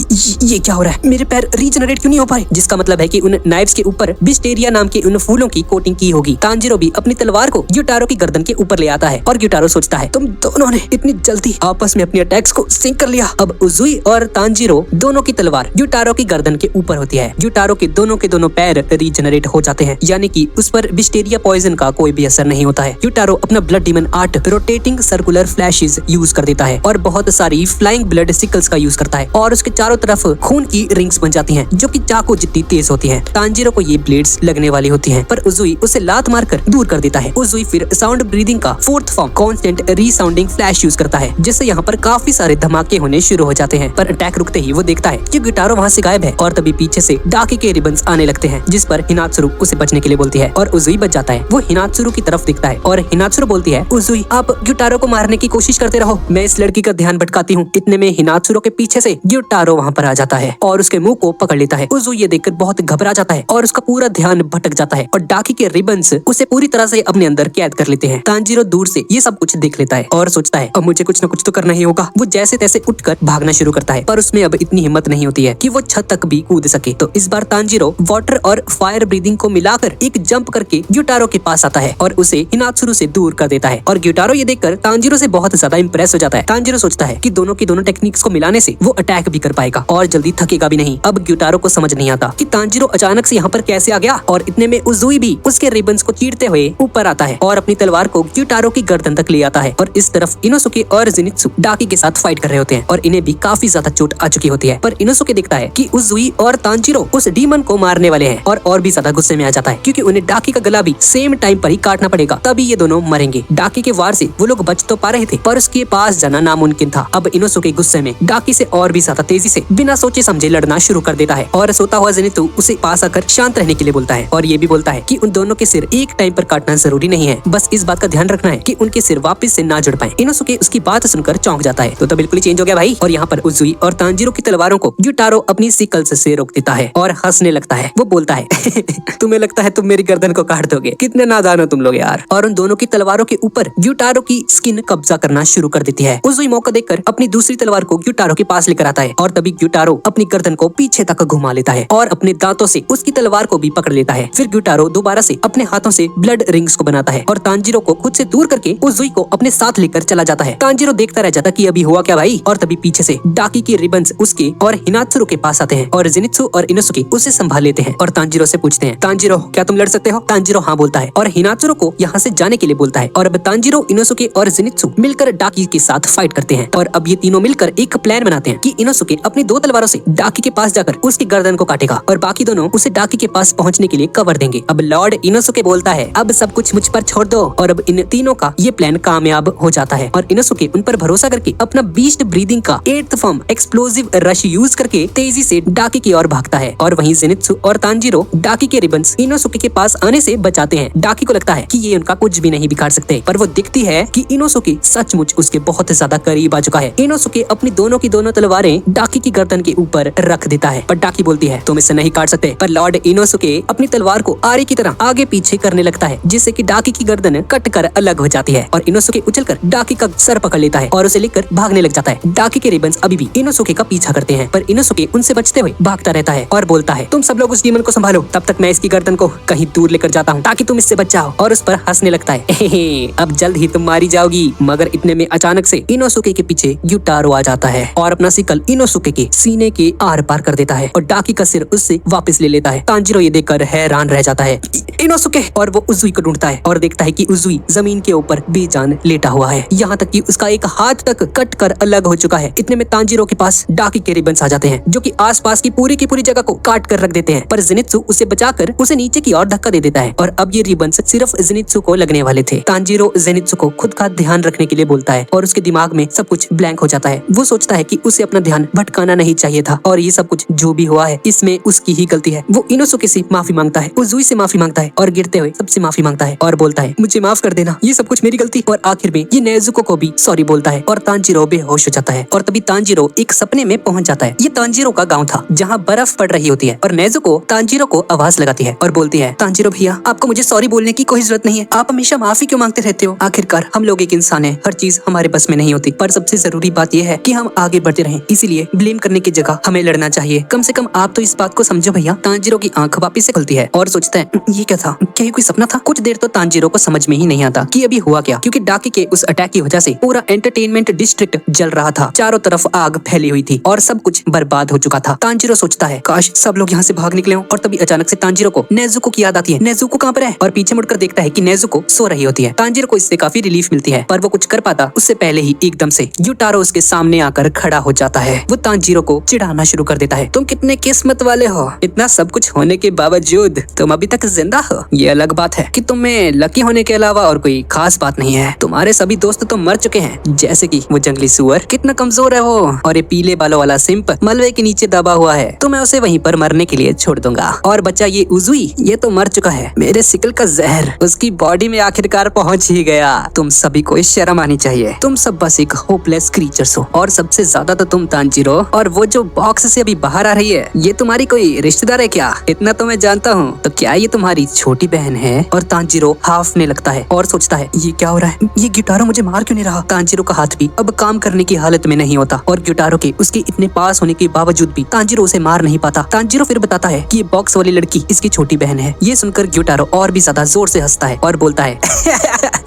ये क्या हो रहा है, मेरे पैर रीजनरेट क्यों नहीं हो पाए, जिसका मतलब है कि उन नाइफ्स के ऊपर विस्टेरिया नाम के उन फूलों की कोटिंग की होगी। तांजिरो भी अपनी तलवार को ग्यूटारो की गर्दन के ऊपर ले आता है और ग्यूटारो सोचता है, तुम दोनों ने इतनी जल्दी आपस में अपनी अटैक्स को सिंक कर लिया। अब उजुई और तांजिरो दोनों की तलवार ग्यूटारो की गर्दन के ऊपर होती है। ग्यूटारो के दोनों पैर रीजनरेट हो जाते हैं, यानी कि उस पर विस्टेरिया पॉइजन का कोई भी असर नहीं होता है। ग्यूटारो अपना blood demon art rotating circular flashes use कर देता है और बहुत सारी फ्लाइंग ब्लड सिकल्स का यूज करता है और उसके चारों तरफ खून की रिंग्स बन जाती हैं जो कि चाकू जितनी तेज होती हैं। तांजिरो को ये ब्लेड्स लगने वाली होती हैं, पर उजुई उसे लात मारकर दूर कर देता है। उजुई फिर साउंड ब्रीदिंग का 4th form constant resounding flash use करता है, जिससे यहाँ पर काफी सारे धमाके होने शुरू हो जाते हैं। पर अटैक रुकते ही वो देखता है कि गिटारो वहाँ से गायब है और तभी पीछे से डाकी के रिबन्स आने लगते हैं, जिस पर हिनात्सुरु उसे बचने के लिए बोलती है और उजुई बच जाता है। वो हिनात्सुरु की तरफ देखता है और हिनात्सुरु बोलती है, उजुई आप गिटारो को मारने की कोशिश करते रहो, मैं इस लड़की का ध्यान भटकाती हूँ। इतने में हिनात्सुरु के पीछे से गिटारो वहाँ पर आ जाता है और उसके मुंह को पकड़ लेता है। उजुई ये देखकर बहुत घबरा जाता है और उसका पूरा ध्यान भटक जाता है और डाकी के रिबन्स उसे पूरी तरह से अपने अंदर कैद कर लेते हैं। तांजीरो दूर से ये सब कुछ देख लेता है और सोचता है अब मुझे कुछ न कुछ तो करना ही होगा। वो जैसे तैसे उठकर भागना शुरू करता है, पर उसमें अब इतनी हिम्मत नहीं होती है कि वो छत तक भी कूद सके। तो इस बार तांजीरो वाटर और फायर ब्रीदिंग को मिलाकर एक जंप करके ग्यूटारो के पास आता है और उसे हिनात्सुरु से दूर कर देता है। और ग्यूटारो ये देखकर तांजीरो से बहुत ज्यादा इंप्रेस हो जाता है। तांजीरो सोचता है कि दोनों की दोनों टेक्निक्स को मिलाने से वो अटैक भी कर पाएगा और जल्दी थकेगा भी नहीं। अब ग्यूटारो को समझ नहीं आता कि तांजीरो अचानक से यहाँ पर कैसे आ गया और इतने में उजुई भी उसके रिबन्स को चीरते हुए ऊपर आता है और अपनी तलवार को ग्यूटारो की गर्दन तक ले आता है। और इस तरफ इनोसुके और जेनित्सु डाकी के साथ फाइट कर रहे होते हैं और इन्हें भी काफी ज्यादा चोट आ चुकी होती है। पर इनोसुके देखता है कि उजुई और तांजीरो उस डीमन को मारने वाले हैं और भी ज्यादा गुस्से में आ जाता है क्योंकि उन्हें डाकी का गला भी सेम टाइम पर ही काटना पड़ेगा, तभी ये दोनों मरेंगे। डाकी के वार से वो लोग बच तो पा रहे थे पर उसके पास जाना नामुमकिन था। अब इनोसुके गुस्से में डाकी से और भी ज्यादा तेजी से बिना सोचे समझे लड़ना शुरू कर देता है और सोता हुआ जेनित्सु उसे पास आकर शांत रहने के लिए बोलता है और ये भी बोलता है कि उन दोनों के सिर एक टाइम पर काटना जरूरी नहीं है, बस इस बात का ध्यान रखना है कि उनके सिर वापस से ना जुड़ पाए। इनोसुके उसकी बात सुनकर चौंक जाता है तो बिल्कुल ही चेंज हो गया भाई। और यहाँ पर उजुई और तांजीरो की तलवारों को ग्यूटारो अपनी सिकल्स से रोक देता है और हंसने लगता है। वो बोलता है तुम्हें लगता है तुम मेरी गर्दन को काट दोगे, कितने नादान हो तुम लोग यार। और उन दोनों की तलवारों के ऊपर ग्यूटारो की स्किन कब्जा करना शुरू कर देती है। उजुई मौका देखकर अपनी दूसरी तलवार को ग्यूटारो के पास लेकर आता है और तभी ग्यूटारो अपनी गर्दन को पीछे तक घुमा लेता है और अपने दांतों से उसकी तलवार को भी पकड़ लेता है। फिर ग्यूटारो दोबारा से अपने हाथों से ब्लड रिंग्स को बनाता है और तांजीरो को खुद से दूर करके उजुई को अपने साथ लेकर चला जाता है। तांजीरो देखता रह जाता कि अभी हुआ क्या भाई। और तभी पीछे से डाकी के रिबन्स उसके और हिनात्सुरु के पास आते हैं और जेनित्सु और इनोसुके उसे संभाल लेते हैं और तांजीरो से पूछते हैं, तांजीरो क्या तुम लड़ सकते हो? तांजीरो हाँ बोलता है और हिनात्सुरु को यहाँ से जाने के लिए बोलता है। और अब तांजीरो, इनोसुके और जेनित्सु मिलकर डाकी के साथ फाइट करते हैं और अब ये तीनों मिलकर एक प्लान बनाते हैं कि इनोसुके अपनी दो तलवारों से डाकी के पास जाकर उसकी गर्दन को काटेगा और बाकी दोनों उसे डाकी के पास पहुंचने के लिए कवर देंगे। अब लॉर्ड इनोसुके बोलता है, अब सब कुछ मुझ पर छोड़ दो और अब इन तीनों का ये प्लान कामयाब हो जाता है और इनोसुके उन पर भरोसा करके अपना बीस्ट ब्रीदिंग का 8th form explosive rush use करके तेजी से डाकी की ओर भागता है। और वहीं जेनित्सु और तांजीरो डाकी के रिबन्स इनोसुके के पास आने से बचाते हैं। डाकी को लगता है कि ये उनका कुछ भी नहीं बिगाड़ सकते, पर वो दिखती है कि इनोसुके सचमुच उसके बहुत ज्यादा करीब आ चुका है। इनोसुके अपनी दोनों की दोनों तलवारें डाकी की गर्दन के ऊपर रख देता है पर डाकी बोलती है तुम इससे नहीं काट सकते। पर लॉर्ड इनोसुके अपनी तलवार को आरे की तरह आगे पीछे करने लगता है जिससे कि डाकी की गर्दन कट कर अलग हो जाती है और इनोसुके उछलकर डाकी का सर पकड़ लेता है और उसे लेकर भागने लग जाता है। डाकी के रिबन्स अभी भी इनोसुके का पीछा करते हैं पर इनोसुके उनसे बचते हुए भागता रहता है और बोलता है तुम सब लोग उस डीमन को संभालो, तब तक मैं इसकी गर्दन को कहीं दूर लेकर जाता हूँ ताकि तुम इससे बच जाओ। और उस पर हंसने लगता है अब जल्द ही तुम मारी जाओगी। मगर इतने में अचानक से इनोसुके के पीछे ग्यूटारो आ जाता है और अपना सिकल इनोसुके के सीने के आर पार कर देता है और डाकी का सिर उससे वापस ले लेता है। तांजीरो ये देखकर हैरान रह जाता है इनोसुके और वो उजुई को ढूंढता है और देखता है कि उजुई जमीन के ऊपर बेजान लेटा हुआ है, यहाँ तक कि उसका एक हाथ तक कट कर अलग हो चुका है। इतने में तांजीरो के पास डाकी के रिबन्स आ जाते हैं जो कि आसपास की पूरी जगह को काट कर रख देते हैं, पर जेनित्सु उसे बचाकर उसे नीचे की ओर धक्का दे देता है और अब ये रिबन्स सिर्फ जेनित्सु को लगने वाले थे। तांजीरो जेनित्सु को खुद का ध्यान रखने के लिए बोलता है और उसके दिमाग में सब कुछ ब्लैंक हो जाता है। वो सोचता है कि उसे अपना ध्यान भटकाना नहीं चाहिए था और ये सब कुछ जो भी हुआ है इसमें उसकी ही गलती है। वो इनोसुके से माफी मांगता है, उजुई से माफी मांगता है और गिरते हुए सबसे माफी मांगता है और बोलता है मुझे माफ कर देना, ये सब कुछ मेरी गलती। और आखिर में ये नेजुको को भी सॉरी बोलता है और तांजीरो बेहोश हो जाता है। और तभी तांजीरो एक सपने में पहुंच जाता है। ये तांजीरो का गांव था जहाँ बर्फ पड़ रही होती है और नेजुको तांजीरो को आवाज लगाती है और बोलती है तांजीरो भैया आपको मुझे सॉरी बोलने की कोई जरूरत नहीं है, आप हमेशा माफी क्यों मांगते रहते हो? आखिरकार हम लोग एक इंसान है, हर चीज हमारे बस में नहीं होती, पर सबसे जरूरी बात यह है कि हम आगे बढ़ते रहें, इसीलिए ब्लेम करने की जगह हमें लड़ना चाहिए। कम से कम आप तो इस बात को समझो भैया। तांजीरो की आंख वापस से खुलती है और सोचता है ये क्या था, क्या ये कोई सपना था? कुछ देर तो तांजीरो को समझ में ही नहीं आता कि अभी हुआ क्या, क्योंकि डाकी के उस अटैक की वजह से पूरा एंटरटेनमेंट डिस्ट्रिक्ट जल रहा था, चारों तरफ आग फैली हुई थी और सब कुछ बर्बाद हो चुका था। तांजीरो सोचता है काश सब लोग यहाँ से भाग निकले हों। और तभी अचानक से तांजीरो को नेजुको की याद आती है। नेजुको कहाँ पर है? और पीछे मुड़कर देखता है कि नेजुको सो रही होती है। तांजीरो को इससे काफी रिलीफ मिलती है, पर वो कुछ कर पाता उससे पहले ही एकदम से ग्यूटारो उसके सामने आकर खड़ा हो जाता है। वो तांजीरो को चिढ़ाना शुरू कर देता है, तुम कितने किस्मत वाले हो, इतना सब कुछ होने के बावजूद तुम अभी तक जिंदा हो। ये अलग बात है कि तुम्हें लकी होने के अलावा और कोई खास बात नहीं है। तुम्हारे सभी दोस्त तो मर चुके हैं, जैसे कि वो जंगली सुअर। कितना कमजोर कमजोर है वो, और ये पीले बालों वाला सिंप मलबे के नीचे दबा हुआ है, तो मैं उसे वहीं पर मरने के लिए छोड़ दूंगा। और बच्चा ये उजुई, ये तो मर चुका है। मेरे सिकल का जहर उसकी बॉडी में आखिरकार पहुंच ही गया। तुम सभी को शर्म आनी चाहिए। तुम सब बस एक होपलेस क्रीचर्स हो, और सबसे ज्यादा तो तुम तांजीरो। और वो जो बॉक्स से अभी बाहर आ रही है, ये तुम्हारी कोई रिश्तेदार है क्या? इतना तो मैं जानता हूँ। तो क्या ये तुम्हारी छोटी बहन है? और तांजीरो हाफने लगता है और सोचता है ये क्या हो रहा है, ये गिटारो मुझे मार क्यों नहीं रहा। तांजीरो का हाथ भी अब काम करने की हालत में नहीं होता, और गिटारो के उसके इतने पास होने के बावजूद भी तांजीरो उसे मार नहीं पाता। तांजीरो फिर बताता है कि ये बॉक्स वाली लड़की इसकी छोटी बहन है। ये सुनकर गिटारो और भी ज्यादा जोर से हंसता है और बोलता है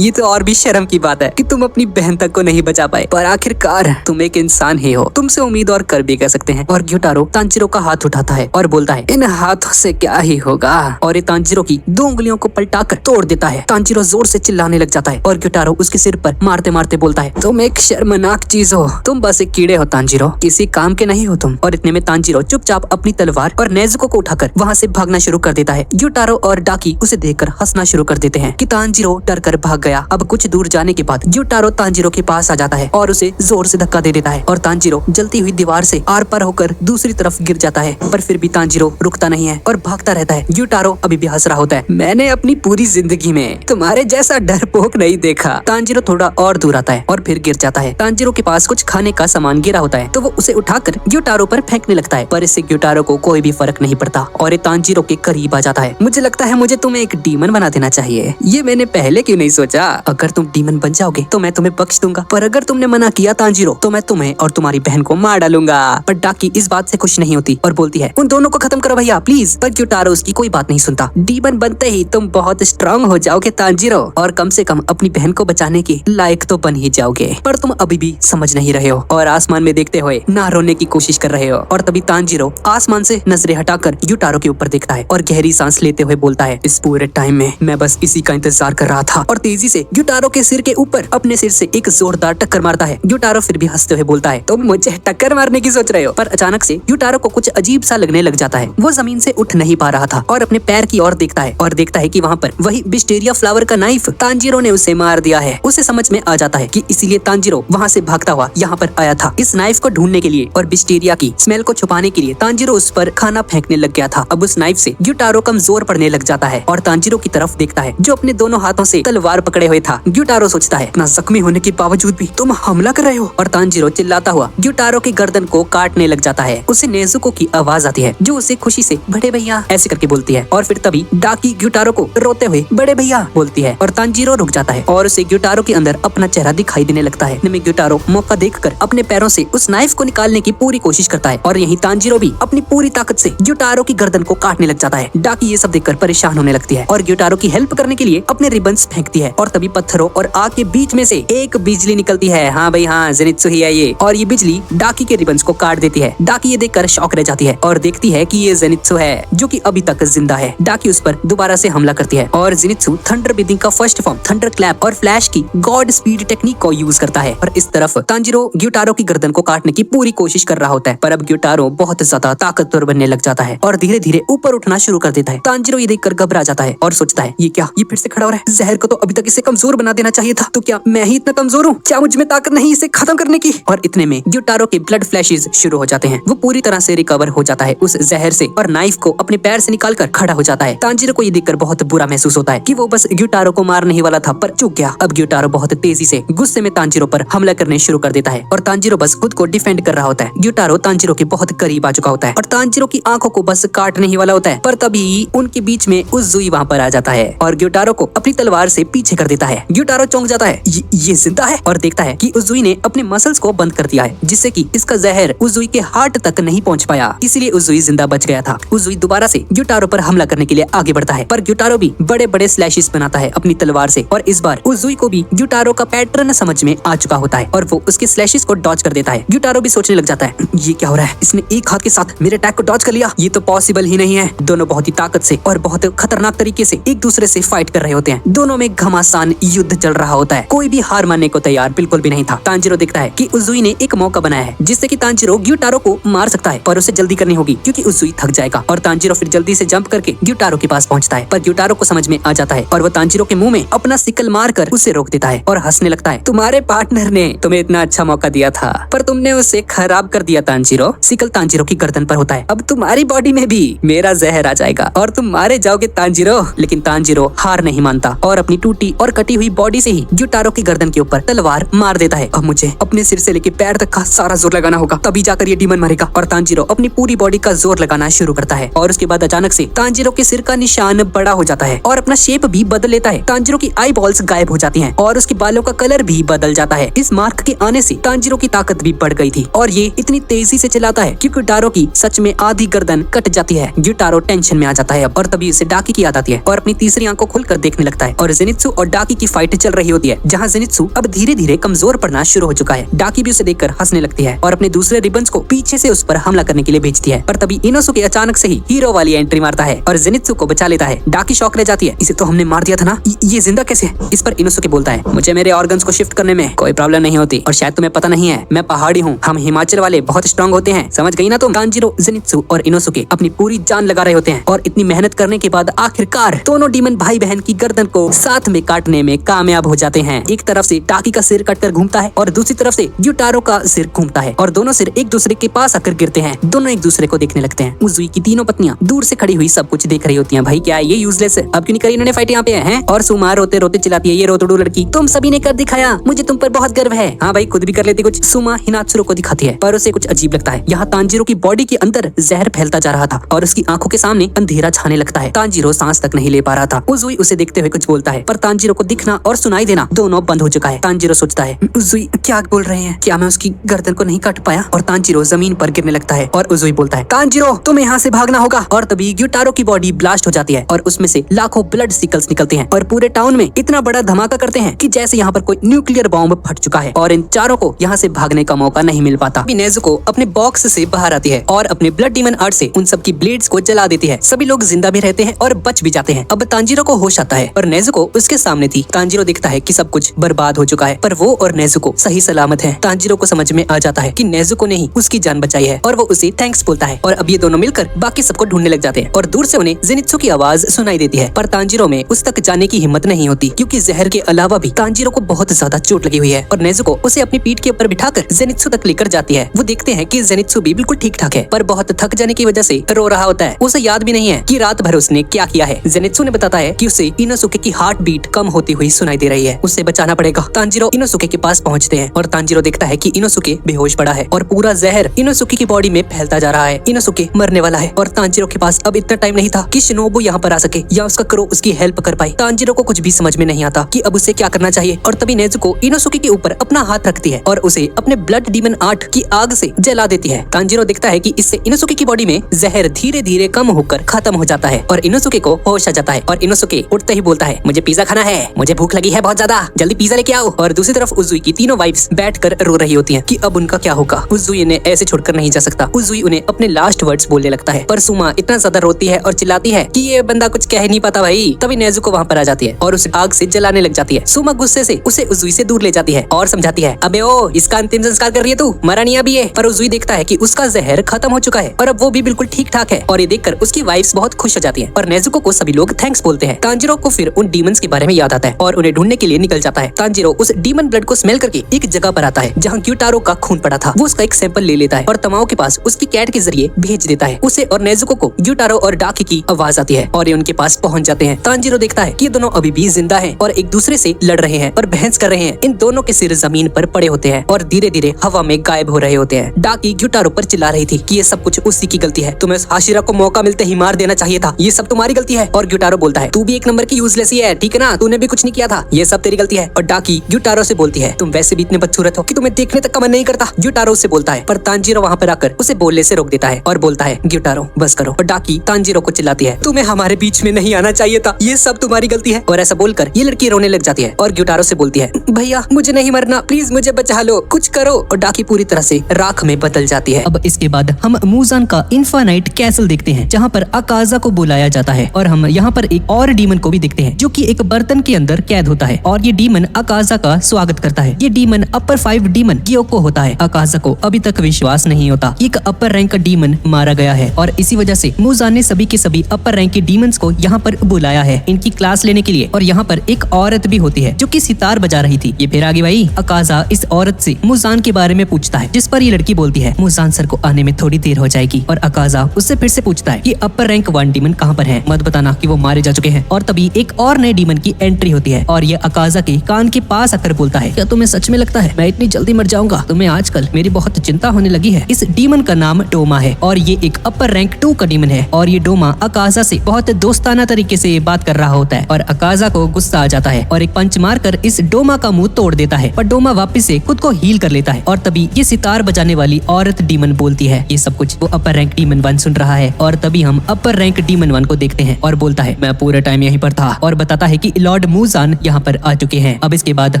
ये तो और भी शर्म की बात है कि तुम अपनी बहन तक को नहीं बचा पाए, पर आखिरकार तुम एक इंसान ही हो, तुमसे उम्मीद और कर भी कर सकते हैं। और गिटारो तांजीरो का हाथ उठाता है और बोलता है इन हाथों से क्या ही होगा, और ये तांजीरो की 2 उंगलियों को पलटाकर तोड़ देता है। तांजीरो जोर से चिल्लाने लग जाता है और गिटारो उसके सिर पर मारते मारते बोलता है तुम एक शर्मनाक चीज हो, तुम बस एक कीड़े हो तांजीरो, किसी काम के नहीं हो तुम। और इतने में तांजीरो चुपचाप अपनी तलवार और नेज़ुको को उठाकर वहाँ से भागना शुरू कर देता है। गिटारो और डाकी उसे देखकर हंसना शुरू कर देते हैं कि तांजीरो डर कर भाग गया। अब कुछ दूर जाने के बाद गिटारो तांजीरो के पास आ जाता है और उसे जोर से धक्का दे देता है, और तांजीरो जलती हुई दीवार से आर पार होकर दूसरी तरफ गिर जाता है। पर फिर भी तांजीरो रुकता नहीं है और भागता रहता है। गिटारो अभी भी हंस रहा होता है, मैंने अपनी पूरी जिंदगी में तुम्हारे जैसा डरपोक नहीं देखा। तांजीरो थोड़ा और दूर आता है और फिर गिर जाता है। तांजीरो के पास कुछ खाने का सामान गिरा होता है, तो वो उसे उठाकर गिटारो पर फेंकने लगता है, पर इससे गिटारो को कोई भी फर्क नहीं पड़ता और ये तांजीरो के करीब आ जाता है। मुझे लगता है मुझे तुम्हें एक डीमन बना देना चाहिए, ये मैंने पहले क्यों नहीं सोचा। अगर तुम डीमन बन जाओगे तो मैं तुम्हें बख्श दूंगा, पर अगर तुमने मना किया तांजीरो तो मैं तुम्हें और तुम्हारी बहन को मार डालूंगा। पर डाकी इस बात से खुश नहीं होती और बोलती है उन दोनों को खत्म करो भैया प्लीज। पर गिटारो उसकी कोई बात नहीं सुनता। डीमन बनते ही तुम बहुत स्ट्रांग हो जाओगे तांजीरो, और कम से कम अपनी बहन को बचाने के लायक तो बन ही जाओगे। पर तुम अभी भी समझ नहीं रहे हो और आसमान में देखते हुए ना रोने की कोशिश कर रहे हो। और तभी तांजीरो आसमान से नजरें हटाकर गिटारो के ऊपर देखता है और गहरी सांस लेते हुए बोलता है इस पूरे टाइम में मैं बस इसी का इंतजार कर रहा था। और तेजी से गिटारो के सिर के ऊपर अपने सिर से एक जोरदार टक्कर मारता है। गिटारो फिर भी हंसते हुए बोलता है तुम मुझे टक्कर मारने की सोच रहे हो। पर अचानक से गिटारो को कुछ अजीब सा लगने लग जाता है। वो जमीन से उठ नहीं पा रहा था और अपने पैर की ओर देखता है और देखता है कि वहाँ पर वही विस्टेरिया फ्लावर का नाइफ तांजीरो ने उसे मार दिया है। उसे समझ में आ जाता है कि इसीलिए तांजीरो वहाँ से भागता हुआ यहाँ पर आया था इस नाइफ को ढूंढने के लिए, और विस्टेरिया की स्मेल को छुपाने के लिए तांजीरो उस पर खाना फेंकने लग गया था। अब उस नाइफ से गिटारो कमजोर पड़ने लग जाता है और तांजीरो की तरफ देखता है जो अपने दोनों हाथों से तलवार पकड़े हुए था। गिटारो सोचता है इतना जख्मी होने के बावजूद भी तुम हमला कर रहे हो, और तांजीरो चिल्लाता हुआ गिटारो की गर्दन को काटने लग जाता है। उसे नेज़ुको की आवाज आती है जो उसे खुशी से बड़े भैया ऐसे करके बोलती है, और फिर तभी डाकी गिटारो को रोते हुए बड़े भैया बोलती है और तांजीरो रुक जाता है और उसे गिटारो के अंदर अपना चेहरा दिखाई देने लगता है। गिटारो मौका देखकर अपने पैरों से उस नाइफ को निकालने की पूरी कोशिश करता है, और यही तांजीरो भी अपनी पूरी ताकत से गिटारो की गर्दन को काटने लग जाता है। डाकी ये सब देखकर परेशान होने लगती है और गिटारो की हेल्प करने के लिए अपने रिबन्स फेंकती है, और तभी पत्थरों और आग के बीच में से एक बिजली निकलती है। हाँ भाई हाँ, ज़ेनित्सु ही है ये, और ये बिजली डाकी के रिबन्स को काट देती है। डाकी ये देखकर शॉक रह जाती है और देखती है कि ये ज़ेनित्सु है जो कि अभी तक जिंदा है। डाकी उस पर दोबारा से हमला करती है और ज़ेनित्सु थंडर ब्रीथिंग का फर्स्ट फॉर्म थंडर क्लैप और फ्लैश की गॉड स्पीड टेक्निक को यूज करता है। और इस तरफ तांजीरो गिटारो की गर्दन को काटने की पूरी कोशिश कर रहा होता है, पर अब गिटारो बहुत ज्यादा ताकतवर बनने लग जाता है और धीरे धीरे ऊपर उठना शुरू कर देता है। तांजीरो ये देखकर घबरा जाता है और सोचता है ये क्या, ये फिर से खड़ा हो रहा है। जहर को तो अभी तक इसे कमजोर बना देना चाहिए था, तो क्या मैं ही इतना कमजोर हूँ? क्या मुझ में ताकत नहीं इसे खत्म करने की? और इतने में गिटारो के ब्लड फ्लैशेस शुरू हो जाते हैं। वो पूरी तरह से रिकवर हो जाता है उस जहर से और नाइफ को अपने पैर से निकालकर खड़ा हो जाता है। तांजीरो को ये देखकर बहुत बुरा महसूस होता है कि वो बस गिटारो को मारने ही वाला था पर चूक गया। अब गिटारो बहुत तेजी से गुस्से में तांजीरो पर हमला करने शुरू कर देता है और तांजीरो बस खुद को डिफेंड कर रहा होता है। गिटारो तांजीरो के बहुत करीब आ चुका होता है और तांजीरो की आंखों को बस काटने ही वाला होता है, पर तभी उनके बीच में उजुई वहाँ पर आ जाता है और गिटारो को अपनी तलवार से पीछे कर देता है। गिटारो चौंक जाता है, ये जिंदा है, और देखता है कि उजुई ने अपने मसल्स को बंद कर दिया है जिससे कि इसका जहर उजुई के हार्ट तक नहीं पहुंच पाया, इसीलिए उजुई जिंदा बच गया था। उजुई दोबारा से गिटारो पर हमला करने के लिए आगे बढ़ता है, पर गिटारो भी बड़े बड़े स्लैशेस बनाता है अपनी तलवार से, और इस बार उजुई को भी गिटारो का पैटर्न समझ में आ चुका होता है और वो उसके स्लैशेस को डॉज कर देता है। गिटारो भी सोचने लग जाता है ये क्या हो रहा है, इसने एक हाथ के साथ मेरे अटैक को डॉज कर लिया, ये तो पॉसिबल ही नहीं है। दोनों बहुत ही ताकत से और बहुत खतरनाक तरीके से एक दूसरे से फाइट कर रहे होते हैं। दोनों में घमासान युद्ध चल रहा होता है, कोई भी हार मानने को तैयार बिल्कुल भी नहीं था। तांजीरो देखता है कि उजुई ने एक मौका बनाया है जिससे कि तांजीरो गिटारो को मार सकता है, पर उसे जल्दी करनी होगी क्योंकि उजुई थक जाएगा। और तांजीरो फिर जल्दी से जंप करके गिटारो के पास पहुंचता है, पर गिटारो को समझ में आ जाता है और वो तांजीरो के मुंह में अपना सिकल मार कर उसे रोक देता है और हंसने लगता है। तुम्हारे पार्टनर ने तुम्हें इतना अच्छा मौका दिया था, पर तुमने उसे खराब कर दिया तांजीरो। सिकल तांजीरो की गर्दन पर होता है। अब तुम्हारी बॉडी में भी मेरा जहर आ जाएगा और तुम मारे जाओगे तांजीरो। लेकिन तांजीरो हार नहीं मानता और अपनी टूटी और कटी हुई बॉडी से ही ग्यूटारो की गर्दन के ऊपर तलवार मार देता है। अब मुझे अपने सिर से लेके पैर तक का सारा जोर लगाना होगा, तभी जाकर ये डीमन मरेगा। और तांजीरो अपनी पूरी बॉडी का जोर लगाना शुरू करता है और उसके बाद अचानक से तांजीरो के सिर का निशान बड़ा हो जाता है और अपना शेप भी बदल लेता है। तांजीरो की आई बॉल्स गायब हो जाती हैं और उसके बालों का कलर भी बदल जाता है। इस मार्क के आने से तांजीरो की ताकत भी बढ़ गई थी और ये इतनी तेजी से चलाता है कि ग्यूटारो की सच में आधी गर्दन कट जाती है। ग्यूटारो टेंशन में आ जाता है और तभी उसे डाकी की याद आती है और अपनी तीसरी आंख को खुलकर देखने लगता है और जेनित्सु और डाकी की फाइट चल रही होती है, जहाँ जेनित्सु अब धीरे धीरे कमजोर पड़ना शुरू हो चुका है। डाकी भी उसे देखकर हंसने लगती है और अपने दूसरे रिबन्स को पीछे से उस पर हमला करने के लिए भेजती है, पर तभी इनोसुके अचानक से ही हीरो वाली एंट्री मारता है और जेनित्सु को बचा लेता है। डाकी शॉक रह जाती है, इसे तो हमने मार दिया था ना, ये जिंदा कैसे? इस पर इनोसुके बोलता है, मुझे मेरे ऑर्गन्स को शिफ्ट करने में कोई प्रॉब्लम नहीं होती और शायद तुम्हें पता नहीं है, मैं पहाड़ी हूँ, हम हिमाचल वाले बहुत स्ट्रॉन्ग होते हैं, समझ गई ना तुम? तांजीरो, जेनित्सु और इनोसुके अपनी पूरी जान लगा रहे होते हैं और इतनी मेहनत करने के बाद आखिरकार दोनों डीमन भाई बहन की गर्दन को साथ में काटने में कामयाब हो जाते हैं। एक तरफ से डाकी का सिर कटकर घूमता है और दूसरी तरफ से ग्यूटारो का सिर घूमता है और दोनों सिर एक दूसरे के पास आकर गिरते हैं। दोनों एक दूसरे को देखने लगते हैं। उजुई की तीनों पत्नियां दूर से खड़ी हुई सब कुछ देख रही होती हैं। भाई क्या ये यूजलेस है, अब क्यों नहीं करी इन्होंने फाइट यहाँ पे है? और सुमा रोते रोते चिल्लाती है, ये रोतड़ू लड़की, तुम सभी ने कर दिखाया, मुझे तुम पर बहुत गर्व है। हाँ भाई, खुद भी कर लेती कुछ। सुमा हिनात्सुरो को दिखाती है पर उसे कुछ अजीब लगता है। यहाँ तांजीरो की बॉडी के अंदर जहर फैलता जा रहा था और उसकी आंखों के सामने अंधेरा छाने लगता है। तांजीरो सांस तक नहीं ले पा रहा था। उजुई उसे देखते हुए कुछ बोलता है पर तांजीरो को दिखना और सुनाई देना दोनों बंद हो चुका है। तांजीरो सोचता है, उजुई क्या बोल रहे हैं, क्या मैं उसकी गर्दन को नहीं काट पाया? और तांजीरो जमीन पर गिरने लगता है और उजुई बोलता है, तांजीरो तुम्हें यहाँ से भागना होगा। और तभी ग्यूटारो की बॉडी ब्लास्ट हो जाती है और उसमें से लाखों ब्लड सिकल्स निकलते हैं और पूरे टाउन में इतना बड़ा धमाका करते हैं कि जैसे यहाँ पर कोई न्यूक्लियर बॉम्ब फट चुका है और इन चारों को यहाँ से भागने का मौका नहीं मिल पाता। नेजुको अपने बॉक्स से बाहर आती है और अपने ब्लड डीमन आर्ट से उन सबकी ब्लेड्स को जला देती है। सभी लोग जिंदा भी रहते हैं और बच भी जाते हैं। अब तांजीरो को होश आता है और नेजुको उसके सामने थी। तांजीरो देखता है कि सब कुछ बर्बाद हो चुका है पर वो और नेजुको सही सलामत है। तांजीरो को समझ में आ जाता है कि नेजुको ने ही उसकी जान बचाई है और वो उसे थैंक्स बोलता है और अब ये दोनों मिलकर बाकी सबको ढूंढने लग जाते हैं और दूर से उन्हें जेनित्सु की आवाज सुनाई देती है पर तांजीरो में उस तक जाने की हिम्मत नहीं होती क्योंकि जहर के अलावा भी तांजीरो को बहुत ज्यादा चोट लगी हुई है और नेजुको उसे अपनी पीठ के ऊपर बिठाकर जेनित्सु तक लेकर जाती है। वो देखते हैं कि जेनित्सु भी बिल्कुल ठीक ठाक है पर बहुत थक जाने की वजह से रो रहा होता है। उसे याद भी नहीं है कि रात भर उसने क्या किया है। जेनित्सु ने बताता है कि उसे इनोसुके की हार्ट बीट कम होती हुई सुनाई दे रही है, उससे बचाना पड़ेगा। तांजीरो इनोसुके के पास पहुंचते हैं और तांजीरो देखता है कि इनोसुके बेहोश पड़ा है और पूरा जहर इनोसुके की बॉडी में फैलता जा रहा है। इनोसुके मरने वाला है और तांजीरो के पास अब इतना टाइम नहीं था कि शिनोबु यहाँ पर आ सके या उसका क्रो उसकी हेल्प कर पाए। तांजीरो को कुछ भी समझ में नहीं आता कि अब उसे क्या करना चाहिए और तभी नेजुको इनोसुके के ऊपर अपना हाथ रखती है और उसे अपने ब्लड डीमन आर्ट की आग से जला देती है। तांजीरो देखता है कि इससे इनोसुके की बॉडी में जहर धीरे धीरे कम होकर खत्म हो जाता है और इनोसुके को होश आ जाता है और इनोसुके उठते ही बोलता है, मुझे पिज्जा खाना है, मुझे भूख लगी है बहुत ज्यादा, जल्दी पिज्जा लेके आओ। और दूसरी तरफ उजुई की तीनों वाइफ्स बैठकर रो रही होती हैं कि अब उनका क्या होगा। उजुई इन्हें ऐसे छोड़कर नहीं जा सकता। उजुई उन्हें अपने लास्ट वर्ड्स बोलने लगता है पर सुमा इतना ज्यादा रोती है और चिल्लाती है कि ये बंदा कुछ कह नहीं पाता भाई। तभी नेजुको वहाँ पर आ जाती है और उसे आग से जलाने लग जाती है। सुमा गुस्से से उसे उजुई से दूर ले जाती है और समझाती है, अबे ओ इसका अंतिम संस्कार कर रही है तू, मरा नहीं अभी है। पर उजुई देखता है कि उसका जहर खत्म हो चुका है और अब वो भी बिल्कुल ठीक ठाक है और ये देखकर उसकी वाइफ्स बहुत खुश हो जाती है और नेजुको को सभी लोग थैंक्स बोलते हैं। तांजीरो को फिर उन डीमंस के बारे में याद आता है और उन्हें ढूंढने के लिए निकल जाता है। तांजीरो उस डीमन ब्लड को स्मेल करके एक जगह पर आता है जहाँ ग्यूटारो का खून पड़ा था। वो उसका एक सैंपल ले लेता है और तमाओ के पास उसकी कैट के जरिए भेज देता है। उसे और नेजुको को ग्यूटारो और डाकी की आवाज आती है और ये उनके पास पहुंच जाते हैं। तांजीरो देखता है कि ये दोनों अभी भी जिंदा हैं और एक दूसरे से लड़ रहे हैं और बहस कर रहे हैं। इन दोनों के सिर जमीन पर पड़े होते हैं और धीरे धीरे हवा में गायब हो रहे होते हैं। डाकी ग्यूटारो पर चिल्ला रही थी कि ये सब कुछ उसी की गलती है, तुम्हें उस हाशिरा को मौका मिलते ही मार देना चाहिए था, ये सब तुम्हारी गलती है। और ग्यूटारो बोलता है, तू भी एक नंबर की यूजलेस ही है, ठीक है ना, तूने भी कुछ नहीं किया था, ये सब तेरी गलती है। और डाकी ग्यूटारो से बोलती है, तुम वैसे भी इतने बदसूरत हो कि तुम्हें देखने तक का मन नहीं करता। ग्यूटारो उससे बोलता है पर तांजीरो वहाँ पर आकर उसे बोलने से रोक देता है और बोलता है, ग्यूटारो बस करो। और डाकी तांजीरो को चिल्लाती है, तुम्हें हमारे बीच में नहीं आना चाहिए था, ये सब तुम्हारी गलती है। और ऐसा बोलकर ये लड़की रोने लग जाती है और ग्यूटारो से बोलती है, भैया मुझे नहीं मरना, प्लीज मुझे बचा लो, कुछ करो। और डाकी पूरी तरह से राख में बदल जाती है। अब इसके बाद हम मूजान का इन्फानाइट कैसल देखते हैं जहाँ पर अकाजा को बुलाया जाता है और हम यहाँ पर एक और डीमन को भी देखते हैं जो कि एक बर्तन के अंदर कैद होता है और ये डीमन अकाजा का स्वागत करता है। ये डीमन अपर 5 डीमन ग्योको होता है। अकाजा को अभी तक विश्वास नहीं होता एक अपर रैंक का डीमन मारा गया है और इसी वजह से मूजान ने सभी के सभी अपर रैंक के डीमंस को यहाँ पर बुलाया है इनकी क्लास लेने के लिए। और यहाँ पर एक औरत भी होती है जो कि सितार बजा रही थी। ये फिर आगे भाई अकाजा इस औरत से मुजान के बारे में पूछता है, जिस पर ये लड़की बोलती है मुजान सर को आने में थोड़ी देर हो जाएगी। और अकाजा उससे फिर से पूछता है कि अपर रैंक 1 डीमन कहाँ पर है, मत बताना कि वो मारे जा चुके हैं। और तभी एक और नए डीमन की एंट्री होती है और ये अकाजा के कान के पास आकर बोलता है, क्या तुम्हें सच में लगता है मैं इतनी जल्दी मर जाऊंगा? तुम्हें आजकल मेरी बहुत चिंता होने लगी है। इस डीमन का नाम डोमा है और ये एक अपर रैंक 2 का डीमन है और ये डोमा अकाजा से बहुत दोस्ताना तरीके से बात कर रहा होता है और अकाजा को गुस्सा आ जाता है और एक पंच मारकर इस डोमा का मुंह तोड़ देता है। पर डोमा वापस से खुद को हील कर लेता है और तभी ये सितार बजाने वाली औरत डीमन बोलती है। ये सब कुछ वो अपर रैंक डीमन 1 सुन रहा है और तभी हम अपर रैंक डीमन 1 को देखते हैं और बोलता है, मैं पूरे टाइम यहीं पर था, और बताता है कि लॉर्ड मूजान यहाँ पर आ चुके हैं। अब इसके बाद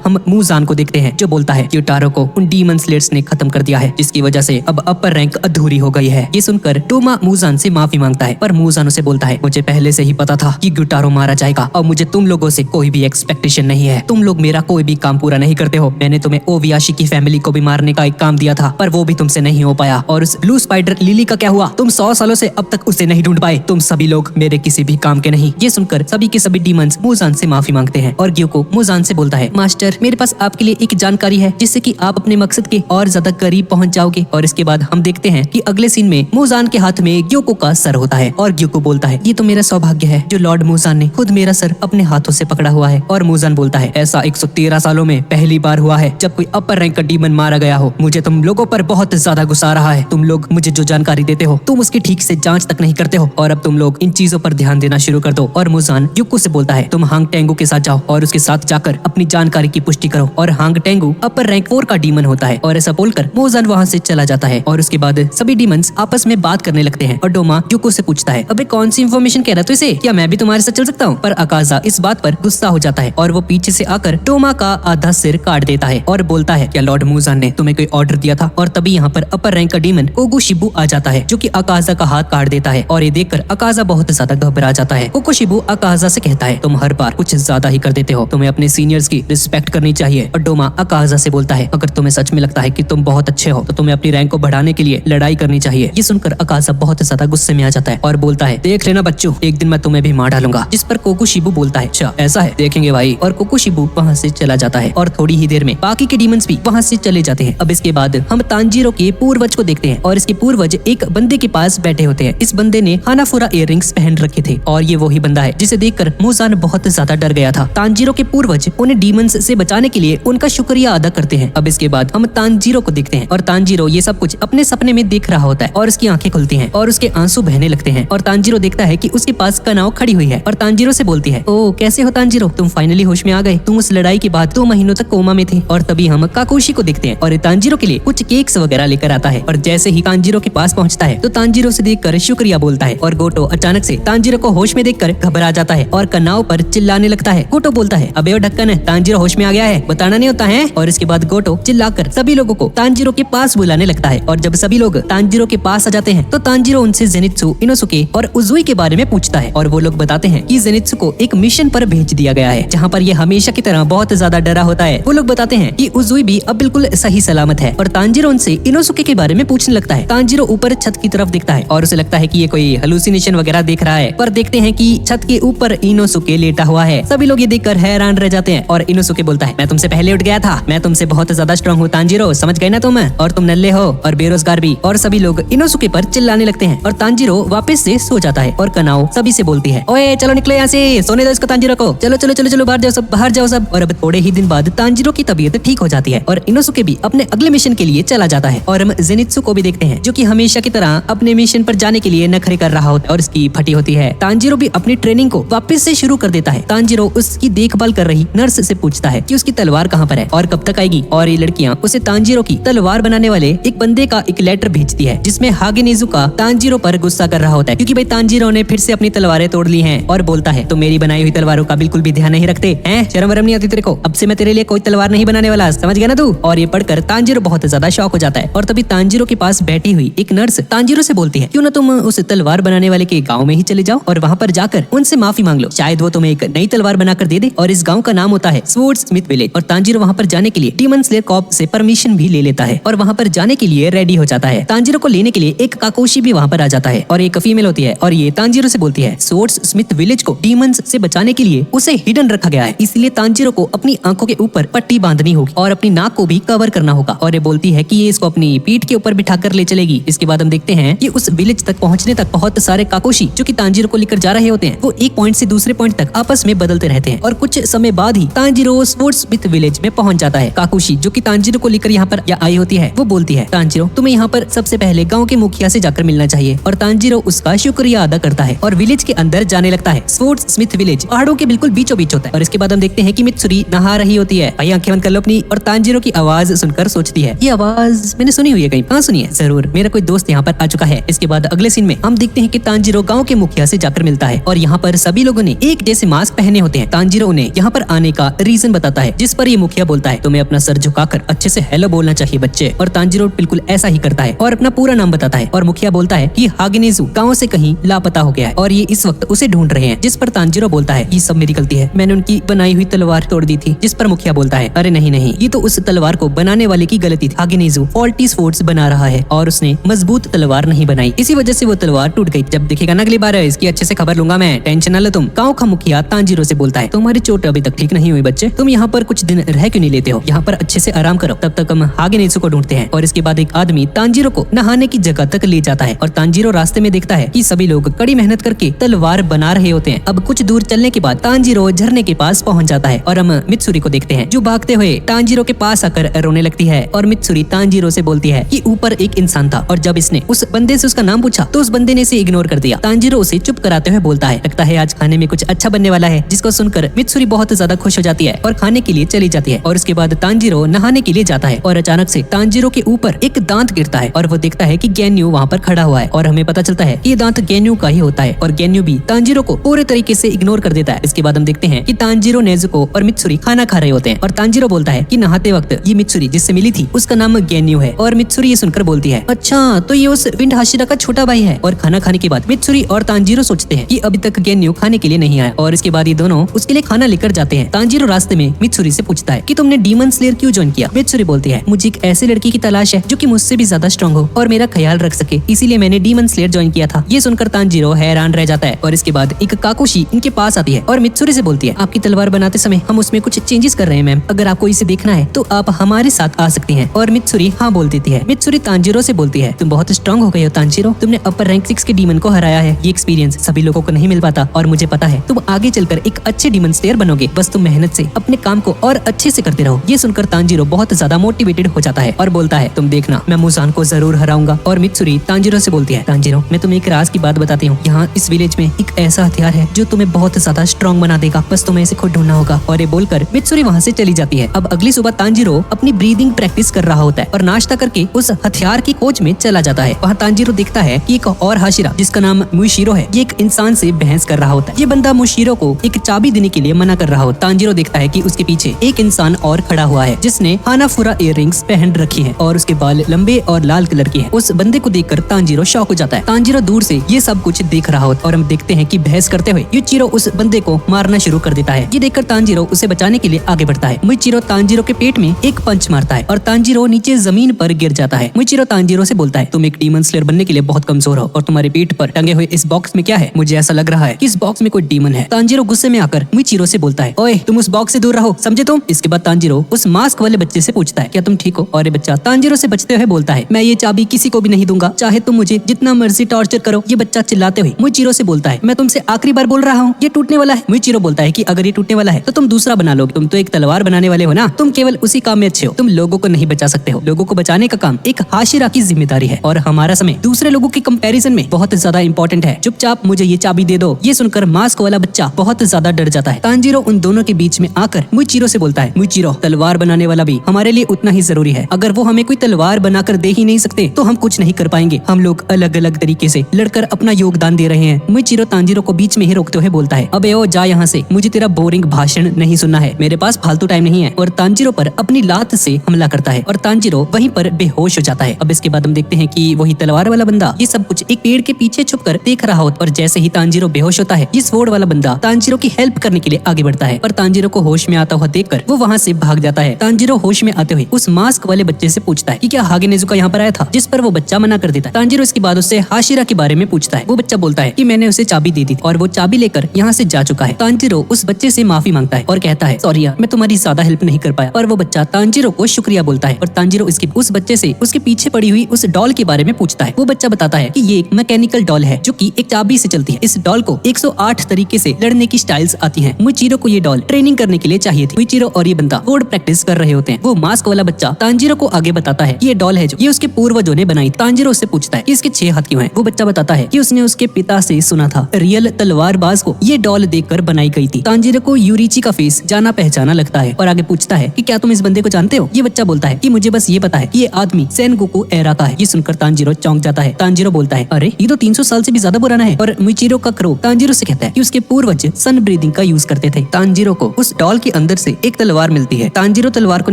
हम मूजान को देखते हैं जो बोलता है क्यूटारो को उन डीमन स्लेयर्स ने खत्म कर दिया है, जिसकी वजह से अब अपर रैंक अधूरी हो गई है। ये सुनकर डोमा मूजान से माफी मांगता है पर मूजान उसे बोलता है, मुझे पहले से ही पता था कि ग्यूटारो मारा जाएगा और मुझे तुम लोगों से कोई भी एक्सपेक्टेशन नहीं है। तुम लोग मेरा कोई भी काम पूरा नहीं करते हो। मैंने तुम्हें ओवियाशी की फैमिली को भी मारने का एक काम दिया था पर वो भी तुमसे नहीं हो पाया। और उस ब्लू स्पाइडर लिली का क्या हुआ? तुम 100 सालों से अब तक उसे नहीं ढूंढ पाए। तुम सभी लोग मेरे किसी भी काम के नहीं। ये सुनकर सभी के सभी डीमंस मूजान से माफी मांगते हैं और ग्यूको मूजान से बोलता है, मास्टर मेरे पास आपके लिए एक जानकारी है जिससे कि आप अपने मकसद के और ज्यादा करीब पहुंच जाओगे। और इसके बाद हम देखते हैं कि अगले सीन में मूजान के हाथ में ग्यूको का सर होता है और ग्यूको बोलता है, ये तो मेरा सौभाग्य है जो लॉर्ड मूजान ने खुद मेरा सर अपने हाथों से पकड़ा हुआ है। और मूजान बोलता है, ऐसा 113 सालों में पहली बार हुआ है जब कोई अपर रैंक का डीमन मारा गया हो। मुझे तुम लोगों पर बहुत ज्यादा गुस्सा आ रहा है। तुम लोग मुझे जो जानकारी देते हो तुम उसकी ठीक से जांच तक नहीं करते हो और अब तुम लोग इन चीजों पर ध्यान देना शुरू कर दो। और मूजान ग्यूको से बोलता है, तुम हांग टेंगू के साथ जाओ और उसके साथ जाकर अपनी जानकारी की पुष्टि करो। और हांग टेंगू अपर रैंक 4 का डीमन होता है और ऐसा बोलकर मूजान वहाँ से चला जाता है। और उसके बाद सभी डीमंस आपस में बात करने लगते हैं और डोमा ग्यूको से पूछता है, अबे कौन सी इंफॉर्मेशन कह रहा तू इसे? क्या मैं भी तुम्हारे साथ चल सकता हूँ? पर अकाजा इस बात पर गुस्सा हो जाता है और वो पीछे से आकर डोमा का आधा सिर काट देता है और बोलता है, क्या लॉर्ड मूजान ने तुम्हें कोई ऑर्डर दिया था? और तभी यहाँ पर अपर रैंक का डीमन कोकोशिबू आ जाता है जो कि अकाजा का हाथ काट देता है और ये देखकर अकाजा बहुत ज्यादा घबरा जाता है। कोकोशिबू अकाजा से कहता है, तुम हर बार कुछ ज्यादा ही कर देते हो, तुम्हें अपने सीनियर्स की रिस्पेक्ट करनी चाहिए। और डोमा अकाजा से बोलता है, अगर तुम्हें सच में लगता है कि तुम बहुत अच्छे हो तो तुम्हें अपनी रैंक को बढ़ाने के लिए लड़ाई करनी चाहिए। ये सुनकर अकाजा बहुत ज्यादा गुस्से में आ जाता है और बोलता है, देख लेना बच्चों, एक दिन मैं तुम्हें भी मार डालूंगा। जिस पर कोकोशिबू बोलता है, अच्छा ऐसा है, देखेंगे भाई। और कोकोशिबू वहाँ से चला जाता है और थोड़ी ही देर में बाकी के डीमंस भी वहाँ से चले जाते हैं। अब इसके बाद हम तांजीरो के पूर्वज को देखते हैं और इसके पूर्वज एक बंदे के पास बैठे होते हैं। इस बंदे ने हानाफुरा इयररिंग्स पहन रखे थे और ये वही बंदा है जिसे देखकर मूजान बहुत ज्यादा डर गया था। तांजीरो के पूर्वज उन्हें डीमंस से बचाने के लिए उनका शुक्रिया अदा करते हैं। अब इसके बाद हम तांजीरो को देखते हैं और तांजीरो ये सब कुछ अपने सपने में देख रहा होता है और उसकी आंखें खुलती हैं और उसके आंसू बहने लगते हैं। और तांजीरो देखता है कि उसके पास कनाव खड़ी हुई है और तांजीरो से बोलती है, ओ कैसे हो तांजीरो, तुम फाइनली होश में आ गए। तुम उस लड़ाई के बाद 2 महीनों तक कोमा में थे। और तभी हम काकोशी को देखते हैं और तांजीरो के लिए कुछ केक्स वगैरह लेकर आता है और जैसे ही तांजीरो के पास पहुंचता है तो तांजीरो से देखकर शुक्रिया बोलता है। और गोटो अचानक से तांजीरो को होश में देखकर घबरा जाता है और कनाव पर चिल्लाने लगता है। गोटो बोलता है, अबे वो ढक्कन है, तांजीरो होश में आ गया है, बताना नहीं होता है। और इसके बाद गोटो चिल्लाकर सभी लोगों को तांजीरो के पास बुलाने लगता है और जब सभी लोग तांजीरो के पास आ जाते हैं तो तांजीरो उनसे जेनित्सु, इनोसुके और उजुई के बारे में पूछता है और वो लोग बताते हैं कि जेनित्सु को एक मिशन पर भेज दिया गया है जहाँ पर ये हमेशा की तरह बहुत ज्यादा डरा होता है। वो लोग बताते हैं कि उजुई भी अब बिल्कुल सही सलामत है और तांजीरो उनसे इनोसुके के बारे में पूछने लगता है। तांजीरो ऊपर छत की तरफ देखता है और उसे लगता है कि ये कोई हेलुसिनेशन वगैरह देख रहा है, पर देखते हैं कि छत के ऊपर इनोसुके लेटा हुआ है। सभी लोग ये देखकर हैरान रह जाते हैं और इनोसुके बोलता है, मैं तुमसे पहले उठ गया था, मैं तुमसे बहुत ज्यादा स्ट्रांग हूँ तांजीरो, समझ गए ना तुम, और तुम नल्ले हो और बेरोजगार भी। और सभी लोग इनोसुके पर चिल्लाने लगते हैं और तांजीरो वापस से सो जाता है और कनाओ सभी से बोलती है, ओए चलो निकलो यहाँ से, सोने दो इसको तांजीरो को, चलो चलो चलो चलो बाहर जाओ सब, बाहर जाओ सब। और अब थोड़े ही दिन बाद तांजीरो की तबीयत ठीक हो जाती है और इनोसुके भी अपने अगले मिशन के लिए चला जाता है। और हम जेनित्सु को भी देखते हैं जो कि हमेशा की तरह अपने मिशन पर जाने के लिए नखरे कर रहा होता है और इसकी फटी होती है। तांजीरो भी अपनी ट्रेनिंग को वापस से शुरू कर देता है। तांजीरो उसकी देखभाल कर रही नर्स से पूछता है कि उसकी तलवार कहाँ पर है और कब तक आएगी। और ये लड़कियां उसे तांजीरो की तलवार बनाने वाले एक बंदे का एक लेटर भेजती है जिसमें हागेनेजुका तांजीरो पर गुस्सा कर रहा होता है क्योंकि भाई तांजीरो ने फिर से अपनी तलवारें तोड़ ली हैं और बोलता है, तुम मेरी बनाई हुई तलवारों का बिल्कुल भी ध्यान नहीं रखते हैं, शर्म वरम नहीं आती तेरे को, अब से मैं तेरे लिए कोई तलवार नहीं बनाने वाला, समझ गया ना तू। और ये पढ़कर तांजीरो बहुत ज्यादा शॉक हो जाता है और तभी तांजीरो के पास बैठी हुई एक नर्स तांजीरो से बोलती है, क्यों ना तुम उस तलवार बनाने वाले के गाँव में ही चले जाओ और वहाँ पर जाकर उनसे माफी मांग लो, शायद वो तुम्हें एक नई तलवार बनाकर दे दे। और इस गाँव का नाम होता है स्वॉर्ड स्मिथ विलेज। और तांजीरो वहाँ पर जाने के लिए डीमन स्लेयर कॉर्प से परमिशन भी ले लेता है और वहाँ पर जाने के लिए रेडी हो जाता है। तांजीरो को लेने के लिए एक काकोशी भी वहाँ पर आ जाता है और एक फीमेल होती है और ये तांजीरो से बोलती है, स्वॉर्ड स्मिथ विलेज को डीमंस से बचाने के लिए उसे हिडन रखा गया है, इसलिए तांजीरो को अपनी आंखों के ऊपर पट्टी बांधनी होगी और अपनी नाक नाक को भी कवर करना होगा। और ये बोलती है कि ये इसको अपनी पीठ के ऊपर बिठाकर ले चलेगी। इसके बाद हम देखते हैं कि उस विलेज तक पहुंचने तक बहुत सारे काकोशी जो कि तांजीरो को लेकर जा रहे होते हैं, वो एक पॉइंट से दूसरे पॉइंट तक आपस में बदलते रहते हैं। और कुछ समय बाद ही तांजीरो स्पोर्ट्समिथ विलेज में पहुंच जाता है। काकोशी जो कि तांजीरो को लेकर यहाँ पर आई होती है, वो बोलती है, तांजीरो तुम्हें यहाँ पर सबसे पहले गाँव के मुखिया से जाकर मिलना चाहिए। और तांजीरो उसका शुक्रिया अदा करता है और विलेज के अंदर जाने लगता है। स्पोर्ट्समिथ विलेज पहाड़ों के बिल्कुल बीचों बीच होता है। और इसके बाद हम देखते हैं कि मित्सुरी नहा रही होती है। भाई आंखें बंद कर लो अपनी। और तांजीरो की आवाज सुनकर सोचती है, ये आवाज मैंने सुनी हुई है कहीं। हाँ सुनी है जरूर, मेरा कोई दोस्त यहाँ पर आ चुका है। इसके बाद अगले सीन में हम देखते हैं कि तांजीरो गांव के मुखिया से जाकर मिलता है और यहाँ पर सभी लोगों ने एक जैसे मास्क पहने होते हैं। तांजीरो उन्हें यहाँ पर आने का रीजन बताता है, जिस पर ये मुखिया बोलता है, तुम्हें अपना सर झुकाकर अच्छे से हेलो बोलना चाहिए बच्चे। और तांजीरो बिल्कुल ऐसा ही करता है और अपना पूरा नाम बताता है। और मुखिया बोलता है कि हागिनेजू गाँव से कहीं लापता हो गया है और ये इस वक्त उसे ढूंढ रहे हैं। जिस पर तांजीरो बोलता है, ये सब मेरी गलती है, मैंने उनकी बनाई हुई तलवार तोड़ दी थी। जिस पर मुखिया बोलता है, अरे नहीं नहीं, ये तो उस तलवार को बनाने वाले की गलती थी। हागिनेजू फॉल्टी स्वॉर्ड्स बना रहा है और उसने मजबूत तलवार नहीं बनाई, इसी वजह से वो तलवार टूट गई। जब दिखेगा ना अगली बार इसकी अच्छे से खबर लूंगा मैं, टेंशन ना लो तुम। गाँव का मुखिया तांजीरो से बोलता है, तुम्हारी चोट अभी तक ठीक नहीं हुई बच्चे, तुम यहाँ पर कुछ दिन रह क्यों नहीं लेते हो, यहाँ पर अच्छे से आराम करो। तब तक हम हागिनेजू को ढूंढते हैं। और इसके बाद एक आदमी तांजीरो को नहाने की जगह तक ले जाता है और तांजीरो रास्ते में देखता है कि सभी लोग कड़ी मेहनत करके तलवार बना रहे होते हैं। अब कुछ दूर चलने के बाद तांजीरो झरने के पास पहुंच जाता है और हम मित्सुरी को देखते हैं, जो भागते हुए तांजीरो के पास आकर रोने लगती है। और मित्सुरी तांजीरो से बोलती है कि ऊपर एक इंसान था और जब इसने उस बंदे से उसका नाम पूछा तो उस बंदे ने इसे इग्नोर कर दिया। तांजीरो उसे चुप कराते हुए बोलता है, लगता है आज खाने में कुछ अच्छा बनने वाला है। जिसको सुनकर मित्सुरी बहुत ज्यादा खुश हो जाती है और खाने के लिए चली जाती है। और उसके बाद तांजीरो नहाने के लिए जाता है और अचानक से तांजीरो के ऊपर एक दांत गिरता है और वो देखता है कि गेन्यू वहाँ पर खड़ा हुआ है। और हमें पता चलता है कि ये दांत गेन्यू का ही होता है और गेन्यू भी तांजीरो को पूरे तरीके से इग्नोर कर देता है। इसके बाद हम देखते हैं कि तांजीरो, नेजुको और मित्सुरी खाना खा रहे होते हैं और तांजीरो बोलता है कि नहाते वक्त ये मित्सुरी जिससे मिली थी उसका नाम गेन्यू है। और मित्सुरी ये सुनकर बोलती है, अच्छा तो ये उस विंड हाशिरा का छोटा भाई है। और खाना खाने के बाद मित्सुरी और तांजीरो सोचते हैं कि अभी तक गेन्यू खाने के लिए नहीं आया और इसके बाद ये दोनों उसके लिए खाना लेकर जाते हैं। तांजीरो रास्ते में मित्सुरी से पूछता है कि तुमने डीमन स्लेयर क्यों ज्वाइन किया। मित्सुरी बोलती है, मुझे एक ऐसी लड़की की तलाश है जो कि मुझसे भी ज्यादा स्ट्रॉन्ग हो और मेरा ख्याल रख सके, इसीलिए मैंने डीमन स्लेयर ज्वाइन किया था। ये सुनकर तांजीरो हैरान रह जाता है। और इसके बाद एक काकोशी इनके पास आती है और मित्सुरी से बोलती है, आपकी तलवार बनाते समय हम उसमें कुछ चेंजेस कर रहे हैं मैम, अगर आपको इसे देखना है तो आप हमारे साथ आ सकती हैं। और मित्सुरी हाँ बोल देती है। मित्सुरी तांजीरो से बोलती है, तुम बहुत स्ट्रॉन्ग हो गए हो तांजीरो, तुमने अपर रैंक 6 के डीमन को हराया है। ये एक्सपीरियंस सभी लोगों को नहीं मिल पाता और मुझे पता है तुम आगे चलकर एक अच्छे डीमन स्लेयर बनोगे, बस तुम मेहनत से अपने काम को और अच्छे से करते रहो। ये सुनकर तांजीरो बहुत ज्यादा मोटिवेटेड हो जाता है और बोलता है, तुम देखना मैं मुजान को जरूर हराऊंगा। और मित्सुरी तांजीरो से बोलती है, तांजीरो मैं तुम्हें एक राज की बात बताती हूँ, यहाँ इस विलेज में एक ऐसा हथियार है जो तुम्हें बहुत ज्यादा स्ट्रॉन्ग बना देगा, बस तुम्हें इसे खुद ढूंढना होगा। और ये बोलकर मित्सुरी वहाँ से चली जाती है। अब अगली सुबह तांजीरो अपनी ब्रीदिंग प्रैक्टिस कर रहा होता है और नाश्ता करके उस हथियार की खोज में चला जाता है। वहाँ तांजीरो देखता है कि एक और हाशिरा जिसका नाम मुशिरो है, ये एक इंसान से बहस कर रहा होता है। ये बंदा मुशिरो को एक चाबी देने के लिए मना कर रहा होता है। तांजीरो देखता है कि उसके पीछे एक इंसान और खड़ा हुआ है जिसने हानाफुरा इयररिंग्स पहन रखी है और उसके बाल लंबे और लाल कलर के हैं। उस बंदे को देखकर तांजीरो शॉक हो जाता है। तांजीरो दूर से ये सब कुछ देख रहा होता है और हम देखते हैं कि बहस करते हुए युचिरो उस बंदे को मारना शुरू कर देता है। ये देखकर तांजीरो उसे बचाने के लिए आगे बढ़ता है। मुचिरो तांजीरो के पेट में एक पंच मारता है और तांजीरो नीचे जमीन पर गिर जाता है। मुचिरो तांजीरो से बोलता है, तुम एक डीमन स्लेयर बनने के लिए बहुत कमजोर हो और तुम्हारे पेट पर टंगे हुए इस बॉक्स में क्या है, मुझे ऐसा लग रहा है कि इस बॉक्स में कोई डीमन है। तांजीरो गुस्से में आकर मुचिरो से बोलता है, ओए तुम उस बॉक्स से दूर रहो, समझे तुम। इसके बाद तांजीरो उस मास्क वाले बच्चे से पूछता है, क्या तुम ठीक हो। और ये बच्चा तांजीरो से बचते हुए बोलता है, मैं ये चाबी किसी को भी नहीं दूंगा, चाहे तुम मुझे जितना मर्जी टॉर्चर करो। ये बच्चा चिल्लाते हुए मुचिरो से बोलता है, मैं तुमसे आखिरी बार बोल रहा हूँ, ये टूटने वाला है। मुचिरो बोलता है कि अगर ये टूटने वाला है तो तुम दूसरा बना लोगे, तुम तो एक तलवार बनाने वाले हो ना, तुम केवल उसी काम में अच्छे हो, तुम लोगों को नहीं बचा सकते हो। लोगों को बचाने का काम एक हाशिरा की जिम्मेदारी है और हमारा समय दूसरे लोगों के कंपैरिजन में बहुत ज्यादा इंपॉर्टेंट है। चुपचाप मुझे ये चाबी दे दो। ये सुनकर मास्क वाला बच्चा बहुत ज्यादा डर जाता है। तांजीरो उन दोनों के बीच में आकर मुचिरो से बोलता है, मुचिरो तलवार बनाने वाला भी हमारे लिए उतना ही जरूरी है, अगर वो हमें कोई तलवार बनाकर दे ही नहीं सकते तो हम कुछ नहीं कर पाएंगे। हम लोग अलग अलग तरीके से लड़कर अपना योगदान दे रहे हैं। मुचिरो तांजीरो को बीच में ही रोकते हुए बोलता है, अबे ओ जा यहाँ से, मुझे तेरा बोरिंग भाषण नहीं सुनना है, मेरे पास फालतू टाइम नहीं है। और तांजीरो पर अपनी लात से हमला करता है और तांजीरो वहीं पर बेहोश हो जाता है। अब इसके बाद हम देखते हैं कि वही तलवार वाला बंदा ये सब कुछ एक पेड़ के पीछे छुपकर देख रहा होता और जैसे ही तांजीरो बेहोश होता है, ये स्वॉर्ड वाला बंदा तांजीरो की हेल्प करने के लिए आगे बढ़ता है और तांजीरो को होश में आता हुआ देखकर वो वहाँ से भाग जाता है। तांजीरो होश में आते हुए उस मास्क वाले बच्चे से पूछता है कि क्या हागिनेजुका यहाँ पर आया था, जिस पर वो बच्चा मना कर देता है। तांजीरो इसके बाद उससे हाशिरा के बारे में पूछता है। वो बच्चा बोलता है कि मैंने उसे चाबी दे दी और वो चाबी लेकर यहाँ से जा चुका है। तांजीरो उस बच्चे से माफी मांगता है और कहता है, सॉरी यार मैं तुम्हारी ज्यादा हेल्प नहीं कर पाया। और वो बच्चा बच्चा तांजीरो को शुक्रिया बोलता है और तांजीरो उस बच्चे से उसके पीछे पड़ी हुई उस डॉल के बारे में पूछता है। वो बच्चा बताता है कि ये एक मैकेनिकल डॉल है जो कि एक चाबी से चलती है। इस डॉल को 108 तरीके से लड़ने की स्टाइल्स आती हैं। मुइचिरो को ये डॉल ट्रेनिंग करने के लिए चाहिए थी। मुइचिरो और ये बंदा कोड प्रैक्टिस कर रहे होते हैं। वो मास्क वाला बच्चा तांजीरो को आगे बताता है कि ये डॉल है जो ये उसके पूर्वजों ने बनाई थी। तांजीरो उससे पूछता है कि इसके 6 हाथ क्यों हैं? वो बच्चा बताता है कि उसने उसके पिता से सुना था रियल तलवारबाज को ये डॉल देखकर बनाई गई थी। तांजीरो को यूरिची का फेस जाना पहचाना लगता है और आगे पूछता है कि क्या तुम इस बंदे को जानते हो? ये बच्चा बोलता है कि मुझे बस ये पता है कि ये आदमी सेनगोकू एरा का है। ये सुनकर तांजीरो चौंक जाता है। तांजीरो बोलता है अरे ये तो 300 साल से भी ज्यादा पुराना है। और मुइचिरो का क्रो तांजीरो से कहता है कि उसके पूर्वज सन ब्रीदिंग का यूज करते थे। तांजीरो को उस डॉल के अंदर से एक तलवार मिलती है। तांजीरो तलवार को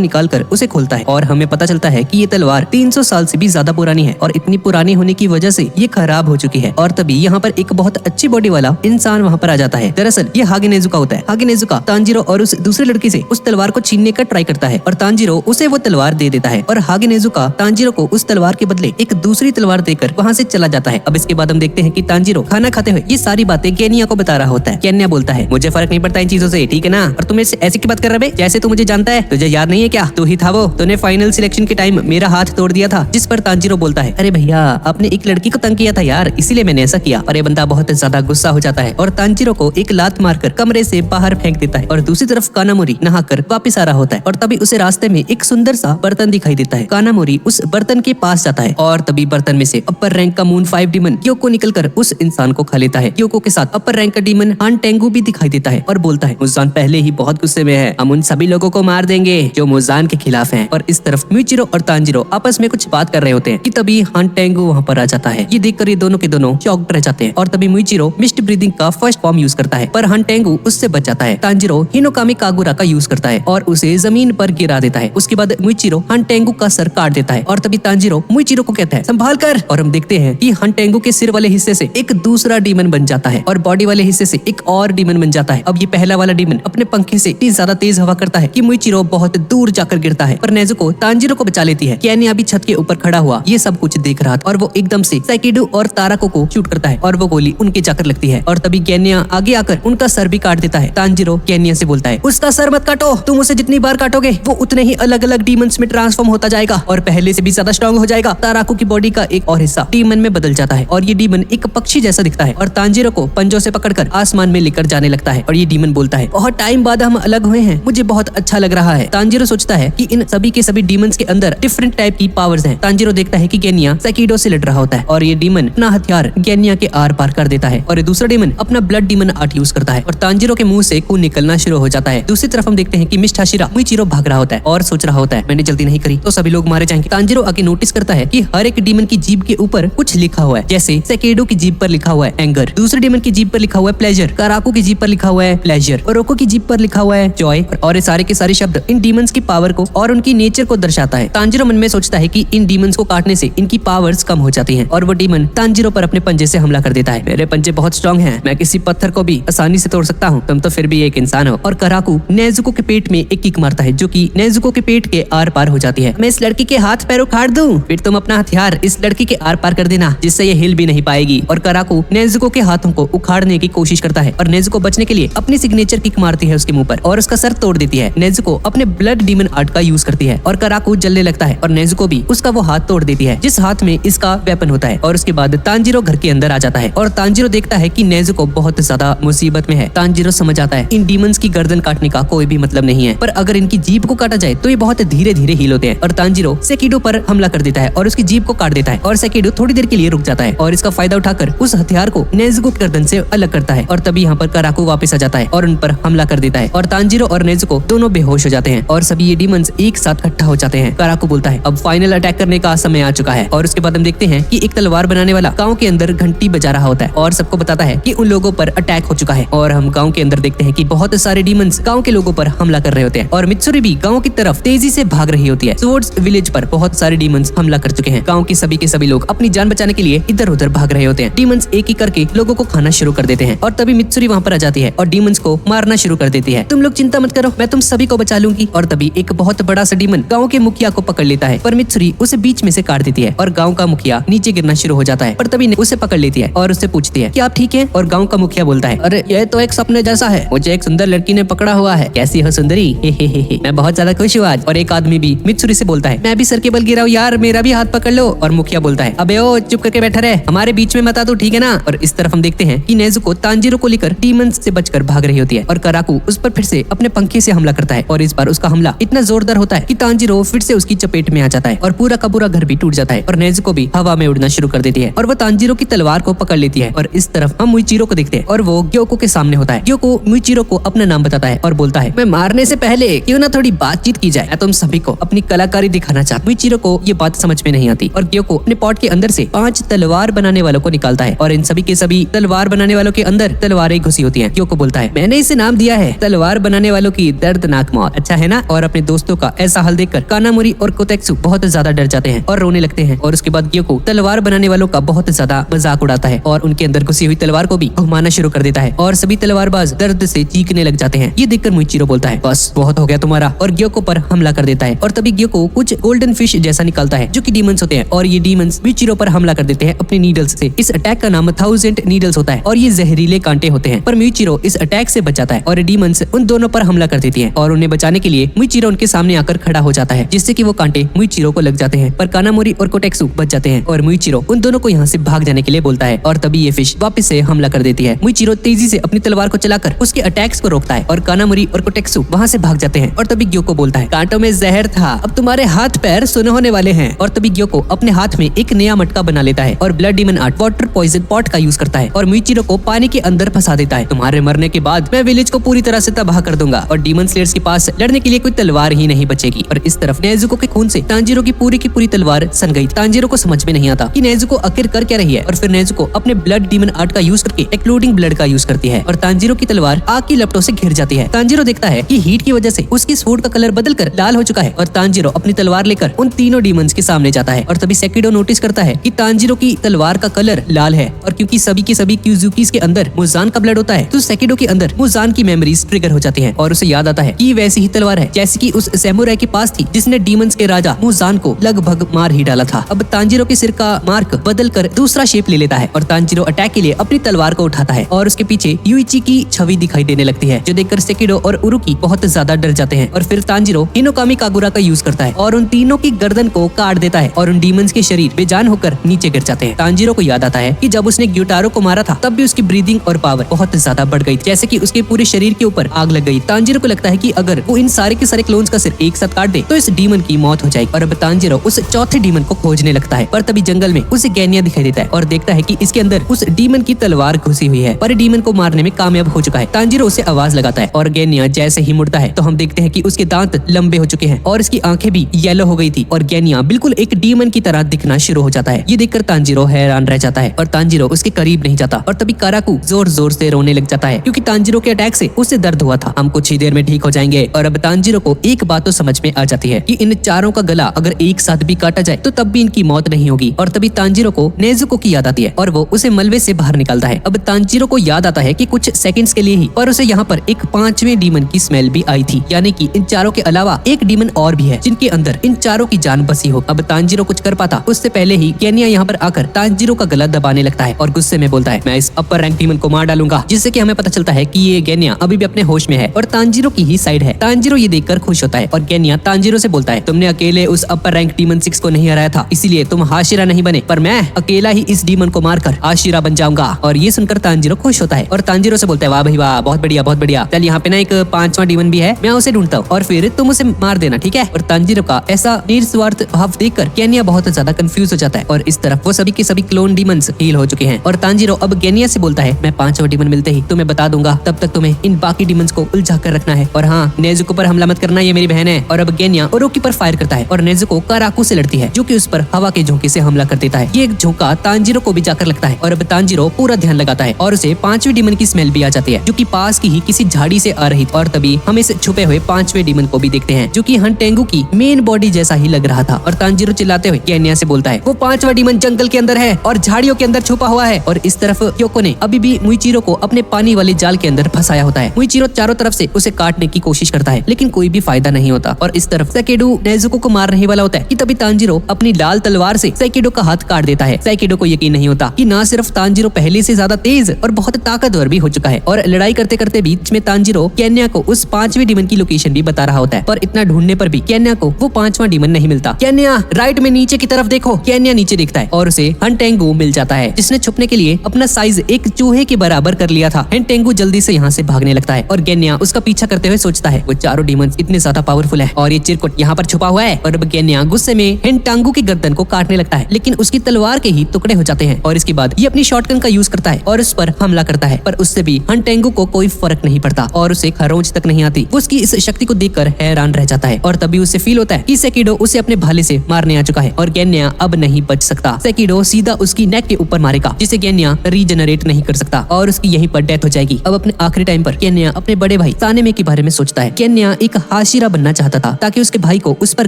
निकालकर उसे खोलता है और हमें पता चलता है कि ये तलवार 300 साल से भी ज्यादा पुरानी है और इतनी पुरानी होने की वजह से ये खराब हो चुकी है। और तभी यहाँ पर एक बहुत अच्छी बॉडी वाला इंसान वहाँ पर आ जाता है। दरअसल ये हागे नेजुका होता है। हागे नेजुका तांजीरो और उस दूसरे लड़के से उस तलवार को छीनने का ट्राई करता है और तांजीरो उसे वो तलवार दे देता है और हागे नेजुका तांजीरो को उस तलवार के बदले एक दूसरी तलवार देकर वहाँ से चला जाता है। अब इसके बाद हम देखते हैं कि तांजीरो खाना खाते हुए ये सारी बातें केनिया को बता रहा होता है। केनिया बोलता है मुझे फर्क नहीं पड़ता इन चीजों से, ठीक है ना? और तुम ऐसे की बात कर रहे जैसे तू मुझे जानता है। तुझे याद नहीं है क्या? तू ही था वो, तूने फाइनल सिलेक्शन के टाइम मेरा हाथ तोड़ दिया था। जिस पर तांजीरो बोलता है अरे भैया आपने एक लड़की को तंग किया था यार, इसीलिए मैंने ऐसा किया। और ये बंदा बहुत ज्यादा गुस्सा हो जाता है और तांजीरो को एक लात मारकर कमरे से बाहर फेंक देता है। और दूसरी तरफ कानामोरी नहाकर वापस आ रहा होता है और तभी उसे रास्ते में एक सुंदर सा बर्तन दिखाई देता है। कानामोरी उस बर्तन के पास जाता है और तभी बर्तन में से अपर रैंक का मून 5 डीमन क्योको निकलकर उस इंसान को खा लेता है। क्योको के साथ अपर रैंक का डीमन हान टेंगू भी दिखाई देता है और बोलता है मुजान पहले ही बहुत गुस्से में है, हम उन सभी लोगों को मार देंगे जो मुजान के खिलाफ हैं। और इस तरफ मुइचिरो और तांजीरो आपस में कुछ बात कर रहे होते हैं कि तभी हान टेंगू वहाँ पर आ जाता है। ये देखकर ये दोनों के दोनों शॉक्ड रह जाते हैं और तभी मुइचिरो मिस्ट ब्रीदिंग का फर्स्ट फॉर्म यूज करता है पर हान टेंगू उससे बच जाता है। तांजीरो हिनोकामी कागुरा का यूज करता है और उसे जमीन पर गिरा देता है। उसके बाद मुइचिरो हान टेंगू का सर काट देता है और तभी तांजीरो मुइचिरो को कहता है संभाल कर। और हम देखते हैं कि हान टेंगू के सिर वाले हिस्से से एक दूसरा डीमन बन जाता है और बॉडी वाले हिस्से से एक और डीमन बन जाता है। अब ये पहला वाला डीमन अपने पंखे से इतनी ज्यादा तेज हवा करता है कि मुइचिरो बहुत दूर जाकर गिरता है पर नेजुको तांजीरो को बचा लेती है। केनिया भी छत के ऊपर खड़ा हुआ ये सब कुछ देख रहा था और वो एकदम से साइकिडो और ताराको को शूट करता है और वो गोली उनके जाकर लगती है और तभी केनिया आगे आकर उनका सर भी काट देता है। तांजीरो केनिया से बोलता है उसका सर मत काटो, तुम उसे जितनी बार काटोगे वो उतने ही अलग अलग डीमंस में ट्रांसफॉर्म होता जाएगा और पहले से भी ज्यादा स्ट्रॉन्ग हो जाएगा। ताराको की बॉडी का एक और हिस्सा डीमन में बदल जाता है और ये डीमन एक पक्षी जैसा दिखता है और तांजीरो को पंजों से पकड़कर आसमान में लेकर जाने लगता है। और ये डीमन बोलता है बहुत टाइम बाद हम अलग हुए हैं, मुझे बहुत अच्छा लग रहा है। तांजीरो सोचता है कि इन सभी के सभी डीमंस के अंदर डिफरेंट टाइप की पावर्स हैं। तांजीरो देखता है कि गेनिया साइकिडो से लड़ रहा होता है और ये डीमन अपना हथियार गेनिया के आर पार कर देता है और ये दूसरा डीमन अपना ब्लड डीमन आर्ट यूज करता है और तांजीरो के मुंह से खून निकलना शुरू हो जाता है। दूसरी तरफ हम देखते हैं कि मिस्ट हाशिरा मुइचिरो भाग रहा होता है और सोच रहा होता है मैंने जल्दी नहीं करी तो सभी लोग मारे जाएंगे। तांजीरो आगे नोटिस करता है कि हर एक डीमन की जीभ के ऊपर कुछ लिखा हुआ है, जैसे सेकेडो की जीभ पर लिखा हुआ है एंगर, दूसरे डीमन की जीभ पर लिखा हुआ है प्लेजर, काराको की जीभ पर लिखा हुआ है प्लेजर और रोको की जीभ पर लिखा हुआ है जॉय। और ये सारे के सारे शब्द इन डीमंस की पावर को और उनकी नेचर को दर्शाता है। तांजीरो मन में सोचता है कि इन डीमंस को काटने से इनकी पावर्स कम हो जाती हैं और वो डीमन तांजीरो पर अपने पंजे से हमला कर देता है। मेरे पंजे बहुत स्ट्रॉन्ग हैं, मैं किसी पत्थर को भी आसानी से तोड़ सकता हूँ, तुम तो फिर भी एक इंसान हो। और काराको नेजुको के पेट में एक किक मारता है जो कि नेजुको के पेट के आर पार हो जाती है। मैं इस लड़की के हाथ पैर उखाड़ दूं, फिर तुम अपना हथियार इस लड़की के आर पार कर देना जिससे ये हिल भी नहीं पाएगी। और काराको नेजुको के हाथों को उखाड़ने की कोशिश करता है और नेजुको बचने के लिए अपनी सिग्नेचर किक मारती है उसके मुंह पर और उसका सर तोड़ देती है। नेजुको अपने ब्लड डीमन आर्ट का यूज करती है और काराको जलने लगता है और नेजुको भी उसका वो हाथ तोड़ देती है जिस हाथ में इसका वेपन होता है। और उसके बाद तांजीरो घर के अंदर आ जाता है और तांजीरो देखता है कि नेजुको बहुत ज्यादा मुसीबत में है। तांजीरो समझ आता है इन डीमंस की गर्दन काटने का कोई भी मतलब नहीं है, पर अगर इनकी जीभ को काटा जाए तो ये बहुत धीरे धीरे हील होते हैं। और तांजीरो सेकिडो पर हमला कर देता है और उसकी जीभ को काट देता है और सेकिडो थोड़ी देर के लिए रुक जाता है और इसका फायदा उठाकर उस हथियार को नेजुको की गर्दन से अलग करता है। और तभी यहाँ पर काराको वापस आ जाता है और उन पर हमला कर देता है और तांजीरो और नेजुको दोनों बेहोश हो जाते हैं और सभी ये डीमंस एक साथ इकट्ठा हो जाते हैं। काराको बोलता है अब फाइनल अटैक करने का समय आ चुका है। और उसके बाद हम देखते हैं कि एक तलवार बनाने वाला गांव के अंदर घंटी बजा रहा होता है और सबको बताता है कि उन लोगों पर अटैक हो चुका है। और हम गांव के अंदर देखते हैं कि बहुत सारे डीमंस गांव के लोगों पर हमला कर रहे होते हैं और मित्सुरी भी गांव की तरफ तेजी से भाग रही होती है। स्वर्ड्स विलेज पर बहुत सारे डीमंस हमला कर चुके हैं। गांव के सभी लोग अपनी जान बचाने के लिए इधर उधर भाग रहे होते हैं। डीमंस एक एक करके लोगों को खाना शुरू कर देते हैं और तभी मित्सुरी वहाँ पर आ जाती है और डीमंस को मारना शुरू कर देती है। तुम लोग चिंता मत करो, मैं तुम सभी को बचा लूंगी। और तभी एक बहुत बड़ा सा डीमन गांव के मुखिया को पकड़ लेता है पर मित्सुरी उसे बीच में से काट देती है और गांव का मुखिया नीचे गिरना शुरू हो जाता है। पर तभी उसे पकड़ लेती है और उससे पूछती है कि आप ठीक हैं? और गांव का मुखिया बोलता है अरे यह तो एक सपने जैसा है, मुझे एक सुंदर लड़की ने पकड़ा हुआ है। कैसी हो सुंदरी? हे। मैं बहुत ज्यादा खुश हुआ आज। और एक आदमी भी मित्सुरी से बोलता है, मैं भी सर के बल गिरा हूँ यार, मेरा भी हाथ पकड़ लो। और मुखिया बोलता है, अबे ओ चुप करके बैठा रहे, हमारे बीच में मत आ तू, ठीक है ना। और इस तरफ हम देखते हैं कि नेजुको तांजीरो को लेकर डीमंस से बचकर भाग रही होती है और कराकू उस पर फिर से अपने पंखे से हमला करता है। और इस बार उसका हमला इतना जोरदार होता है कि तांजीरो फिर से उसकी चपेट में आ जाता है और पूरा का पूरा घर भी टूट जाता है और नेजुको भी हवा में उड़ना शुरू कर देती है और वो तांजीरो की तलवार को पकड़ लेती है। और इस तरफ हम मुइचिरो को देखते हैं और वो ग्योको के सामने होता है। ग्योको मुइचिरो को अपना नाम बताता है और बोलता है, मैं मारने से पहले क्यों ना थोड़ी बातचीत की जाए, मैं तुम सभी को अपनी कलाकारी दिखाना चाहता। मुइचिरो को ये बात समझ में नहीं आती और ग्योको अपने पॉट के अंदर से 5 तलवार बनाने वालों को निकालता है और इन सभी के सभी तलवार बनाने वालों के अंदर तलवारें घुसी होती हैं। ग्योको बोलता है, मैंने इसे नाम दिया है तलवार बनाने वालों की दर्दनाक मौत, अच्छा है ना। और अपने दोस्तों का ऐसा हाल देखकर कानामोरी और कोतेत्सु बहुत ज्यादा डर जाते हैं और रोने लगते हैं। और उसके बाद ग्योको तलवार बनाने वालों का बहुत ज्यादा मजाक उड़ाता है और उनके अंदर घुसी हुई तलवार को भी घुमाना शुरू कर देता है और सभी तलवारबाज दर्द से चीखने लग जाते हैं। ये देखकर मुइचिरो बोलता है, बस बहुत हो गया तुम्हारा, और ग्योको पर हमला कर देता है। और तभी ग्योको कुछ गोल्डन फिश जैसा निकलता है जो कि डीमंस होते हैं और ये डीमंस मुइचिरो पर हमला कर देते हैं अपने नीडल्स से। इस अटैक का नाम 1000 नीडल्स होता है और ये जहरीले कांटे होते हैं, पर मुइचिरो इस अटैक से बच जाता है और डीमंस उन दोनों पर हमला कर देती है और उन्हें बचाने के लिए मुइचिरो उनके सामने आकर खड़ा हो जाता है, जिससे कि वो कांटे मुइचिरो को लग जाते हैं, पर कानामोरी और कोटेक्सु बच जाते हैं और मुइचिरो उन दोनों को यहाँ से भाग जाने के लिए बोलता है। और तभी ये फिश वापस से हमला कर देती है। मुइचिरो तेजी से अपनी तलवार को चलाकर उसके अटैक्स को रोकता है और कानामोरी और कोटेक्सु वहाँ से भाग जाते हैं। और तभी ग्योको बोलता है, कांटों में जहर था, अब तुम्हारे हाथ पैर सुन्न होने वाले हैं। और तभी ग्योको अपने हाथ में एक नया मटका बना लेता है और blood demon art water poison pot का यूज करता है और मुइचिरो को पानी के अंदर फंसा देता है। तुम्हारे मरने के बाद मैं विलेज को पूरी तरह से तबाह कर दूंगा और डीमन स्लेयर्स के पास लड़ने के लिए कोई तलवार ही नहीं बचेगी। और इस तरफ नेजुको के खून से तांजीरो की पूरी तलवार सन गई। तांजीरो को समझ में नहीं आता कि नेजुको आखिर कर क्या रही है और फिर नेजुको अपने ब्लड डीमन आर्ट का यूज करके एक्लूडिंग ब्लड का यूज करती है और तांजीरो की तलवार आग की लपटों से घिर जाती है। तांजीरो देखता है कि हीट की वजह से उसकी सूट का कलर बदलकर लाल हो चुका है और तांजीरो अपनी तलवार लेकर उन तीनों डीमंस के सामने जाता है। और तभी सेकिडो नोटिस करता है कि तांजीरो की तलवार का कलर लाल है और क्योंकि सभी के सभी क्यूजुकीस के अंदर मुजान का ब्लड होता है तो सेकिडो के अंदर मुजान की मेमोरीज ट्रिगर हो जाती है और उसे याद आता है कि वैसी ही तलवार है जैसी कि उस सैमुराई के पास थी जिसने डीमंस के राजा मुजान को लगभग मार ही डाला था। अब तांजीरो के सिर का मार्क बदलकर दूसरा शेप ले लेता है और तांजीरो अटैक के लिए अपनी तलवार को उठाता है और उसके पीछे यूइची की छवि दिखाई देने लगती है, जो देखकर सेकिडो और उरुकी बहुत ज्यादा डर जाते हैं। और फिर तांजीरो हिनोकामी कागुरा का यूज करता है और उन तीनों की गर्दन को काट देता है और उन डीमंस के शरीर बेजान होकर नीचे गिर जाते हैं। तांजीरो को याद आता है कि जब उसने ग्यूटारो को मारा था तब भी उसकी ब्रीदिंग और पावर बहुत ज्यादा बढ़ गई, जैसे कि उसके पूरे शरीर के ऊपर आग लग गई। तांजीरो को लगता है कि अगर वो इन सारे के सारे क्लोन्स का सिर एक साथ काट दे तो इस डीमन की मौत हो जाएगी। और अब तांजीरो उस चौथे डीमन को खोजने लगता है, पर तभी जंगल में उसे गैनिया दिखाई देता है और देखता है कि इसके अंदर उस डीमन की तलवार घुसी हुई है, पर डीमन को मारने में कामयाब हो चुका है। तांजीरो उसे आवाज लगाता है और गैनिया जैसे ही मुड़ता है तो हम देखते हैं कि उसके दांत लंबे हो चुके हैं और इसकी आंखें भी येलो हो गई थी और गैनिया बिल्कुल एक डीमन की तरह दिखना शुरू हो जाता है। ये देखकर तांजीरो हैरान रह जाता है और तांजीरो उसके करीब नहीं जाता। और तभी काराकू जोर जोर से रोने लग जाता है क्योंकि तांजीरो के अटैक से उसे दर्द हुआ था। हम कुछ ही देर में ठीक हो जाएंगे। और अब तांजीरो को एक बात तो समझ में आ जाती है कि इन चारों का गला अगर एक साथ भी काटा जाए तो तब भी इनकी मौत नहीं होगी। और तभी तांजीरो को नेजुको की याद आती है और वो उसे मलबे से बाहर निकालता है। अब तांजीरो को याद आता है कि कुछ सेकंड्स के लिए ही पर उसे यहाँ पर एक 5वें डीमन की स्मेल भी आई थी, यानी कि इन चारों के अलावा एक डीमन और भी है जिनके अंदर इन चारों की जान बसी हो। अब तांजीरो कुछ कर पाता उससे पहले ही गैनिया यहाँ पर आकर तांजीरो का गला दबाने लगता है और गुस्से में बोलता है, मैं इस अपर रैंक डीमन को मार डालूंगा, जिससे कि हमें पता चलता है कि ये गैनिया अभी भी अपने होश में है और तांजीरो की ही साइड है। तांजीरो ये देखकर खुश होता है और गैनिया तांजीरो से बोलता है, तुमने अकेले उस अपर रैंक डीमन 6 को नहीं हराया था, इसीलिए तुम हाशिरा नहीं बने, पर मैं अकेला ही इस डीमन को मारकर हाशिरा बन जाऊंगा। और ये सुनकर तांजीरो खुश होता है और तांजीरो से बोलता है, वाह भाई वाह, बहुत बढ़िया बहुत बढ़िया, चल यहाँ पे ना एक 5वां डीमन भी है, मैं उसे ढूंढता हूँ और फिर तुम उसे मार देना, ठीक है। और तांजीरो का ऐसा निस्वार्थ भाव देखकर गैनिया बहुत ज्यादा कंफ्यूज हो जाता है और इस तरफ वो सभी के सभी क्लोन डीमंस हील हो चुके हैं। और तांजीरो अब गैनिया से बोलता है, मैं 5वां डीमन मिलते ही तुम्हें बता दूंगा, तब तक तुम्हें इन बाकी डीमंस को उलझा कर रखना है। और हाँ, नेजुको पर हमला मत करना, ये मेरी बहन है। और अब गैनिया उरुकी पर फायर करता है और नेजुको काराकू से लड़ती है, जो कि उस पर हवा के झोंके से हमला कर देता है। ये एक झोंका तांजीरो को भी जाकर लगता है और अब तांजीरो पूरा ध्यान लगाता है और उसे 5वें डीमन की स्मेल भी आ जाती है, जो कि पास की ही किसी झाड़ी से आ रही थी। और तभी हम इस छुपे हुए 5वें डीमन को भी देखते हैं, जो कि हंटेंगू की मेन बॉडी जैसा ही लग रहा था। और तांजीरो चिल्लाते हुए गैनिया से बोलता है, वो 5वां डीमन जंगल के अंदर है और झाड़ियों के अंदर छुपा हुआ है। और इस तरफ क्योको ने अभी भी मुइचिरो को अपने पानी वाले जाल के अंदर फंसाया होता है। मुइचिरो चारों तरफ से उसे काटने की कोशिश करता है, लेकिन कोई भी फायदा नहीं होता। और इस तरफ सेकेडो नेजुको को मारने वाला होता है कि तभी तांजीरो अपनी लाल तलवार से सेकेडो का हाथ काट देता है। सेकेडो को यकीन नहीं होता कि ना सिर्फ तांजीरो पहले से ज्यादा तेज और बहुत ताकतवर भी हो चुका है। और लड़ाई करते करते बीच में तांजीरो गैनिया को उस 5वें डीमन की लोकेशन भी बता ढूंढता रहा होता है, पर इतना ढूंढने पर भी केन्या को वो 5वां डीमन नहीं मिलता। केन्या राइट में नीचे की तरफ देखो। केन्या नीचे देखता है और उसे हंटेंगू मिल जाता है, जिसने छुपने के लिए अपना साइज एक चूहे के बराबर कर लिया था। हंटेंगू जल्दी से यहाँ से भागने लगता है और केन्या उसका पीछा करते हुए सोचता है वो चारों डीमंस इतने ज्यादा पावरफुल है और ये चिरकुट यहाँ पर छुपा हुआ है। और अब केन्या गुस्से में हंटेंगू की गर्दन को काटने लगता है, लेकिन उसकी तलवार के ही टुकड़े हो जाते हैं और इसके बाद ये अपनी शॉटगन का यूज करता है और उस पर हमला करता है, पर उससे भी हंटेंगू को कोई फर्क नहीं पड़ता और उसे खरोंच तक नहीं आती। वो उसकी इस शक्ति को देखकर हैरान रह जाता है और तभी उसे फील होता है कि सेकिडो उसे अपने भाले से मारने आ चुका है और केन्या अब नहीं बच सकता। सेकिडो सीधा उसकी नेक के ऊपर मारेगा, जिसे केन्या रीजनरेट नहीं कर सकता और उसकी यहीं पर डेथ हो जाएगी। अब अपने आखिरी टाइम पर केन्या अपने बड़े भाई सानेमे के बारे में सोचता है। केन्या एक हाशिरा बनना चाहता था ताकि उसके भाई को उस पर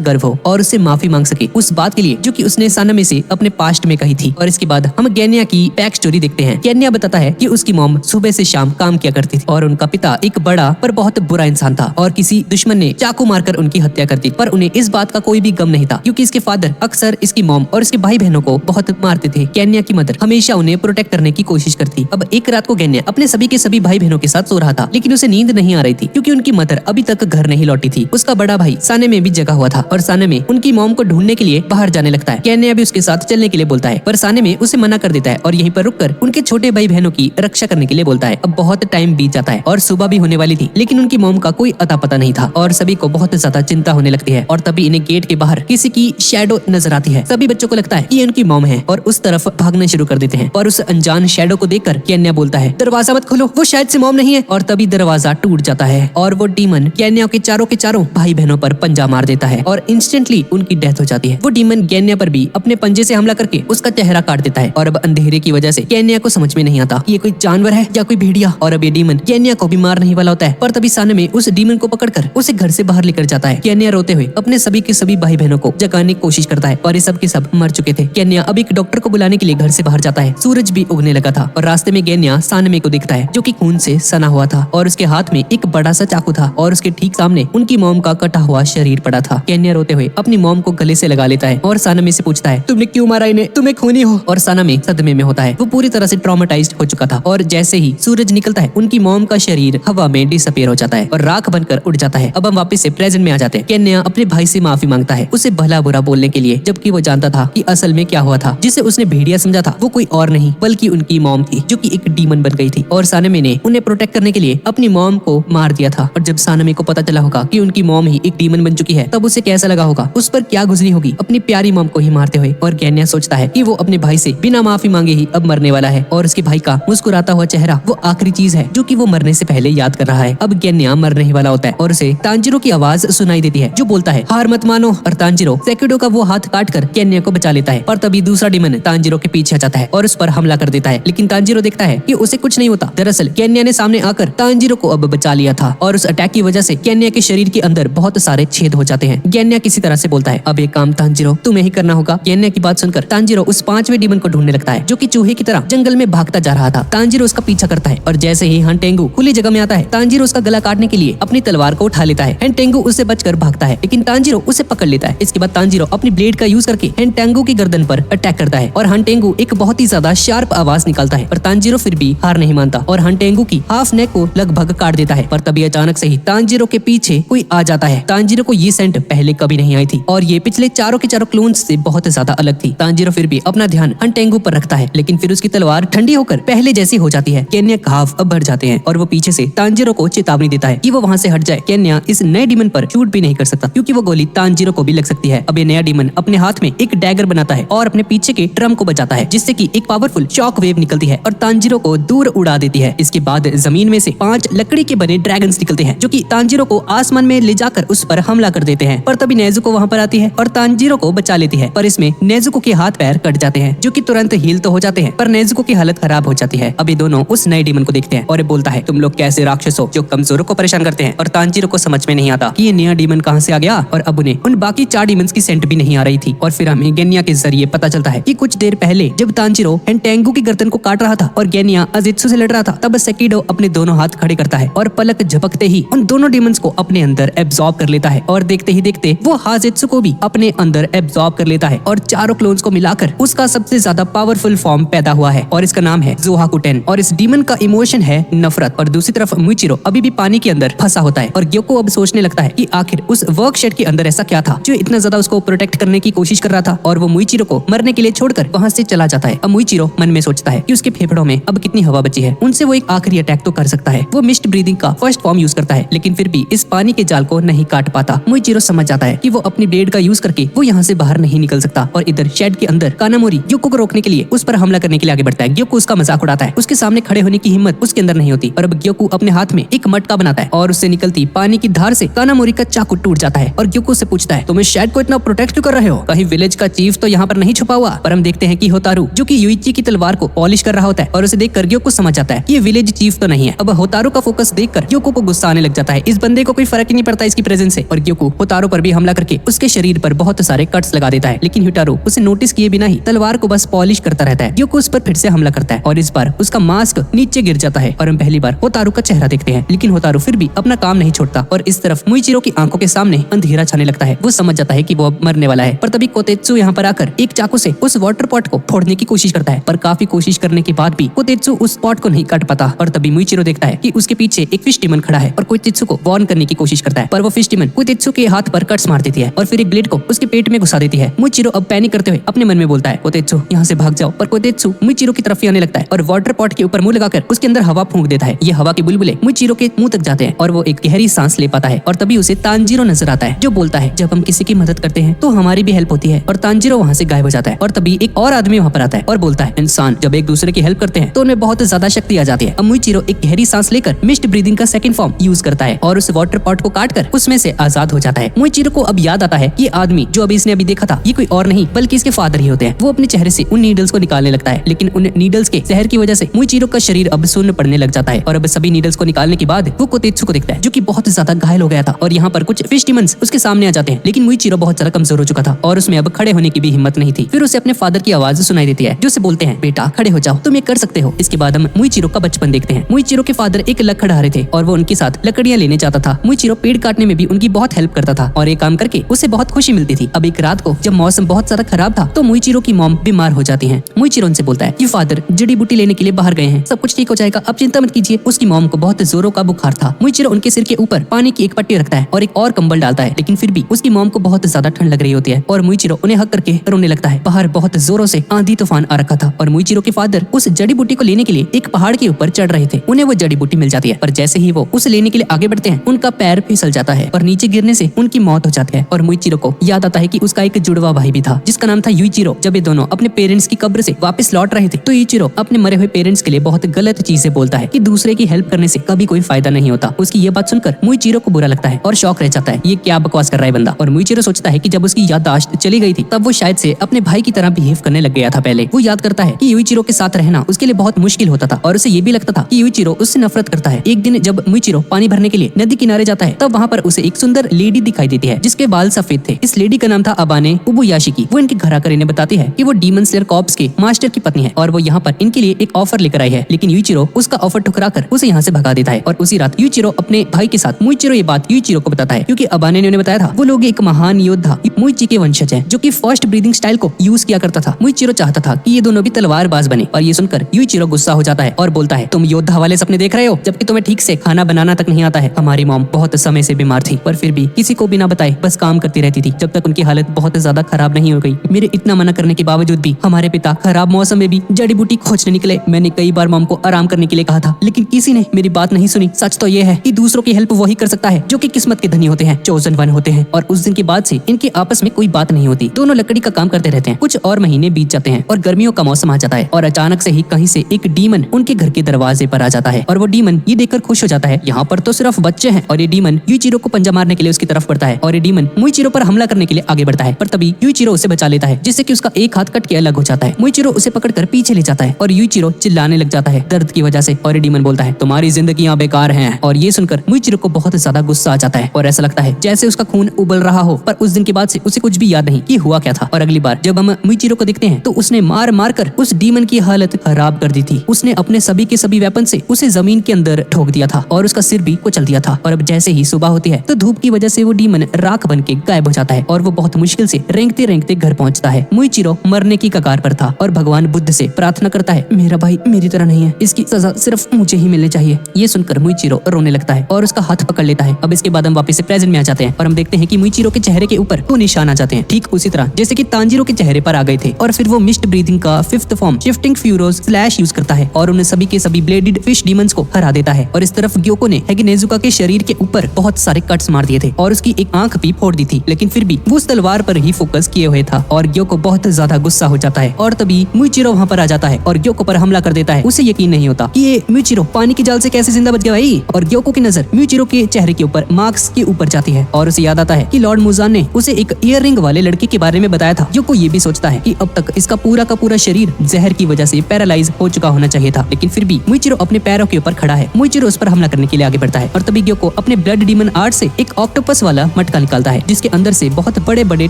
गर्व हो और उससे माफी मांग सके उस बात के लिए जो कि उसने सानेमे से अपने पास्ट में कही थी। और इसके बाद हम केन्या की बैक स्टोरी देखते हैं। केन्या बताता है कि उसकी मॉम सुबह से शाम काम किया करती थी और उनका पिता एक बड़ा पर बहुत बुरा इंसान था और किसी दुश्मन ने चाकू मारकर उनकी हत्या कर दी, पर उन्हें इस बात का कोई भी गम नहीं था क्योंकि इसके फादर अक्सर इसकी मॉम और इसके भाई बहनों को बहुत मारते थे। केन्या की मदर हमेशा उन्हें प्रोटेक्ट करने की कोशिश करती। अब एक रात को केन्या अपने सभी के सभी भाई बहनों के साथ सो रहा था, लेकिन उसे नींद नहीं आ रही थी क्योंकि उनकी मदर अभी तक घर नहीं लौटी थी। उसका बड़ा भाई साने में भी जगा हुआ था और साने में उनकी मॉम को ढूंढने के लिए बाहर जाने लगता है। केन्या भी उसके साथ चलने के लिए बोलता है, पर साने में उसे मना कर देता है और यहीं पर रुककर उनके छोटे भाई बहनों की रक्षा करने के लिए बोलता है। अब बहुत टाइम बीत जाता है और सुबह भी होने वाली थी, लेकिन उनकी मॉम का कोई अता पता नहीं था और सभी को बहुत ज्यादा चिंता होने लगती है। और तभी इन्हें गेट के बाहर किसी की शैडो नजर आती है। सभी बच्चों को लगता है कि ये उनकी मॉम है और उस तरफ भागना शुरू कर देते हैं। और उस अनजान शैडो को देखकर केन्या बोलता है, दरवाजा मत खोलो, वो शायद से मॉम नहीं है। और तभी दरवाजा टूट जाता है और वो डीमन केन्या के चारों भाई बहनों पर पंजा मार देता है और इंस्टेंटली उनकी डेथ हो जाती है। वो डीमन केन्या पर भी अपने पंजे से हमला करके उसका चेहरा काट देता है और अब अंधेरे की वजह से केन्या को समझ में नहीं आता कि ये कोई जानवर है या कोई भेड़िया। और अब ये डीमन केन्या को भी मारने ही वाला होता है, पर तभी साने में उस डीमन को पकड़कर उसे घर से बाहर लेकर जाता है। केन्या रोते हुए अपने सभी के सभी भाई बहनों को जगाने की कोशिश करता है और ये सब के सब मर चुके थे। केन्या अब एक डॉक्टर को बुलाने के लिए घर से बाहर जाता है। सूरज भी उगने लगा था और रास्ते में केन्या सानमे को देखता है जो कि खून से सना हुआ था और उसके हाथ में एक बड़ा सा चाकू था और उसके ठीक सामने उनकी मॉम का कटा हुआ शरीर पड़ा था। केन्या रोते हुए अपनी मॉम को गले से लगा लेता है और सानमे से पूछता है, तुमने क्यों मारा इन्हें, तुम्हें खूनी हो। और सानमे सदमे में होता है, वो पूरी तरह से ट्रॉमेटाइज्ड हो चुका था और जैसे ही सूरज निकलता है उनकी मॉम का शरीर हवा में डिसअपीयर हो जाता है और राख बनकर उड़ जाता है। अब हम वापस से प्रेजेंट में आ जाते हैं। केन्या अपने भाई से माफी मांगता है उसे भला बुरा बोलने के लिए, जबकि वो जानता था कि असल में क्या हुआ था। जिसे उसने भेड़िया समझा था वो कोई और नहीं बल्कि उनकी मॉम थी जो कि एक डीमन बन गई थी और सानमे ने उन्हें प्रोटेक्ट करने के लिए अपनी मॉम को मार दिया था। और जब सानमे को पता चला होगा कि उनकी मॉम ही एक डीमन बन चुकी है तब उसे कैसा लगा होगा, उस पर क्या गुजरी होगी अपनी प्यारी मॉम को ही मारते हुए। और केन्या सोचता है कि वो अपने भाई से बिना माफी मांगे ही अब मरने वाला है और उसके भाई का मुस्कुराता हुआ चेहरा वो आखिरी चीज है जो कि वो मरने से पहले याद कर रहा है। अब केन्या मरने ही वाला होता है और उसे तांजिरो की आवाज सुनाई देती है जो बोलता है, हार मत मानो। और तांजिरो सेकिडो का वो हाथ काट कर केन्या को बचा लेता है। पर तभी दूसरा डीमन तांजिरो के पीछे आ जाता है और उस पर हमला कर देता है, लेकिन तांजिरो देखता है कि उसे कुछ नहीं होता। दरअसल केन्या ने सामने आकर तांजिरो को अब बचा लिया था और उस अटैक की वजह से केन्या के शरीर के अंदर बहुत सारे छेद हो जाते हैं। केन्या किसी तरह से बोलता है, अब एक काम तांजिरो तुम्हें ही करना होगा। केन्या की बात सुनकर तांजिरो उस 5वें डीमन को ढूंढने लगता है जो कि चूहे की तरह जंगल में भागता जा रहा था। तांजिरो उसका पीछा करता है और जैसे ही हंटेंगू खुली जगह में आता है तांजिरो उसका गला काटने के लिए अपनी तलवार को उठा लेता है। हंटेंगू उससे बचकर भागता है, लेकिन तांजिरो उसे पकड़ लेता है। इसके बाद तांजिरो अपनी ब्लेड का यूज करके हंटेंगू की गर्दन पर अटैक करता है और हंटेंगू एक बहुत ही ज्यादा शार्प आवाज निकालता है, पर तांजिरो फिर भी हार नहीं मानता और हंटेंगू की हाफ नेक को लगभग काट देता है। पर तभी अचानक से ही तांजिरो के पीछे कोई आ जाता है। तांजिरो को ये सेंट पहले कभी नहीं आई थी और ये पिछले चारों के चारों क्लोन्स से बहुत ज्यादा अलग थी। तांजिरो फिर भी अपना ध्यान हंटेंगू पर रखता है, लेकिन फिर उसकी तलवार ठंडी होकर पहले जैसी हो जाती है। केन्या घाव अब भर जाते हैं और वो पीछे से तांजिरो को चेतावनी देता है कि वो वहां से हट जाए। केन्या इस नए डीमन पर शूट भी नहीं कर सकता क्योंकि वो गोली तांजिरो को भी लग सकती है। अब ये नया डीमन अपने हाथ में एक डैगर बनाता है और अपने पीछे के ड्रम को बजाता है, जिससे कि एक पावरफुल शॉक वेव निकलती है और तांजिरो को दूर उड़ा देती है। इसके बाद जमीन में से 5 लकड़ी के बने ड्रैगन्स निकलते हैं जो कि तांजिरो को आसमान में ले जाकर उस पर हमला कर देते हैं। पर तभी नेजुको वहां पर आती है और तांजिरो को बचा लेती है, पर इसमें नेजुको के हाथ पैर कट जाते हैं जो कि तुरंत हील तो हो जाते हैं, पर नेजुको की हालत खराब हो जाती है। अब ये दोनों उस नए डीमन को देखते हैं और ये बोलता है, तुम लोग कैसे राक्षस हो जो कमजोरों को परेशान करते हैं। और तांजिरो को समझ में नहीं आता कि ये नया डीमन कहां से आ गया और अब उन्हें उन बाकी 4 डीमंस की सेंट भी नहीं आ रही थी। और फिर हमें गेनिया के जरिए पता चलता है कि कुछ देर पहले जब तांजिरो हंटेंगू की गर्दन को काट रहा था और गेनिया अजित्सु से लड़ रहा था, तब सेकिडो अपने दोनों हाथ खड़े करता है और पलक झपकते ही उन दोनों डीमंस को अपने अंदर एब्जॉर्ब कर लेता है और देखते ही देखते वो हाजित्सु को भी अपने अंदर एब्जॉर्ब कर लेता है और चारों क्लोन्स को मिलाकर उसका सबसे ज्यादा पावरफुल फॉर्म पैदा हुआ है और इसका नाम है जोहाकुटेन। और इस डीमन का इमोशन है नफरत। और दूसरी तरफ मुइचिरो अभी भी पानी के अंदर फंसा होता है और ग्योको अब सोचने लगता है कि आखिर उस वर्क शेड के अंदर ऐसा क्या था जो इतना ज्यादा उसको प्रोटेक्ट करने की कोशिश कर रहा था, और वो मुइचिरो को मरने के लिए छोड़कर वहां से चला जाता है। अब मुइचिरो मन में सोचता है कि उसके फेफड़ों में अब कितनी हवा बची है, उनसे वो एक आखिरी अटैक तो कर सकता है। वो मिस्ट ब्रीदिंग का फर्स्ट फॉर्म यूज करता है, लेकिन फिर भी इस पानी के जाल को नहीं काट पाता। मुइचिरो समझ जाता है कि वो अपनी ब्लेड का यूज करके वो यहाँ से बाहर नहीं निकल सकता, और इधर शेड के अंदर कानामोरी ग्योको को रोकने के लिए उस पर हमला करने के लिए आगे बढ़ता है। ग्योको उसका मजाक उड़ाता है, उसके सामने खड़े होने की हिम्मत उसके अंदर नहीं होती, और अब ग्योको अपने हाथ में एक मटका बनाता है और उससे निकलती पानी की धार से कानामोरी का चाकू टूट जाता है। और ग्योको से पूछता है, तुम इस शेड को इतना प्रोटेक्ट क्यों कर रहे हो? कहीं विलेज का चीफ तो यहाँ पर नहीं छुपा हुआ? पर हम देखते हैं कि होतारू जो कि युइची की तलवार को पॉलिश कर रहा होता है, और उसे देखकर ग्योको समझ जाता है कि ये विलेज चीफ तो नहीं है। अब होतारू का फोकस देखकर ग्योको को गुस्सा आने लग जाता है। इस बंदे को कोई फर्क ही नहीं पड़ता इसकी प्रेजेंस से, और ग्योको होतारू पर भी हमला करके उसके शरीर पर बहुत सारे कट्स लगा देता है। लेकिन होतारू उसे नोटिस किए बिना ही तलवार को बस पॉलिश करता रहता है। ग्योको उस पर फिर से हमला करता है, और इस बार उसका मास्क नीचे गिर जाता है और हम पहली बार होतारू का चेहरा देखते हैं। लेकिन होतारू फिर भी अपना काम नहीं छोड़ता, और इस तरफ मुइचिरो की आंखों के सामने अंधेरा छाने लगता है। वो समझ जाता है कि वो अब मरने वाला है, पर तभी कोतेत्सु यहाँ पर आकर एक चाकू से उस वाटर पॉट को फोड़ने की कोशिश करता है, पर काफी कोशिश करने के बाद भी कोतेत्सु उस पॉट को नहीं काट पाता। और तभी मुइचिरो देखता है कि उसके पीछे एक फिश डीमन खड़ा है और कोतेत्सु को वार्न करने की कोशिश करता है, पर वो फिश डीमन कोतेत्सु के हाथ पर कट्स मार देती है और फिर एक ब्लेड को उसके पेट में घुसा देती है। मुइचिरो अब पैनिक करते हुए अपने मन में बोलता है, कोतेत्सु यहाँ से भाग जाओ। पर कोतेत्सु मुइचिरो की तरफ ही आने लगता है और वाटर पॉट के ऊपर मुंह लगाकर उसके अंदर हवा फूंक देता है। ये हवा के बुलबुले मुइचिरो के मुंह तक जाते हैं और वो एक गहरी सांस ले पाता है। और तभी उसे तांजीरो नजर आता है, जो बोलता है, जब हम किसी की मदद करते हैं तो हमारी भी हेल्प होती है। और तांजीरो वहाँ से गायब हो जाता है। और तभी एक और आदमी वहाँ पर आता है और बोलता है, इंसान जब एक दूसरे की हेल्प करते हैं तो उनमें बहुत ज्यादा शक्ति आ जाती है। अब मुइचिरो एक गहरी सांस लेकर मिस्ट ब्रीदिंग का सेकंड फॉर्म यूज करता है और उस वाटर पॉट को काटकर उसमें से आजाद हो जाता है। मुइचिरो को अब याद आता है कि आदमी जो अभी इसने अभी देखा था ये कोई और नहीं बल्कि इसके फादर ही होते हैं। वो अपने चेहरे से उन नीडल्स को निकालने लगता है, लेकिन उन नीडल्स के जहर की वजह से मुइचिरो का शरीर अब सुन्न पड़ने लग जाता है। और अब सभी नीडल्स को निकालने के बाद वो कोतेत्सु को देखता है जो कि बहुत ज्यादा घायल हो गया था, और यहाँ पर कुछ फिश डीमंस उसके सामने आ जाते हैं। लेकिन मुइचिरो बहुत ज्यादा कमजोर हो चुका था और उसमें अब खड़े होने की भी हिम्मत नहीं थी। फिर उसे अपने फादर की आवाज सुनाई देती है जो उसे बोलते हैं, बेटा खड़े हो जाओ, तुम ये कर सकते हो। इसके बाद हम मुइचिरो का बचपन देखते हैं। मुइचिरो के फादर एक लकड़हारे थे और वो उनके साथ लकड़ियां लेने जाता था। मुइचिरो पेड़ काटने में भी उनकी बहुत हेल्प करता था और ये काम करके उसे बहुत खुशी मिलती थी। अब एक रात को जब मौसम बहुत ज्यादा खराब था तो मुइचिरो की मॉम बीमार हो जाती है। मुइचिरो उनसे बोलता है कि फादर जड़ी बूटी लेने के लिए बाहर गए हैं, सब कुछ ठीक हो जाएगा, अब चिंता मत कीजिए। उसकी मॉम को बहुत जोरों का बुखार था। मुइचिरो उनके सिर के ऊपर पानी की एक पट्टी रखता है और एक और कंबल डालता है, लेकिन फिर भी उसकी मॉम को बहुत ज्यादा ठंड लग रही होती है और मुइचिरो उन्हें हक करके रोने लगता है। बाहर बहुत जोरों से आंधी तूफान आ रखा था और मुइचिरो के फादर उस जड़ी बूटी को लेने के लिए एक पहाड़ के ऊपर चढ़ रहे थे। उन्हें वो जड़ी बूटी मिल जाती है, पर जैसे ही वो उसे लेने के लिए आगे बढ़ते हैं उनका पैर फिसल जाता है और नीचे गिरने से उनकी मौत हो जाती है। और मुइचिरो को याद आता है कि उसका एक जुड़वा भाई भी था जिसका नाम था युइचिरो। जब ये दोनों अपने पेरेंट्स की कब्र से वापस लौट रहे थे तो युइचिरो अपने मरे हुए पेरेंट्स के लिए बहुत गलत चीजें बोलता है कि दूसरे की हेल्प करने से कभी कोई फायदा नहीं होता। उसकी ये बात सुनकर मुइचिरो को बुरा लगता है और शौक रह जाता है, ये क्या बकवास कर रहा है बंदा। और मुइचिरो सोचता है कि जब उसकी याददाश्त चली गई थी तब वो शायद से अपने भाई की तरह बिहेव करने लग गया था। पहले वो याद करता है कि युइचिरो के साथ रहना उसके लिए बहुत मुश्किल होता था और उसे ये भी लगता था कि युइचिरो उससे नफरत करता है। एक दिन जब मुइचिरो पानी भरने के लिए नदी किनारे जाता है तब वहाँ पर उसे एक सुंदर लेडी दिखाई देती है जिसके बाल सफेद थे। इस लेडी का नाम था अबाने उबुयाशिकी। वो इनके घर आकर इन्हें बताती है कि वो डीमन स्लेयर कॉर्प्स के मास्टर की पत्नी है और वो यहाँ पर इनके लिए एक ऑफर लेकर आई है। लेकिन युइचिरो उसका ऑफर ठुकराकर उसे यहाँ से भगा देता है और उसी रात युइचिरो अपने भाई के साथ मुइचिरो ये बात युइचिरो को बताता है क्योंकि अबाने ने उन्हें बताया था वो लोग एक महान योद्धा मुइची के वंशज हैं जो कि फर्स्ट ब्रीदिंग स्टाइल को यूज किया करता था। मुइचिरो चाहता था कि ये दोनों भी तलवारबाज बने और ये सुनकर युइचिरो गुस्सा हो जाता है और बोलता है, तुम योद्धा वाले सपने देख रहे हो जबकि तुम्हें ठीक से खाना बनाना तक नहीं आता है। हमारी मॉम बहुत समय से बीमार थी पर फिर भी किसी को बिना बताए बस काम करती रहती थी जब तक उनकी हालत बहुत ज्यादा खराब नहीं हो गई। मेरे इतना मना करने के बावजूद भी हमारे पिता खराब मौसम में भी जड़ी बूटी खोजने निकले। मैंने कई बार मॉम को आराम करने के लिए कहा था लेकिन किसी ने मेरी बात नहीं सुनी। सच तो ये है कि दूसरों की हेल्प वही कर सकता है जो कि किस्मत के धनी होते हैं, चोजन वन होते हैं। और उस दिन के बाद से इनके आपस में कोई बात नहीं होती, दोनों लकड़ी का काम करते रहते हैं। कुछ और महीने बीत जाते हैं और गर्मियों का मौसम आ जाता है और अचानक से ही कहीं से एक डीमन उनके घर के दरवाजे पर आ जाता है और वो डीमन ये देखकर खुश हो जाता है यहाँ पर तो सिर्फ बच्चे हैं। और ये डीमन युइचिरो को पंजा मारने के लिए उसकी तरफ बढ़ता है और ये डीमन मुइचिरो पर हमला करने के लिए आगे बढ़ता है, पर तभी युइचिरो उसे बचा लेता है जिससे कि उसका एक हाथ कट के अलग हो जाता है। मुइचिरो उसे पकड़कर पीछे ले जाता है और युइचिरो चिल्लाने लग जाता है दर्द की वजह से और ये डीमन बोलता है, तुम्हारी जिंदगियां बेकार हैं। और ये सुनकर मुइचिरो को बहुत ज्यादा गुस्सा आ जाता है और ऐसा लगता है जैसे उसका खून उबल रहा हो। पर उस दिन के बाद से उसे कुछ भी याद नहीं कि हुआ क्या था। और अगली बार जब हम मुइचिरो को देखते हैं तो उसने मार मार कर उस डीमन की हालत खराब कर दी थी। उसने अपने सभी के सभी वेपन से उसे जमीन के अंदर ठोक दिया था और उसका सिर भी कुचल दिया था। और अब जैसे ही सुबह होती है तो धूप की वजह से वो डीमन राख बन के गायब हो जाता है और वो बहुत मुश्किल से रेंगते रेंगते घर पहुंचता है। मुइचिरो मरने की कगार पर था और भगवान बुद्ध से प्रार्थना करता है, मेरा भाई मेरी तरह नहीं है, इसकी सजा सिर्फ मुझे ही मिलनी चाहिए। ये सुनकर मुइचिरो रोने लगता है और उसका हाथ पकड़ लेता है। अब इसके बाद हम वापस से प्रेजेंट में आ जाते हैं और हम देखते हैं कि मुइचिरो के चेहरे के ऊपर 2 निशान आ जाते हैं, ठीक उसी तरह जैसे कि तांजीरो के चेहरे पर आ गए थे। और फिर वो मिस्ट ब्रीदिंग का 5th form shifting furious slash use करता है और उन सभी के सभी ब्लेडेड फिश डीमंस को हरा देता है। और इस तरफ ग्योको ने हैगी नेजुका के शरीर के ऊपर बहुत सारे कट्स मार दिए थे और उसकी एक आंख भी फोड़ दी थी, लेकिन फिर भी वो उस तलवार पर ही फोकस किए हुए था। और ग्योको बहुत ज्यादा गुस्सा हो जाता है और तभी मुइचिरो वहाँ पर आ जाता है और ग्योको पर हमला कर देता है। उसे यकीन नहीं होता कि ये मुइचिरो पानी की जाल से कैसे जिंदा बच गया भाई। और ग्योको की नजर मुइचिरो के चेहरे के ऊपर मार्क्स के ऊपर जाती है और उसे याद आता है कि लॉर्ड मुजान ने उसे एक ईयर रिंग वाले लड़के के बारे में बताया था। ग्योको ये भी सोचता है कि अब तक इसका पूरा का पूरा शरीर जहर की वजह से पैरालाइज हो चुका होना चाहिए था, लेकिन फिर भी मुइचिरो अपने पैरों के ऊपर खड़ा है। मुइचिरो उस पर हमला करने के लिए आगे बढ़ता है और तभी ग्योको अपने ब्लड डीमन आर्ट से एक ऑक्टोपस वाला मटका निकालता है जिसके अंदर से बहुत बड़े बड़े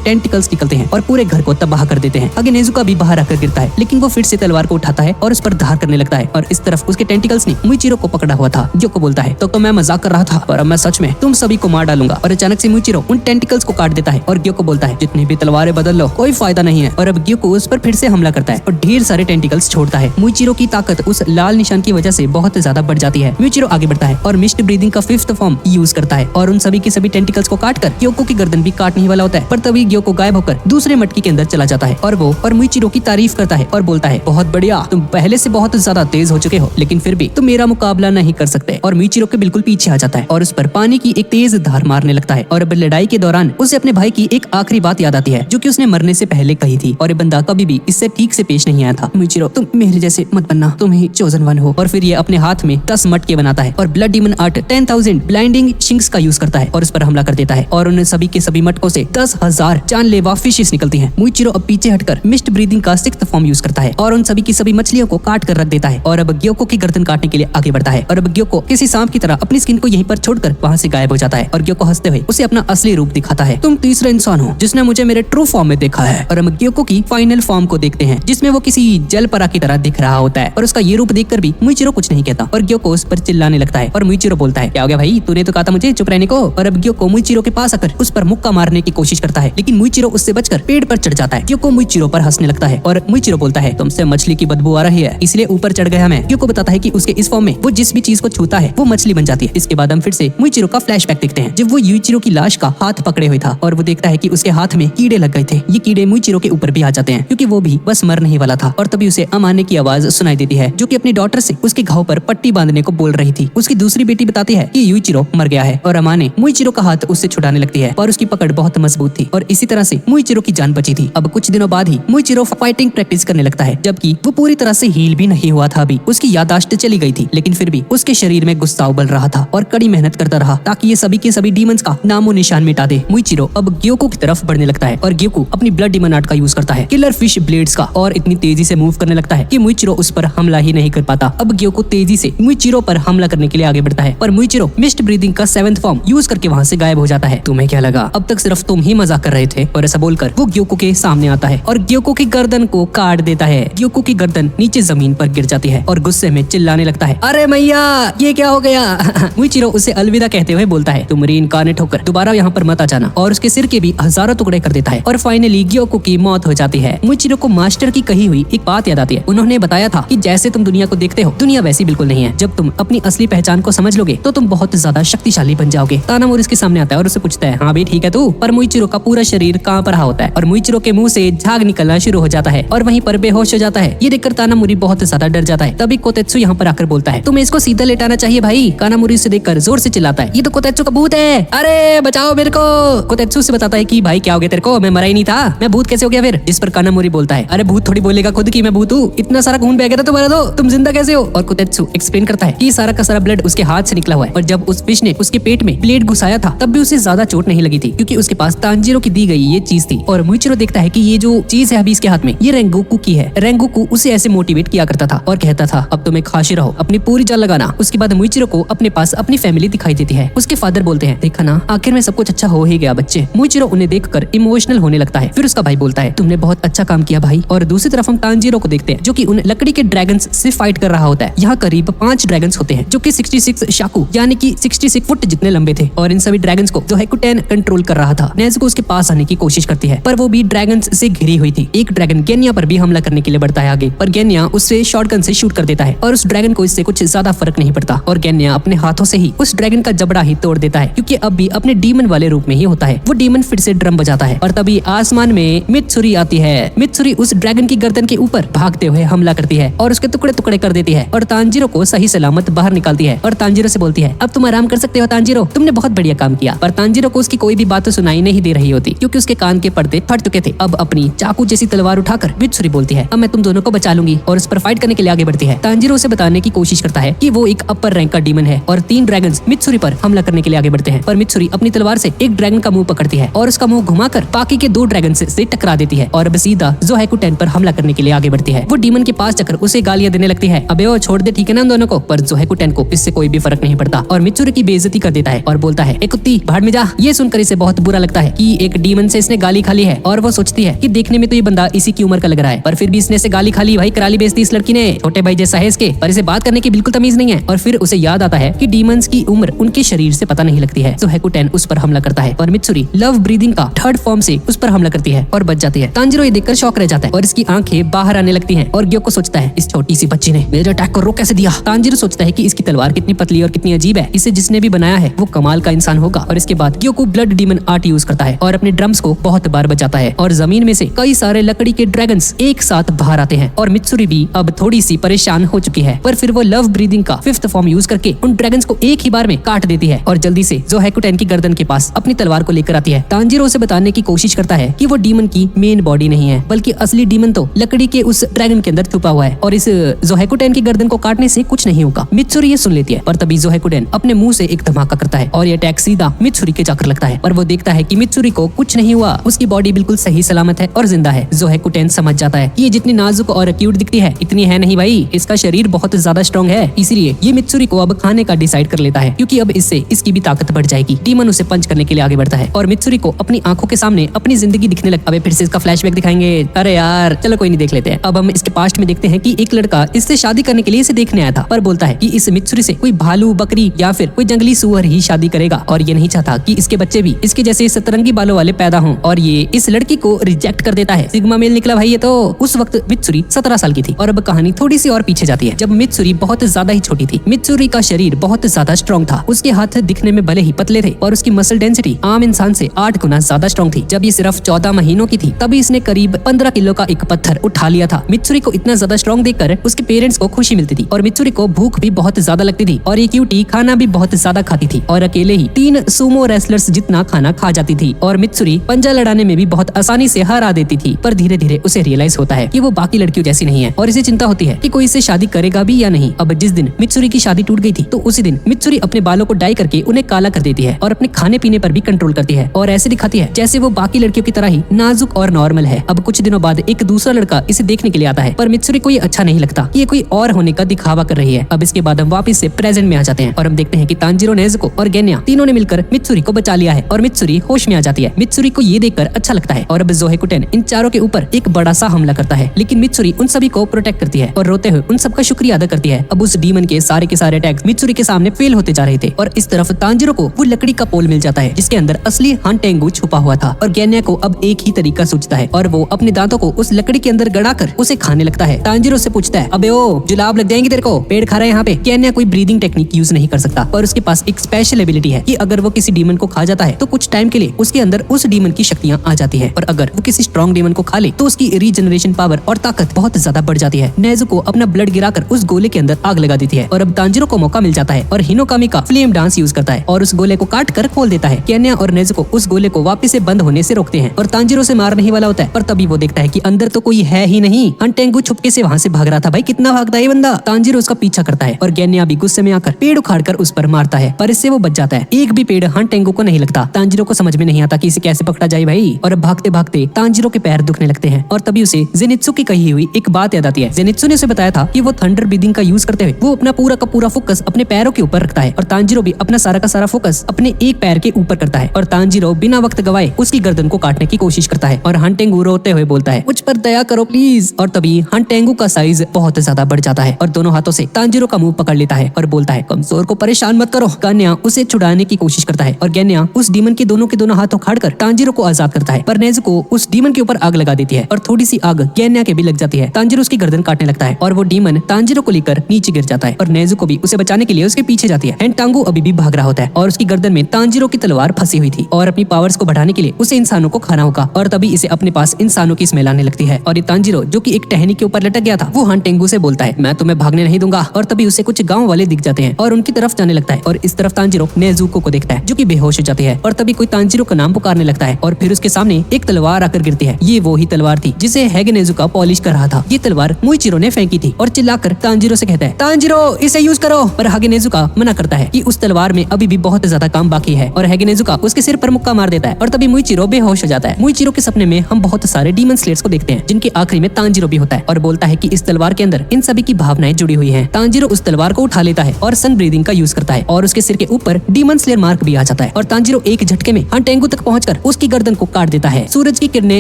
टेंटिकल्स निकलते हैं और पूरे घर को तबाह कर देते हैं। आगे नेजुका भी बाहर आकर गिरता है, लेकिन वो फिर से तलवार को उठाता है और उस पर धार करने लगता है और इस तरफ उसके टेंटिकल्स ने मुइचिरो को पकड़ा हुआ था। ग्योको बोलता है तो मैं मजाक कर रहा था और अब मैं सच में तुम सभी को मार डालूंगा। और अचानक से मुइचिरो उन टेंटिकल्स को काट देता है और ग्योको बोलता है जितनी भी तलवारें बदल लो कोई फायदा नहीं है। और अब ग्योको उस पर फिर से हमला करता है और ढेर सारे टेंटिकल्स छोड़ता है। मुइचिरो की ताकत उस लाल निशान की वजह से बहुत ज्यादा बढ़ जाती है। मुइचिरो आगे बढ़ता है और मिस्ट ब्रीदिंग का 5th फॉर्म यूज करता है और उन सभी के सभी टेंटिकल्स को काटकर ग्योको की गर्दन भी काटने वाला होता है। पर तभी ग्योको गायब होकर दूसरे मटकी के अंदर चला जाता है और वो और मुइचिरो की तारीफ करता है और बोलता है बहुत बढ़िया, तुम पहले से बहुत ज्यादा तेज हो चुके हो, लेकिन फिर भी तुम मेरा मुकाबला नहीं कर सकते। और मुइचिरो के बिल्कुल पीछे आ जाता है और उस पर पानी की एक तेज धार मारने लगता है। और अब लड़ाई के दौरान उसे अपने भाई की एक आखिरी बात याद आती है जो कि उसने मरने से पहले कही थी और ये बंदा कभी भी इससे ठीक से पेश नहीं आया था। मुइचिरो तुम मेरे जैसे मत बनना, तुम ही चोजन वन हो। और फिर ये अपने हाथ में 10 मटके बनाता है और ब्लड डीमन आर्ट 10,000 ब्लाइंडिंग शिंग्स का यूज करता है और उस पर हमला कर देता है और उन सभी के सभी मटकों से 10,000 जानलेवा फिशेस निकलती हैं। मुइचिरो अब पीछे हटकर मिस्ट ब्रीदिंग का 6th फॉर्म यूज करता है और उन सभी की सभी मछलियों को काट कर रख देता है और अब ग्योको की गर्दन काटने के लिए आगे बढ़ता है। और अब ग्योको किसी सांप की तरह अपनी स्किन को यहीं पर छोड़कर वहाँ से गायब हो जाता है और ग्योको हंसते हुए उसे अपना असली रूप दिखाता है। तुम तीसरा इंसान हो जिसने मुझे मेरे ट्रू फॉर्म में देखा है। और हम ग्योको की फाइनल फॉर्म को देखते हैं जिसमें वो किसी जलपरा की तरह दिख रहा होता है और उसका ये रूप देखकर भी मुइचिरो कुछ नहीं कहता और ग्योको उस पर चिल्लाने लगता है। और मुइचिरो बोलता है क्या हो गया भाई, तूने तो कहा था मुझे चुप रहने को। और अब ग्योको मुइचिरो के पास आकर उस पर मुक्का मारने की कोशिश करता है, लेकिन मुइचिरो उससे बचकर पेड़ पर चढ़ जाता है। ग्योको मुइचिरो पर हंसने लगता है और मुइचिरो बोलता है तुमसे मछली की बदबू आ रही है इसलिए ऊपर चढ़ गया मैं। ग्योको बताता है कि उसके इस फॉर्म में वो जिस भी चीज को छूता है वो मछली बन जाती है। इसके बाद हम फिर से मुइचिरो का फ्लैशबैक देखते हैं जब वो युइचिरो की लाश का हाथ पकड़े हुए था और वो देखता है कि उसके हाथ में कीड़े लग गए थे। ये कीड़े मुइचिरो के ऊपर भी आ जाते हैं क्योंकि वो भी बस मरने ही वाला था। और तभी उसे अमाने की आवाज सुनाई देती है जो कि अपनी डॉटर से उसके घाव पर पट्टी बांधने को बोल रही थी। उसकी दूसरी बेटी बताती है कि युइचिरो मर गया है और अमाने मुइचिरो का हाथ उससे छुड़ाने लगती है और उसकी पकड़ बहुत मजबूत थी और इसी तरह से मुइचिरो की जान बची थी। अब कुछ दिनों बाद ही मुइचिरो फाइटिंग प्रैक्टिस करने लगता है जबकि वो पूरी तरह से हील भी नहीं हुआ था। अभी उसकी याददाश्त चली गई थी, लेकिन फिर भी उसके शरीर में गुस्सा उबल रहा था और कड़ी मेहनत करता रहा ताकि ये सभी के सभी डीमंस का नामो निशान मिटा दे। मुइचिरो अब ग्योको की तरफ बढ़ने लगता है और ग्योको अपनी ब्लड डीमन आर्ट का यूज करता है किलर फिश ब्लेड्स का और इतनी तेजी से मूव करने लगता है कि मुइचिरो उस पर हमला ही नहीं कर पाता। अब ग्योको तेजी से मुइचिरो पर हमला करने के लिए आगे बढ़ता है पर मुइचिरो मिस्ट ब्रीदिंग का 7th फॉर्म यूज करके वहाँ से गायब हो जाता है। तुम्हें क्या लगा अब तक सिर्फ तुम ही मजाक कर रहे थे? और ऐसा बोलकर वो ग्योको के सामने आता है और ग्योको की गर्दन को काट देता है। ग्योको की गर्दन नीचे जमीन पर गिर जाती है और गुस्से में चिल्लाने लगता है अरे मैया ये क्या हो गया। मुइचिरो उसे अलविदा कहते हुए बोलता है तुम रीइंकार्नेट होकर दोबारा यहाँ पर मत आ जाना और उसके सिर के भी हजारों टुकड़े कर देता है और फाइनली ग्योको की मौत हो जाती है। मुइचिरो को मास्टर की कही हुई एक बात याद आती है। उन्होंने बताया था कि जैसे तुम दुनिया को देखते हो दुनिया वैसी बिल्कुल नहीं है। जब तुम अपनी असली पहचान को समझ लोगे तो तुम बहुत ज्यादा शक्तिशाली बन जाओगे। तानामोरी इसके सामने आता है और उसे पूछता है हाँ भी ठीक है तू। पर मुइचिरो का पूरा शरीर कांप रहा होता है और मुइचिरो के मुंह से झाग निकलना शुरू हो जाता है और वहीं पर बेहोश हो जाता है। ये देखकर तानामोरी बहुत ज्यादा डर जाता है। तभी कोतेत्सु यहाँ पर आकर बोलता है तुम्हें इसको सीधा लेटाना चाहिए भाई। तानामोरी उसे देखकर जोर से चिल्लाता है ये तो कोतेत्सु का भूत है, अरे बचाओ मेरे को। कोतेत्सु से बताता है कि भाई क्या हो गया तेरे को, मैं मरा ही नहीं था, मैं भूत कैसे हो गया फिर? जिस पर कानामोरी बोलता है अरे भूत थोड़ी बोलेगा खुद की मैं भूत हूँ, इतना सारा खून बह गया था तुम्हारा तो तुम जिंदा कैसे हो? और कोतेत्सु एक्सप्लेन करता है कि सारा का सारा ब्लड उसके हाथ से निकला हुआ है और जब उस फिश ने उसके पेट में ब्लेड घुसाया था तब भी उसे ज्यादा चोट नहीं लगी थी क्योंकि उसके पास तांजीरो की दी गई ये चीज थी। और मुइचिरो देखता है कि ये जो चीज है अभी इसके हाथ में ये रेंगोकू की है। रेंगोकू उसे ऐसे मोटिवेट किया करता था और कहता था अब तुम्हें खाशी रहो, अपनी पूरी जान लगाना। उसके बाद मुइचिरो को अपने पास अपनी फैमिली दिखाई देती है। उसके फादर बोलते हैं देखा ना आखिर में सब कुछ अच्छा हो ही गया बच्चे। मुइचिरो उन्हें देखकर इमोशनल होने लगता है। फिर उसका भाई बोलता है तुमने बहुत अच्छा काम किया भाई। और दूसरी तरफ हम तांजीरो को देखते हैं जो कि उन लकड़ी के ड्रैगन्स से फाइट कर रहा होता है। यहाँ करीब 5 ड्रैगन्स होते हैं जो कि 66 शाकू यानी कि 66 फुट जितने लंबे थे और इन सभी ड्रैगन्स को जो हेकुटेन कंट्रोल कर रहा था। नेज़ुको उसके पास आने की कोशिश करती है पर वो भी ड्रैगन्स से घिरी हुई थी। एक ड्रैगन गेन्या पर भी हमला करने के लिए बढ़ता है आगे पर गेन्या उससे शॉटगन से शूट कर देता है और उस ड्रैगन को इससे कुछ ज्यादा फर्क नहीं पड़ता और गेन्या अपने हाथों से ही उस ड्रैगन का का जबड़ा ही तोड़ देता है, क्योंकि अब भी अपने डीमन वाले रूप में ही होता है। वो डीमन फिर से ड्रम बजाता है और तभी आसमान में मित्सुरी आती है। मित्सुरी उस ड्रैगन की गर्दन के ऊपर भागते हुए हमला करती है और उसके टुकड़े टुकड़े कर देती है और तांजीरो को सही सलामत बाहर निकालती है और तांजीरो से बोलती है, अब तुम आराम कर सकते हो तांजीरो, तुमने बहुत बढ़िया काम किया। पर तांजीरो को उसकी कोई भी बात तो सुनाई नहीं दे रही होती, क्योंकि उसके कान के पर्दे फट चुके थे। अब अपनी चाकू जैसी तलवार उठाकर मित्सुरी बोलती है, अब मैं तुम दोनों को बचा लूंगी, और उस पर फाइट करने के लिए आगे बढ़ती है। तांजीरो उसे बताने की कोशिश करता है कि वो एक अपर रैंक का डीमन है और 3 ड्रैगन्स मित्सुरी पर हमला करने के लिए आगे बढ़ते हैं। पर मित्सुरी अपनी तलवार से एक ड्रैगन का मुंह पकड़ती है और उसका मुंह घुमाकर बाकी के 2 ड्रैगन से टकरा देती है और अब सीधा जोहेकुटेन पर हमला करने के लिए आगे बढ़ती है। वो डीमन के पास जाकर उसे गालियां देने लगती है, अबे ओ छोड़ दे, ठीक है ना, उन दोनों को। पर जोहेकुटेन को इससे कोई भी फर्क नहीं पड़ता और मित्सुरी की बेइज्जती कर देता है और बोलता है, ए कुत्ती भाड़ में जा। ये सुनकर इसे बहुत बुरा लगता है कि एक डीमन से इसने गाली खा ली है और वो सोचती है कि देखने में तो ये बंदा इसी की उम्र का लग रहा है, पर फिर भी इसने से गाली खा ली। भाई कराली बेइज्जती इस लड़की ने, छोटे भाई जैसा है इसके, पर इसे बात करने की बिल्कुल तमीज नहीं है। और फिर उसे याद आता है कि डीमंस की उम्र उनके शरीर से पता नहीं लगती है। जोहेकुटेन उस पर हमला करता है और मित्सुरी लव ब्रीदिंग का 3rd फॉर्म से उस पर हमला करती है और बच जाती है। तांजीरो ये देखकर शॉक रह जाता है और इसकी आंखें बाहर आने लगती हैं और ग्यो को सोचता है, इस छोटी सी बच्ची ने मेरे अटैक को रोक कैसे दिया। तांजीरो सोचता है कि इसकी तलवार कितनी पतली और कितनी अजीब है, इसे जिसने भी बनाया है वो कमाल का इंसान होगा। और इसके बाद ग्यो को ब्लड डीमन आर्ट यूज करता है और अपने ड्रम्स को बहुत बार बजाता है और जमीन में से कई सारे लकड़ी के ड्रैगन्स एक साथ बाहर आते हैं और मित्सुरी भी अब थोड़ी सी परेशान हो चुकी है। पर फिर वो लव ब्रीदिंग का 5th फॉर्म यूज करके उन ड्रैगन्स को एक ही बार में काट देती है और जल्दी से जोहेकुटेन की गर्दन के पास अपनी तलवार को लेकर आती है। तांजीरो उसे बताने की कोशिश करता है कि वो डीमन की मेन बॉडी नहीं है, बल्कि असली डीमन तो लकड़ी के उस ड्रैगन के अंदर छुपा हुआ है और इस जोहेकुटेन की गर्दन को काटने से कुछ नहीं होगा। मित्सुरी ये सुन लेती है, पर तभी जोहेकुटेन अपने मुंह से एक धमाका करता है और ये अटैक सीधा मित्सुरी के जाकर लगता है। पर वो देखता है कि मित्सुरी को कुछ नहीं हुआ, उसकी बॉडी बिल्कुल सही सलामत है और जिंदा है। जोहेकुटेन समझ जाता है कि ये जितनी नाजुक और क्यूट दिखती है इतनी है नहीं भाई, इसका शरीर बहुत ज्यादा स्ट्रॉन्ग है। इसीलिए ये मित्सुरी को अब खाने का डिसाइड कर लेता है, क्योंकि अब इससे इसकी भी ताकत बढ़ जाएगी। डीमन उसे पंच करने के लिए आगे बढ़ता है और मित्सुरी को अपनी आंखों के सामने अपनी जिंदगी दिखने लग। अबे फिर से इसका फ्लैशबैक दिखाएंगे, अरे यार चलो कोई नहीं, देख लेते हैं। अब हम इसके पास्ट में देखते हैं कि एक लड़का इससे शादी करने के लिए इसे देखने आया था, पर बोलता है कि इस मित्सुरी से कोई भालू बकरी या फिर कोई जंगली सुअर ही शादी करेगा और ये नहीं चाहता कि इसके बच्चे भी इसके जैसे सतरंगी बालों वाले पैदा हों, और ये इस लड़की को रिजेक्ट कर देता है। सिग्मा मेल निकला भाई ये तो। उस वक्त मित्सुरी 17 साल की थी और अब कहानी थोड़ी सी और पीछे जाती है, जब मित्सुरी बहुत ज्यादा ही छोटी थी। मित्सुरी का शरीर बहुत ज्यादा स्ट्रॉन्ग था, उसके हाथ दिखने में भले ही पतले थे और उसकी मसल डेंसिटी आम इंसान से 8 गुना ज्यादा स्ट्रॉन्ग थी। जब ये सिर्फ 14 महीनों की थी तभी इसने करीब 15 किलो का एक पत्थर उठा लिया था। मित्सुरी को इतना ज्यादा स्ट्रॉन्ग देखकर उसके पेरेंट्स को खुशी मिलती थी और मित्सुरी को भूख भी बहुत ज्यादा लगती थी और ये क्यूटी खाना भी बहुत ज्यादा खाती थी और अकेले ही 3 सुमो रेसलर्स जितना खाना खा जाती थी। और मित्सुरी पंजा लड़ाने में भी बहुत आसानी से हरा देती थी। पर धीरे धीरे उसे रियलाइज होता है कि वो बाकी लड़कियों जैसी नहीं है और इसे चिंता होती है कि कोई इससे शादी करेगा भी या नहीं। अब जिस दिन मित्सुरी की शादी टूट गई थी तो उसी दिन मित्सुरी अपने बालों को डाई करके उन्हें काला कर देती है और अपने खाने पीने पर भी कंट्रोल करती है और ऐसे दिखाती है जैसे वो बाकी लड़कियों की तरह ही नाजुक और नॉर्मल है। अब कुछ दिनों बाद एक दूसरा लड़का इसे देखने के लिए आता है, पर मित्सुरी को ये अच्छा नहीं लगता कि ये कोई और होने का दिखावा कर रही है। अब इसके बाद हम वापस से प्रेजेंट में आ जाते हैं और हम देखते हैं कि तांजीरो, नेजुको और गेन्या तीनों ने मिलकर मित्सुरी को बचा लिया है और मित्सुरी होश में आ जाती है। मित्सुरी को ये देखकर अच्छा लगता है और अब जोहेकुटेन इन चारों के ऊपर एक बड़ा सा हमला करता है, लेकिन मित्सुरी उन सभी को प्रोटेक्ट करती है और रोते हुए उन सबका शुक्रिया अदा करती है। अब उस डीमन के सारे अटैक्स मित्सुरी के सामने फेल होते जा रहे थे और इस तरफ तांजीरो को वो लकड़ी का पोल मिल जाता है जिसके अंदर असली हंटेंगू छुपा हुआ था और गेन्या को अब एक ही तरीका सूझता है और वो अपने दांतों को उस लकड़ी के अंदर गड़ाकर उसे खाने लगता है। तांजीरो से पूछता है, अबे ओ जुलाब लग जाएंगे तेरे को, पेड़ खा रहा है यहाँ पे। गेन्या कोई ब्रीदिंग टेक्निक यूज नहीं कर सकता और उसके पास एक स्पेशल एबिलिटी है कि अगर वो किसी डीमन को खा जाता है तो कुछ टाइम के लिए उसके अंदर उस डीमन की शक्तियां आ जाती है और अगर वो किसी स्ट्रॉन्ग डीमन को खा ले तो उसकी रीजनरेशन पावर और ताकत बहुत ज्यादा बढ़ जाती है। नेजुको अपना ब्लड गिराकर उस गोले के अंदर आग लगा देती है और अब तांजीरो को मौका मिल जाता है और हिनोकामी का फ्लेम डांस यूज करता है और उस गोले को काट कर खोल देता है। गेन्या और नेजुको उस गोले को वापस से बंद होने से रोकते हैं और तांजीरो से मारने ही वाला होता है, पर तभी वो देखता है कि अंदर तो कोई है ही नहीं। हंटेंगू छुपके से वहाँ से भाग रहा था। भाई कितना भागता है ये बंदा। तांजीरो उसका पीछा करता है और गेन्या भी गुस्से में आकर पेड़ उखाड़कर उस पर मारता है, पर इससे वो बच जाता है। एक भी पेड़ हंटेंगू को नहीं लगता। तांजीरो को समझ में नहीं आता कि इसे कैसे पकड़ा जाए भाई। और अब भागते भागते तांजीरो के पैर दुखने लगते हैं और तभी उसे जेनित्सु की कही हुई एक बात याद आती है। जेनित्सु ने उसे बताया था कि वो थंडर ब्रीदिंग का यूज करते हुए वो अपना पूरा का पूरा फोकस अपने पैरों के ऊपर रखता है और तांजीरो भी अपना सारा का सारा फोकस अपने एक पैर के ऊपर करता है और तांजीरो बिना वक्त गवाए उसकी गर्दन को काटने की कोशिश करता है और हंटेंगू रोते हुए बोलता है, मुझ पर दया करो प्लीज। और तभी हंटेंगू का साइज बहुत ज्यादा बढ़ जाता है और दोनों हाथों से तांजीरो का मुंह पकड़ लेता है और बोलता है, कमजोर को परेशान मत करो। गेन्या उसे छुड़ाने की कोशिश करता है और गेन्या उस डीमन के दोनों हाथ उखाड़कर तांजीरो को आजाद करता है, पर नेजुको उस डीमन के ऊपर आग लगा देती है और थोड़ी सी आग गेन्या के भी लग जाती है। तांजीरो उसकी गर्दन काटने लगता है और वो डीमन तांजीरो को लेकर नीचे गिर जाता है और नेजुको भी उसे बचाने के लिए उसके पीछे जाती है। हैंटांगू वो अभी भी भाग रहा होता है और उसकी गर्दन में तांजीरो की तलवार फंसी हुई थी और अपनी पावर्स को बढ़ाने के लिए उसे इंसानों को खाना होगा और तभी इसे अपने पास इंसानों की स्मेल आने लगती है। और ये तांजीरो जो कि एक टहनी के ऊपर लटक गया था वो हान टेंगू से बोलता है मैं तुम्हें भागने नहीं दूंगा। और तभी उसे कुछ गाँव वाले दिख जाते हैं और उनकी तरफ जाने लगता है और इस तरफ तांजीरो नेजुको को देखता है जो कि बेहोश हो जाती है और तभी कोई तांजीरो का नाम पुकारने लगता है और फिर उसके सामने एक तलवार आकर गिरती है। ये वो ही तलवार थी जिसे हैगे नेजुका पॉलिश कर रहा था। ये तलवार मुइचिरो ने फेंकी थी और चिल्लाकर तांजीरो से कहता है तांजीरो इसे यूज करो, पर हैगे नेजुका मना करता है कि उस तलवार में अभी भी बहुत ज्यादा काम बाकी है और हैगे नेजुका उसके सिर पर मुक्का मार देता है और तभी मुइचिरो बेहोश हो जाता है। मुइचिरो के सपने में हम बहुत सारे डीमन स्लेट्स को देखते हैं जिनके आखिरी में तांजीरो भी होता है और बोलता है कि इस तलवार के अंदर इन सभी की भावनाएं जुड़ी हुई हैं। तांजीरो उस तलवार को उठा लेता है और सन ब्रीदिंग का यूज करता है और उसके सिर के ऊपर डीमन स्लेयर मार्क भी आ जाता है और तांजीरो एक झटके में हान टेंगू तक पहुंचकर उसकी गर्दन को काट देता है। सूरज की किरणें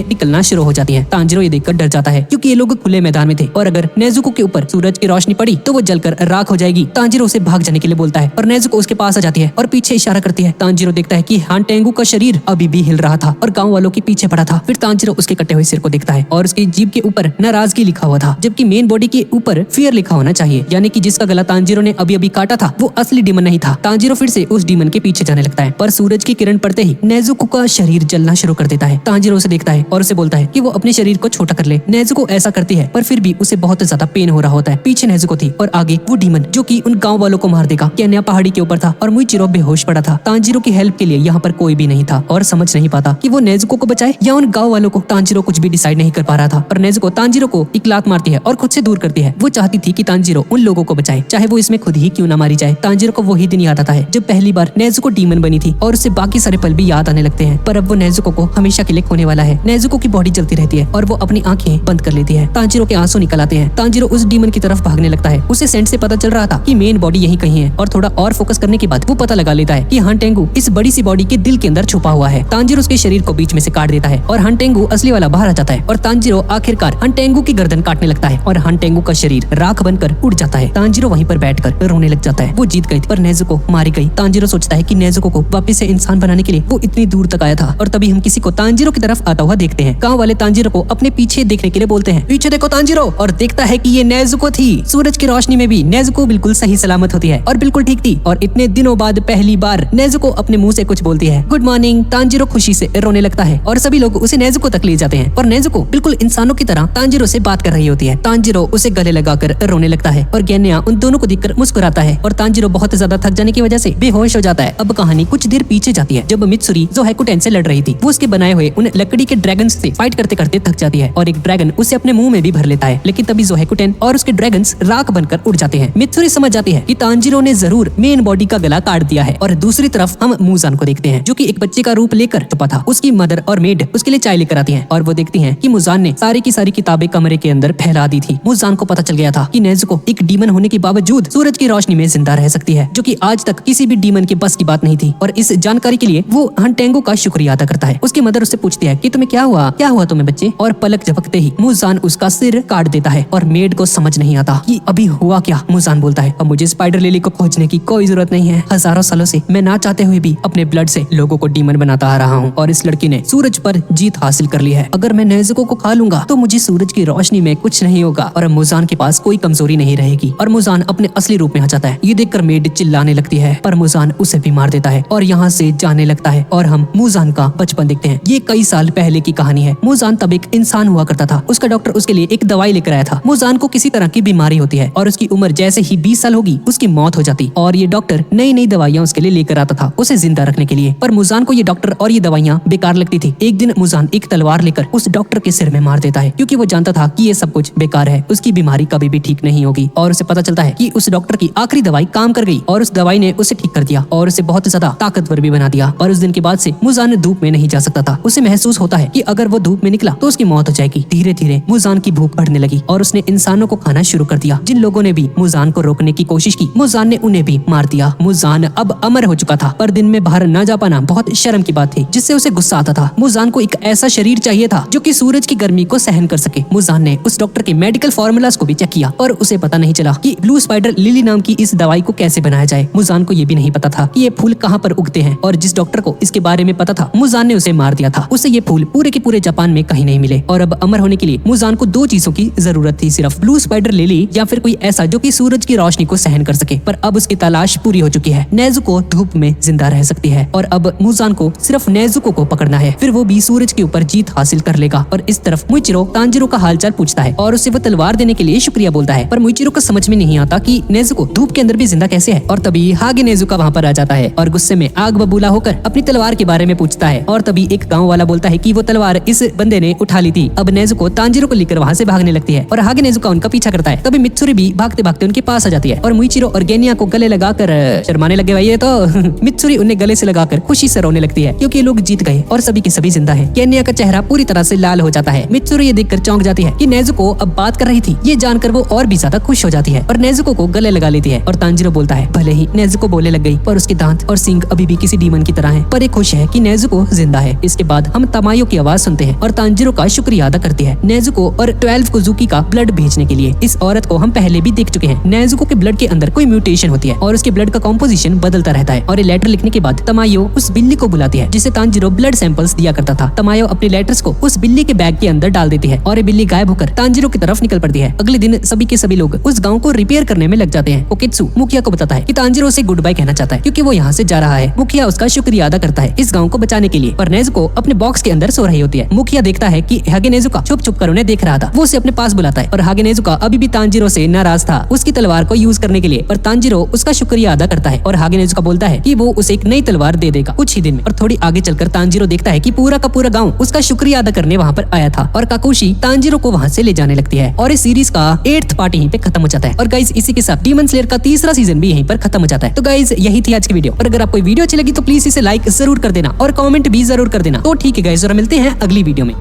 निकलना शुरू हो जाती हैं। तांजीरो ये देखकर डर जाता है क्योंकि ये लोग खुले मैदान में थे और अगर नेजुको के ऊपर सूरज की रोशनी पड़ी तो वो जलकर राख हो जाएगी। तांजीरो उसे भाग जाने के लिए बोलता है और नेजुको उसके पास आ जाती है और पीछे इशारा करती है। तांजीरो देखता है कि हान टेंगू का शरीर अभी भी हिल रहा था और गाँव वालों के पीछे पड़ा था। फिर तांजीरो उसके कटे हुए सिर को देखता है और उसकी जीभ के ऊपर नाराजगी लिखा हुआ था जबकि मेन बॉडी के ऊपर फियर लिखा होना चाहिए, यानी कि जिसका गला तांजीरो ने अभी अभी काटा था वो असली डीमन नहीं था। तांजीरो फिर से उस डीमन के पीछे जाने लगता है पर सूरज की किरण पड़ते ही नेजुको का शरीर जलना शुरू कर देता है। तांजीरो उसे देखता है और उसे बोलता है कि वो अपने शरीर को छोटा कर ले। नेजुको ऐसा करती है पर फिर भी उसे बहुत ज्यादा पेन हो रहा होता है। पीछे नेजुको थी और आगे वो डीमन जो कि उन गाँव वालों को मार देगा। केन्या पहाड़ी के ऊपर था और मुइचिरो बेहोश पड़ा था। तांजीरो की हेल्प के लिए यहाँ पर कोई भी नहीं था और समझ नहीं पाता कि वो नेजुको को बचाए या उन गाँव वालों को। तांजीरो कुछ भी डिसाइड नहीं कर पा रहा था पर नेजुको तांजीरो को एक लात मारती है और खुद से दूर करती है। वो चाहती थी कि तांजीरो उन लोगों को बचाए चाहे वो इसमें खुद ही क्यों ना मारी जाए। तांजीरो को वही दिन याद आता है जब पहली बार नेजुको डीमन बनी थी और उससे बाकी सारे पल भी याद आने लगते हैं। पर अब वो नेजुको को हमेशा के लिए खोने वाला है। नेजुको की बॉडी जलती रहती है और वो अपनी आंखें बंद कर लेती है। तांजीरो के आंसू निकल आते हैं। तांजीरो उस डीमन की तरफ भागने लगता है। उसे सेंट से पता चल रहा था कि मेन बॉडी यहीं कहीं है और थोड़ा और फोकस करने के बाद वो पता लगा लेता है कि हान टेंगू इस बड़ी सी बॉडी के दिल के अंदर छुपा हुआ है। तांजीरो उसके शरीर को बीच में से काट देता है और हान टेंगू असली वाला बाहर आ जाता है और तांजीरो आखिरकार हान टेंगू की गर्दन काटने लगता है और हान टेंगू का शरीर राख बनकर उड़ जाता है। तांजीरो वहीं पर बैठकर रोने लग जाता है। वो जीत गई पर नेजुको मारी गई। तांजीरो सोचता है कि नेजुको को वापस से इंसान बनाने के लिए वो इतनी दूर तक आया था और तभी हम किसी को तांजीरो की तरफ आता हुआ देखते हैं। गाँव वाले तांजीरो को अपने पीछे देखने के लिए बोलते हैं, पीछे देखो तांजीरो, और देखता है कि ये नेजुको थी। सूरज की रोशनी में भी नेजुको बिल्कुल सही सलामत होती है और बिल्कुल ठीक थी और इतने दिनों बाद पहली बार नेजुको अपने मुंह से कुछ बोलती है। Good morning. तांजीरो खुशी से रोने लगता है और सभी लोग उसे नेजुको तक ले जाते हैं और नेजुको बिल्कुल इंसानों की तरह तांजीरो से बात कर रही होती है। तांजीरो उसे गले लगाकर रोने लगता है और गेन्या उन दोनों को देखकर मुस्कुराता है और तांजीरो बहुत ज्यादा थक जाने की वजह से बेहोश हो जाता है। अब कहानी कुछ देर पीछे जाती है जब मित्सुरी जोहाकुटेन से लड़ रही थी। वो उसके बनाए हुए उन लकड़ी के ड्रैगन से फाइट करते करते थक जाती है और एक ड्रैगन उसे अपने मुंह में भी भर लेता है, लेकिन तभी जोहाकुटेन और उसके ड्रैगन्स राख बनकर उड़ जाते हैं। मित्सुरी समझ जाती है कि तांजीरो ने जरूर मेन बॉडी का गला काट दिया है। और दूसरी तरफ हम मुजान को देखते हैं जो कि एक बच्चे का रूप लेकर छुपा था। उसकी मदर और मेड उसके लिए चाय लेकर आती हैं और वो देखती हैं कि मुजान ने सारी की सारी किताबें कमरे के अंदर फैला दी थी। मुजान को पता चल गया था कि नेजुको एक डीमन होने के बावजूद सूरज की रोशनी में जिंदा रह सकती है, जो कि आज तक किसी भी डीमन के बस की बात नहीं थी। और इस जानकारी के लिए वो हान टेंगू का शुक्रिया अदा करता है। उसकी मदर उससे पूछती है कि तुम्हें क्या हुआ तुम्हें बच्चे, और पलक झपकते ही मुजान उसका सिर काट देता है और मेड को समझ नहीं आता कि अभी हुआ क्या। मुजान बोलता है, अब मुझे स्पाइडर लिली को खोजने की कोई जरूरत नहीं है। हजारों सालों से मैं ना चाहते हुए भी अपने ब्लड से लोगों को डीमन बनाता आ रहा हूँ और इस लड़की ने सूरज पर जीत हासिल कर ली है। अगर मैं नेजुको को खा लूंगा तो मुझे सूरज की रोशनी में कुछ नहीं होगा और मुजान के पास कोई कमजोरी नहीं रहेगी और मुजान अपने असली रूप में आ जाता है। ये देखकर मेड चिल्लाने लगती है पर मुजान उसे भी मार देता है और यहाँ से जाने लगता है और हम मुजान का बचपन देखते हैं। ये कई साल पहले की कहानी है। मुजान तब एक इंसान हुआ करता था। उसका डॉक्टर उसके लिए एक दवाई लेकर आया था। मुजान को किसी तरह की बीमारी होती है और उसकी उम्र जैसे ही 20 साल होगी उसकी मौत हो जाती और ये डॉक्टर नई नई दवाइयाँ उसके लिए लेकर आता था उसे जिंदा रखने के लिए। पर मुजान को ये डॉक्टर और ये दवाइयाँ बेकार लगती थी। एक दिन मुजान एक तलवार लेकर उस डॉक्टर के सिर में मार देता है क्योंकि वो जानता था कि ये सब कुछ बेकार है, उसकी बीमारी कभी भी ठीक नहीं होगी। और उसे पता चलता है कि उस डॉक्टर की आखिरी दवाई काम कर गई और उस दवाई ने उसे ठीक कर दिया और उसे बहुत ज्यादा ताकतवर भी बना दिया। और उस दिन के बाद से मुजान धूप में नहीं जा सकता था। उसे महसूस होता है कि अगर वो धूप में निकला तो उसकी मौत हो जाएगी। धीरे धीरे मुजान की भूख बढ़ने लगी और उसने इंसानों को खाना शुरू कर दिया। जिन लोगों ने भी मुजान को रोकने की कोशिश की मुजान ने उन्हें भी मार दिया। मुजान अब अमर हो चुका था पर दिन में बाहर न जा पाना बहुत शर्म की बात थी जिससे उसे गुस्सा आता था। मुजान को एक ऐसा शरीर चाहिए था जो कि सूरज की गर्मी को सहन कर सके। मुजान ने उस डॉक्टर के मेडिकल फॉर्मूलाज को भी चेक किया और उसे पता नहीं चला कि ब्लू स्पाइडर लिली नाम की इस दवाई को कैसे बनाया जाए। मुजान को ये भी नहीं पता था कि ये फूल कहाँ पर उगते हैं और जिस डॉक्टर को इसके बारे में पता था मुजान ने उसे मार दिया था। उसे ये फूल पूरे के पूरे जापान में कहीं नहीं मिले और अब अमर होने के लिए मुजान को दो चीजों की जरूरत थी, सिर्फ ब्लू स्पाइडर लिली या फिर कोई ऐसा जो कि सूरज की रोशनी को सहन कर सके। पर अब उसकी तलाश पूरी हो चुकी है। नेजुको धूप में जिंदा रह सकती है और अब मुजान को सिर्फ नेजुको को पकड़ना है, फिर वो भी सूरज के ऊपर जीत हासिल कर लेगा। और इस तरफ मुइचिरो तांजिरो का हालचाल पूछता है और उसे वो तलवार देने के लिए शुक्रिया बोलता है, पर मुइचिरो को समझ में नहीं आता कि नेजुको धूप के अंदर भी जिंदा कैसे है। और तभी हागे नेजुका वहाँ पर आ जाता है और गुस्से में आग बबूला होकर अपनी तलवार के बारे में पूछता है। और तभी एक गाँव वाला बोलता है कि वो तलवार इस बंदे ने उठा ली थी। अब नेजुको तांजिरो को लेकर वहाँ से भागने लगती है और हागे नेजुका उनका पीछा करता है। तभी मित्सुरी भी भागते भागते उनके पास आ जाती है और मुइचिरो और गेनिया को गले लगाकर शर्माने लगे भाई ये तो मित्सुरी उन्हें गले से लगाकर खुशी से रोने लगती है क्योंकि लोग जीत गए और सभी के सभी जिंदा हैं। गेनिया का चेहरा पूरी तरह से लाल हो जाता है। मित्सुरी ये देखकर चौंक जाती है कि नेजुको अब बात कर रही थी। ये जानकर वो और भी ज्यादा खुश हो जाती है और नेजुको को गले लगा लेती है। और तांजिरो बोलता है भले ही नेजुको बोलने लग गई पर उसके दांत और सींग अभी भी किसी डीमन की तरह हैं, पर ये खुश है कि नेजुको जिंदा है। इसके बाद हम तमायो की आवाज सुनते हैं और तांजिरो का शुक्रिया अदा करती है नेजुको और 12 कोजुकी का ब्लड भेजने के लिए। इस औरत को हम पहले भी देख चुके हैं। नेजुको के ब्लड के अंदर कोई म्यूटेशन होती है और उसके ब्लड का कॉम्पोजिशन बदलता रहता है। और ये लेटर लिखने के बाद तमायो उस बिल्ली को बुलाती है जिसे तांजिरो ब्लड सैंपल्स दिया करता था। तमायो अपने लेटर्स को उस बिल्ली के बैग के अंदर डाल देती है और ये बिल्ली गायब होकर तांजिरो की तरफ निकल पड़ती है। अगले दिन सभी के सभी लोग उस गाँव को रिपेयर करने में लग जाते हैं। ओकेत्सु मुखिया को बताता है कि तांजिरो से गुड बाय कहना चाहता है क्योंकि वो यहाँ से जा रहा है। मुखिया उसका शुक्रिया अदा करता है इस गाँव को बचाने के लिए। पर नेजुको अपने बॉक्स के अंदर सो रही होती है। मुखिया देखता है कि हागे नेजुका छुप छुप कर उन्हें देख रहा था। वो उसे अपने पास बुलाता है और हागे नेजुका अभी भी तांजिरो से नाराज था उसकी तलवार को यूज करने के लिए। पर तांजिरो उसका शुक्रिया अदा करता है और हागे नेजुका बोलता है कि वो उसे एक नई तलवार दे देगा कुछ ही दिन में। और थोड़ी आगे चलकर तांजिरो देखता है कि पूरा का पूरा गाँव उसका शुक्रिया अदा करने वहाँ पर आया था और काकुशी तांजिरो को वहाँ से ले जाने लगती है। और इस सीरीज का 8th पार्ट यहीं पे खत्म हो जाता है। और गाइस इसी के साथ डीमन स्लेयर का 3रा सीजन भी यहीं पर खत्म हो जाता है। तो गाइस यही थी आज की वीडियो और अगर आपको वीडियो अच्छी लगी तो प्लीज इसे लाइक जरूर कर देना और कमेंट भी जरूर कर देना। तो ठीक है गाइस, और मिलते हैं अगली वीडियो में।